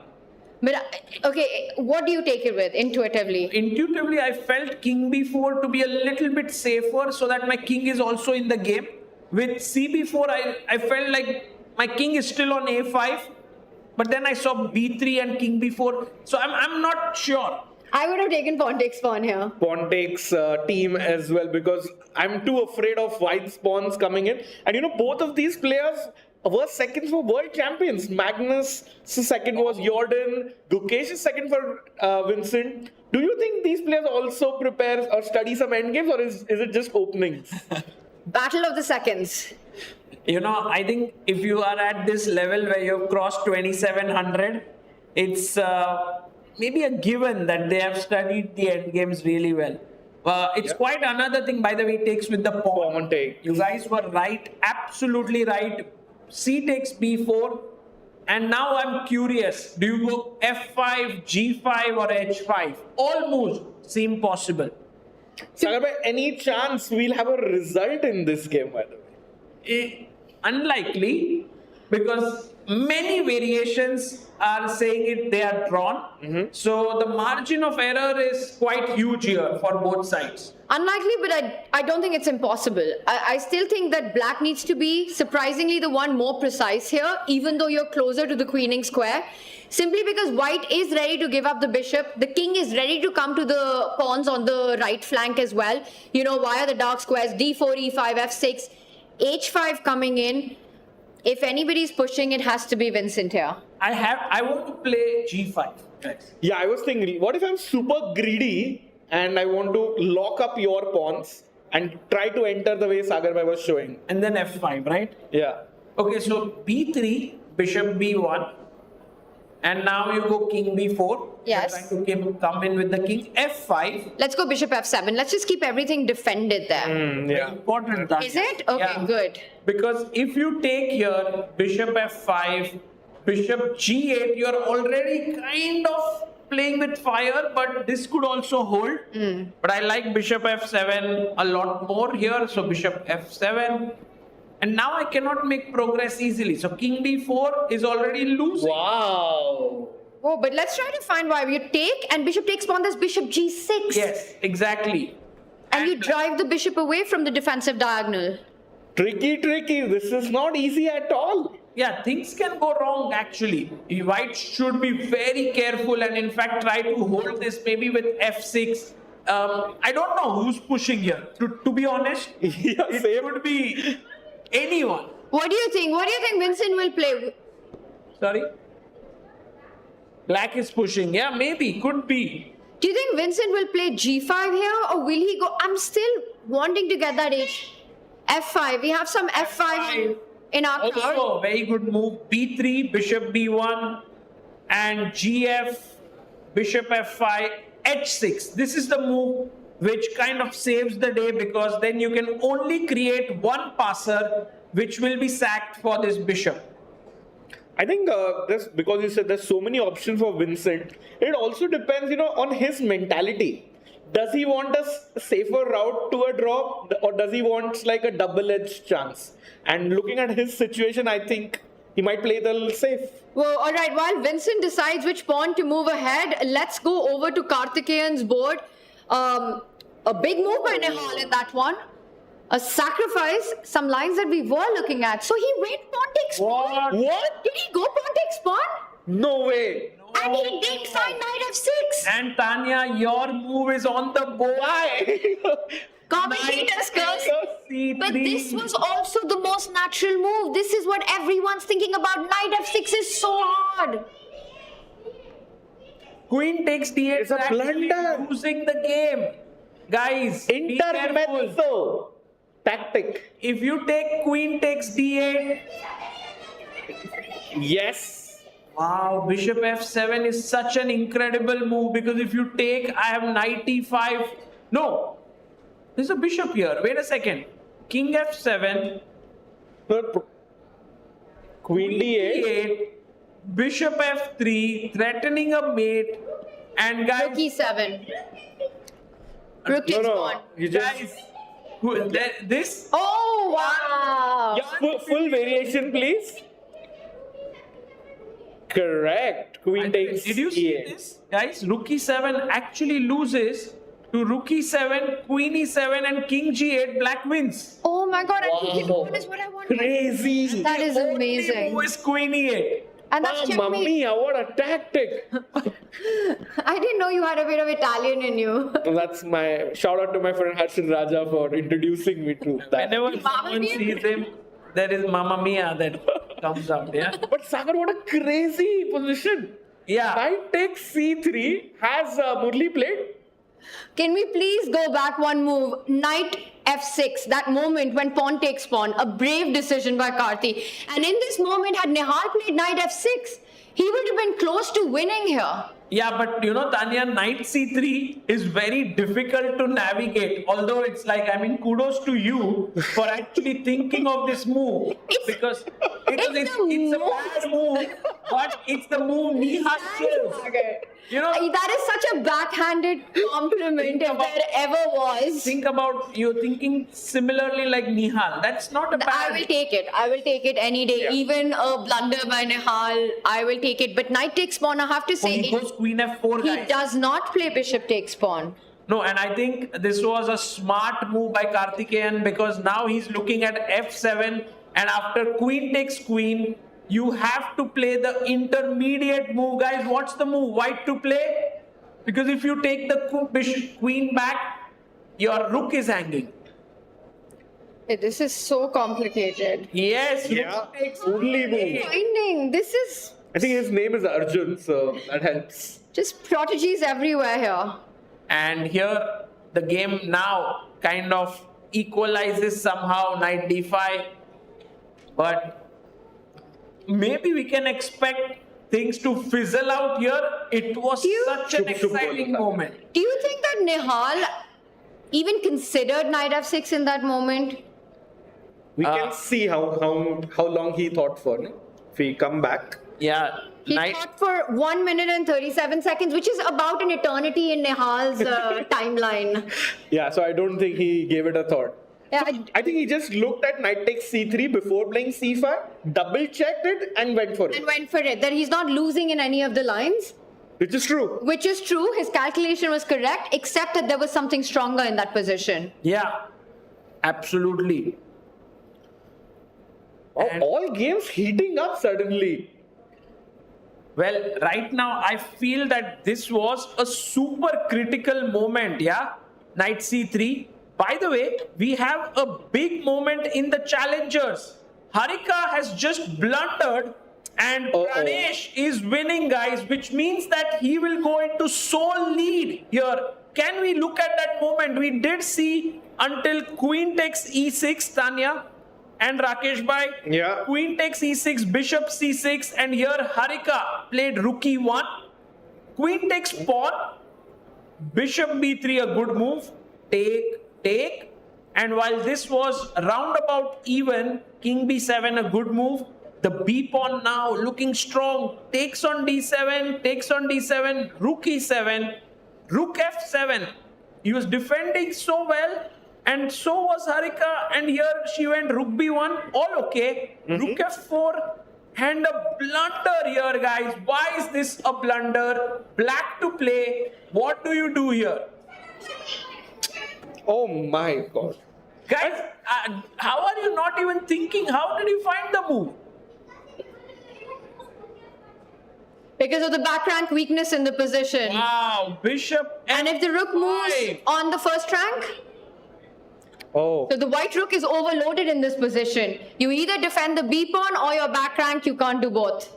But, okay, what do you take it with intuitively? Intuitively, I felt king b4 to be a little bit safer so that my king is also in the game. With cb4, I felt like my king is still on a5. But then I saw b3 and king b4. So I'm not sure. I would have taken pawn takes pawn here. Pawn takes team as well because I'm too afraid of white's pawns coming in. And both of these players were seconds for world champions. Magnus' second was Jordan. Gukesh's second for Vincent. Do you think these players also prepare or study some endgames, or is it just openings? Battle of the seconds. I think if you are at this level where you've crossed 2700, it's maybe a given that they have studied the endgames really well. It's quite another thing, by the way, takes with the pawn. You guys were right, absolutely right. C takes b4, and now I'm curious, do you go f5, g5 or h5? All moves seem possible. Sagar, by any chance we'll have a result in this game, by the way? Unlikely, because many variations are saying they are drawn. So the margin of error is quite huge here for both sides. Unlikely, but I don't think it's impossible. I still think that black needs to be surprisingly the one more precise here, even though you're closer to the queening square. Simply because white is ready to give up the bishop. The king is ready to come to the pawns on the right flank as well. Via the dark squares, d4, e5, f6, h5 coming in. If anybody's pushing, it has to be Vincent here. I want to play g5. Yeah, I was thinking, what if I'm super greedy and I want to lock up your pawns and try to enter the way Sagar Bhai was showing? And then f5, right? Yeah. Okay, so b3, bishop b1. And now you go king b4. Yes. You're trying to come in with the king. f5. Let's go bishop f7. Let's just keep everything defended there. Yeah. Important. Is it? Okay, good. Because if you take here bishop f5, bishop g8, you're already kind of playing with fire, but this could also hold. But I like bishop f7 a lot more here. So bishop f7. And now I cannot make progress easily. So king d4 is already losing. Wow. Oh, but let's try to find why. You take and bishop takes pawn, there's bishop g6. Yes, exactly. And you drive the bishop away from the defensive diagonal. Tricky. This is not easy at all. yeah, things can go wrong actually. White should be very careful and in fact try to hold this maybe with f6. I don't know who's pushing here. To be honest, it could be anyone. What do you think? What do you think Vincent will play? Sorry? Black is pushing. Yeah, maybe. Could be. Do you think Vincent will play g5 here or will he go? I'm still wanting to get that f5. We have some f5 in our Also, card. very good move. b3, bishop b1, and gf, bishop f5, h6. This is the move which kind of saves the day because then you can only create one passer which will be sacked for this bishop. I think because you said there's so many options for Vincent, it also depends, on his mentality. Does he want a safer route to a draw or does he want like a double-edged chance? And looking at his situation, I think he might play the safe. Well, all right. While Vincent decides which pawn to move ahead, let's go over to Karthikeyan's board. A big move by Nihal in that one. A sacrifice, some lines that we were looking at. So he went pawn takes pawn. What? Did he go pawn takes pawn? No way. And he did find knight f6. And Tanya, your move is on the board. Why? Commentators curse. C3. But this was also the most natural move. This is what everyone's thinking about. Knight f6 is so hard. Queen takes d8. It's a blunder. Losing the game. Guys, be careful. Intermezzo tactic. If you take queen takes d8. Yes. Wow, bishop f7 is such an incredible move because if you take, I have knight e5. No, there's a bishop here. Wait a second. King f7. Queen d8. Bishop f3, threatening a mate. And guys, Rook e7. Rook takes pawn. You just guys, this. Oh, wow. full variation, please. Correct. Queen takes Did you see e8. this? Guys, rook e7 actually loses to rook e7, queen e7 and king g8, black wins. Oh my god, I think that is what I want. Crazy. That is amazing. Who is queen e8? And that's Mamma checkmate. mia, what a tactic. I didn't know you had a bit of Italian in you. That's my shout out to my friend Harshan Raja for introducing me to that. Whenever someone sees him, there is Mamma Mia that comes out, yeah? But Sagar, what a crazy position. Yeah. Knight takes c3. Has Murli played? Can we please go back one move? Knight f6, that moment when pawn takes pawn, a brave decision by Karthi. And in this moment, had Nihal played knight f6, he would have been close to winning here. Yeah, but Tanya, knight c3 is very difficult to navigate. Although it's like, kudos to you for actually thinking of this move. Because it's a bad move, but it's the move Nihal chose. That is such a backhanded compliment if there ever was. Think about you thinking similarly like Nihal. That's not a bad. I will take it. I will take it any day. Yeah. Even a blunder by Nihal, I will take it. But knight takes pawn, I have to say, He goes queen f4, he guys. does not play bishop takes pawn. No, and I think this was a smart move by Karthikeyan because now he's looking at f7 and after queen takes queen, you have to play the intermediate move. Guys, what's the move? White to play? Because if you take the bishop queen back, your rook is hanging. This is so complicated. Yes, Yeah. rook takes Only move. Finding, this is I think his name is Arjun, so that helps. just prodigies everywhere here. And here the game now kind of equalizes somehow, knight d5. But maybe we can expect things to fizzle out here. It was such an exciting moment. Do you think that Nihal even considered knight f6 in that moment? We can see how long he thought for. No? If we come back. Yeah. He thought for 1 minute and 37 seconds, which is about an eternity in Nihal's timeline. Yeah, so I don't think he gave it a thought. Yeah, I think he just looked at knight takes c3 before playing c5, double checked it and went for it. and went for it. That he's not losing in any of the lines. Which is true. Which is true. His calculation was correct, except that there was something stronger in that position. Yeah. Absolutely. All games heating up suddenly. Well, right now I feel that this was a super critical moment, yeah? Knight c3. By the way, we have a big moment in the challengers. Harika has just blundered and Pranesh is winning, guys, which means that he will go into sole lead here. Can we look at that moment? We did see until queen takes e6, Tanya and Rakesh bhai. Yeah. Queen takes e6, bishop c6, and here Harika played rook e1. Queen takes pawn, bishop b3, a good move. Take. And while this was roundabout even, king b7, a good move. The b pawn now looking strong. Takes on d7, rook e7, rook f7. He was defending so well, and so was Harika. And here she went rook b1, all okay. Rook f4, and a blunder here, guys. Why is this a blunder? Black to play. What do you do here? Oh my god. Guys, how are you not even thinking? How did you find the move? Because of the back rank weakness in the position. Wow, bishop. And if the rook moves on the first rank, so the white rook is overloaded in this position. You either defend the b pawn or your back rank. You can't do both.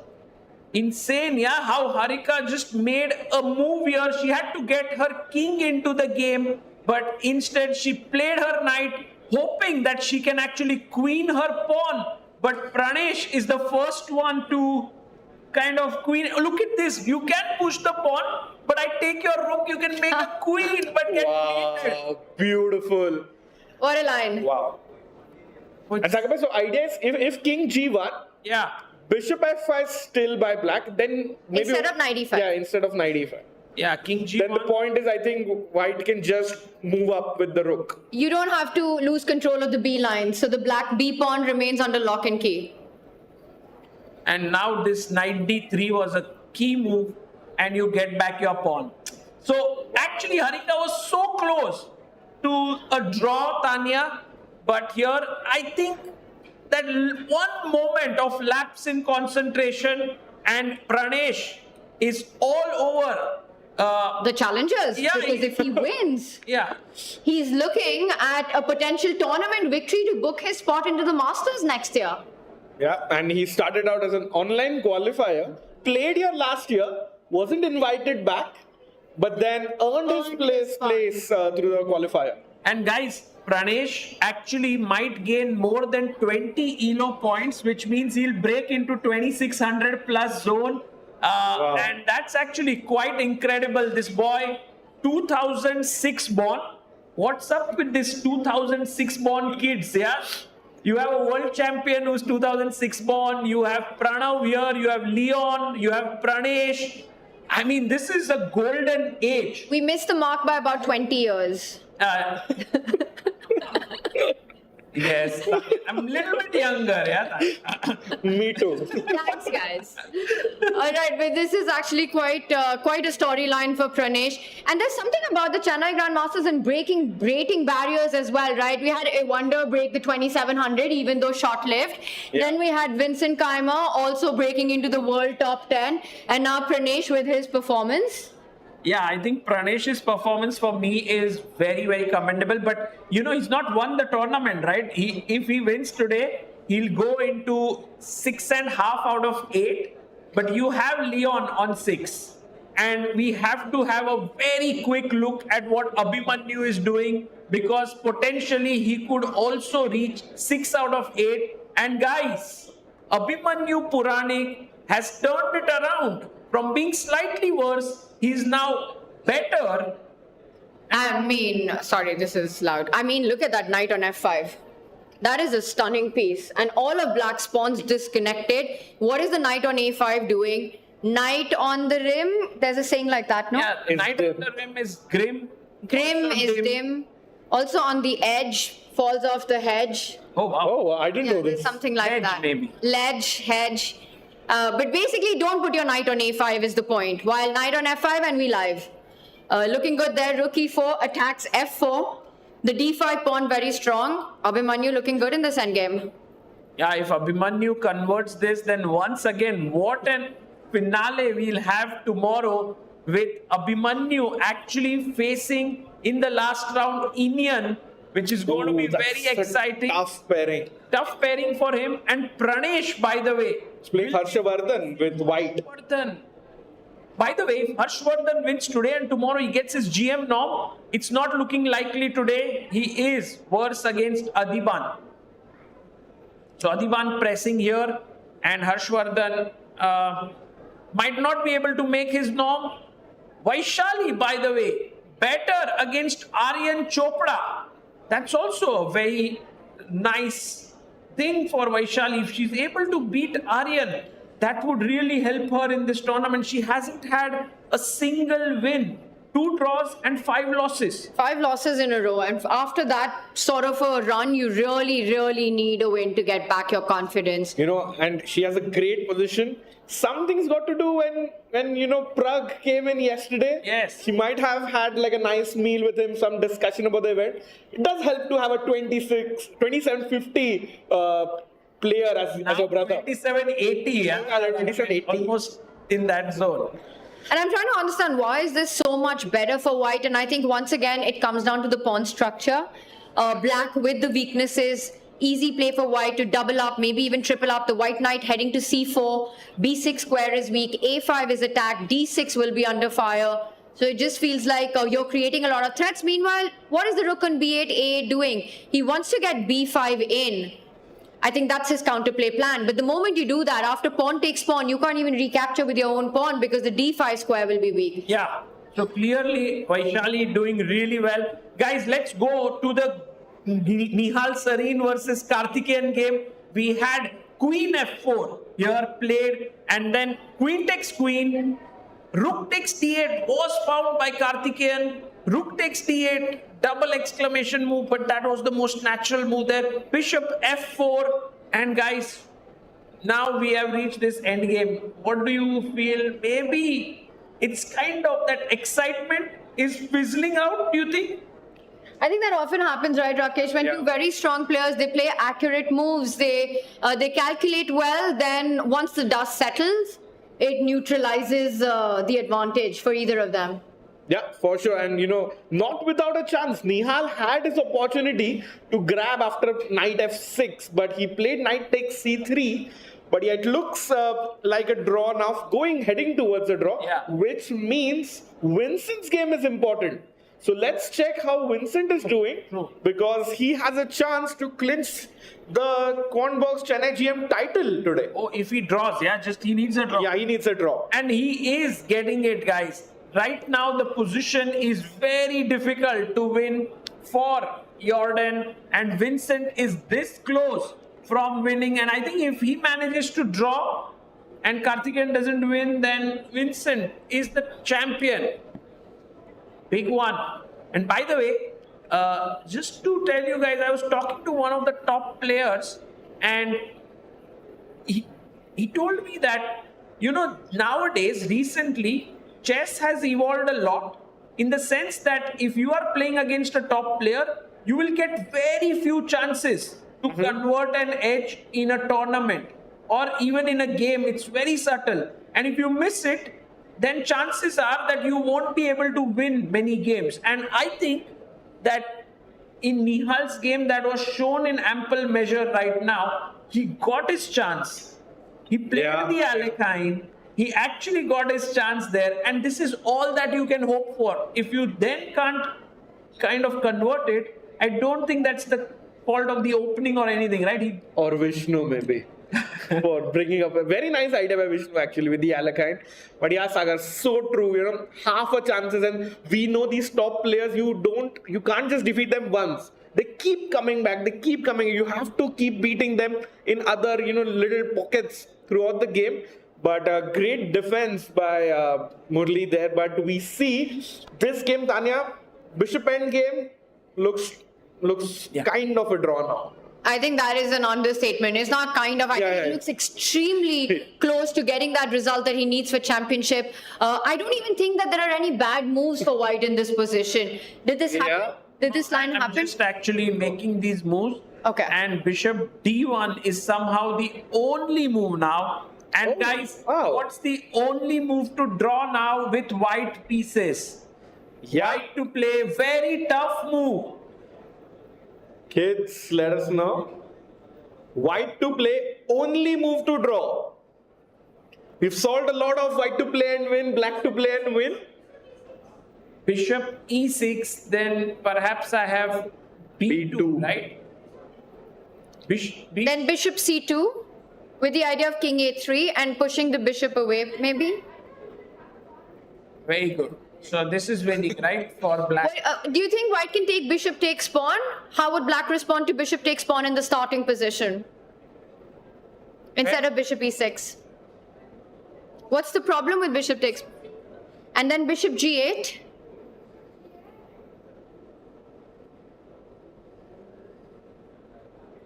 Insane, yeah, how Harika just made a move here. She had to get her king into the game, but instead she played her knight, hoping that she can actually queen her pawn. But Pranesh is the first one to kind of queen. Look at this. You can push the pawn, but I take your rook. You can make a queen, but get mated. Wow, beautiful. What a line. Wow. And Sakaba, so idea is if king g1, yeah, bishop f5 still by black, then maybe Instead of knight e5. Yeah, instead of knight e5. Yeah, king g1. Then the point is, I think white can just move up with the rook. You don't have to lose control of the b line, so the black b pawn remains under lock and key. And now this knight d3 was a key move, and you get back your pawn. So actually Harika was so close to a draw, Tanya, but here I think that one moment of lapse in concentration and Pranesh is all over. The challengers, Yeah, because if he wins, Yeah. he's looking at a potential tournament victory to book his spot into the Masters next year. Yeah, and he started out as an online qualifier, played here last year, wasn't invited back, but then earned his place through the qualifier. And guys, Pranesh actually might gain more than 20 ELO points, which means he'll break into 2600 plus zone. Wow. And that's actually quite incredible. This boy, 2006 born. What's up with this 2006 born kids, yeah? You have a world champion who's 2006 born. You have Pranav here. You have Leon. You have Pranesh. I mean, this is a golden age. We missed the mark by about 20 years. Yes, I'm a little bit younger, yeah. Me too. Thanks, guys. All right, but this is actually quite a storyline for Pranesh. And there's something about the Chennai Grand Masters and breaking barriers as well, right? We had a wonder break the 2700, even though short-lived. Yeah. Then we had Vincent Keymer also breaking into the world top 10. And now Pranesh with his performance. Yeah, I think Pranesh's performance for me is very, very commendable. But, you know, he's not won the tournament, right? If he wins today, he'll go into 6.5 out of 8. But you have Leon on 6. And we have to have a very quick look at what Abhimanyu is doing, because potentially he could also reach 6 out of 8. And guys, Abhimanyu Puranik has turned it around. From being slightly worse, he's now better. I mean, sorry, this is loud. I mean, look at that knight on f5. That is a stunning piece. And all of black's pawns disconnected. What is the knight on a5 doing? Knight on the rim. There's a saying like that, no? Yeah, knight on the rim is grim. Grim Also is dim. Also on the edge, falls off the hedge. Oh, wow. Oh, I didn't know There's this. something like Hedge, that. maybe. Ledge, hedge. But basically, don't put your knight on a5 is the point. While knight on f5 and we live. Looking good there. Rook e4 attacks f4. The d5 pawn very strong. Abhimanyu looking good in this endgame. Yeah, if Abhimanyu converts this, then once again, what an finale we'll have tomorrow with Abhimanyu actually facing in the last round Indian, which is going to be very exciting. Tough pairing. Tough pairing for him. And Pranesh, by the way, He's playing Harshavardhan with white. By the way, if Harshvardhan wins today and tomorrow he gets his GM norm, it's not looking likely today. He is worse against Adiban. So Adiban pressing here, and Harshvardhan might not be able to make his norm. Vaishali, by the way, better against Aryan Chopra. That's also a very nice thing for Vaishali. If she's able to beat Aryan, that would really help her in this tournament. She hasn't had a single win. 2 draws and 5 losses. 5 losses in a row. And after that sort of a run, you really need a win to get back your confidence. And she has a great position. Something's got to do when Prag came in yesterday. Yes. She might have had like a nice meal with him, some discussion about the event. It does help to have a 2750 player as a brother. 2780, yeah. 2780. Almost in that zone. And I'm trying to understand why is this so much better for white, and I think once again it comes down to the pawn structure. Black with the weaknesses, easy play for white to double up, maybe even triple up. The white knight heading to c4, b6 square is weak, a5 is attacked, d6 will be under fire. So it just feels like you're creating a lot of threats. Meanwhile, what is the rook on b8, a8 doing? He wants to get b5 in. I think that's his counterplay plan. But the moment you do that, after pawn takes pawn, you can't even recapture with your own pawn because the d5 square will be weak. Yeah. So clearly, Vaishali doing really well. Guys, let's go to the Nihal Sarin versus Karthikeyan game. We had Queen f4 here played, and then Queen takes Queen. Rook takes d8 was found by Karthikeyan. Rook takes d8, double exclamation move, but that was the most natural move there. Bishop f4, and guys, now we have reached this end game. What do you feel? Maybe it's kind of that excitement is fizzling out, do you think? I think that often happens, right, Rakesh? When two very strong players, they play accurate moves, they calculate well, then once the dust settles, it neutralizes the advantage for either of them. Yeah, for sure. And, not without a chance. Nihal had his opportunity to grab after knight f6, but he played knight takes c3. But yeah, it looks like a draw now, heading towards a draw, which means Vincent's game is important. So let's check how Vincent is doing, because he has a chance to clinch the Quantbox Chennai GM title today. Oh, if he draws, he needs a draw. Yeah, he needs a draw. And he is getting it, guys. Right now, the position is very difficult to win for Jordan, and Vincent is this close from winning. And I think if he manages to draw and Karthikeyan doesn't win, then Vincent is the champion. Big one. And by the way, just to tell you guys, I was talking to one of the top players, and he told me that, nowadays, recently, chess has evolved a lot in the sense that if you are playing against a top player, you will get very few chances to convert an edge in a tournament or even in a game. It's very subtle. And if you miss it, then chances are that you won't be able to win many games. And I think that in Nihal's game that was shown in ample measure right now, he got his chance. He played the Alekhine. He actually got his chance there. And this is all that you can hope for. If you then can't kind of convert it, I don't think that's the fault of the opening or anything, right? Or Vishnu, maybe. For bringing up a very nice idea by Vishnu actually with the Alekhine. But yeah, Sagar, so true, half a chances, and we know these top players, you can't just defeat them once. They keep coming back, you have to keep beating them in other, little pockets throughout the game. But great defense by Murli there. But we see this game, Tanya, Bishop End game looks kind of a draw now. I think that is an understatement. It's not kind of. I think it looks extremely close to getting that result that he needs for championship. I don't even think that there are any bad moves for white in this position. Did this happen? Did this line I'm happen? just actually making these moves. Okay. And bishop d1 is somehow the only move now. And guys, what's the only move to draw now with white pieces? White to play very tough move. Kids, let us know. White to play, only move to draw. We've solved a lot of white to play and win, black to play and win. Bishop e6, then perhaps I have b2, right? Then bishop c2 with the idea of king a3 and pushing the bishop away, maybe? Very good. So this is winning, right, for black. Do you think white can take bishop takes pawn? How would black respond to bishop takes pawn in the starting position instead of bishop e6? What's the problem with bishop takes? And then bishop g8.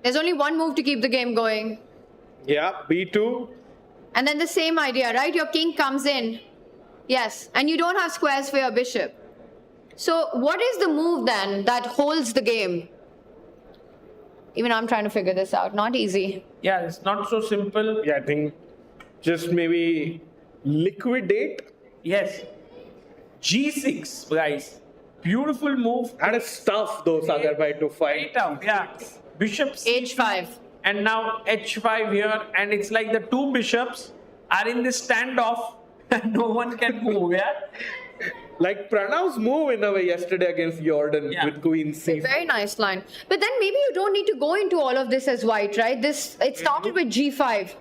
There's only one move to keep the game going. Yeah, b2. And then the same idea, right? Your king comes in. Yes, and you don't have squares for your bishop. So what is the move then that holds the game? Even I'm trying to figure this out. Not easy. Yeah, it's not so simple. Yeah, I think just maybe liquidate. Yes. G6, guys. Beautiful move. That is tough though, Sagar bhai, to fight. Very tough, yeah. Bishop h5. And now h5 here. And it's like the two bishops are in this standoff. No one can move, yeah? Like Pranav's move in a way yesterday against Jordan with queen c4. Very nice line. But then maybe you don't need to go into all of this as white, right? It started with g5.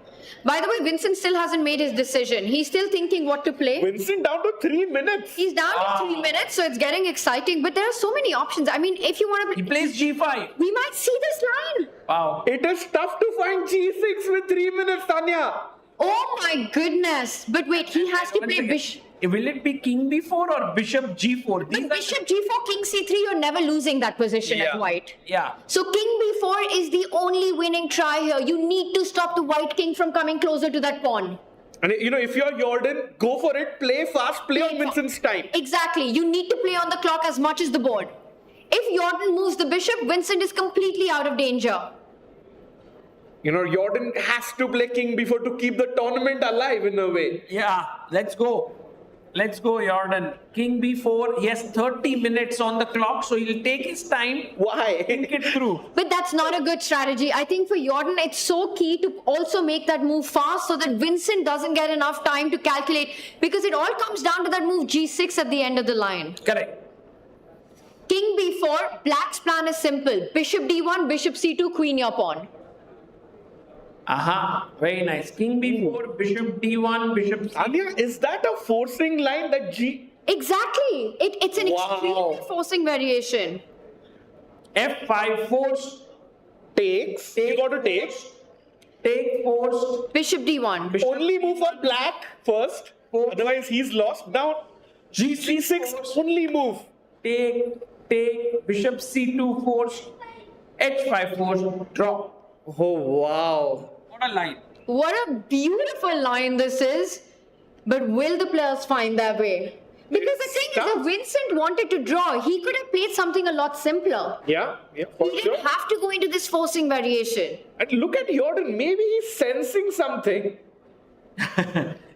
By the way, Vincent still hasn't made his decision. He's still thinking what to play. Vincent down to 3 minutes. He's down to 3 minutes, so it's getting exciting. But there are so many options. I mean, if you want to... He plays g5. We might see this line. Wow. It is tough to find g6 with 3 minutes, Tanya. Oh my goodness. But wait, he has to play bishop. Will it be king b4 or bishop g4? But bishop g4, king c3, you're never losing that position as white. Yeah. So king b4 is the only winning try here. You need to stop the white king from coming closer to that pawn. And you know, if you're Jordan, go for it. Play fast. Play on Vincent's time. Exactly. You need to play on the clock as much as the board. If Jordan moves the bishop, Vincent is completely out of danger. You know, Jordan has to play king b4 to keep the tournament alive in a way. Yeah, let's go. Let's go, Jordan. King b4. He has 30 minutes on the clock, so he'll take his time. Why? Think it through. But that's not a good strategy. I think for Jordan, it's so key to also make that move fast so that Vincent doesn't get enough time to calculate, because it all comes down to that move g6 at the end of the line. Correct. King b4, black's plan is simple. Bishop d1, bishop c2, queen your pawn. Aha, very nice. King b4, bishop d1, bishop c2. Anya, is that a forcing line that G? Exactly. It's an extremely forcing variation. f5 forced. Takes. You got to take. Take forced. Bishop d1. Only move for black first. Otherwise, he's lost. Now, g6, only move. Take, bishop c2 forced. h5 forced. Draw. Oh, wow. What a line. What a beautiful line this is. But will the players find their way? Because the thing is, if Vincent wanted to draw, he could have played something a lot simpler. Yeah, for He didn't have to go into this forcing variation. And look at Jordan. Maybe he's sensing something.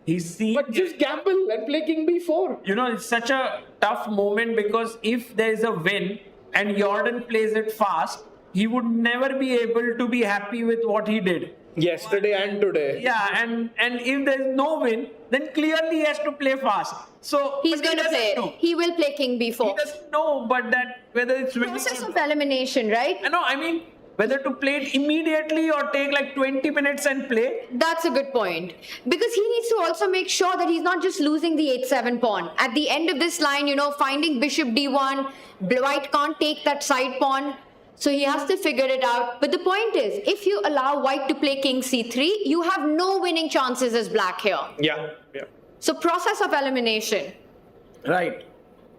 He's seeing. But just gamble and play king b4. You know, it's such a tough moment because if there is a win and Jordan plays it fast, he would never be able to be happy with what he did. Yesterday and today. Yeah, and if there's no win, then clearly he has to play fast. So He's going to play it. He will play king b4. He doesn't know, but that whether it's Process of elimination, right? I mean, whether to play it immediately or take like 20 minutes and play. That's a good point. Because he needs to also make sure that he's not just losing the 8-7 pawn. At the end of this line, finding bishop d1, white can't take that side pawn. So he has to figure it out. But the point is, if you allow white to play king c3, you have no winning chances as black here. Yeah. So process of elimination. Right.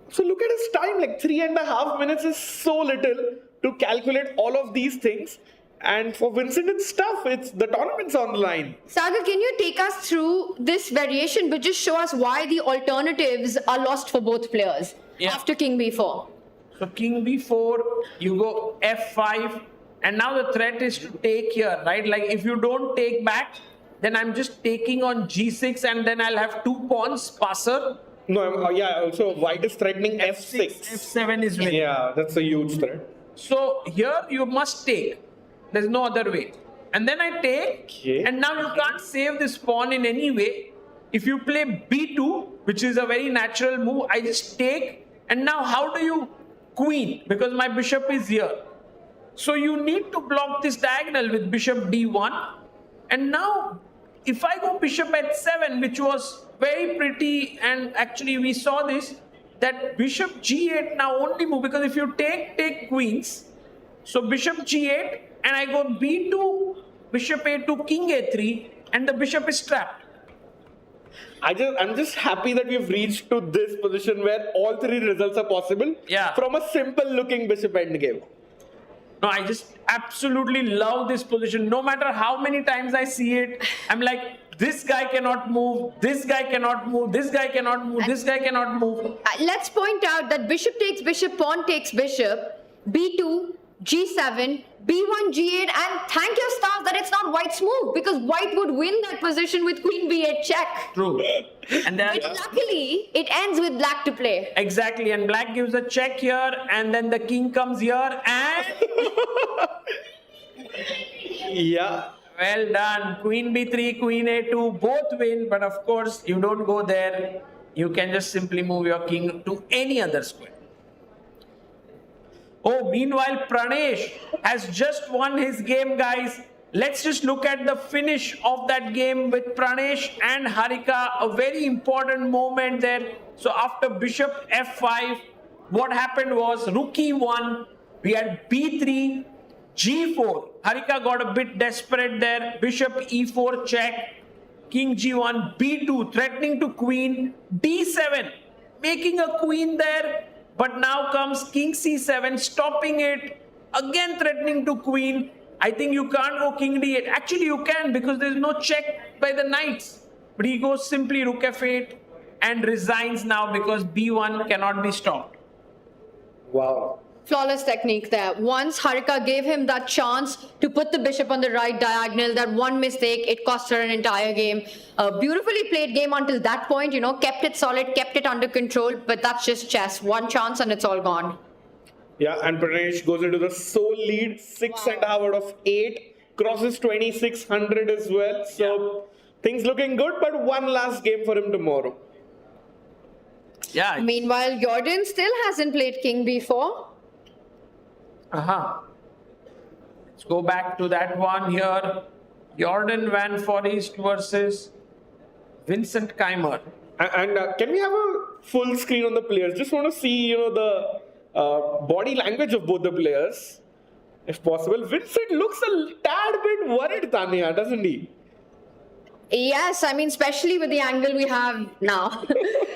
So look at his time, like 3.5 minutes is so little to calculate all of these things. And for Vincent, it's tough. The tournament's on the line. Sagar, can you take us through this variation, but just show us why the alternatives are lost for both players after king b4? So king b4, you go f5, and now the threat is to take here, right? Like if you don't take back, then I'm just taking on g6, and then I'll have 2 pawns, passer. No, yeah, also white is threatening f6. f7 is winning. Yeah, that's a huge threat. So here you must take. There's no other way. And then I take, and now you can't save this pawn in any way. If you play b2, which is a very natural move, I just take, and now how do you queen? Because my bishop is here. So you need to block this diagonal with bishop d1. And now, if I go bishop h7, which was very pretty, and actually we saw this, that bishop g8 now only move, because if you take queens, so bishop g8, and I go b2, bishop a2, king a3, and the bishop is trapped. I'm just happy that we've reached to this position where all 3 results are possible from a simple looking bishop endgame. No, I just absolutely love this position. No matter how many times I see it, I'm like, this guy cannot move, this guy cannot move, this guy cannot move, this guy cannot move. Let's point out that bishop takes bishop, pawn takes bishop, b2, g7, b1, g8, and thank your stars that it's not white's move, because white would win that position with queen b8 check. True. And then, but luckily, it ends with black to play. Exactly, and black gives a check here, and then the king comes here, and... Yeah. Well done. Queen b3, queen a2, both win, but of course, you don't go there. You can just simply move your king to any other square. Oh, meanwhile, Pranesh has just won his game, guys. Let's just look at the finish of that game with Pranesh and Harika. A very important moment there. So after bishop f5, what happened was rook e1, we had b3, g4. Harika got a bit desperate there. Bishop e4 check, king g1, b2, threatening to queen, d7, making a queen there. But now comes king c7, stopping it, again threatening to queen. I think you can't go king d8. Actually, you can, because there's no check by the knights. But he goes simply rook f8 and resigns now because b1 cannot be stopped. Wow. Flawless technique there. Once Harika gave him that chance to put the bishop on the right diagonal, that one mistake, it cost her an entire game. A beautifully played game until that point, you know, kept it solid, kept it under control, but that's just chess. One chance and it's all gone. Yeah, and Pranesh goes into the sole lead, 6.5 out of 8, crosses 2600 as well. So things looking good, but one last game for him tomorrow. Yeah. Meanwhile, Jordan still hasn't played king b4. Let's go back to that one here. Jordan Van Foreest versus Vincent Keymer. And can we have a full screen on the players? Just want to see, you know, the body language of both the players, if possible. Vincent looks a tad bit worried, Tanya, doesn't he? Yes, I mean, especially with the angle we have now.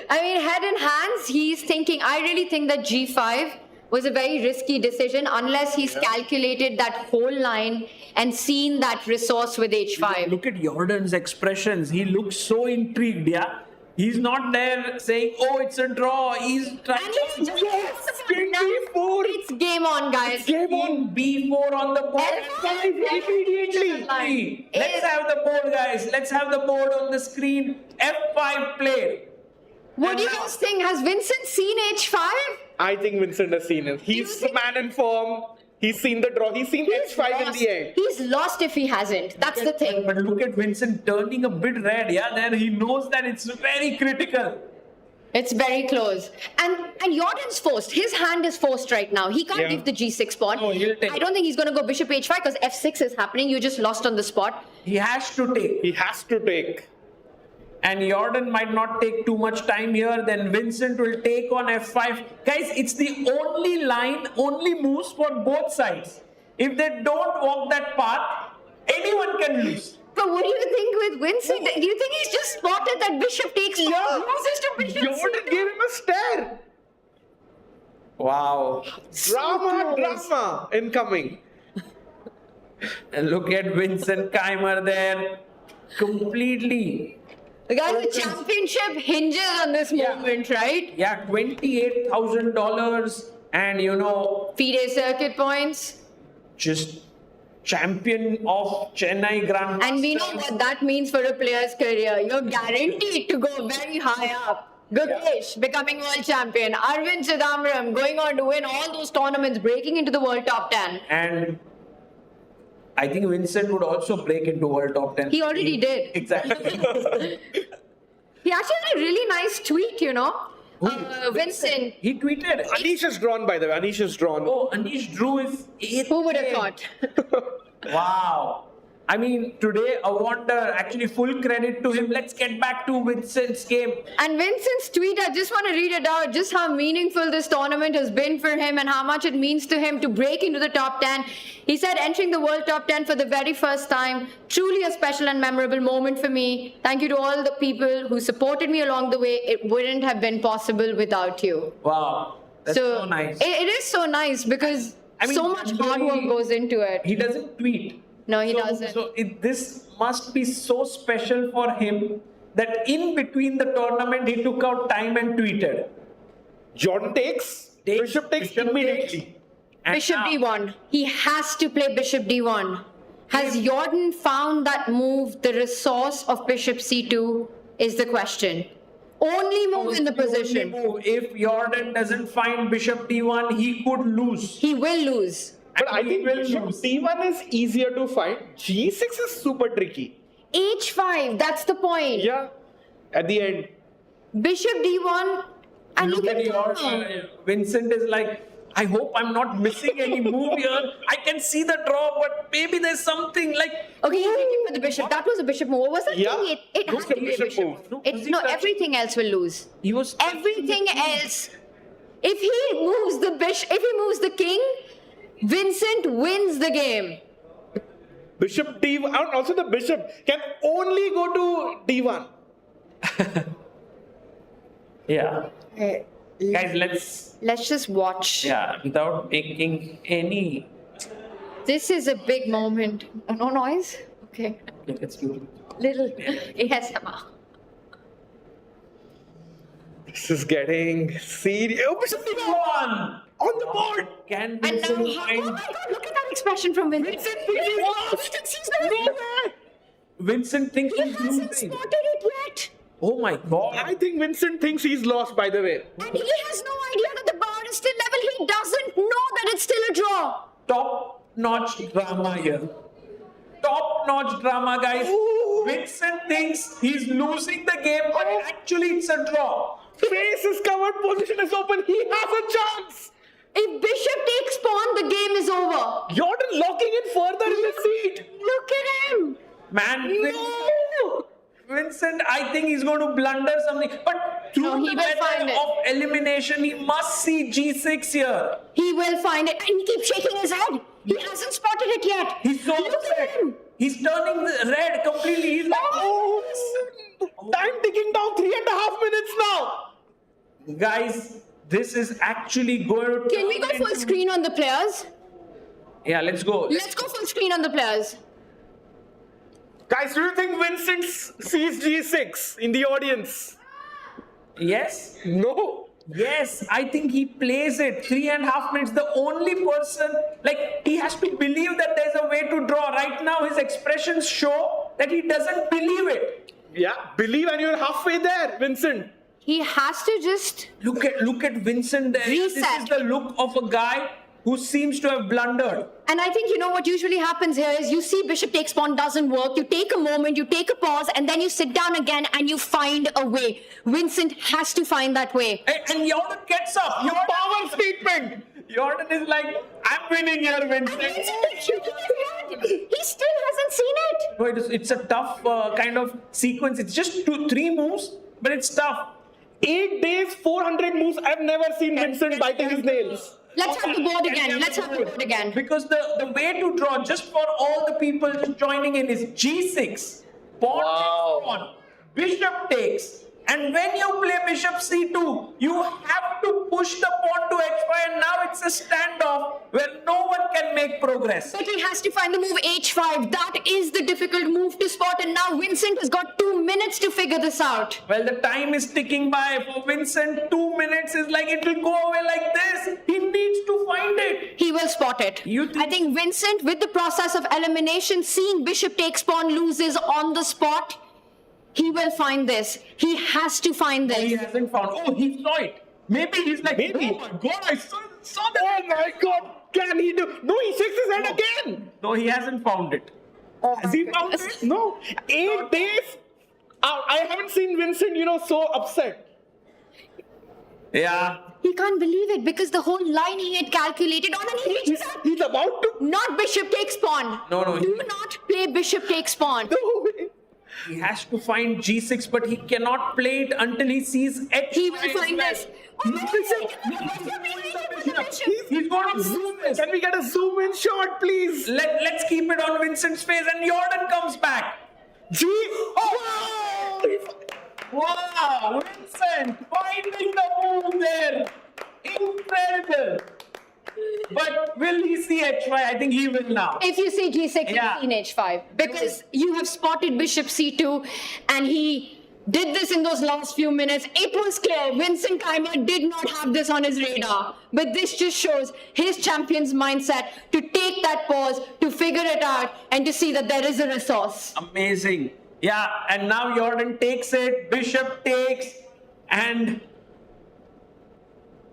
I mean, head in hands, he's thinking, I really think that g5 was a very risky decision unless he's calculated that whole line and seen that resource with h5. Look at Jordan's expressions. He looks so intrigued, yeah? He's not there saying, oh, it's a draw. He's trying to... Yes, King b4. It's game on, guys. It's game on. b4 on the board. F5 immediately. Let's have the board, guys. Let's have the board on the screen. F5 played. What do you guys think? Has Vincent seen h5? I think Vincent has seen it. He's the man in form. He's seen the draw. He's seen h5 in the end. He's lost if he hasn't. That's the thing. But look at Vincent turning a bit red. Yeah, there he knows that it's very critical. It's very close. And Jordan's forced. His hand is forced right now. He can't give the g6 pawn. No, he'll take. I don't think he's going to go bishop h5 because f6 is happening. You just lost on the spot. He has to take. He has to take. And Jordan might not take too much time here. Then Vincent will take on f5. Guys, it's the only line, only moves for both sides. If they don't walk that path, anyone can lose. But what do you think with Vincent? Do you think he's just spotted that bishop takes four? Loses to bishop Jordan gave him a stare. Wow. Drama incoming. And look at Vincent Keymer there. Completely. Guys, the championship hinges on this moment, right? Yeah, $28,000. And FIDE circuit points. just champion of Chennai Grand Masters. And we know what that means for a player's career. You're guaranteed to go very high up. Gukesh becoming world champion. Arvind Chidambaram going on to win all those tournaments, breaking into the world top 10. And I think Vincent would also break into world top 10. He already did. Exactly. He actually had a really nice tweet, Vincent. He tweeted. Anish is drawn, by the way. Anish is drawn. Oh, Anish drew his 8th. Who would have thought? Wow. I mean, today a wonder. Actually, full credit to him. Let's get back to Vincent's game. And Vincent's tweet, I just want to read it out, just how meaningful this tournament has been for him and how much it means to him to break into the top 10. He said, entering the world top 10 for the very first time, truly a special and memorable moment for me. Thank you to all the people who supported me along the way. It wouldn't have been possible without you. Wow. That's so nice. It is so nice because so much hard work goes into it. He doesn't tweet. No, he doesn't. So this must be so special for him that in between the tournament, he took out time and tweeted. Jordan takes. Bishop takes immediately. And Bishop now, D1. He has to play Bishop D1. Has Jordan found that move, the resource of Bishop C2 is the question. Only move in the position. Move. If Jordan doesn't find Bishop D1, he could lose. He will lose. But I think Bishop D1 is easier to find. G6 is super tricky. H5, that's the point. Yeah, at the end. Bishop D1, and Look at Jordan. Vincent is like, I hope I'm not missing any move here. I can see the draw, but maybe there's something like... Okay, he's waiting for the bishop. That was a biship move. What was that? Yeah, It has to be a bishop move. No, everything else will lose. He was Everything else. If he moves the bishop, if he moves the king, Vincent wins the game. Bishop D1, and also the bishop can only go to D1. Yeah. Guys, let's just watch. Yeah, without making any... This is a big moment. No noise? Okay. Let's do it. Little ASMR. This is getting serious. Oh, Bishop D1 on the board. Can And now, Vincent oh my find... God, look at that expression from Vincent. Vincent thinks He he's hasn't losing. spotted it yet. Oh my God. I think Vincent thinks he's lost, by the way. And he has no idea that the bar is still level. He doesn't know that it's still a draw. Top-notch drama here. Top-notch drama, guys. Ooh. Vincent thinks he's losing the game, but actually it's a draw. Face is covered, position is open. He has a chance. If bishop takes pawn, the game is over. Jordan locking in further in the seat. Look at him. Man, No. Vincent, I think he's going to blunder something. But through No, he the will find method it. of elimination, he must see G6 here. He will find it. And he keeps shaking his head. He hasn't spotted it yet. He's so Look upset. at him. He's turning the red completely. He's like, Time ticking down 3.5 minutes now. guys, this is actually going to... Can we go full screen on the players? Yeah, let's go. Let's go full screen on the players. Guys, do you think Vincent sees G6 in the audience? Yes? No. Yes, I think he plays it. 3.5 minutes. The only person, like, he has to believe that there's a way to draw. Right now, his expressions show that he doesn't believe it. Yeah, believe, and you're halfway there, Vincent. He has to just... Look at Vincent there. This Reset. is the look of a guy who seems to have blundered. And I think, what usually happens here is you see bishop takes pawn doesn't work. You take a moment, you take a pause, and then you sit down again and you find a way. Vincent has to find that way. And Jordan gets up. Jordan, Power statement. Jordan is like, I'm winning here, And Vincent. Vincent is shaking his head. He still hasn't seen it. No, it's a tough kind of sequence. It's just 2-3 moves, but it's tough. 8 days, 400 moves. I've never seen Vincent biting his nails. Let's have the board again. Let's have the board again. Because the way to draw, just for all the people just joining in, is G6. Pawn takes pawn. Bishop takes. And when you play bishop c2, you have to push the pawn to h5, and now it's a standoff where no one can make progress. But he has to find the move h5. That is the difficult move to spot, and now Vincent has got 2 minutes to figure this out. Well, the time is ticking by. For Vincent, 2 minutes is like it will go away like this. He needs to find it. He will spot it. I think Vincent, with the process of elimination, seeing bishop takes pawn loses on the spot, he will find this. He has to find this. He hasn't found. Oh, he saw it. Maybe he's like, oh my god, I saw that. Oh my god, can he do? No, he shakes his head again. No, he hasn't found it. Has he found it? No. 8 days. I haven't seen Vincent, so upset. Yeah. He can't believe it because the whole line he had calculated on, and he reaches out. He's about to. Not bishop takes pawn. No. Do not play bishop takes pawn. No way. He has to find g6, but he cannot play it until he sees h5. He will find this. He's going to zoom this. Can we get a zoom in shot, please? Let's keep it on Vincent's face, and Jordan comes back. Wow, Vincent finding the move there. Incredible. But will he see h5? I think he will now. If you see g6, Yeah. you see h5. Because you have spotted bishop c2, and he did this in those last few minutes. It was clear Vincent Keymer did not have this on his radar. But this just shows his champion's mindset to take that pause, to figure it out, and to see that there is a resource. Amazing. Yeah, and now Jordan takes it, bishop takes, and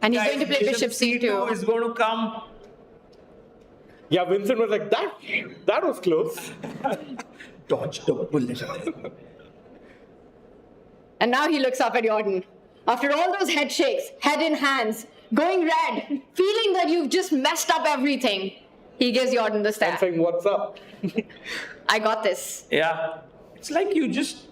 he's going to play bishop c2. is going to come. Yeah, Vincent was like, that was close. Dodge the bullet. And now he looks up at Jordan. After all those head shakes, head in hands, going red, feeling that you've just messed up everything, he gives Jordan the stare. I'm saying, what's up? I got this. Yeah. It's like you just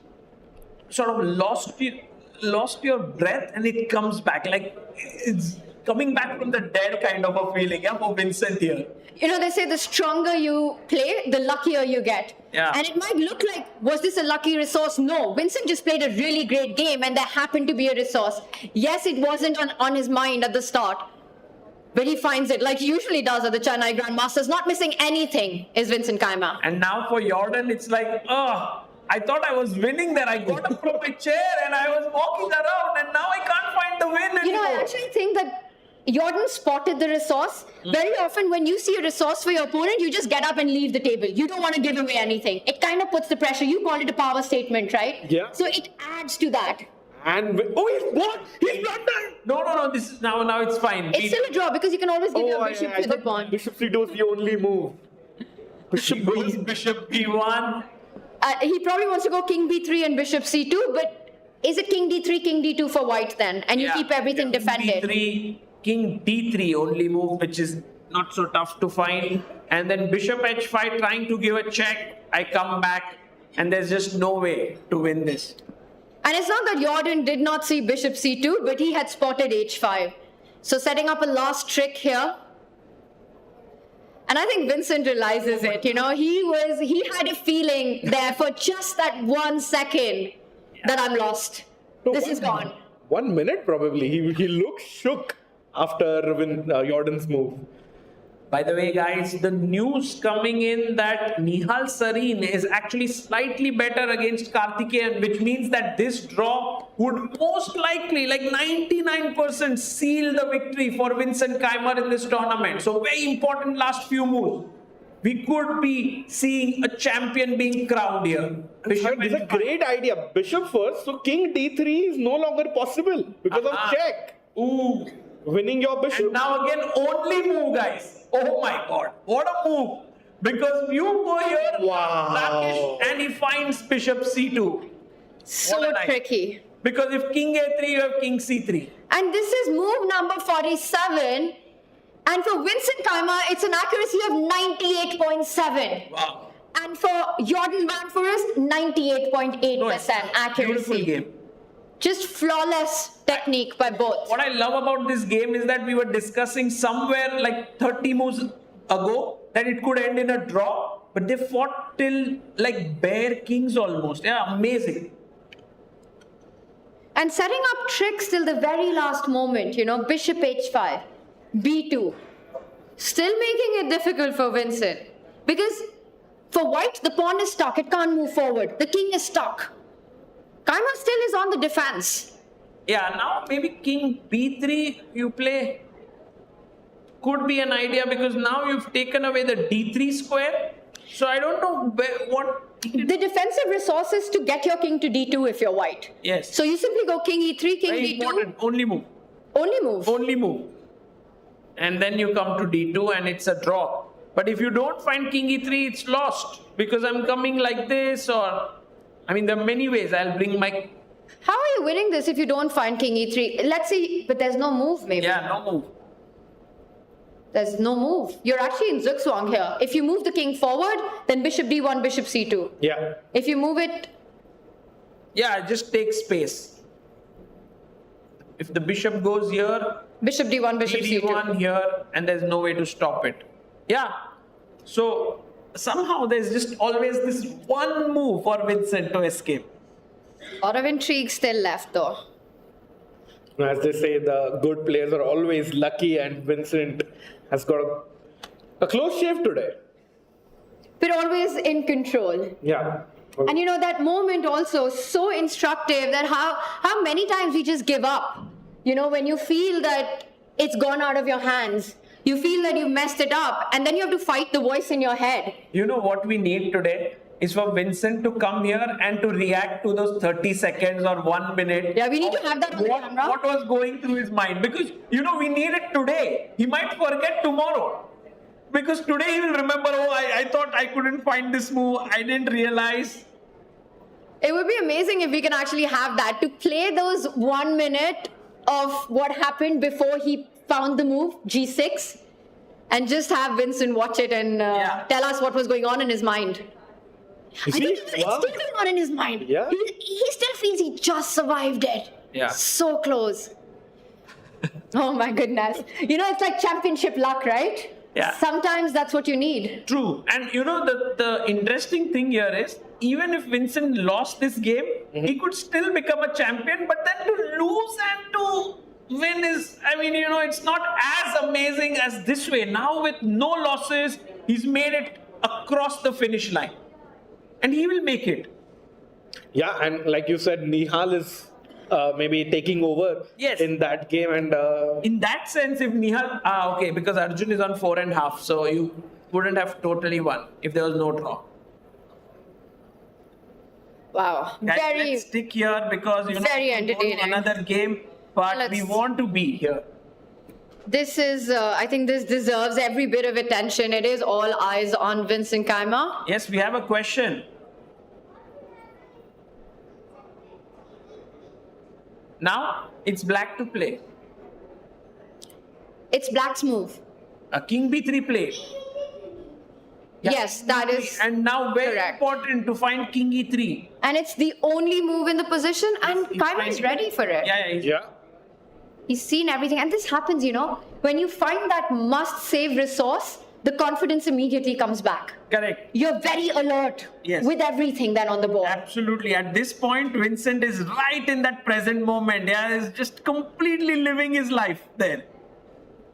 sort of lost your breath and it comes back. Like it's coming back from the dead kind of a feeling, yeah, for Vincent here. They say the stronger you play, the luckier you get. Yeah. And it might look like, was this a lucky resource? No. Vincent just played a really great game and there happened to be a resource. Yes, it wasn't on his mind at the start. But he finds it like he usually does at the Chennai Grand Masters. Not missing anything is Vincent Keymer. And now for Jordan, it's like, I thought I was winning there. I got up from my chair and I was walking around and now I can't find the win anymore. I actually think that Jordan spotted the resource. Very often when you see a resource for your opponent, you just get up and leave the table. You don't want to give away anything. It kind of puts the pressure. You called it a power statement, right? Yeah. So it adds to that. And he's what? He's blundered. No. This is now it's fine. It's still a draw because you can always give your bishop to the pawn. Bishop c2 was the only move. Bishop b1. He probably wants to go king b3 and bishop c2, but is it king d3, king d2 for white then? And you keep everything defended. King d3 only move, which is not so tough to find. And then bishop h5 trying to give a check. I come back and there's just no way to win this. And it's not that Jordan did not see bishop c2, but he had spotted h5. So setting up a last trick here. And I think Vincent realizes it, he had a feeling there for just that 1 second that I'm lost. This is gone. 1 minute probably. He looked shook after Jordan's move. By the way, guys, the news coming in that Nihal Sarin is actually slightly better against Karthikeyan, which means that this draw would most likely, like 99%, seal the victory for Vincent Keymer in this tournament. So very important last few moves. We could be seeing a champion being crowned here. Bishop is a great idea. Bishop first, so king d3 is no longer possible because of check. Ooh. Winning your bishop. And now again, only move, guys. Oh my god, what a move. Because you go here, Rakesh, and he finds bishop c2. So tricky. Because if king a3, you have king c3. And this is move number 47. And for Vincent Keymer, it's an accuracy of 98.7. Wow. And for Jordan Van Foreest, 98.8% accuracy. Beautiful game. Just flawless technique by both. What I love about this game is that we were discussing somewhere like 30 moves ago that it could end in a draw, but they fought till like bare kings almost. Yeah, amazing. and setting up tricks till the very last moment, bishop h5, b2. Still making it difficult for Vincent. Because for white, the pawn is stuck. It can't move forward. The king is stuck. Keymer still is on the defense. Yeah, now maybe king b3 you play could be an idea because now you've taken away the d3 square. So I don't know what... The defensive resources to get your king to d2 if you're white. Yes. So you simply go king e3, king Very d2. important. Only move. Only move. Only move. And then you come to d2 and it's a draw. But if you don't find king e3, it's lost. Because I'm coming like this or... I mean, there are many ways. I'll bring my... How are you winning this if you don't find king e3? Let's see, but there's no move maybe. Yeah, no move. There's no move. You're actually in zugzwang here. If you move the king forward, then bishop d1, bishop c2. Yeah. If you move it... Yeah, just take space. If the bishop goes here... Bishop d1, bishop c2. d1 here, and there's no way to stop it. Yeah. So, somehow there's just always this one move for Vincent to escape. A lot of intrigue still left though. As they say, the good players are always lucky, and Vincent has got a close shave today. But always in control. Yeah. And that moment also so instructive that how many times we just give up. When you feel that it's gone out of your hands, you feel that you messed it up, and then you have to fight the voice in your head. What we need today is for Vincent to come here and to react to those 30 seconds or 1 minute. Yeah, we need to have that on the camera. What was going through his mind? Because, we need it today. He might forget tomorrow. Because today he will remember, I thought I couldn't find this move. I didn't realize. It would be amazing if we can actually have that, to play those 1 minute of what happened before he found the move, g6, and just have Vincent watch it and tell us what was going on in his mind. I think it's still going on in his mind. Yeah. He still feels he just survived it. Yeah. So close. Oh my goodness. It's like championship luck, right? Yeah. Sometimes that's what you need. True. And the interesting thing here is, even if Vincent lost this game, he could still become a champion, but then to lose and to win is, it's not as amazing as this way. Now with no losses, he's made it across the finish line. And he will make it. Yeah, and like you said, Nihal is maybe taking over in that game. And in that sense, if Nihal... okay, because Arjun is on 4.5, so you wouldn't have totally won if there was no draw. Wow. Let's stick here because, very entertaining. Another game, but we want to be here. This is, I think this deserves every bit of attention. It is all eyes on Vincent Keymer. Yes, we have a question. Now, it's black to play. It's black's move. A king b3 play. Yes, that is And now very correct. important to find king e3. And it's the only move in the position, and Keymer is ready for it. yeah. He's seen everything. And this happens, when you find that must-save resource, the confidence immediately comes back. Correct. You're very alert with everything then on the board. Absolutely. At this point, Vincent is right in that present moment. He's just completely living his life there.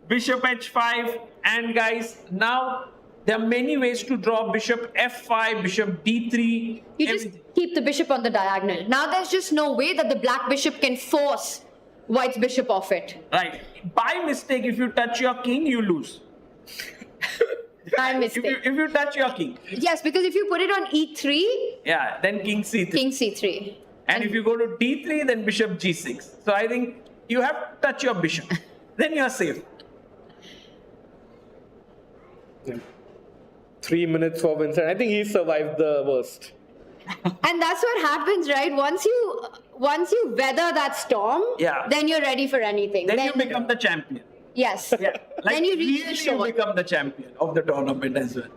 Bishop h5. And guys, now there are many ways to draw bishop f5, bishop d3. You just keep the bishop on the diagonal. Now there's just no way that the black bishop can force white's bishop off it. Right. By mistake, if you touch your king, you lose. By mistake. If you touch your king. Yes, because if you put it on e3... then king c3. King c3. And if you go to d3, then bishop g6. So I think you have to touch your bishop. Then you're safe. 3 minutes for Vincent. I think he survived the worst. And that's what happens, right? Once you weather that storm, then you're ready for anything. Then you become the champion. Yes. Yeah. Like then you reach the shore. You become the champion of the tournament as well.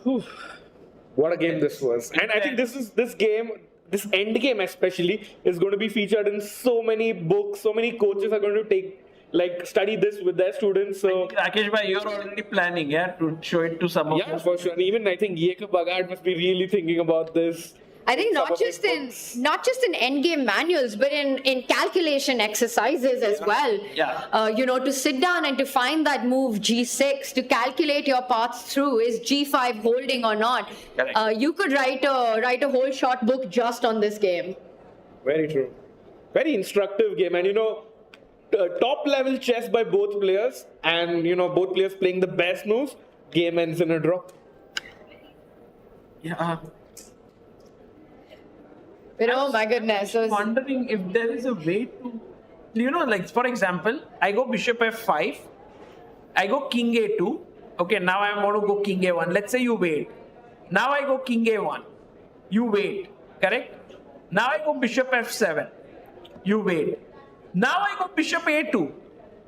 Whew. What a game this was. And I think this game, this end game especially, is going to be featured in so many books. So many coaches are going to study this with their students. So Rakesh bhai, you're already planning, to show it to some of yeah, them. for sure. And even I think Yekub Bagad must be really thinking about this. I think not just in endgame manuals, but in calculation exercises as well. Yeah. To sit down and to find that move G6 to calculate your paths through, is G5 holding or not? Correct. You could write a whole short book just on this game. Very true. Very instructive game, and top level chess by both players, and both players playing the best moves. Game ends in a draw. Yeah. But oh my goodness. I'm wondering if there is a way to, for example, I go bishop f5, I go king a2. Okay, now I want to go king a1. Let's say you wait. Now I go king a1. You wait. Correct? Now I go bishop f7. You wait. Now I go bishop a2.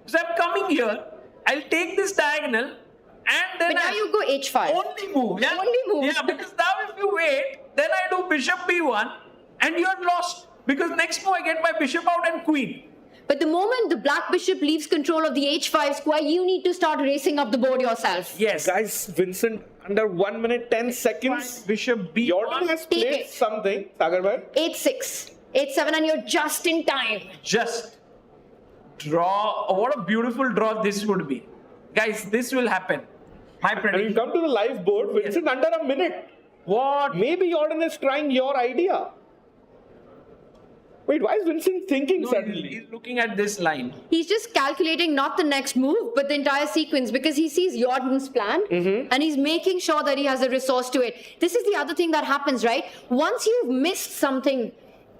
So I'm coming here. I'll take this diagonal and then But now you go h5. Only move. Yeah? Only move. Yeah, because now if you wait, then I do bishop b1 and you're lost. Because next move I get my bishop out and queen. But the moment the black bishop leaves control of the h5 square, you need to start racing up the board yourself. Yes. Guys, Vincent, under 1 minute 10 seconds. Bishop b1. Jordan has Take played it. something. Sagar bhai. h6, h7, and you're just in time. Just draw. Oh, what a beautiful draw this would be. Guys, this will happen. My And you prediction. come to the live board, Vincent, under a minute. What? Maybe Jordan is trying your idea. Wait, why is Vincent thinking suddenly? He's looking at this line. He's just calculating not the next move, but the entire sequence, because he sees Jordan's plan and he's making sure that he has a resource to it. This is the other thing that happens, right? Once you've missed something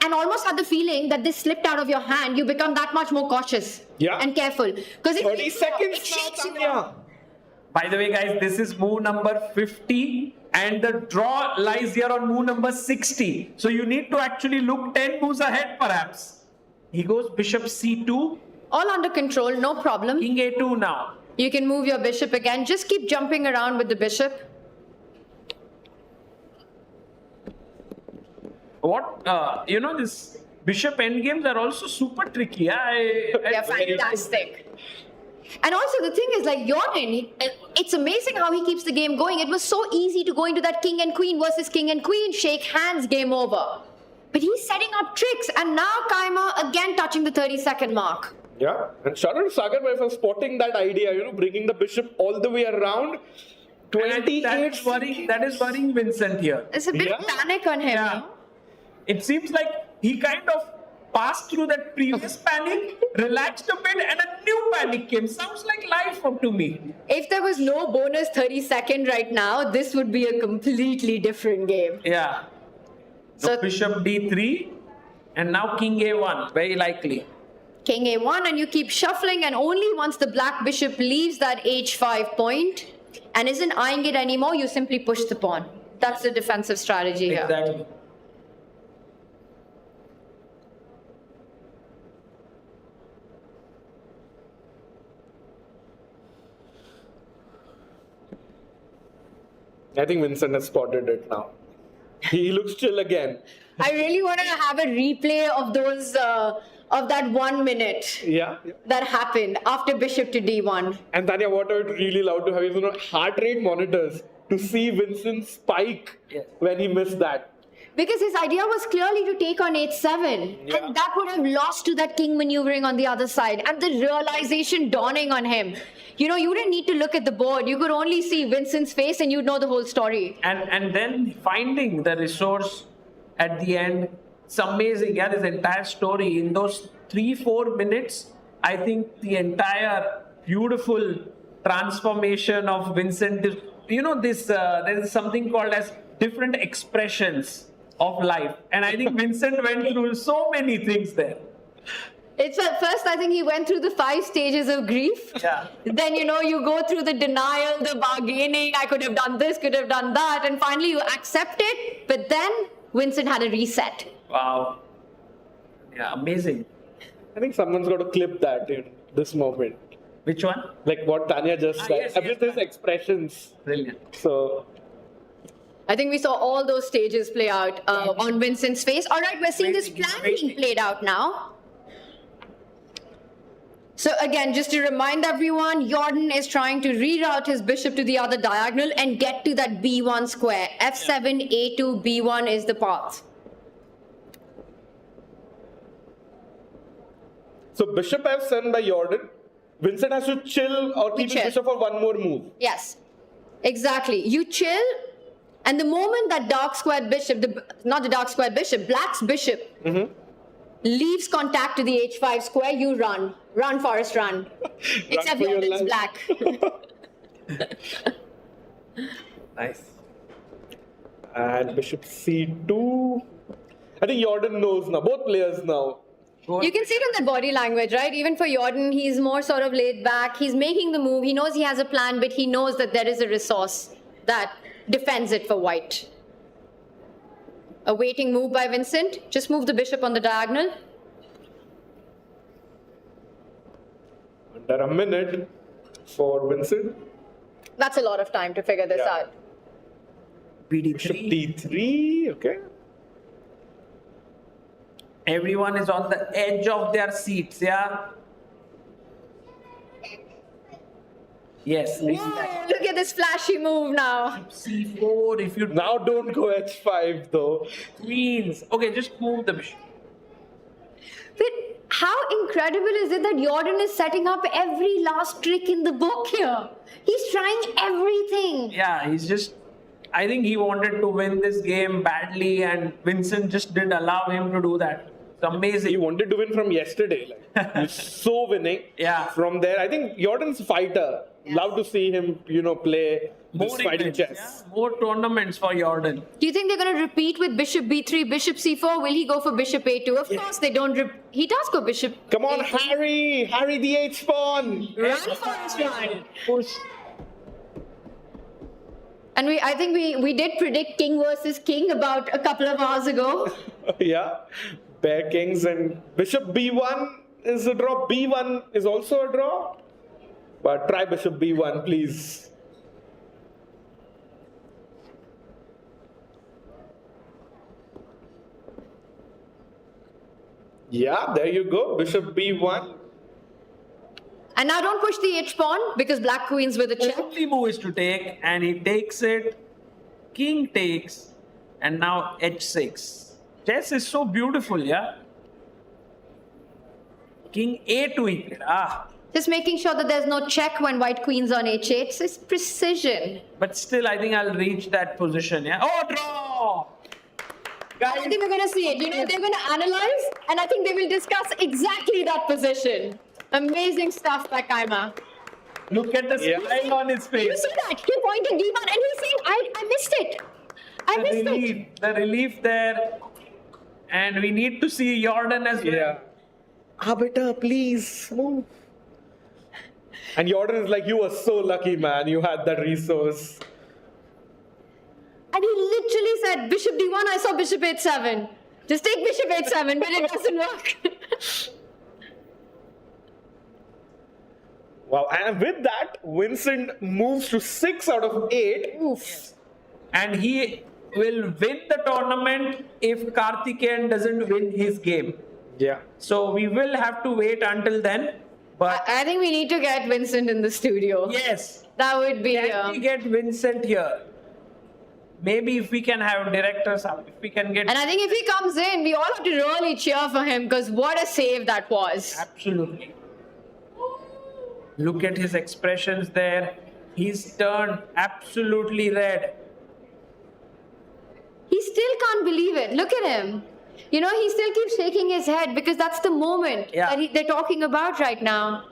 and almost had the feeling that this slipped out of your hand, you become that much more cautious and careful. Because 30 seconds now, Tanya. By the way, guys, this is move number 50 and the draw lies here on move number 60. So you need to actually look 10 moves ahead perhaps. He goes bishop c2. All under control, no problem. King a2 now. You can move your bishop again. Just keep jumping around with the bishop. What, this bishop endgames are also super tricky. They're fantastic. And also the thing is, Jordan, it's amazing how he keeps the game going. It was so easy to go into that king and queen versus king and queen, shake hands, game over. But he's setting up tricks, and now Keymer again touching the 30-second mark. Yeah, and shout out to Sagar bhai for spotting that idea, bringing the bishop all the way around. 28. That is worrying Vincent here. There's a bit of panic on him. Yeah. It seems like he kind of passed through that previous panic, relaxed a bit, and a new panic came. Sounds like life to me. If there was no bonus 30-second right now, this would be a completely different game. Yeah. So bishop d3, and now king a1, very likely. King a1, and you keep shuffling, and only once the black bishop leaves that h5 point and isn't eyeing it anymore, you simply push the pawn. That's the defensive strategy here. Exactly. I think Vincent has spotted it now. He looks chill again. I really want to have a replay of those, of that 1 minute that happened after bishop to d1. And Tanya, what I would really love to have is heart rate monitors to see Vincent's spike when he missed that. Because his idea was clearly to take on h7. And that would have lost to that king maneuvering on the other side. And the realization dawning on him. You didn't need to look at the board. You could only see Vincent's face and you'd know the whole story. And then finding the resource at the end. It's amazing. Yeah, this entire story. In those 3-4 minutes, I think the entire beautiful transformation of Vincent. There is something called as different expressions of life. And I think Vincent went through so many things there. It's at first, I think he went through the 5 stages of grief. Yeah. Then, you go through the denial, the bargaining, I could have done this, could have done that. And finally you accept it. But then Vincent had a reset. Wow. Yeah, amazing. I think someone's got to clip that in this moment. Which one? Like what Tanya just said. Yes, His expressions. Brilliant. So I think we saw all those stages play out on Vincent's face. All right, we're seeing this plan being played out now. So again, just to remind everyone, Jordan is trying to reroute his bishop to the other diagonal and get to that b1 square. f7, a2, b1 is the path. So bishop f7 by Jordan. Vincent has to chill or keep his bishop for one more move. Yes, exactly. You chill, and the moment that dark squared bishop, not the dark squared bishop, black's bishop leaves contact to the h5 square, you run. Run, Forest, run. Except Jordan's black. Nice. And bishop c2. I think Jordan knows now. Both players now. You can see it in the body language, right? Even for Jordan, he's more sort of laid back. He's making the move. He knows he has a plan, but he knows that there is a resource that defends it for white. A waiting move by Vincent. Just move the bishop on the diagonal. Under a minute for Vincent. That's a lot of time to figure this out. Bishop d3, okay. Everyone is on the edge of their seats, yeah? Yes. Look at this flashy move now. c4, if you... Now don't go h5 though. Queens. Okay, just move the bishop. But how incredible is it that Jordan is setting up every last trick in the book here? He's trying everything. Yeah, he's just... I think he wanted to win this game badly and Vincent just didn't allow him to do that. It's amazing. He wanted to win from yesterday. Like, he's so winning. Yeah. From there, I think Jordan's a fighter. Yes. Love to see him, play this fighting chess. Yeah? More tournaments for Jordan. Do you think they're going to repeat with bishop b3, bishop c4? Will he go for bishop a2? Of course they don't. He does go bishop. Come on, a2. Harry the h pawn. Run, Forest, run. Push. And I think we did predict king versus king about a couple of hours ago. Yeah, pair kings and bishop b1 is a draw. b1 is also a draw. But try bishop b1, please. Yeah, there you go. Bishop b1. And now don't push the h-pawn because black queen's with a check. The only move is to take and he takes it. King takes and now h6. Chess is so beautiful, yeah? King a2. Just making sure that there's no check when white queen's on h8. It's precision. But still, I think I'll reach that position, yeah? Oh, draw! Guys, I think we're going to see it. They're going to analyze and I think they will discuss exactly that position. Amazing stuff by Keymer. Look at the smile on his face. You see that? He pointed d1 and he's saying, I missed it. I missed it. The relief there. And we need to see Jordan as well. Yeah. Beta, please move. And Jordan is like, you were so lucky, man. You had that resource. And he literally said, bishop d1, I saw bishop h7. Just take bishop h7, but it doesn't work. Wow, and with that, Vincent moves to 6 out of 8. Oof. And he will win the tournament if Karthikeyan doesn't win his game. Yeah. So we will have to wait until then. But I think we need to get Vincent in the studio. Yes. That would be... Can we get Vincent here? Maybe if we can have directors up, if we can get... And I think if he comes in, we all have to really cheer for him because what a save that was. Absolutely. Look at his expressions there. He's turned absolutely red. He still can't believe it. Look at him. He still keeps shaking his head because that's the moment that they're talking about right now.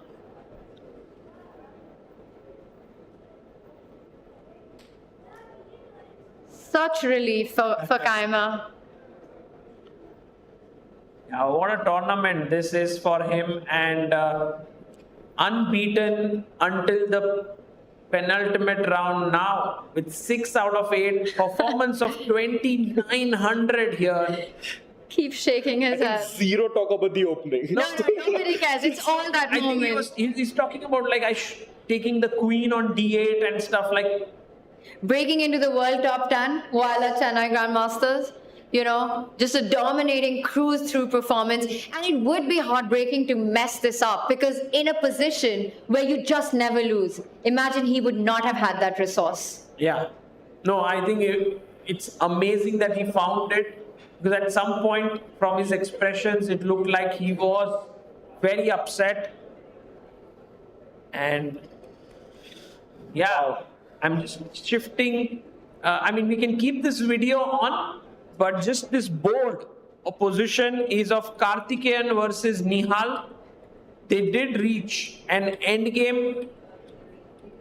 Such relief for Keymer. Yeah, what a tournament this is for him, and unbeaten until the penultimate round now with 6 out of 8, performance of 2900 here. Keep shaking his head. Zero talk about the opening. No, nobody cares. It's all that moment. He's talking about taking the queen on d8 and stuff like. Breaking into the world top 10 while at Chennai Grand Masters. just a dominating cruise through performance. And it would be heartbreaking to mess this up because in a position where you just never lose, imagine he would not have had that resource. Yeah. No, I think it's amazing that he found it, because at some point from his expressions, it looked like he was very upset. And yeah, I'm just shifting. We can keep this video on, but just this board opposition is of Karthikeyan versus Nihal. They did reach an end game.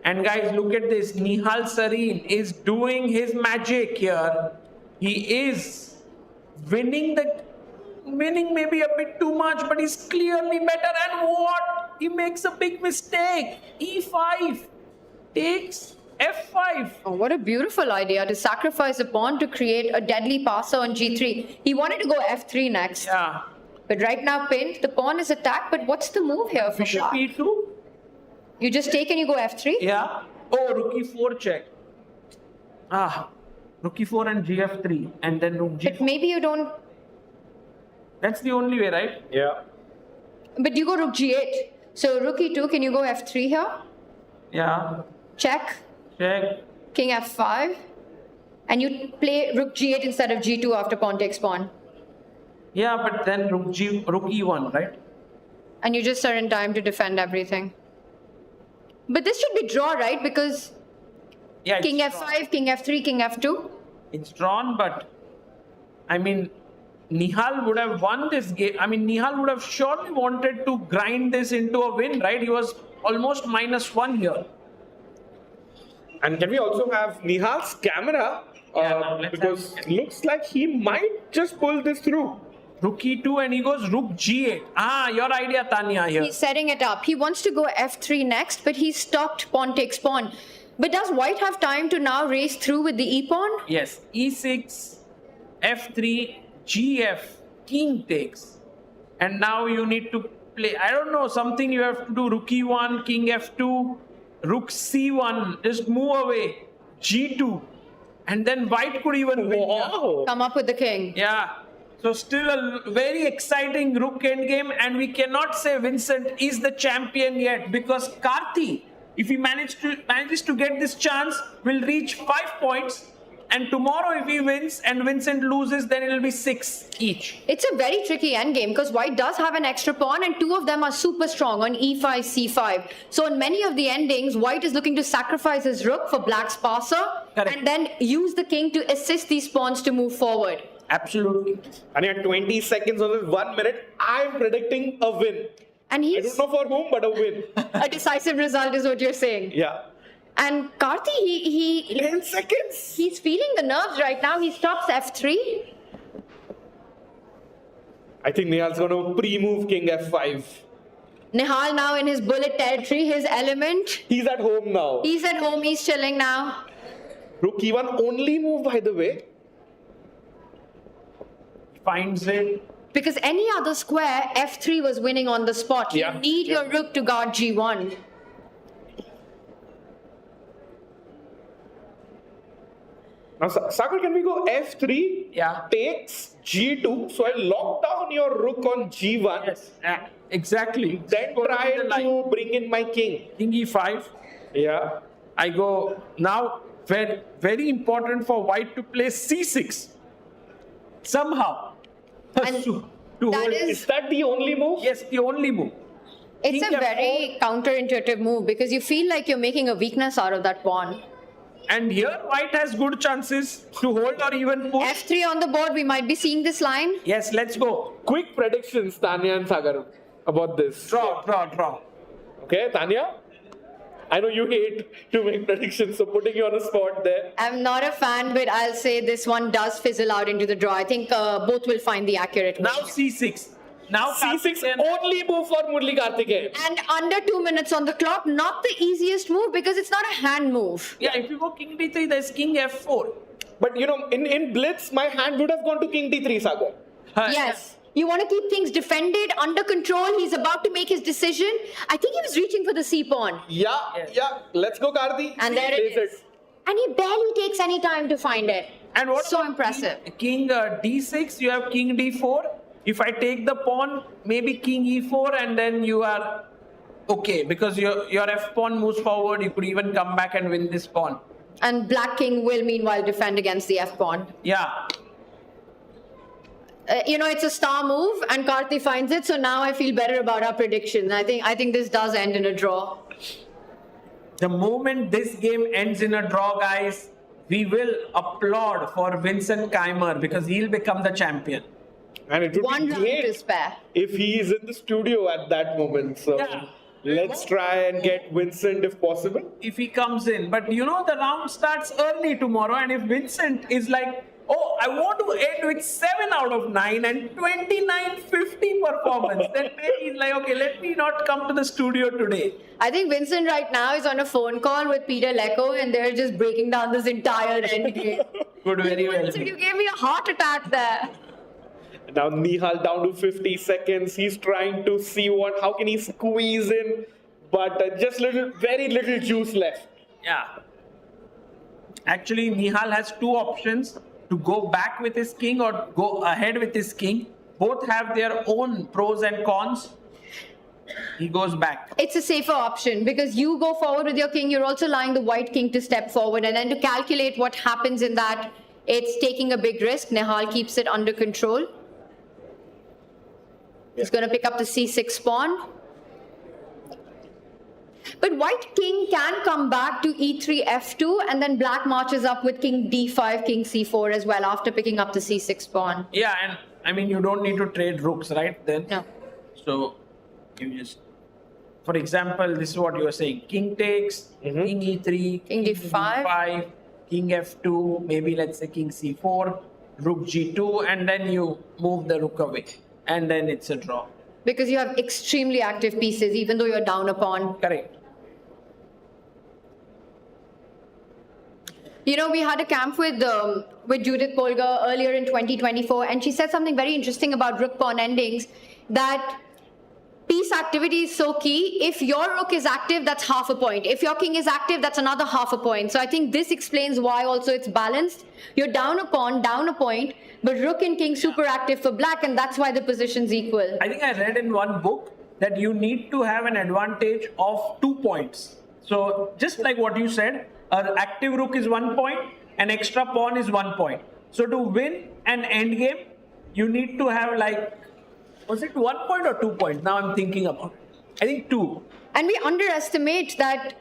And guys, look at this. Nihal Sarin is doing his magic here. He is winning maybe a bit too much, but he's clearly better. And what? He makes a big mistake. E5 takes F5. Oh, what a beautiful idea to sacrifice a pawn to create a deadly passer on G3. He wanted to go F3 next. Yeah. But right now pinned, the pawn is attacked. But what's the move here for Bishop black? E2. You just take and you go F3? Yeah. Oh, rook E4 check. Rook E4 and GF3. And then rook G4. But maybe you don't... That's the only way, right? Yeah. But you go rook G8. So rook E2, can you go F3 here? Yeah. Check. Check. King F5. And you play rook G8 instead of G2 after pawn takes pawn. Yeah, but then rook E1, right? And you just are in time to defend everything. But this should be draw, right? Because Yeah, King it's F5, drawn. King F3, King F2. It's drawn, but Nihal would have won this game. Nihal would have surely wanted to grind this into a win, right? He was almost -1 here. And can we also have Nihal's camera? Because looks like he might just pull this through. Rook E2 and he goes rook G8. Your idea, Tanya, here. He's setting it up. He wants to go F3 next, but he stopped pawn takes pawn. But does white have time to now race through with the E-pawn? Yes, E6, F3, GF, king takes. And now you need to play, I don't know, something you have to do. Rook E1, King F2, Rook C1, just move away. G2. And then white could even win. Wow. Come up with the king. Yeah. So still a very exciting rook endgame, and we cannot say Vincent is the champion yet, because Karthi, if he manages to get this chance, will reach 5 points. And tomorrow if he wins and Vincent loses, then it will be 6 each. It's a very tricky endgame because white does have an extra pawn and two of them are super strong on E5, C5. So in many of the endings, white is looking to sacrifice his rook for black's passer. Correct. And then use the king to assist these pawns to move forward. Absolutely. And you have 20 seconds or 1 minute. I'm predicting a win. And I don't know for whom, but a win. a decisive result is what you're saying. Yeah. And Karthi, he 10 seconds. he's feeling the nerves right now. He stops F3. I think Nihal's going to pre-move King F5. Nihal now in his bullet territory, his element. He's at home now. He's at home, he's chilling now. Rook E1 only move, by the way. Finds it. Because any other square, F3 was winning on the spot. Yeah. You need your rook to guard G1. Now, Sagar, can we go F3? Yeah. Takes G2. So I lock down your rook on G1. Yes. Exactly. Then try to bring in my king. King E5. Yeah. I go now. Very, very important for white to play C6. Somehow. And to that hold. Is that the only move? Yes, the only move. It's King a very counterintuitive move because you feel like you're making a weakness out of that pawn. And here white has good chances to hold or even push. F3 on the board, we might be seeing this line. Yes, let's go. Quick predictions, Tanya and Sagar, about this. Draw. Okay, Tanya? I know you hate to make predictions, so putting you on a spot there. I'm not a fan, but I'll say this one does fizzle out into the draw. I think both will find the accurate Now way. C6. Now C6 Karthikeyan. only move for Murli Karthikeyan. And under 2 minutes on the clock, not the easiest move because it's not a hand move. Yeah, if you go King D3, there's King F4. But you know, in Blitz, my hand would have gone to King D3, Sagar. Yes. You want to keep things defended, under control. He's about to make his decision. I think he was reaching for the C-pawn. Yeah. Let's go, Karthi. And there it Plays is. And he barely takes any time to find it. And what So about impressive. King D6, you have King D4. If I take the pawn, maybe King E4, and then you are okay because your F pawn moves forward. You could even come back and win this pawn. And Black King will meanwhile defend against the F pawn. Yeah. It's a star move, and Karthi finds it. So now I feel better about our prediction. I think this does end in a draw. The moment this game ends in a draw, guys, we will applaud for Vincent Keymer because he'll become the champion. And it would One be round to great spare. if he is in the studio at that moment. So Yeah. let's try and get Vincent if possible. If he comes in. But the round starts early tomorrow, and if Vincent is like, oh, I want to end with 7 out of 9 and 29.50 performance, then maybe he's like, okay, let me not come to the studio today. I think Vincent right now is on a phone call with Peter Lecco, and they're just breaking down this entire end game. Could very well Vincent, be. you gave me a heart attack there. Now Nihal down to 50 seconds. He's trying to see how can he squeeze in, but just very little juice left. Yeah. Actually, Nihal has two options: to go back with his king or go ahead with his king. Both have their own pros and cons. He goes back. It's a safer option because you go forward with your king. You're also allowing the white king to step forward, and then to calculate what happens in that, it's taking a big risk. Nihal keeps it under control. He's going to pick up the c6 pawn. But white king can come back to e3, f2, and then black marches up with king d5, king c4 as well after picking up the c6 pawn. Yeah, and I mean, you don't need to trade rooks, right? Then. No. So, you just, for example, this is what you are saying. King takes, king e3, King d5. king f2, maybe let's say king c4, rook g2, and then you move the rook away. And then it's a draw. Because you have extremely active pieces, even though you're down a pawn. Correct. We had a camp with Judith Polgar earlier in 2024, and she said something very interesting about rook pawn endings, that piece activity is so key. If your rook is active, that's half a point. If your king is active, that's another half a point. So I think this explains why also it's balanced. You're down a pawn, down a point, but rook and king super active for black, and that's why the position's equal. I think I read in one book that you need to have an advantage of 2 points. So just like what you said, an active rook is 1 point, an extra pawn is 1 point. So to win an endgame, you need to have was it 1 point or 2 points? Now I'm thinking about it. I think 2. And we underestimate that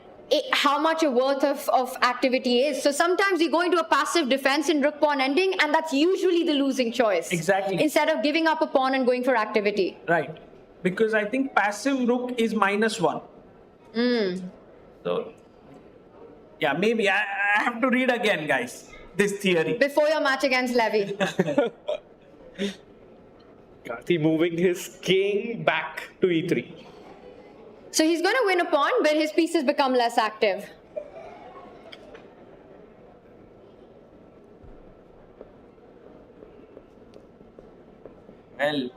how much a worth of activity is. So sometimes we go into a passive defense in rook pawn ending, and that's usually the losing choice. Exactly. Instead of giving up a pawn and going for activity. Right. Because I think passive rook is -1. So, yeah, maybe I have to read again, guys, this theory. Before your match against Levy. Karthi moving his king back to e3. So he's going to win a pawn, but his pieces become less active. Well,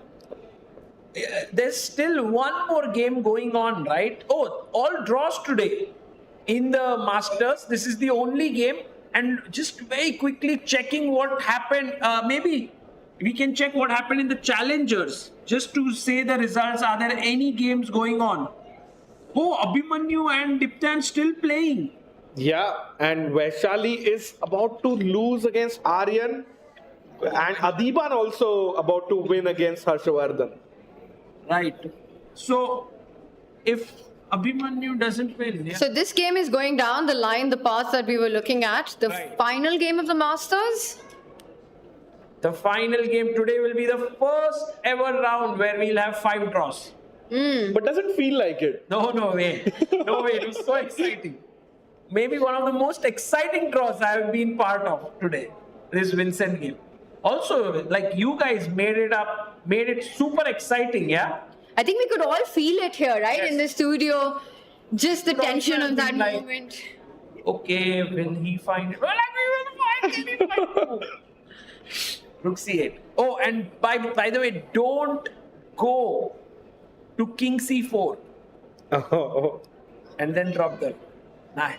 there's still one more game going on, right? Oh, all draws today in the Masters. This is the only game. And just very quickly checking what happened. Maybe we can check what happened in the Challengers just to say the results. Are there any games going on? Oh, Abhimanyu and Diptan still playing. Yeah, and Vaishali is about to lose against Aryan, and Adiban also about to win against Harshavardhan. Right. So, if Abhimanyu doesn't win, yeah. So this game is going down the line, the path that we were looking at. The final game of the Masters. The final game today will be the first ever round where we'll have 5 draws. But doesn't feel like it. No way. No way. It was so exciting. Maybe one of the most exciting draws I have been part of today. This Vincent game. Also, like you guys made it super exciting, yeah? I think we could all feel it here, right? Yes. In the studio. Just the tension of that Like, moment. Okay, will he find it? Well, I will find it. Can he find it? Rook c8. Oh, and by the way, don't go to king c4 Oh. and then drop the 9.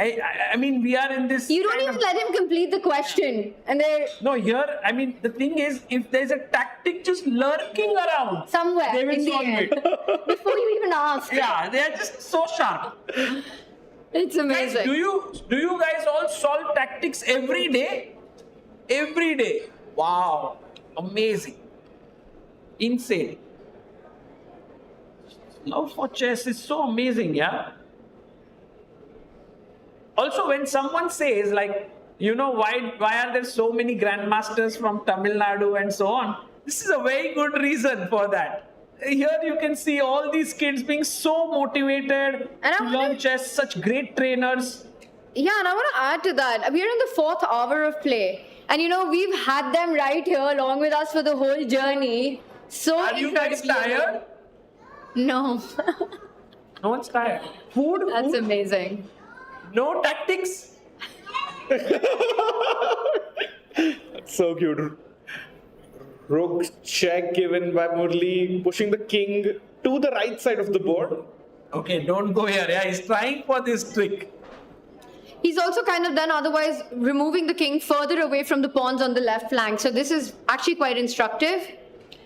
I mean, we are in this. You don't even let him complete the question. And they're No, here, I mean, the thing is, if there's a tactic just lurking around, somewhere they will in the solve end. it. Before you even ask. Yeah, they are just so sharp. It's Guys, amazing. do you guys all solve tactics every day? Every day. Wow. Amazing. Insane. Love for chess is so amazing, yeah? Also, when someone says, like, you know, why are there so many grandmasters from Tamil Nadu and so on? This is a very good reason for that. Here you can see all these kids being so motivated to learn chess, such great trainers. Yeah, and I want to add to that. We're in the 4th hour of play. And you know, we've had them right here along with us for the whole journey. So Are you guys tired? No. No one's tired. Food? That's Food? amazing. No tactics? So cute. Rook check given by Murli, pushing the king to the right side of the board. Okay, don't go here. Yeah, he's trying for this trick. He's also kind of done otherwise removing the king further away from the pawns on the left flank. So this is actually quite instructive.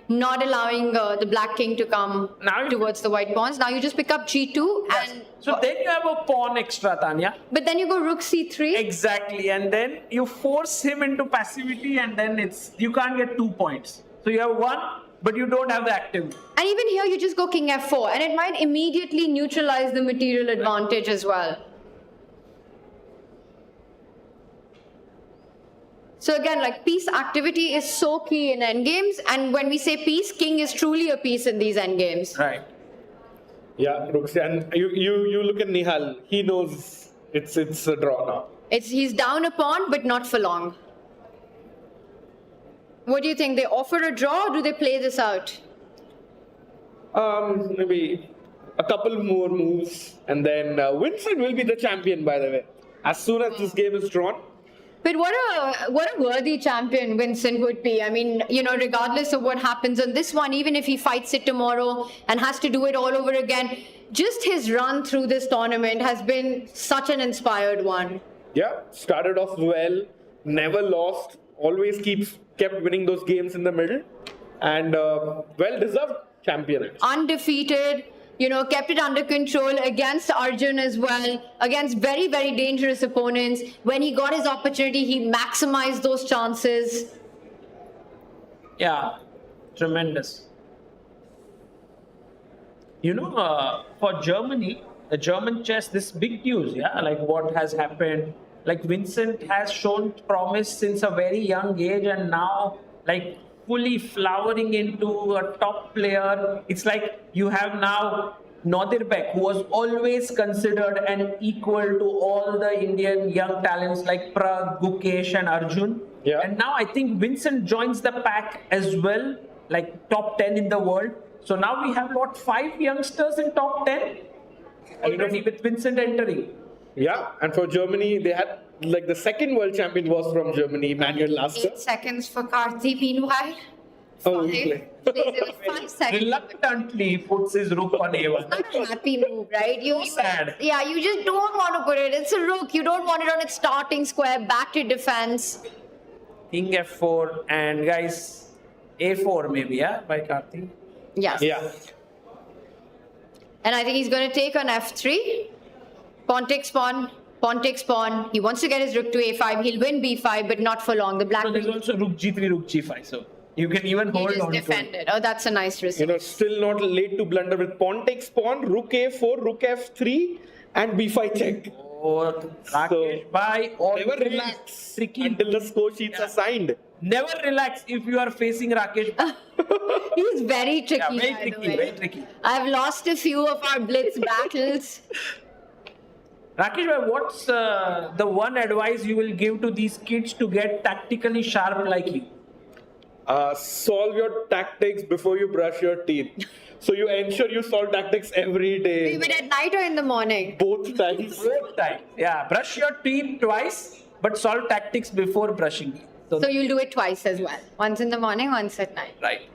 Not allowing the black king to come towards the white pawns. Now you just pick up g2 and... So then you have a pawn extra, Tanya. But then you go rook c3. Exactly, and then you force him into passivity and then you can't get 2 points. So you have 1, but you don't have the active. And even here you just go king f4 and it might immediately neutralize the material advantage as well. So again, like piece activity is so key in endgames, and when we say piece, king is truly a piece in these endgames. Right. Yeah, Rooks, and you look at Nihal. He knows it's a draw now. He's down a pawn, but not for long. What do you think? They offer a draw, or do they play this out? Maybe a couple more moves, and then Vincent will be the champion. By the way, as soon as this game is drawn. But what a worthy champion Vincent would be. I mean, you know, regardless of what happens on this one, even if he fights it tomorrow and has to do it all over again, just his run through this tournament has been such an inspired one. Yeah, started off well, never lost, always kept winning those games in the middle, and well-deserved champion. Undefeated. You know, kept it under control against Arjun as well, against very, very dangerous opponents. When he got his opportunity, he maximized those chances. Yeah, tremendous. You know, for Germany, the German chess, this big news, yeah, like what has happened. Like Vincent has shown promise since a very young age and now, like, fully flowering into a top player. It's like you have now Nodirbek, who was always considered an equal to all the Indian young talents like Prag, Gukesh and Arjun. Yeah. And now I think Vincent joins the pack as well, like top 10 in the world. So now we have, 5 youngsters in top 10 already with Vincent entering. Yeah, and for Germany, they had, like, the second world champion was from Germany, Manuel Lasker. 8 seconds for Karthi meanwhile. Oh, Plays it with 5 seconds. Reluctantly puts his rook on A1. Not a happy move, right? Sad. Yeah, you just don't want to put it. It's a rook. You don't want it on its starting square, back to defense. King F4 and guys, A4 maybe, yeah, by Karthi. Yes. Yeah. And I think he's going to take on F3. Pawn takes pawn. Pawn takes pawn. He wants to get his rook to A5. He'll win B5, but not for long. The black. So there's also rook G3, rook G5. So you can even hold just on to defend it. it. Oh, that's a nice result. You know, still not late to blunder with pawn takes pawn, rook A4, rook F3, and B5 check. Oh, Rakesh bhai, Never relax tricky. until the score sheets are signed. Never relax if you are facing Rakesh. He's very tricky. Yeah, very by tricky, the way. very tricky. I've lost a few of our blitz battles. Rakesh bhai, what's the one advice you will give to these kids to get tactically sharp like you? Solve your tactics before you brush your teeth. So you ensure you solve tactics every day. Even at night or in the morning? Both times. Both times. Yeah, brush your teeth twice, but solve tactics before brushing. So you'll do it twice as well. Once in the morning, once at night. Right.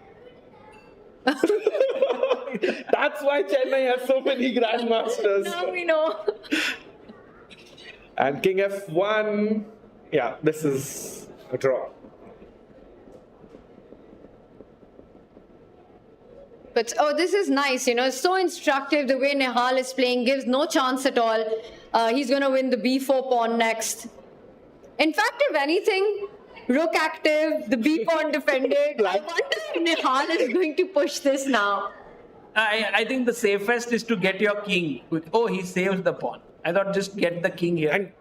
That's why Chennai has so many grandmasters. Now we know. And king f1. Yeah, this is a draw. But this is nice, it's so instructive. The way Nihal is playing gives no chance at all. He's going to win the b4 pawn next. In fact, if anything, rook active, the b pawn defended. I wonder if Nihal is going to push this now. I think the safest is to get your king. Oh, he saves the pawn. I thought just get the king here. And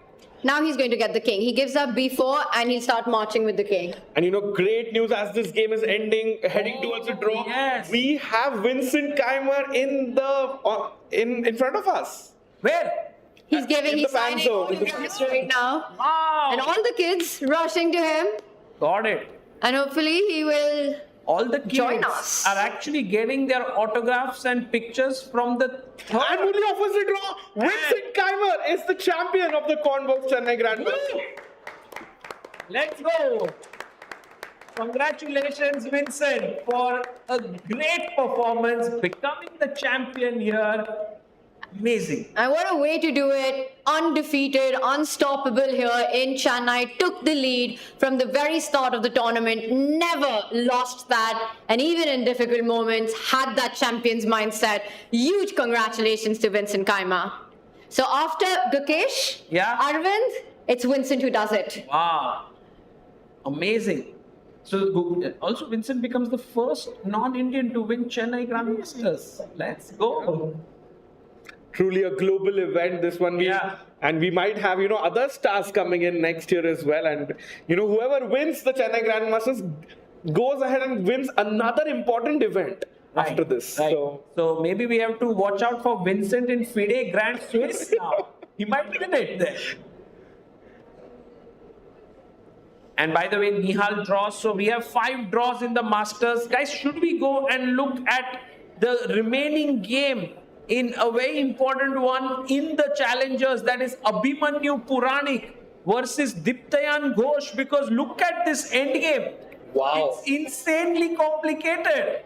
now he's going to get the king. He gives up b4 and he'll start marching with the king. And great news as this game is ending, heading towards a draw. Yes. We have Vincent Keymer in front of us. Where? He's the fan signing zone. autographs right now. Wow. And all the kids rushing to him. Got it. And hopefully he will All the kids join us. are actually getting their autographs and pictures from the third. And only offers a draw. Vincent Keymer is the champion of the Quantbox Chennai Grand Masters. Let's go. Congratulations, Vincent, for a great performance, becoming the champion here. Amazing. And what a way to do it. Undefeated, unstoppable here in Chennai. Took the lead from the very start of the tournament. Never lost that. And even in difficult moments, had that champion's mindset. Huge congratulations to Vincent Keymer. So after Gukesh, Arvind, it's Vincent who does it. Wow. Amazing. So also Vincent becomes the first non-Indian to win Chennai Grand Masters. Let's go. Truly a global event, this one. And we might have, other stars coming in next year as well. And, whoever wins the Chennai Grand Masters goes ahead and wins another important event after this. Right. So maybe we have to watch out for Vincent in FIDE Grand Swiss now. He might win it there. And by the way, Nihal draws. So we have 5 draws in the Masters. Guys, should we go and look at the remaining game in a very important one in the challengers, that is Abhimanyu Puranik versus Diptayan Ghosh, because look at this endgame. Wow. It's insanely complicated.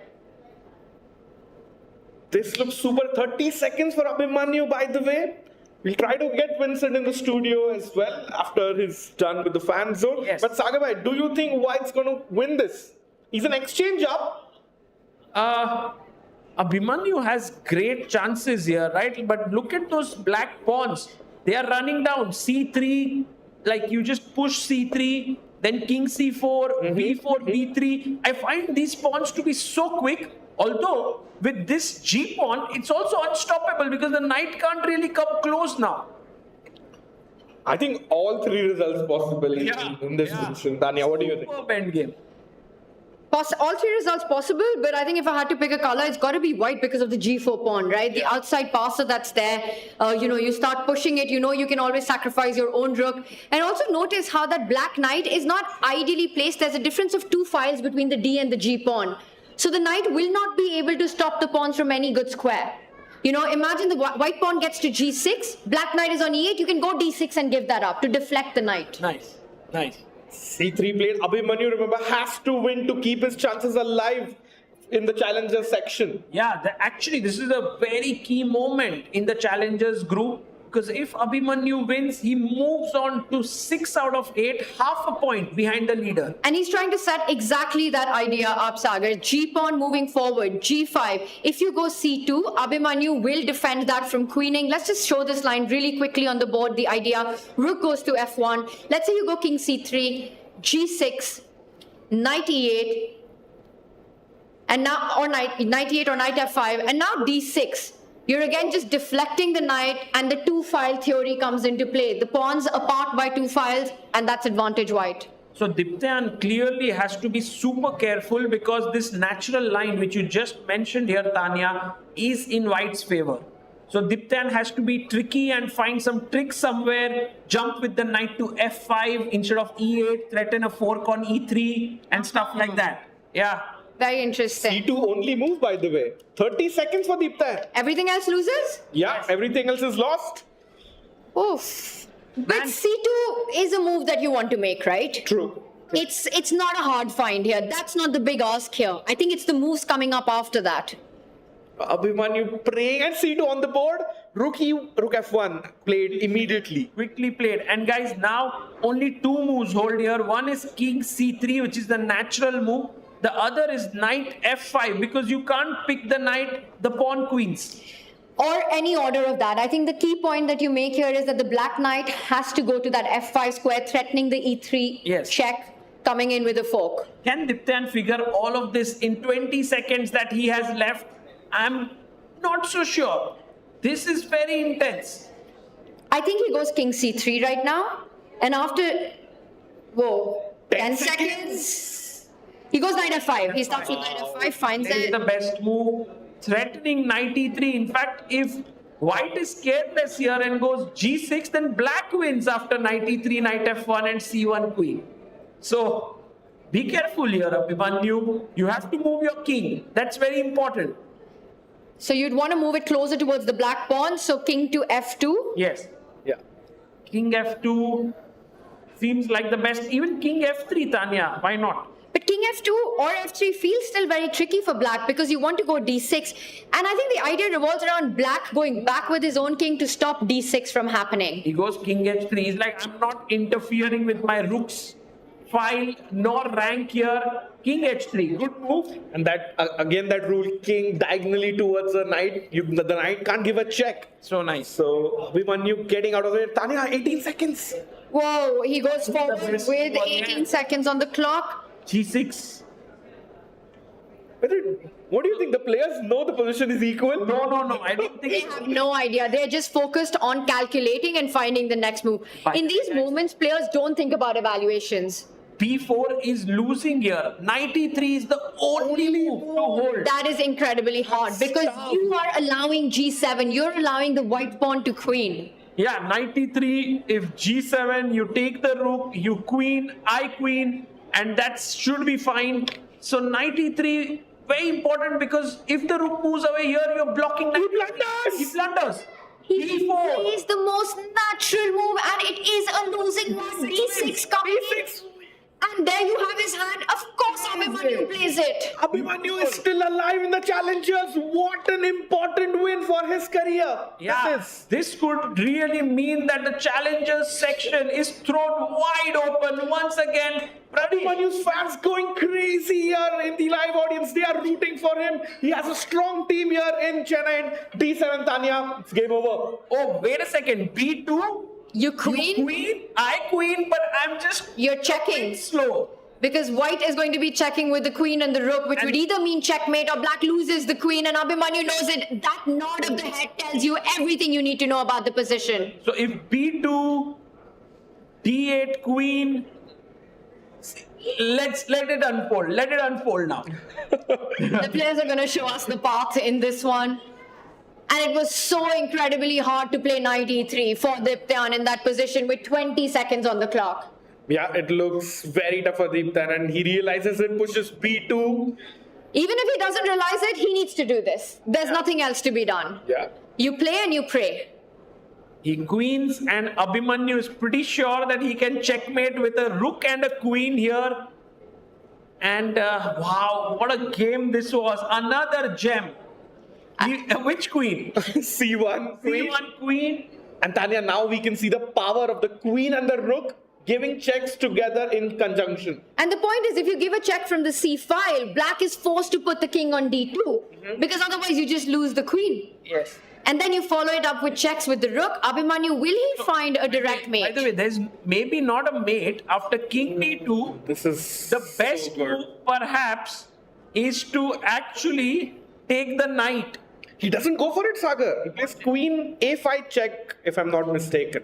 This looks super. 30 seconds for Abhimanyu, by the way. We'll try to get Vincent in the studio as well after he's done with the fan zone. Yes. But Sagar, do you think White's going to win this? He's an exchange up. Abhimanyu has great chances here, right? But look at those black pawns. They are running down. C3, like you just push C3, then King C4, B4, B3. I find these pawns to be so quick. Although, with this G pawn, it's also unstoppable because the knight can't really come close now. I think all 3 results possible in this position. Tanya, what do you think? Superb endgame. All 3 results possible, but I think if I had to pick a color, it's got to be white because of the G4 pawn, right? The outside passer that's there, you start pushing it, you can always sacrifice your own rook. And also notice how that black knight is not ideally placed. There's a difference of 2 files between the D and the G pawn. So the knight will not be able to stop the pawns from any good square. Imagine the white pawn gets to G6, black knight is on E8, you can go D6 and give that up to deflect the knight. Nice. C3 played. Abhimanyu, remember, has to win to keep his chances alive in the challengers section. Yeah, actually, this is a very key moment in the challengers group, because if Abhimanyu wins, he moves on to 6 out of 8, half a point behind the leader. And he's trying to set exactly that idea up, Sagar. G-pawn moving forward, G5. If you go C2, Abhimanyu will defend that from queening. Let's just show this line really quickly on the board, the idea. Rook goes to F1. Let's say you go King C3, G6, Knight E8, and now, or Knight E8 or Knight F5, and now D6. You're again just deflecting the knight, and the 2-file theory comes into play. The pawns apart by 2 files, and that's advantage white. So Diptayan clearly has to be super careful, because this natural line which you just mentioned here, Tanya, is in white's favor. So Diptayan has to be tricky and find some trick somewhere, jump with the knight to F5 instead of E8, threaten a fork on E3 and stuff like that. Yeah. Very interesting. C2 only move, by the way. 30 seconds for Diptayan. Everything else loses? Yeah, yes. Everything else is lost. Oof. But C2 is a move that you want to make, right? True. It's not a hard find here. That's not the big ask here. I think it's the moves coming up after that. Abhimanyu praying and C2 on the board. Rook F1 played immediately. Quickly played. And guys, now only two moves hold here. One is king c3, which is the natural move. The other is knight f5, because you can't pick the knight, the pawn queens. Or any order of that. I think the key point that you make here is that the black knight has to go to that f5 square, threatening the e3 check, coming in with a fork. Can Diptan figure all of this in 20 seconds that he has left? I'm not so sure. This is very intense. I think he goes king c3 right now. And after, 10 seconds. He goes knight f5. He starts with knight f5, finds This is it. the best move. Threatening knight e3. In fact, if white is careless here and goes g6, then black wins after knight e3, knight f1 and c1 queen. So be careful here, Abhimanyu. You have to move your king. That's very important. So you'd want to move it closer towards the black pawn. So king to f2. Yes. Yeah. King f2 seems like the best. Even king f3, Tanya. Why not? But king f2 or f3 feels still very tricky for black because you want to go d6. And I think the idea revolves around black going back with his own king to stop d6 from happening. He goes king h3. He's like, I'm not interfering with my rook's file nor rank here. King h3. Good move. And that, again, that rule, king diagonally towards the knight. The knight can't give a check. So nice. So Abhimanyu getting out of it. Tanya, 18 seconds. Whoa, he goes forward with 18 seconds on the clock. g6. What do you think? The players know the position is equal? No. I don't think They have no idea. They're just focused on calculating and finding the next move. In these moments, players don't think about evaluations. b4 is losing here. Knight e3 is the only move to hold. That is incredibly hard because you are allowing g7. You're allowing the white pawn to queen. Yeah, knight e3. If g7, you take the rook, you queen, I queen, and that should be fine. So knight e3, very important because if the rook moves away here, you're blocking knight. He blunders. He d4. plays the most natural move and it is a losing one. d6 coming in. And there you have his hand. Of course, Abhimanyu plays it. Abhimanyu is still alive in the challengers. What an important win for his career. Yeah, this could really mean that the challengers section is thrown wide open once again. Abhimanyu's fans going crazy here in the live audience. They are rooting for him. He has a strong team here in Chennai. D7, Tanya. It's game over. Oh, wait a second. b2? You queen? You queen? I queen, but I'm just... You're checking. Slow. Because white is going to be checking with the queen and the rook, which would either mean checkmate or black loses the queen, and Abhimanyu knows it. That nod of the head tells you everything you need to know about the position. So if b2, d8, queen... Let it unfold. Let it unfold now. The players are going to show us the path in this one. And it was so incredibly hard to play knight e3 for Diptan in that position with 20 seconds on the clock. Yeah, it looks very tough for Diptan and he realizes it, pushes b2. Even if he doesn't realize it, he needs to do this. There's nothing else to be done. Yeah. You play and you pray. He queens and Abhimanyu is pretty sure that he can checkmate with a rook and a queen here. And wow, what a game this was. Another gem. Which queen? C1 queen. C1 queen. And Tanya, now we can see the power of the queen and the rook giving checks together in conjunction. And the point is, if you give a check from the C file, black is forced to put the king on D2. Because otherwise you just lose the queen. Yes. And then you follow it up with checks with the rook. Abhimanyu, will he find a direct mate? By the way, there's maybe not a mate after king D2. This is the best move, perhaps, is to actually take the knight. He doesn't go for it, Sagar. He plays queen a5 check, if I'm not mistaken.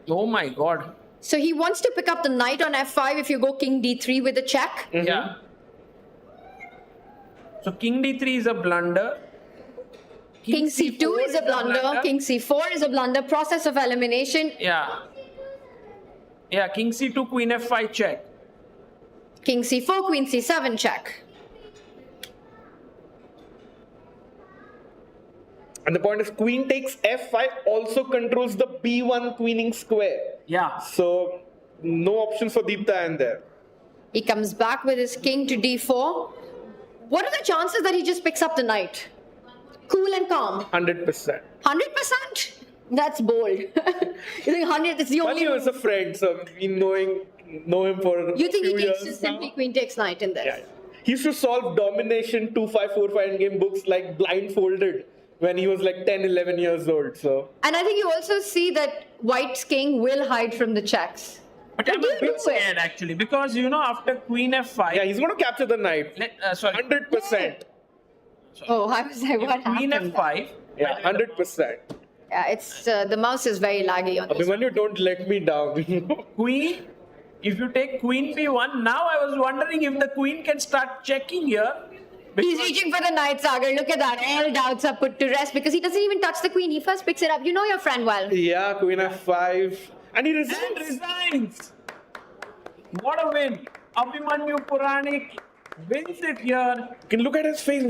Oh my god. So he wants to pick up the knight on f5 if you go king d3 with a check. Yeah. So king d3 is a blunder. King c2 is a blunder. King c4 is a blunder. Process of elimination. Yeah. Yeah, king c2, queen f5 check. King c4, queen c7 check. And the point is queen takes f5 also controls the b1 queening square. Yeah. So no options for Deepta there. He comes back with his king to d4. What are the chances that he just picks up the knight? Cool and calm. 100%. 100%? That's bold. You think 100 is the But only he was a friend, so we know him for a You think few he takes years just simply now. queen takes knight in this? Yeah. He used to solve domination 2-5, 4-5 in game books like blindfolded when he was like 10, 11 years old. So And I think you also see that White's king will hide from the checks. But I'm a bit scared actually because after Queen F5. yeah, he's going to capture the knight. Sorry. 100%. Oh, I was like, what Queen happened? F5. Yeah, 100%. Yeah, it's the mouse is very laggy on this. Abhimanyu, don't let me down. Queen. If you take Queen B1, now I was wondering if the Queen can start checking here. He's reaching for the knight, Sagar. Look at that. All doubts are put to rest because he doesn't even touch the queen. He first picks it up. You know your friend well. Yeah, Queen F5. And he resigns. And resigns. What a win. Abhimanyu Puranik wins it here. You can look at his face,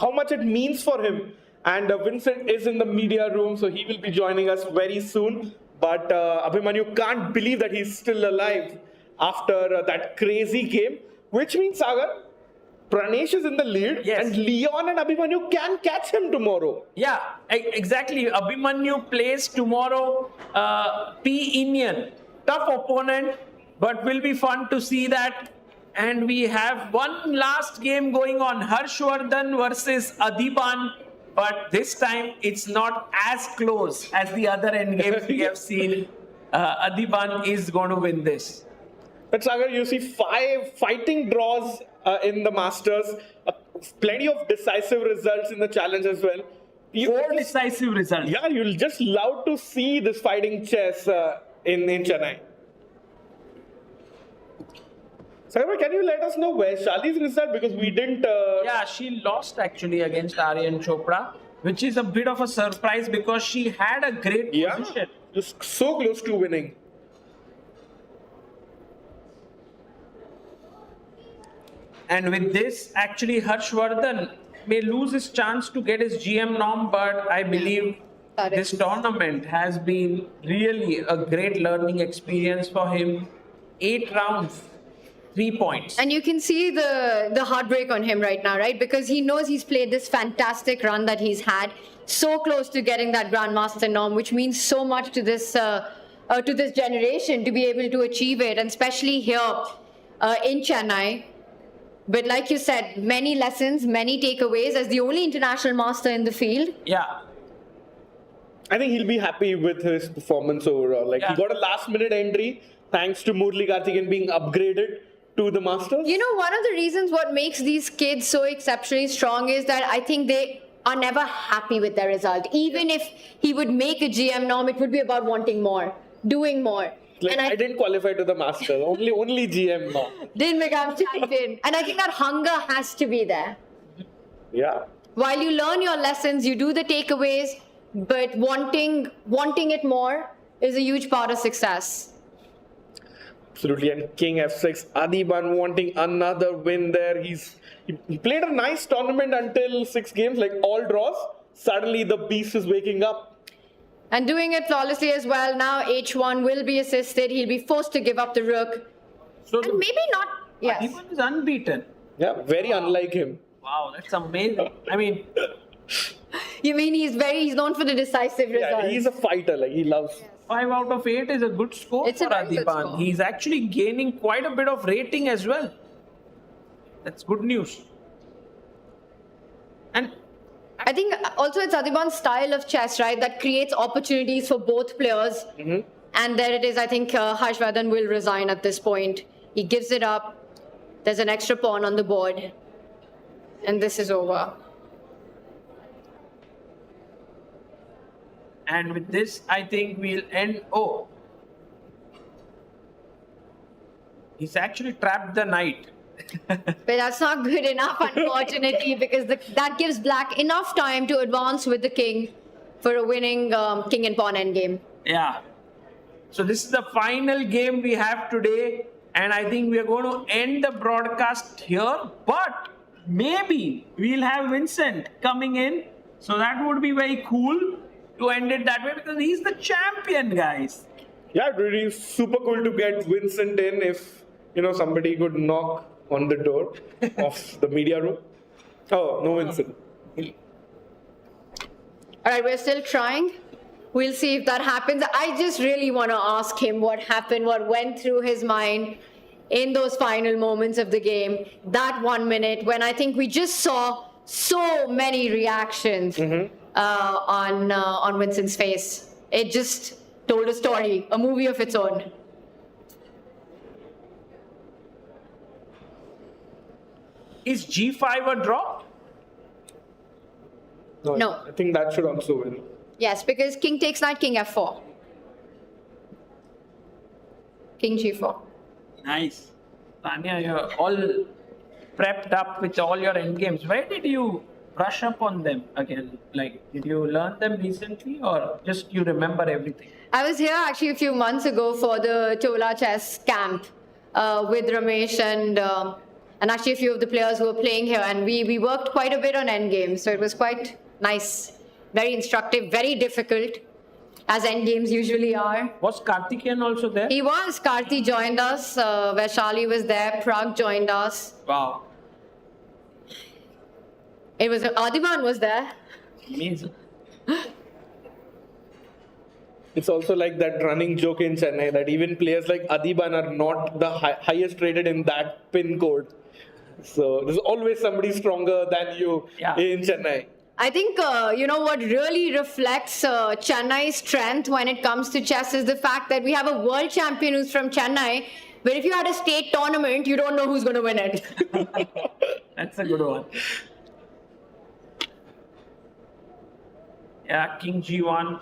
how much it means for him. And Vincent is in the media room, so he will be joining us very soon. But Abhimanyu can't believe that he's still alive after that crazy game, which means, Sagar, Pranesh is in the lead, Yes. and Leon and Abhimanyu can catch him tomorrow. Yeah, exactly. Abhimanyu plays tomorrow P. Indian. Tough opponent, but will be fun to see that. And we have one last game going on, Harshvardhan versus Adiban. But this time, it's not as close as the other end games we have seen. Adiban is going to win this. But Sagar, you see 5 fighting draws in the Masters, plenty of decisive results in the challenge as well. 4 decisive results. Yeah, you'll just love to see this fighting chess in Chennai. Sagar, can you let us know where Shali's result? Because we didn't... Yeah, she lost actually against Aryan Chopra, which is a bit of a surprise because she had a great position. Just so close to winning. And with this, actually, Harshvardhan may lose his chance to get his GM norm, but I believe this tournament has been really a great learning experience for him. 8 rounds, 3 points. And you can see the heartbreak on him right now, right? Because he knows he's played this fantastic run that he's had, so close to getting that Grandmaster norm, which means so much to this generation to be able to achieve it, and especially here in Chennai. But like you said, many lessons, many takeaways as the only international master in the field. Yeah. I think he'll be happy with his performance overall. He got a last-minute entry thanks to Murli Karthikeyan being upgraded to the Masters. You know, one of the reasons what makes these kids so exceptionally strong is that I think they are never happy with their result. Even if he would make a GM norm, it would be about wanting more, doing more. And I didn't qualify to the Masters, only GM now. Didn't become champion. And I think that hunger has to be there. Yeah. While you learn your lessons, you do the takeaways, but wanting it more is a huge part of success. Absolutely. And King F6, Adiban wanting another win there. He played a nice tournament until 6 games, like all draws. Suddenly the beast is waking up. And doing it flawlessly as well. Now H1 will be assisted. He'll be forced to give up the rook. So and maybe not. Yes. Adiban is unbeaten. Yeah, very unlike him. Wow, that's amazing. I mean... You mean he's known for the decisive results? Yeah, he's a fighter. He loves... 5 out of 8 is a good score It's for a very good Adiban. score. He's actually gaining quite a bit of rating as well. That's good news. And I think also it's Adiban's style of chess, right, that creates opportunities for both players. Mm-hmm. And there it is. I think Harshvardhan will resign at this point. He gives it up. There's an extra pawn on the board. And this is over. And with this, I think we'll end. Oh, he's actually trapped the knight. But that's not good enough, unfortunately, because that gives black enough time to advance with the king for a winning king and pawn endgame. Yeah. So this is the final game we have today. And I think we are going to end the broadcast here. But maybe we'll have Vincent coming in. So that would be very cool to end it that way because he's the champion, guys. Yeah, it would be super cool to get Vincent in if, somebody could knock on the door of the media room. Oh, no Vincent. All right, we're still trying. We'll see if that happens. I just really want to ask him what happened, what went through his mind in those final moments of the game. That 1 minute when I think we just saw so many reactions on Vincent's face. It just told a story, a movie of its own. Is G5 a draw? No. I think that should also win. Yes, because king takes knight, king f4. King g4. Nice. Tanya, you're all prepped up with all your endgames. Where did you brush up on them again? Like, did you learn them recently or just you remember everything? I was here actually a few months ago for the Chola chess camp with Ramesh and actually a few of the players who were playing here, and we worked quite a bit on endgames, so it was quite nice, very instructive, very difficult, as endgames usually are. Was Karthikeyan also there? He was. Karthi joined us, Vaishali was there, Prag joined us. Wow. It was, Adiban was there. Amazing. It's also like that running joke in Chennai that even players like Adiban are not the highest rated in that pin code. So there's always somebody stronger than you in Chennai. I think, what really reflects Chennai's strength when it comes to chess is the fact that we have a world champion who's from Chennai, but if you had a state tournament, you don't know who's going to win it. That's a good one. Yeah, King G1.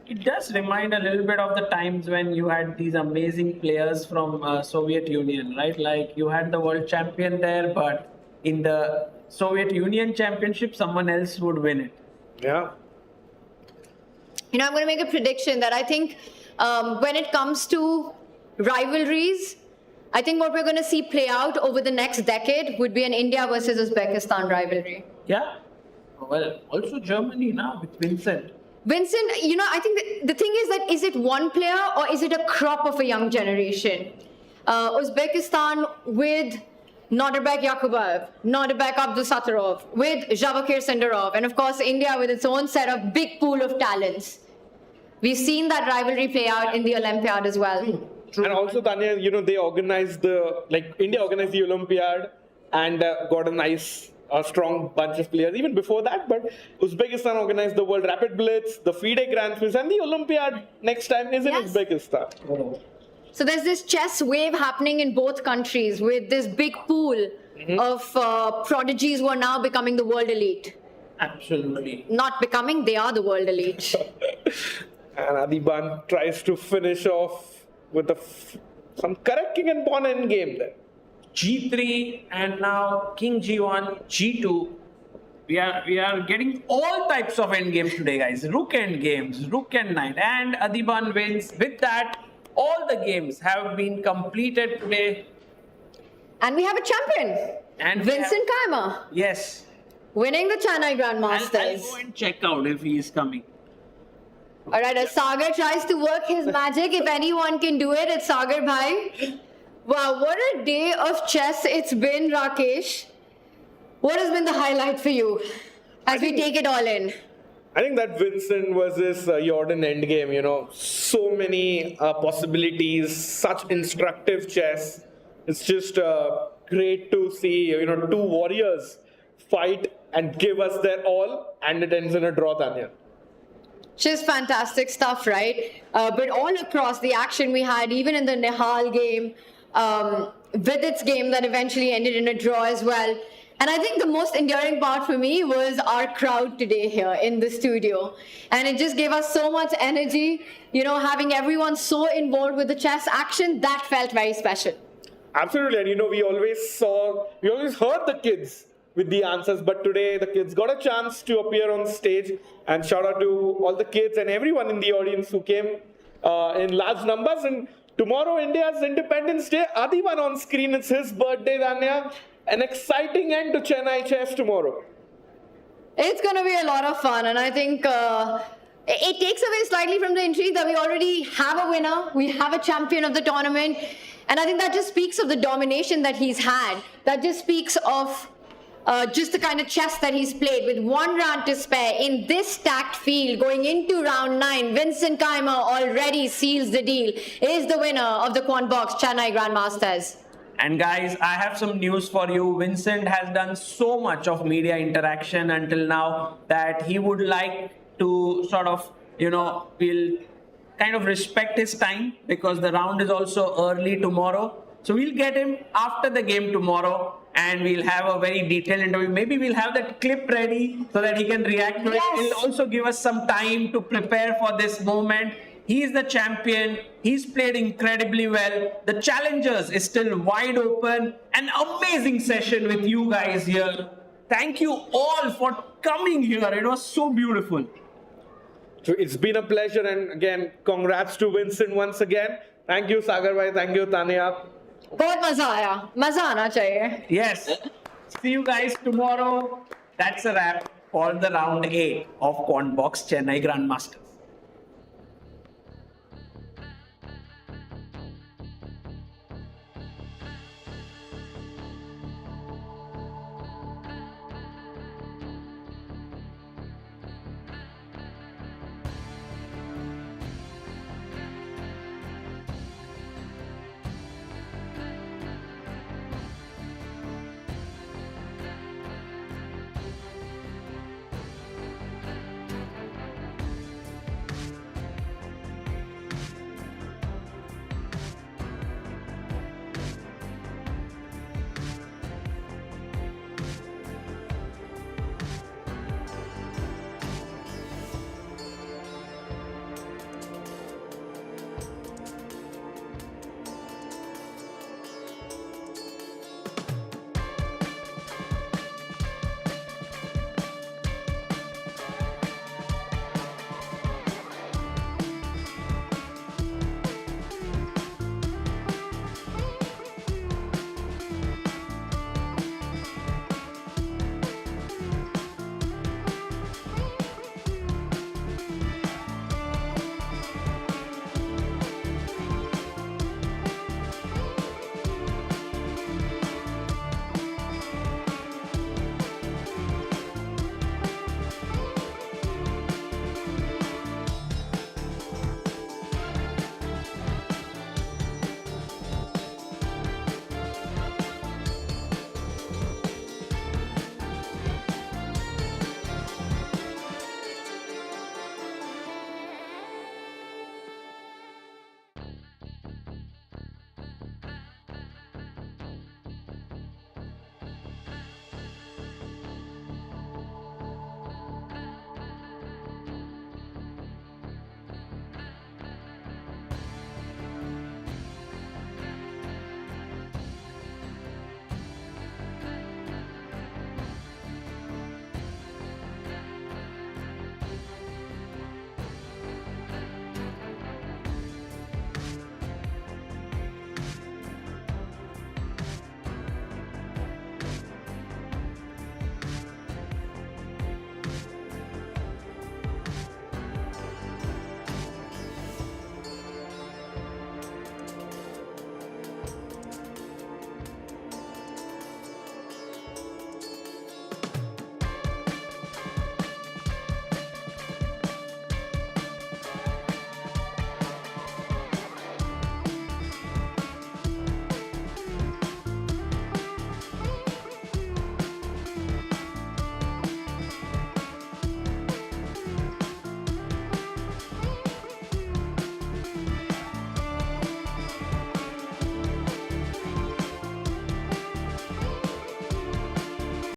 It does remind a little bit of the times when you had these amazing players from Soviet Union, right? Like you had the world champion there, but in the Soviet Union championship, someone else would win it. Yeah. I'm going to make a prediction that I think when it comes to rivalries, I think what we're going to see play out over the next decade would be an India versus Uzbekistan rivalry. Yeah. Well, also Germany now with Vincent. Vincent, I think the thing is that is it one player or is it a crop of a young generation? Uzbekistan with Nodirbek Yakubov, Nodirbek Abdusattorov, with Javakir Sindarov, and of course India with its own set of big pool of talents. We've seen that rivalry play out in the Olympiad as well. And also, Tanya, they organized India organized the Olympiad and got a strong bunch of players even before that. But Uzbekistan organized the World Rapid Blitz, the FIDE Grand Prix, and the Olympiad next time is in Uzbekistan. Oh. So there's this chess wave happening in both countries with this big pool of prodigies who are now becoming the world elite. Absolutely. Not becoming, they are the world elite. And Adiban tries to finish off with some correct king and pawn endgame there. G3 and now King G1, G2. We are getting all types of endgames today, guys. Rook endgames, rook and knight, and Adiban wins. With that, all the games have been completed today. And we have a champion. And Vincent Keymer. Yes. Winning the Chennai Grand Masters. I'll go and check out if he is coming. All right, as Sagar tries to work his magic, if anyone can do it, it's Sagar Bhai. Wow, what a day of chess it's been, Rakesh. What has been the highlight for you as we take it all in? I think that Vincent versus Jordan endgame, so many possibilities, such instructive chess. It's just great to see, two warriors fight and give us their all, and it ends in a draw, Tanya. Just fantastic stuff, right? But all across the action we had, even in the Nihal game, Vidit's game that eventually ended in a draw as well. And I think the most endearing part for me was our crowd today here in the studio. And it just gave us so much energy, having everyone so involved with the chess action, that felt very special. Absolutely, and we always heard the kids with the answers, but today the kids got a chance to appear on stage, and shout out to all the kids and everyone in the audience who came in large numbers. And tomorrow, India's Independence Day, Adiban on screen, it's his birthday, Danya. An exciting end to Chennai chess tomorrow. It's going to be a lot of fun, and I think it takes away slightly from the intrigue that we already have a winner, we have a champion of the tournament, and I think that just speaks of the domination that he's had. That just speaks of just the kind of chess that he's played with 1 round to spare in this stacked field going into round 9. Vincent Keymer already seals the deal, is the winner of the Quantbox Chennai Grand Masters. And guys, I have some news for you. Vincent has done so much of media interaction until now that he would like to sort of, we'll kind of respect his time because the round is also early tomorrow. So we'll get him after the game tomorrow and we'll have a very detailed interview. Maybe we'll have that clip ready so that he can react to it. He'll also give us some time to prepare for this moment. He is the champion. He's played incredibly well. The challengers is still wide open. An amazing session with you guys here. Thank you all for coming here. It was so beautiful. So it's been a pleasure, and again, congrats to Vincent once again. Thank you, Sagar bhai. Thank you, Tanya. बहुत मजा आया, मजा आना चाहिए. Yes. See you guys tomorrow. That's a wrap for the round 8 of Quantbox Chennai Grand Masters.